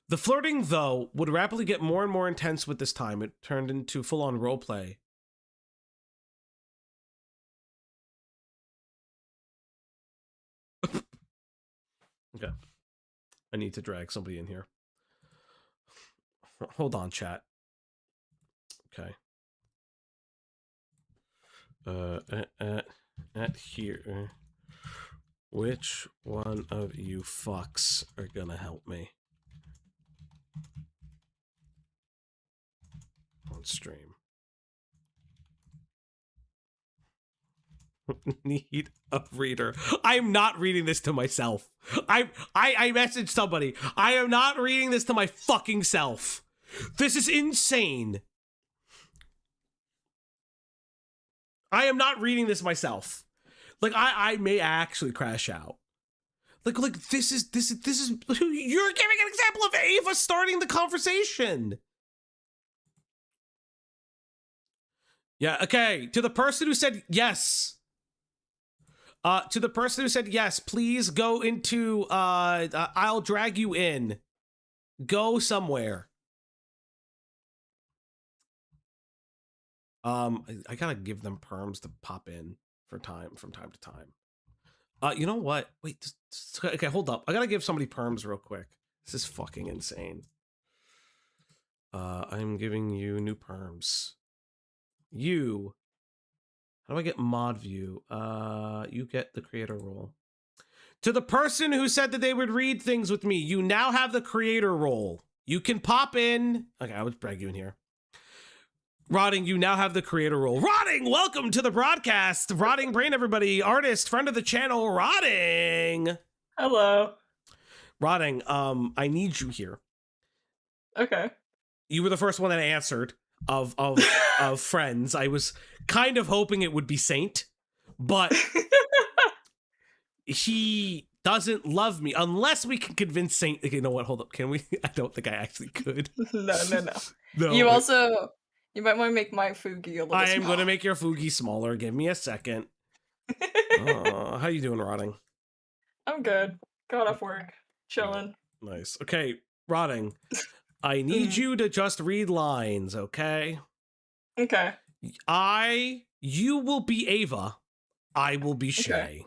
the flirting, though, would rapidly get more and more intense with this time. It turned into full-on roleplay. Okay. I need to drag somebody in here. Hold on, chat. Okay. At here. Which one of you fucks are gonna help me? On stream. Need a reader. I am not reading this to myself. I messaged somebody. I am not reading this to my fucking self. This is insane. I am not reading this myself. Like, I may actually crash out. Like this is you're giving an example of Ava starting the conversation. Yeah, okay. To the person who said yes. To the person who said yes, please go into I'll drag you in. Go somewhere. I gotta give them perms to pop in from time to time. You know what? Wait, okay, hold up. I gotta give somebody perms real quick. This is fucking insane. I'm giving you new perms. You. How do I get mod view? You get the creator role. To the person who said that they would read things with me, you now have the creator role. You can pop in. Okay, I would drag you in here. Rotting, you now have the creator role. Rotting, welcome to the broadcast. Rotting Brain, everybody. Artist, friend of the channel, Rotting. Hello. Rotting, I need you here. Okay. You were the first one that answered of friends. I was kind of hoping it would be Saint, but he doesn't love me unless we can convince Saint. You know what? Hold up. Can we? I don't think I actually could. No. No. You also, you might want to make my Fugi a little I am small. going to make your Fugi smaller. Give me a second. How you doing, Rotting? I'm good. Got off work. Chilling. Nice. Okay, Rotting. I need you to just read lines, okay? Okay. You will be Ava. I will be Shay. Okay.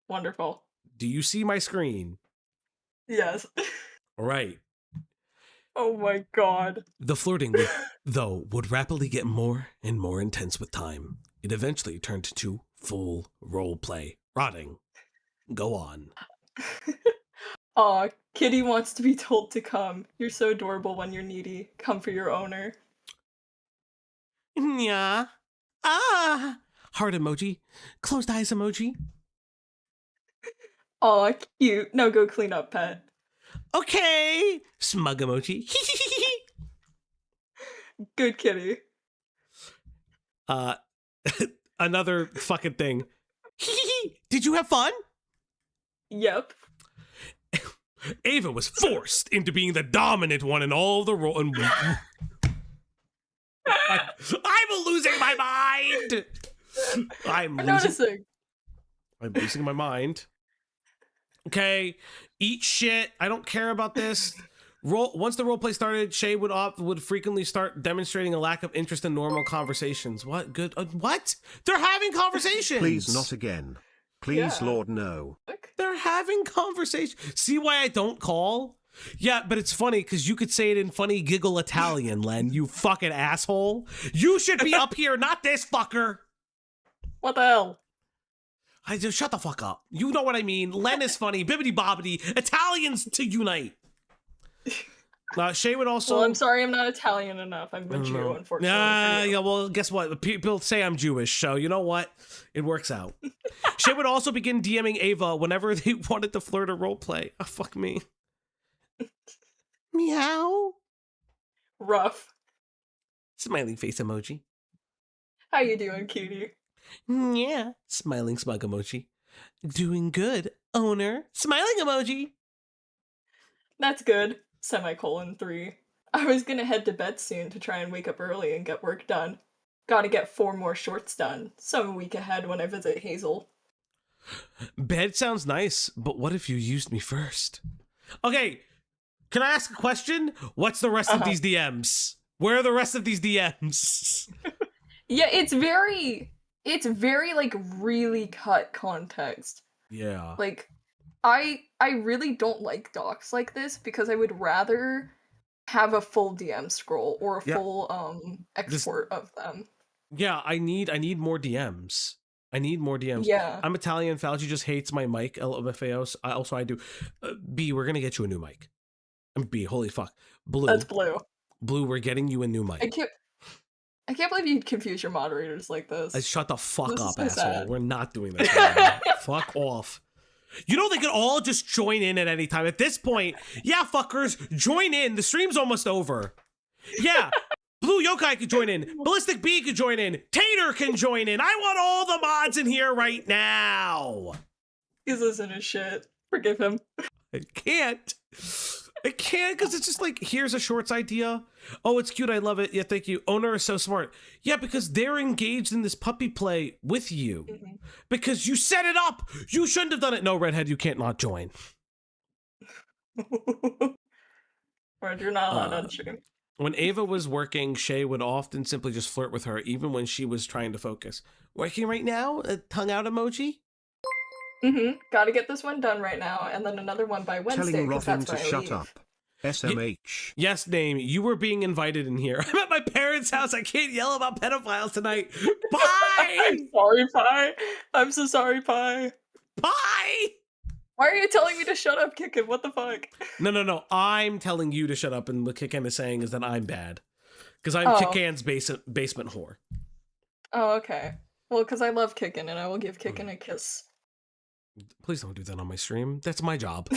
Wonderful. Do you see my screen? Yes. All right. Oh my god. The flirting, though, would rapidly get more and more intense with time. It eventually turned to full role play. Rotting. Go on. Aw, Kitty wants to be told to come. You're so adorable when you're needy. Come for your owner. Yeah. Ah. Heart emoji. Closed eyes emoji. Aw, cute. Now go clean up, pet. Okay. Smug emoji. Good kitty. Another fucking thing. Did you have fun? Yep. Ava was forced into being the dominant one in all the role. I'm losing my mind. I'm noticing. I'm losing my mind. Okay, eat shit. I don't care about this. Once the roleplay started, Shay would frequently start demonstrating a lack of interest in normal conversations. What? Good. What? They're having conversations. Please not again. Please, Lord, no. They're having conversations. See why I don't call? Yeah, but it's funny because you could say it in funny giggle Italian, Len. You fucking asshole. You should be up here, not this fucker. What the hell? I just shut the fuck up. You know what I mean. Len is funny. Bibbidi bobbidi. Italians to unite. Shay would also. Well, I'm sorry, I'm not Italian enough. I'm a Jew, unfortunately. Yeah. Well, guess what? People say I'm Jewish, so you know what? It works out. Shay would also begin DMing Ava whenever they wanted to flirt or roleplay. Oh, fuck me. Meow. Rough. Smiling face emoji. How you doing, cutie? Yeah. Smiling smug emoji. Doing good, owner. Smiling emoji. That's good. Semicolon 3. I was gonna head to bed soon to try and wake up early and get work done. Gotta get 4 more shorts done, so I'm a week ahead when I visit Hazel. Bed sounds nice, but what if you used me first? Okay, can I ask a question? What's the rest of these DMs? Where are the rest of these DMs? Yeah, it's very like really cut context. Yeah. Like I really don't like docs like this because I would rather have a full DM scroll or a full export of them. Yeah, I need more DMs. I need more DMs. Yeah. I'm Italian. Fauci just hates my mic. LMFAO. Also, I do. B, we're gonna get you a new mic. B, holy fuck. Blue. That's Blue. Blue, we're getting you a new mic. I can't believe you'd confuse your moderators like this. Shut the fuck This is up, so asshole. sad. We're not doing this right now. Fuck off. You know they could all just join in at any time. At this point, yeah, fuckers, join in. The stream's almost over. Yeah, Blue Yokai could join in. Ballistic B could join in. Tater can join in. I want all the mods in here right now. He's listening to shit. Forgive him. I can't because it's just like, here's a shorts idea. Oh, it's cute. I love it. Yeah, thank you. Owner is so smart. Yeah, because they're engaged in this puppy play with you. Mm-hmm. Because you set it up. You shouldn't have done it. No, Redhead, you can't not join. Right, you're not allowed on stream. When Ava was working, Shay would often simply just flirt with her, even when she was trying to focus. Working right now? A tongue out emoji? Gotta get this one done right now, and then another one by Wednesday, Telling because Rotting that's to when I shut leave. up. SMH. Yes, name. You were being invited in here. I'm at my parents' house. I can't yell about pedophiles tonight. Bye. I'm sorry, Pi. I'm so sorry, Pi. Bye. Why are you telling me to shut up, Kicken? What the fuck? No. I'm telling you to shut up, and what Kicken is saying is that I'm bad. Because I'm Oh. Kickan's basement whore. Oh, okay. Well, because I love Kicken, and I will give Kicken a kiss. Please don't do that on my stream. That's my job.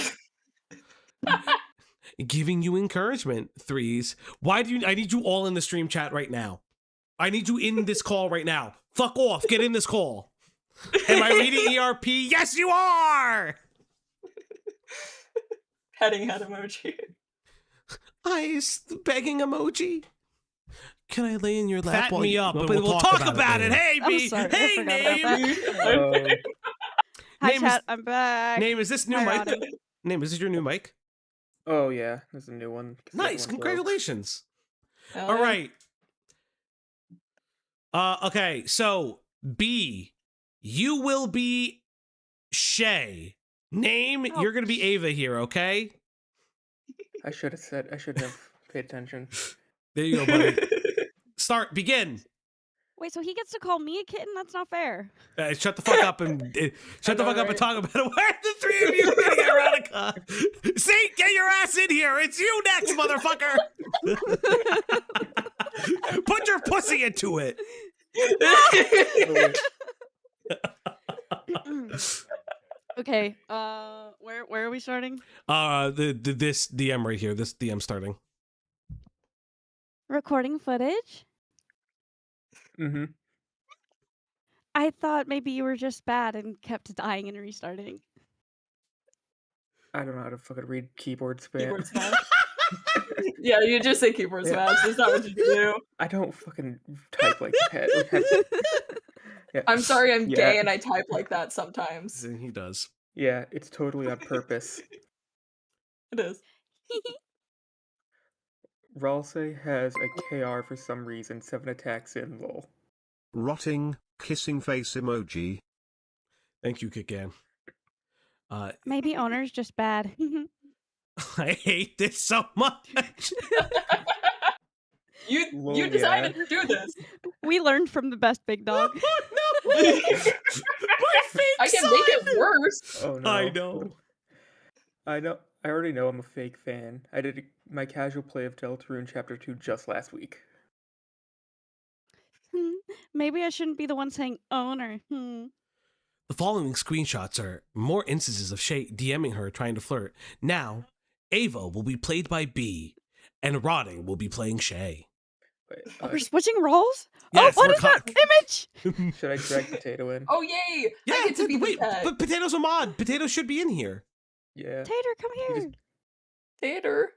Giving you encouragement, threes. Why do you? I need you all in the stream chat right now. I need you in this call right now. Fuck off. Get in this call. Am I reading ERP? Yes, you are. Heading head emoji. Eyes begging emoji. Can I lay in your lap? Fat me up, Well, and we'll talk about it. Hey, I'm B. sorry, I Hey, forgot about name. that. Hi, Name chat. is- I'm back. Name, is this new Hi, mic? Rodney. Name, is this your new mic? Oh yeah, there's a new one. 'cause the other Nice. one broke. Congratulations. Hell All yeah. right. Okay, so B, you will be Shay. Name, you're gonna be Ava here, okay? I should have paid attention. There you go, buddy. Start, begin. Wait, so he gets to call me a kitten? That's not fair. Shut the fuck up and shut the fuck up and talk about it. Where are the three of you getting Erotica? See, get your ass in here. It's you next, motherfucker. Put your pussy into it. Okay. Where are we starting? This DM right here. This DM starting. Recording footage? Mm-hmm. I thought maybe you were just bad and kept dying and restarting. I don't know how to fucking read keyboard spam. Keyboard smash. Yeah, you just say keyboard Yeah. smash. That's not what you do. I don't fucking type like that. Yeah. I'm sorry I'm Yeah. gay and I type like that sometimes. He does. Yeah, it's totally on purpose. It is. Ralsei has a KR for some reason, 7 attacks in, lol. Rotting, kissing face emoji. Thank you, Kickan. Maybe owner's just bad. I hate this so much. You Well, decided to do this. We learned from the best big dog. My fake I can make it worse. Oh no. I know. I already know I'm a fake fan. I did my casual play of Deltarune Chapter 2 just last week. Maybe I shouldn't be the one saying owner. The following screenshots are more instances of Shay DMing her trying to flirt. Now, Ava will be played by B, and Rotting will be playing Shay. Wait, We're switching roles? Yes, what we're is that image? should I drag Potato in? Oh yay! Yeah, I get to be the wait, pet. but Potato's a mod. Potato should be in here. Yeah. Tater, come here. Tater.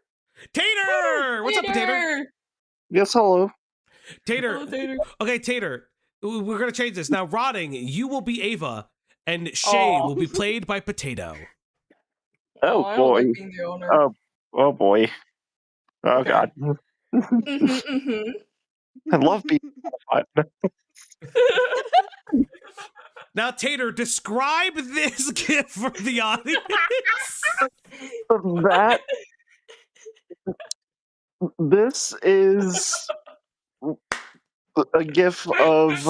Tater! What's up, Tater? Yes, hello. Tater. Hello, Tater. Okay, Tater. We're gonna change this now. Rotting, you will be Ava, and Shay will be played by Potato. Oh, I don't boy. like being the owner. Oh boy. Oh Okay. god. I love being fun. Now, Tater, describe this GIF for the audience. This is a GIF of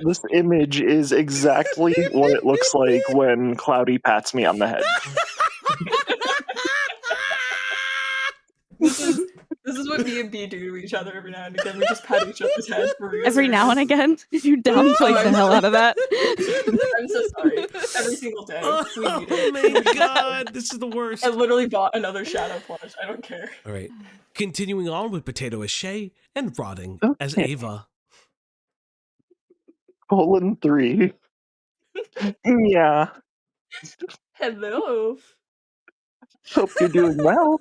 this image is exactly what it looks like when Cloudy pats me on the head. This is what me and B do to each other every now and again. We just pat each other's head for Every now and again, you downplay the hell out of that. I'm so sorry. Every single day. We need it. Oh my god, this is the worst. I literally bought another shadow plush. I don't care. All right. Continuing on with Potato as Shay and Rotting as Okay. Ava. 3. Yeah. Hello. Hope you're doing well.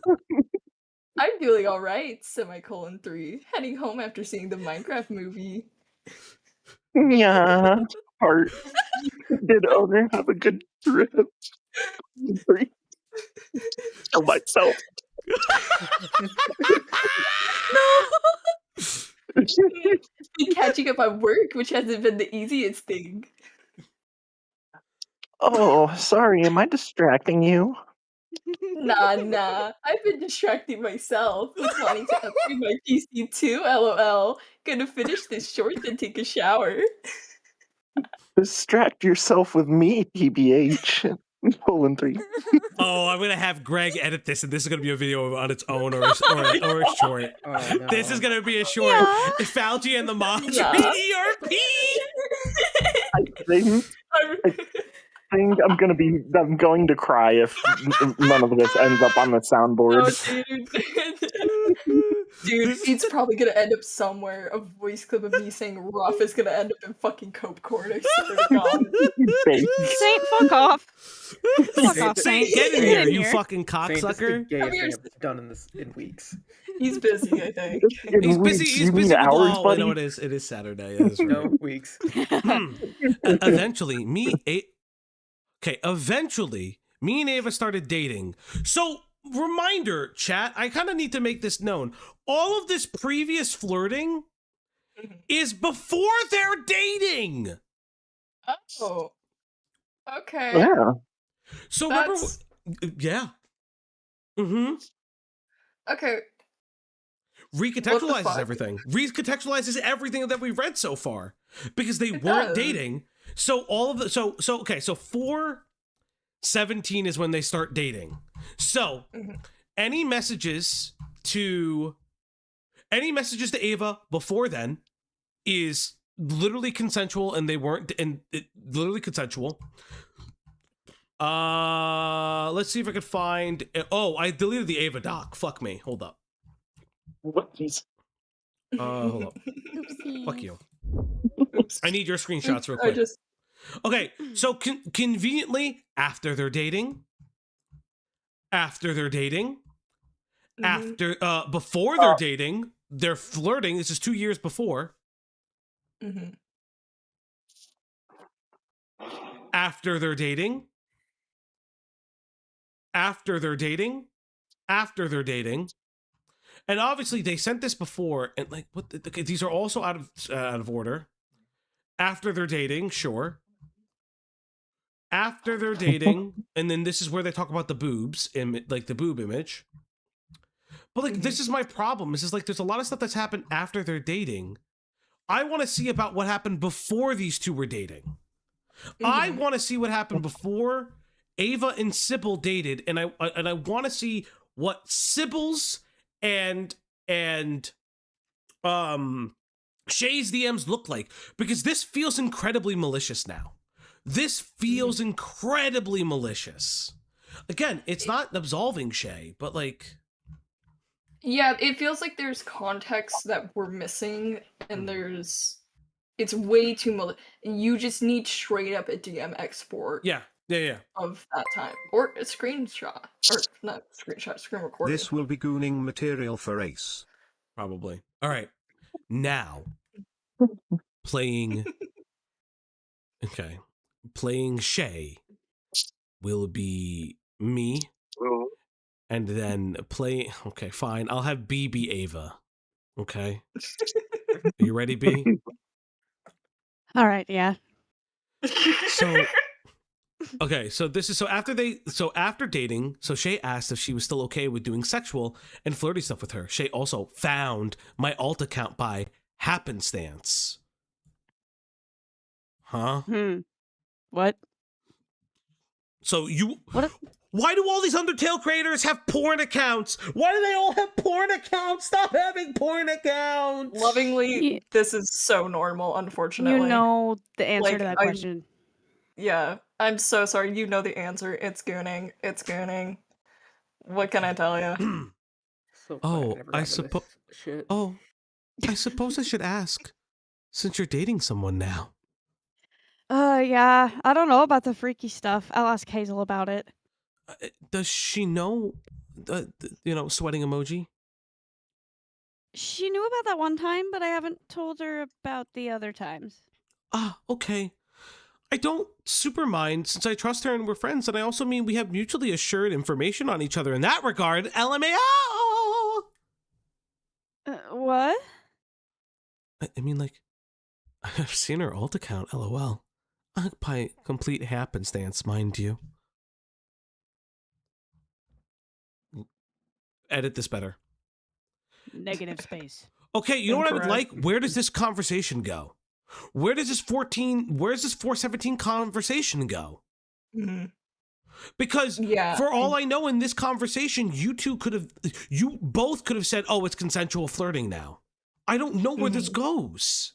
I'm feeling alright, 3. Heading home after seeing the Minecraft movie. Yeah. Heart. Did owner have a good trip? 3. Kill myself. Been catching up on work, which hasn't been the easiest thing. Oh, sorry, am I distracting you? Nah. I've been distracting myself with wanting to upgrade my PC too, lol. Gonna finish this short then take a shower. Distract yourself with me, TBH. Colon 3. Oh, I'm gonna have Greg edit this, and this is gonna be a video on its own, or a short. Oh, no. This is gonna be a short. Fauci and the mods Yeah. read ERP. I think I'm going to cry if none of this ends up on the soundboard. Dude, it's probably gonna end up somewhere. A voice clip of me saying rough is gonna end up in fucking Cope Court, I swear to God. Saint, fuck off. Fuck off, Saint, Saint. get in here, you fucking Saint, this is the cocksucker. gayest thing I've done in weeks. He's busy, I think. He's busy. Weeks, He's you mean busy with hours, law. buddy? No, it is. It is Saturday. It is No, weeks. Eventually, eventually, me and Ava started dating. So, reminder, chat, I kind of need to make this known. All of this previous flirting is before they're dating. Oh. Okay. Yeah. So, That's... yeah. Mm-hmm. Okay. Recontextualizes everything. Recontextualizes everything that we've read so far. Because they weren't dating. So all of the so 4/17 is when they start dating. So any messages to Ava before then is literally consensual, and they weren't, and it literally consensual. Let's see if I could find. Oh, I deleted the Ava doc. Fuck me. Hold up. Whoopsies. Hold up. Fuck you. I need your screenshots real I quick. just... Okay, so conveniently, after they're dating, before they're dating, they're flirting. This is 2 years before. After they're dating, and obviously they sent this before, and like, what? Okay, these are also out of order. After they're dating, sure. After they're dating, and then this is where they talk about the boobs, like the boob image. But like, this is my problem. This is like, there's a lot of stuff that's happened after they're dating. I want to see about what happened before these two were dating. I want to see what happened before Ava and Sybil dated, and I want to see what Sybil's and Shay's DMs look like, because this feels incredibly malicious now. This feels incredibly malicious. Again, it's not absolving Shay, but like... Yeah, it feels like there's context that we're missing, and it's way too you just need straight up a DM export. Yeah. Of that time. Or a screenshot. Or not screenshot, screen recording. This will be gooning material for Ace. Probably. All right. Now, playing Shay will be me. And then okay, fine. I'll have B be Ava. Okay. Are you ready, B? All right, yeah. So after dating, so Shay asked if she was still okay with doing sexual and flirty stuff with her. Shay also found my alt account by happenstance. Huh? What? So why do all these Undertale creators have porn accounts? Why do they all have porn accounts? Stop having porn accounts. Lovingly, this is so normal, unfortunately. You know the answer to that I'm- question. Yeah, I'm so sorry. You know the answer. It's gooning. It's gooning. What can I tell you? I suppose I should ask, since you're dating someone now. Yeah. I don't know about the freaky stuff. I'll ask Hazel about it. Does she know the sweating emoji? She knew about that one time, but I haven't told her about the other times. Okay. I don't super mind, since I trust her and we're friends, and I also mean we have mutually assured information on each other in that regard. LMAO! What? I mean, like, I've seen her alt account, LOL. By complete happenstance, mind you. Edit this better. Negative space. Okay, you know what I would Incorrect. like? Where does this conversation go? Where's this 417 conversation go? Because for all I know in this conversation, you both could have said, oh, it's consensual flirting now. I don't know where this goes.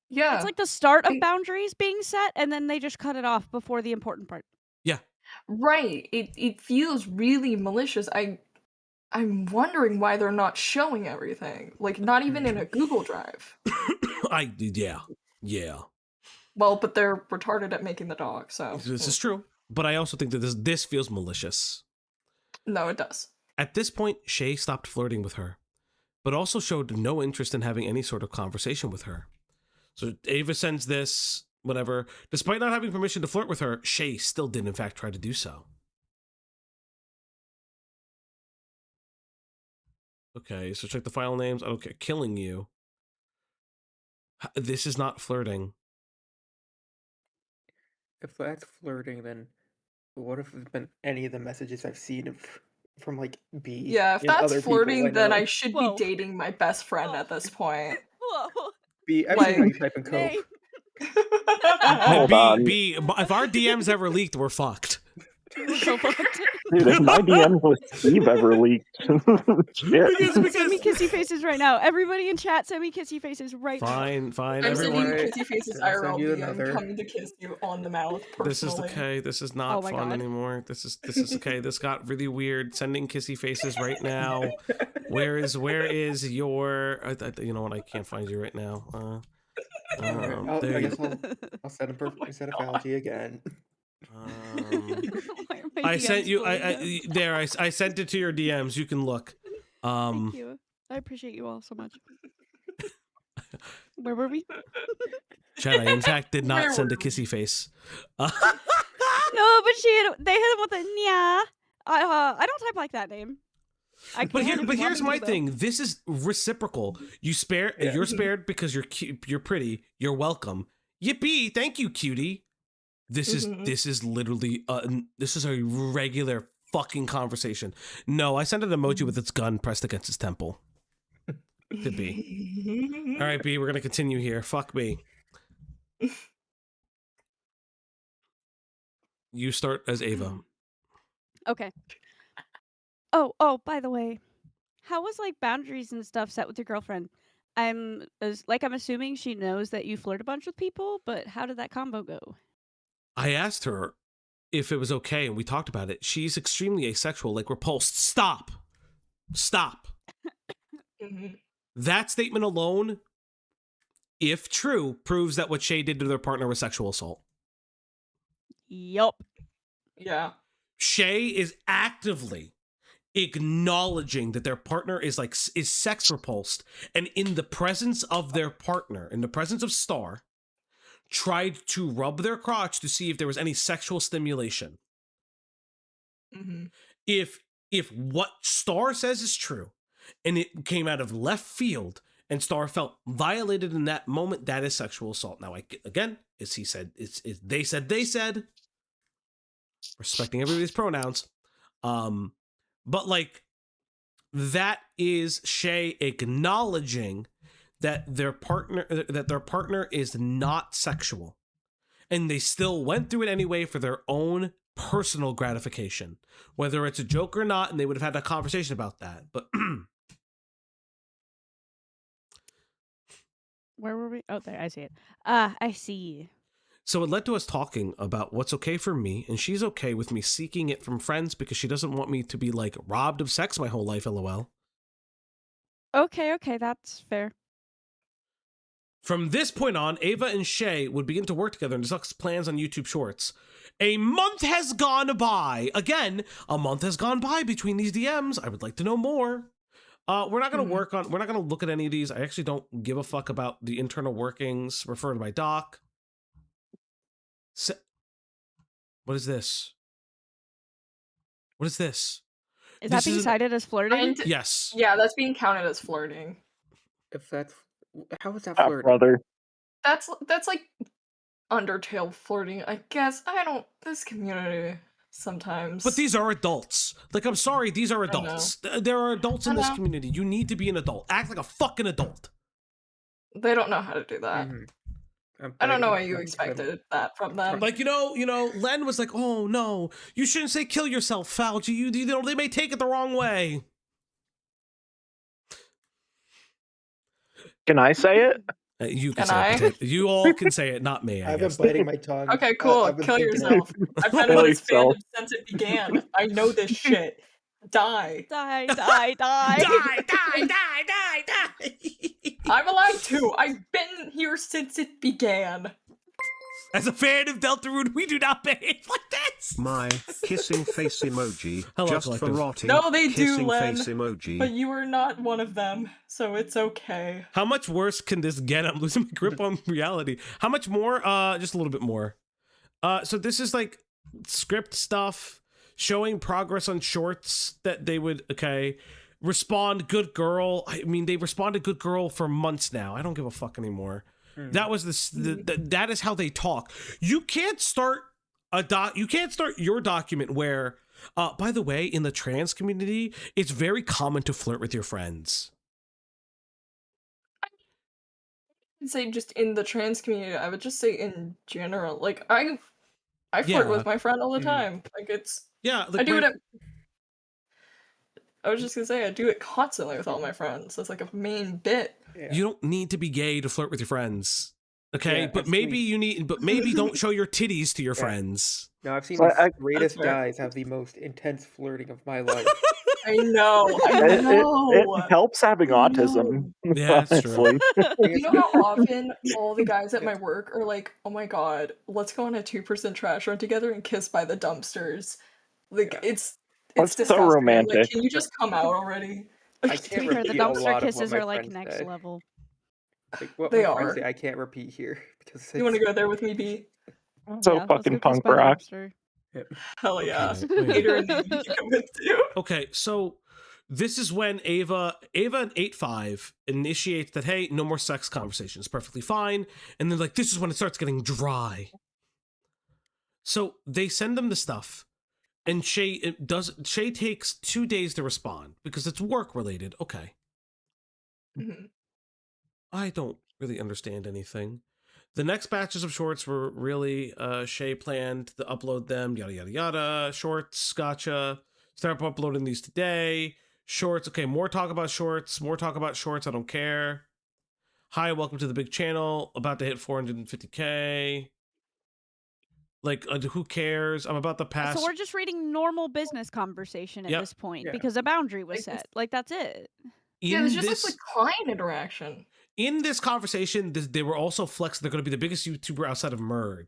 Yeah. It's like the start of boundaries being set, and then they just cut it off before the important part. Yeah. Right. It feels really malicious. I'm wondering why they're not showing everything. Like, not even in a Google Drive. Yeah. Well, but they're retarded at making the doc, so. This is true. But I also think that this feels malicious. No, it does. At this point, Shay stopped flirting with her, but also showed no interest in having any sort of conversation with her. So Ava sends this, whatever. Despite not having permission to flirt with her, Shay still did in fact try to do so. Okay, so check the file names. Okay, killing you. This is not flirting. If that's flirting, then what if it's been any of the messages I've seen from like B? Yeah, if and that's other people flirting, then know? I should be dating my best friend at this point. Whoa. B, I've seen how you type in code. Hold on. B, if our DMs ever leaked, we're fucked. Dude, if my DM with Steve ever leaked. Shit. Send me kissy faces right now. Everybody in chat, send me kissy faces right now. Fine, I'm everyone. sending kissy faces I'll send you IRL and another. coming to kiss you on the mouth personally. This is okay. This is not Oh my fun God. anymore. This is okay. This got really weird. Sending kissy faces right now. Where is your? You know what? I can't find you right now. I there you guess I'll set a apology again. I sent you. I sent it to your DMs. You can look. Thank you. I appreciate you all so much. Where were we? Chad, I in fact did not send a kissy face. No, but they hit him with a nya. I don't type like that name. But here's my thing. This is reciprocal. You're spared because you're cute, you're pretty. You're welcome. Yippee! Thank you, cutie. This is literally this is a regular fucking conversation. No, I sent an emoji with its gun pressed against his temple. To B. All right, B. We're gonna continue here. Fuck B. You start as Ava. Okay. Oh, by the way, how was like boundaries and stuff set with your girlfriend? I'm assuming she knows that you flirt a bunch with people, but how did that combo go? I asked her if it was okay, and we talked about it. She's extremely asexual, like repulsed. Stop. That statement alone, if true, proves that what Shay did to their partner was sexual assault. Yup. Yeah. Shay is actively acknowledging that their partner is sex repulsed, and in the presence of their partner, in the presence of Star, tried to rub their crotch to see if there was any sexual stimulation. If what Star says is true, and it came out of left field, and Star felt violated in that moment, that is sexual assault. Now, they said, respecting everybody's pronouns, but that is Shay acknowledging that their partner is not sexual, and they still went through it anyway for their own personal gratification, whether it's a joke or not, and they would have had a conversation about that. But Where were we? Oh, there, I see it. I see. so it led to us talking about what's okay for me, and she's okay with me seeking it from friends because she doesn't want me to be robbed of sex my whole life. LOL. Okay, that's fair. From this point on, Ava and Shay would begin to work together and discuss plans on YouTube Shorts. A month has gone by. Again, a month has gone by between these DMs. I would like to know more. We're not going to look at any of these. I actually don't give a fuck about the internal workings. Refer to my doc. What is this? What is this? Is that being cited as flirting? Yes. Yeah, that's being counted as flirting. If that's how is that Ah, flirting? brother. That's like Undertale flirting. I guess I don't. This community sometimes. But these are adults. Like, I'm sorry, these are I know. adults. There are adults in this community. You need to be an adult. Act like a fucking adult. They don't know how to do that. I don't know why you expected that from them. Like, you know, Len was like, "Oh no, you shouldn't say kill yourself, Fauci. You know, they may take it the wrong way." Can I say it? You can Can say I? it. You all can say it, not me. I I've guess. been biting my tongue. Okay, cool. I've been Kill thinking yourself. I've been in Kill this yourself. fandom since it began. I know this shit. Die. Die, die, die. Die. I'm allowed to. I've been here since it began. As a fan of Deltarune, we do not behave like this. My kissing face emoji. Hello, just for collective. rotting. No, they do, kissing Len. face emoji. But you are not one of them, so it's okay. How much worse can this get? I'm losing my grip on reality. How much more? Just a little bit more. So this is like script stuff, showing progress on shorts that they would, respond good girl. I mean, they responded good girl for months now. I don't give a fuck anymore. That was that is how they talk. You can't start you can't start your document where, by the way, in the trans community, it's very common to flirt with your friends. I'd say just in the trans community, I would just say in general. Like I flirt Yeah. with my friend all the time. Like it's Like I do my- it. I was just gonna say I do it constantly with all my friends. That's like a main bit. You don't need to be gay to flirt with your friends. Okay, Yeah, but I've maybe seen- you need, but maybe don't show your titties to your Yeah. friends. No, I've seen So the I- greatest That's fair. guys have the most intense flirting of my life. I know. It helps having autism. Yeah, that's true. honestly. You know how often all the guys at my work are like, "Oh my god, let's go on a 2% trash run together and kiss by the dumpsters." Like it's That's so disgusting. I'm romantic. Like, can you just come out already? I To can't be fair, the repeat a dumpster lot of what kisses my are like friends next say. level. Like, what They my friends are. say, I can't repeat here because You want to it's- go there with me, B? So Yeah, let's fucking go kiss punk by the rock. dumpster. Hell yeah. Okay, wait. Hater and Navy can come with you. Okay, so this is when Ava in 8.5 initiates that, hey, no more sex conversations, perfectly fine. And then like this is when it starts getting dry. So they send them the stuff, and Shay takes 2 days to respond because it's work related. Okay. Mhm. I don't really understand anything. The next batches of shorts were really Shay planned to upload them, yada yada yada. Shorts, gotcha. Start uploading these today. Shorts, okay, more talk about shorts, I don't care. Hi, welcome to the big channel. About to hit 450k. Like, who cares? I'm about to pass. So we're just reading normal business conversation at Yep. this point Yeah. because a boundary was Like, set. Like that's it. Yeah, in it's just this like client interaction. in this conversation, they were also flexing they're going to be the biggest YouTuber outside of Merg,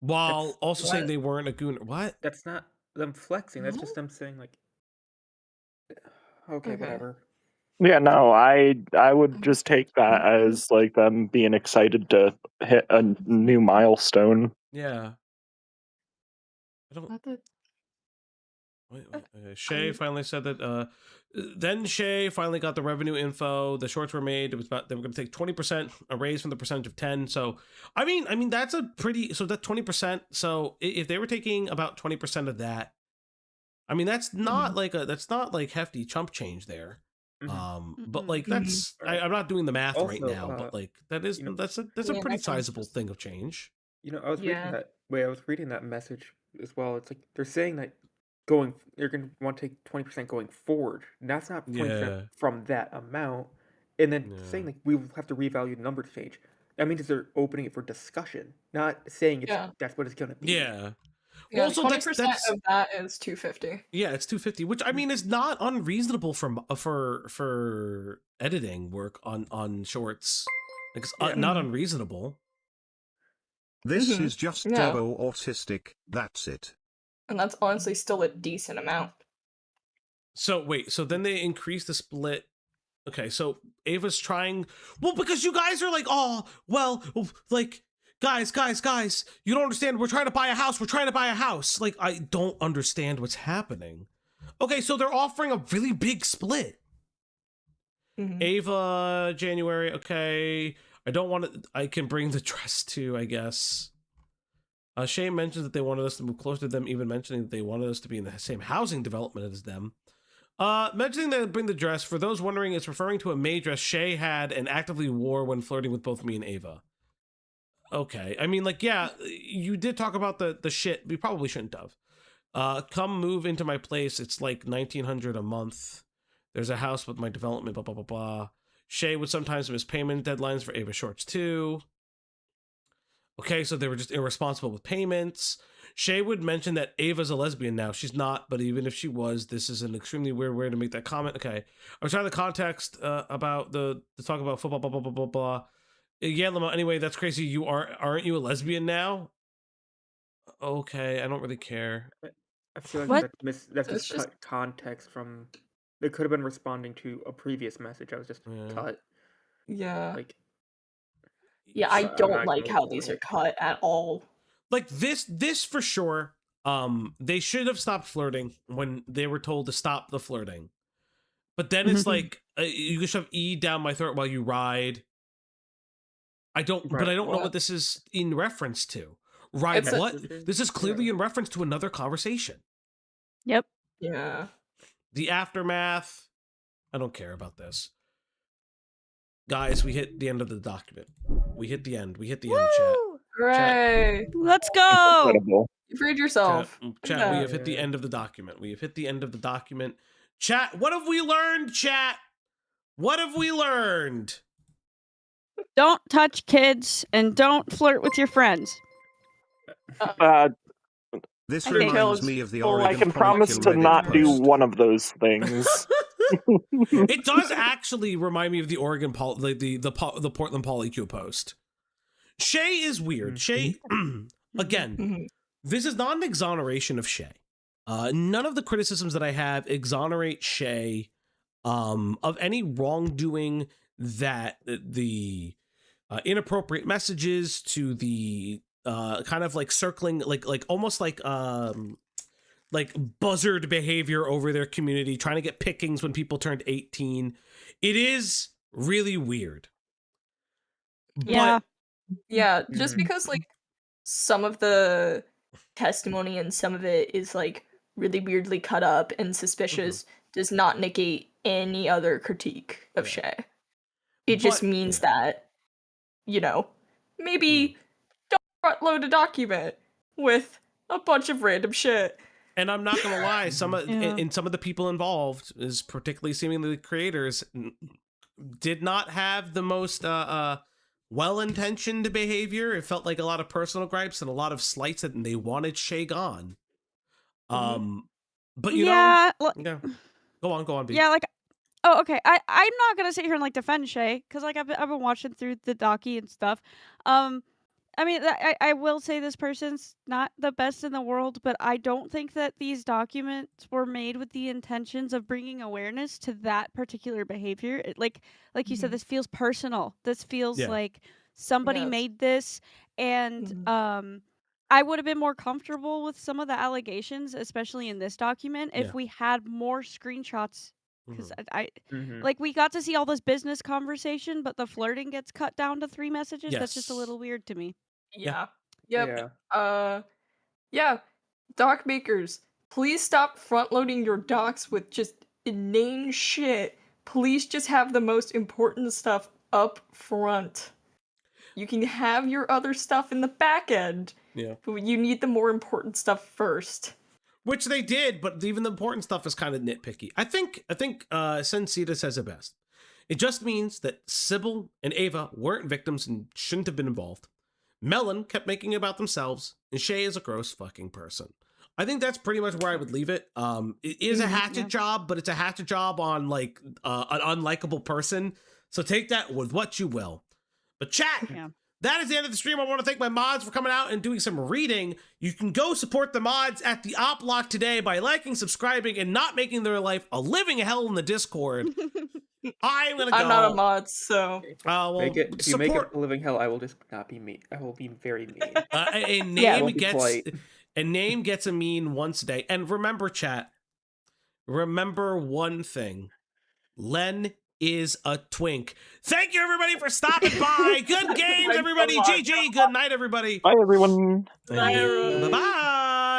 while That's- also saying What? they weren't a goon. What? That's not them flexing. That's just them saying like, okay, Okay. whatever. Yeah, no, I would just take that as like them being excited to hit a new milestone. Yeah. I don't. Not that Wait. Shay finally said that. Then Shay finally got the revenue info. The shorts were made. It was about they were going to take 20%, a raise from the percentage of 10. So, I mean that's a pretty. So that 20%. So if they were taking about 20% of that, I mean that's not that's not like hefty chump change there. But like that's I'm not doing the math right Also, now. But like that is you know- that's a Yeah, pretty that sounds sizable thing of change. You know, I was Yeah. reading that message as well. It's like they're saying that you're going to want to take 20% going forward. And that's not 20% Yeah. from that amount. And then saying like we will have to revalue the number to change. That means they're opening it for discussion, not saying that's what it's going to be. Yeah. Yeah, Also, 20% that's of that is 250. yeah, it's 250, which I mean is not unreasonable for editing work on shorts. Like it's not unreasonable. This is just Yeah. Debo autistic, that's it. And that's honestly still a decent amount. So wait, so then they increase the split. Okay, so Ava's trying. Well, because you guys are like, oh, well, like, guys, you don't understand. We're trying to buy a house. Like, I don't understand what's happening. Okay, so they're offering a really big split. Ava, January, okay. I don't want to. I can bring the dress too, I guess. Shay mentions that they wanted us to move closer to them, even mentioning that they wanted us to be in the same housing development as them. Mentioning that bring the dress, for those wondering, it's referring to a maid dress Shay had and actively wore when flirting with both me and Ava. Okay, I mean, like, yeah, you did talk about the shit. We probably shouldn't have. Come move into my place. It's like $1,900 a month. There's a house with my development, blah, blah, blah, blah. Shay would sometimes miss payment deadlines for Ava shorts too. Okay, so they were just irresponsible with payments. Shay would mention that Ava's a lesbian now. She's not, but even if she was, this is an extremely weird way to make that comment. Okay, I was trying the context about the talk about football, blah, blah, blah, blah, blah. Yeah, Lama, anyway, that's crazy. Aren't you a lesbian now? Okay, I don't really care. I feel like What? that's miscut context from. They could have been responding to a previous message. I was just cut. Yeah. Like. Yeah, I don't not like how ignoring these it. are cut at all. Like this for sure. They should have stopped flirting when they were told to stop the flirting. But then it's like you can shove E down my throat while you ride. I don't, but I don't know what this is in reference to. Ride It's what? This is clearly in reference to another conversation. Yep. Yeah. The aftermath. I don't care about this. Guys, we hit the end of the document. We hit the end. We hit the end, chat. Hooray! Let's go. Incredible. You freed yourself. Chat, we have hit the end of the document. We have hit the end of the document. Chat, what have we learned, chat? What have we learned? Don't touch kids and don't flirt with your friends. This I think- reminds me of the I Oregon can promise to Reddit not do post. one of those things. It does actually remind me of the Oregon the Portland PolyQ post. Shay is weird. Shay, again, this is not an exoneration of Shay. None of the criticisms that I have exonerate Shay of any wrongdoing, that the inappropriate messages, to the kind of like circling, like almost like buzzard behavior over their community, trying to get pickings when people turned 18. It is really weird. Yeah. Yeah, just because like some of the testimony and some of it is like really weirdly cut up and suspicious does not negate any other critique of Shay. It just means that, you know, maybe don't front load a document with a bunch of random shit. And I'm not gonna lie, some of and some of the people involved, is particularly seemingly the creators, did not have the most well-intentioned behavior. It felt like a lot of personal gripes and a lot of slights, and they wanted Shay gone. But you know, yeah. Go on, B. Yeah, like, oh, okay. I'm not gonna sit here and like defend Shay because like I've been watching through the docu and stuff. I mean, I will say this person's not the best in the world, but I don't think that these documents were made with the intentions of bringing awareness to that particular behavior. Like you said, this feels personal. This feels like somebody made this, and I would have been more comfortable with some of the allegations, especially in this document, if we had more screenshots. Because like we got to see all this business conversation, but the flirting gets cut down to 3 messages. That's just a little weird to me. Yeah. Yep. Yeah. Doc makers, please stop front loading your docs with just inane shit. Please just have the most important stuff up front. You can have your other stuff in the back end. Yeah. But you need the more important stuff first. Which they did, but even the important stuff is kind of nitpicky. I think Sensita says it best. It just means that Sybil and Ava weren't victims and shouldn't have been involved. Melon kept making it about themselves, and Shay is a gross fucking person. I think that's pretty much where I would leave it. It is a hatchet job, but it's a hatchet job on like an unlikable person. So take that with what you will. But chat, that is the end of the stream. I want to thank my mods for coming out and doing some reading. You can go support the mods at the Op Block today by liking, subscribing, and not making their life a living hell in the Discord. I'm gonna go. I'm not a mod, so. Well, if you make it a living hell, I will just not be mean. I will be very mean. A name gets a mean once a day. And remember, chat. Remember one thing. Len is a twink. Thank you, everybody, for stopping by. Good games, everybody. GG. Good night, everybody. Bye, everyone. Bye-bye.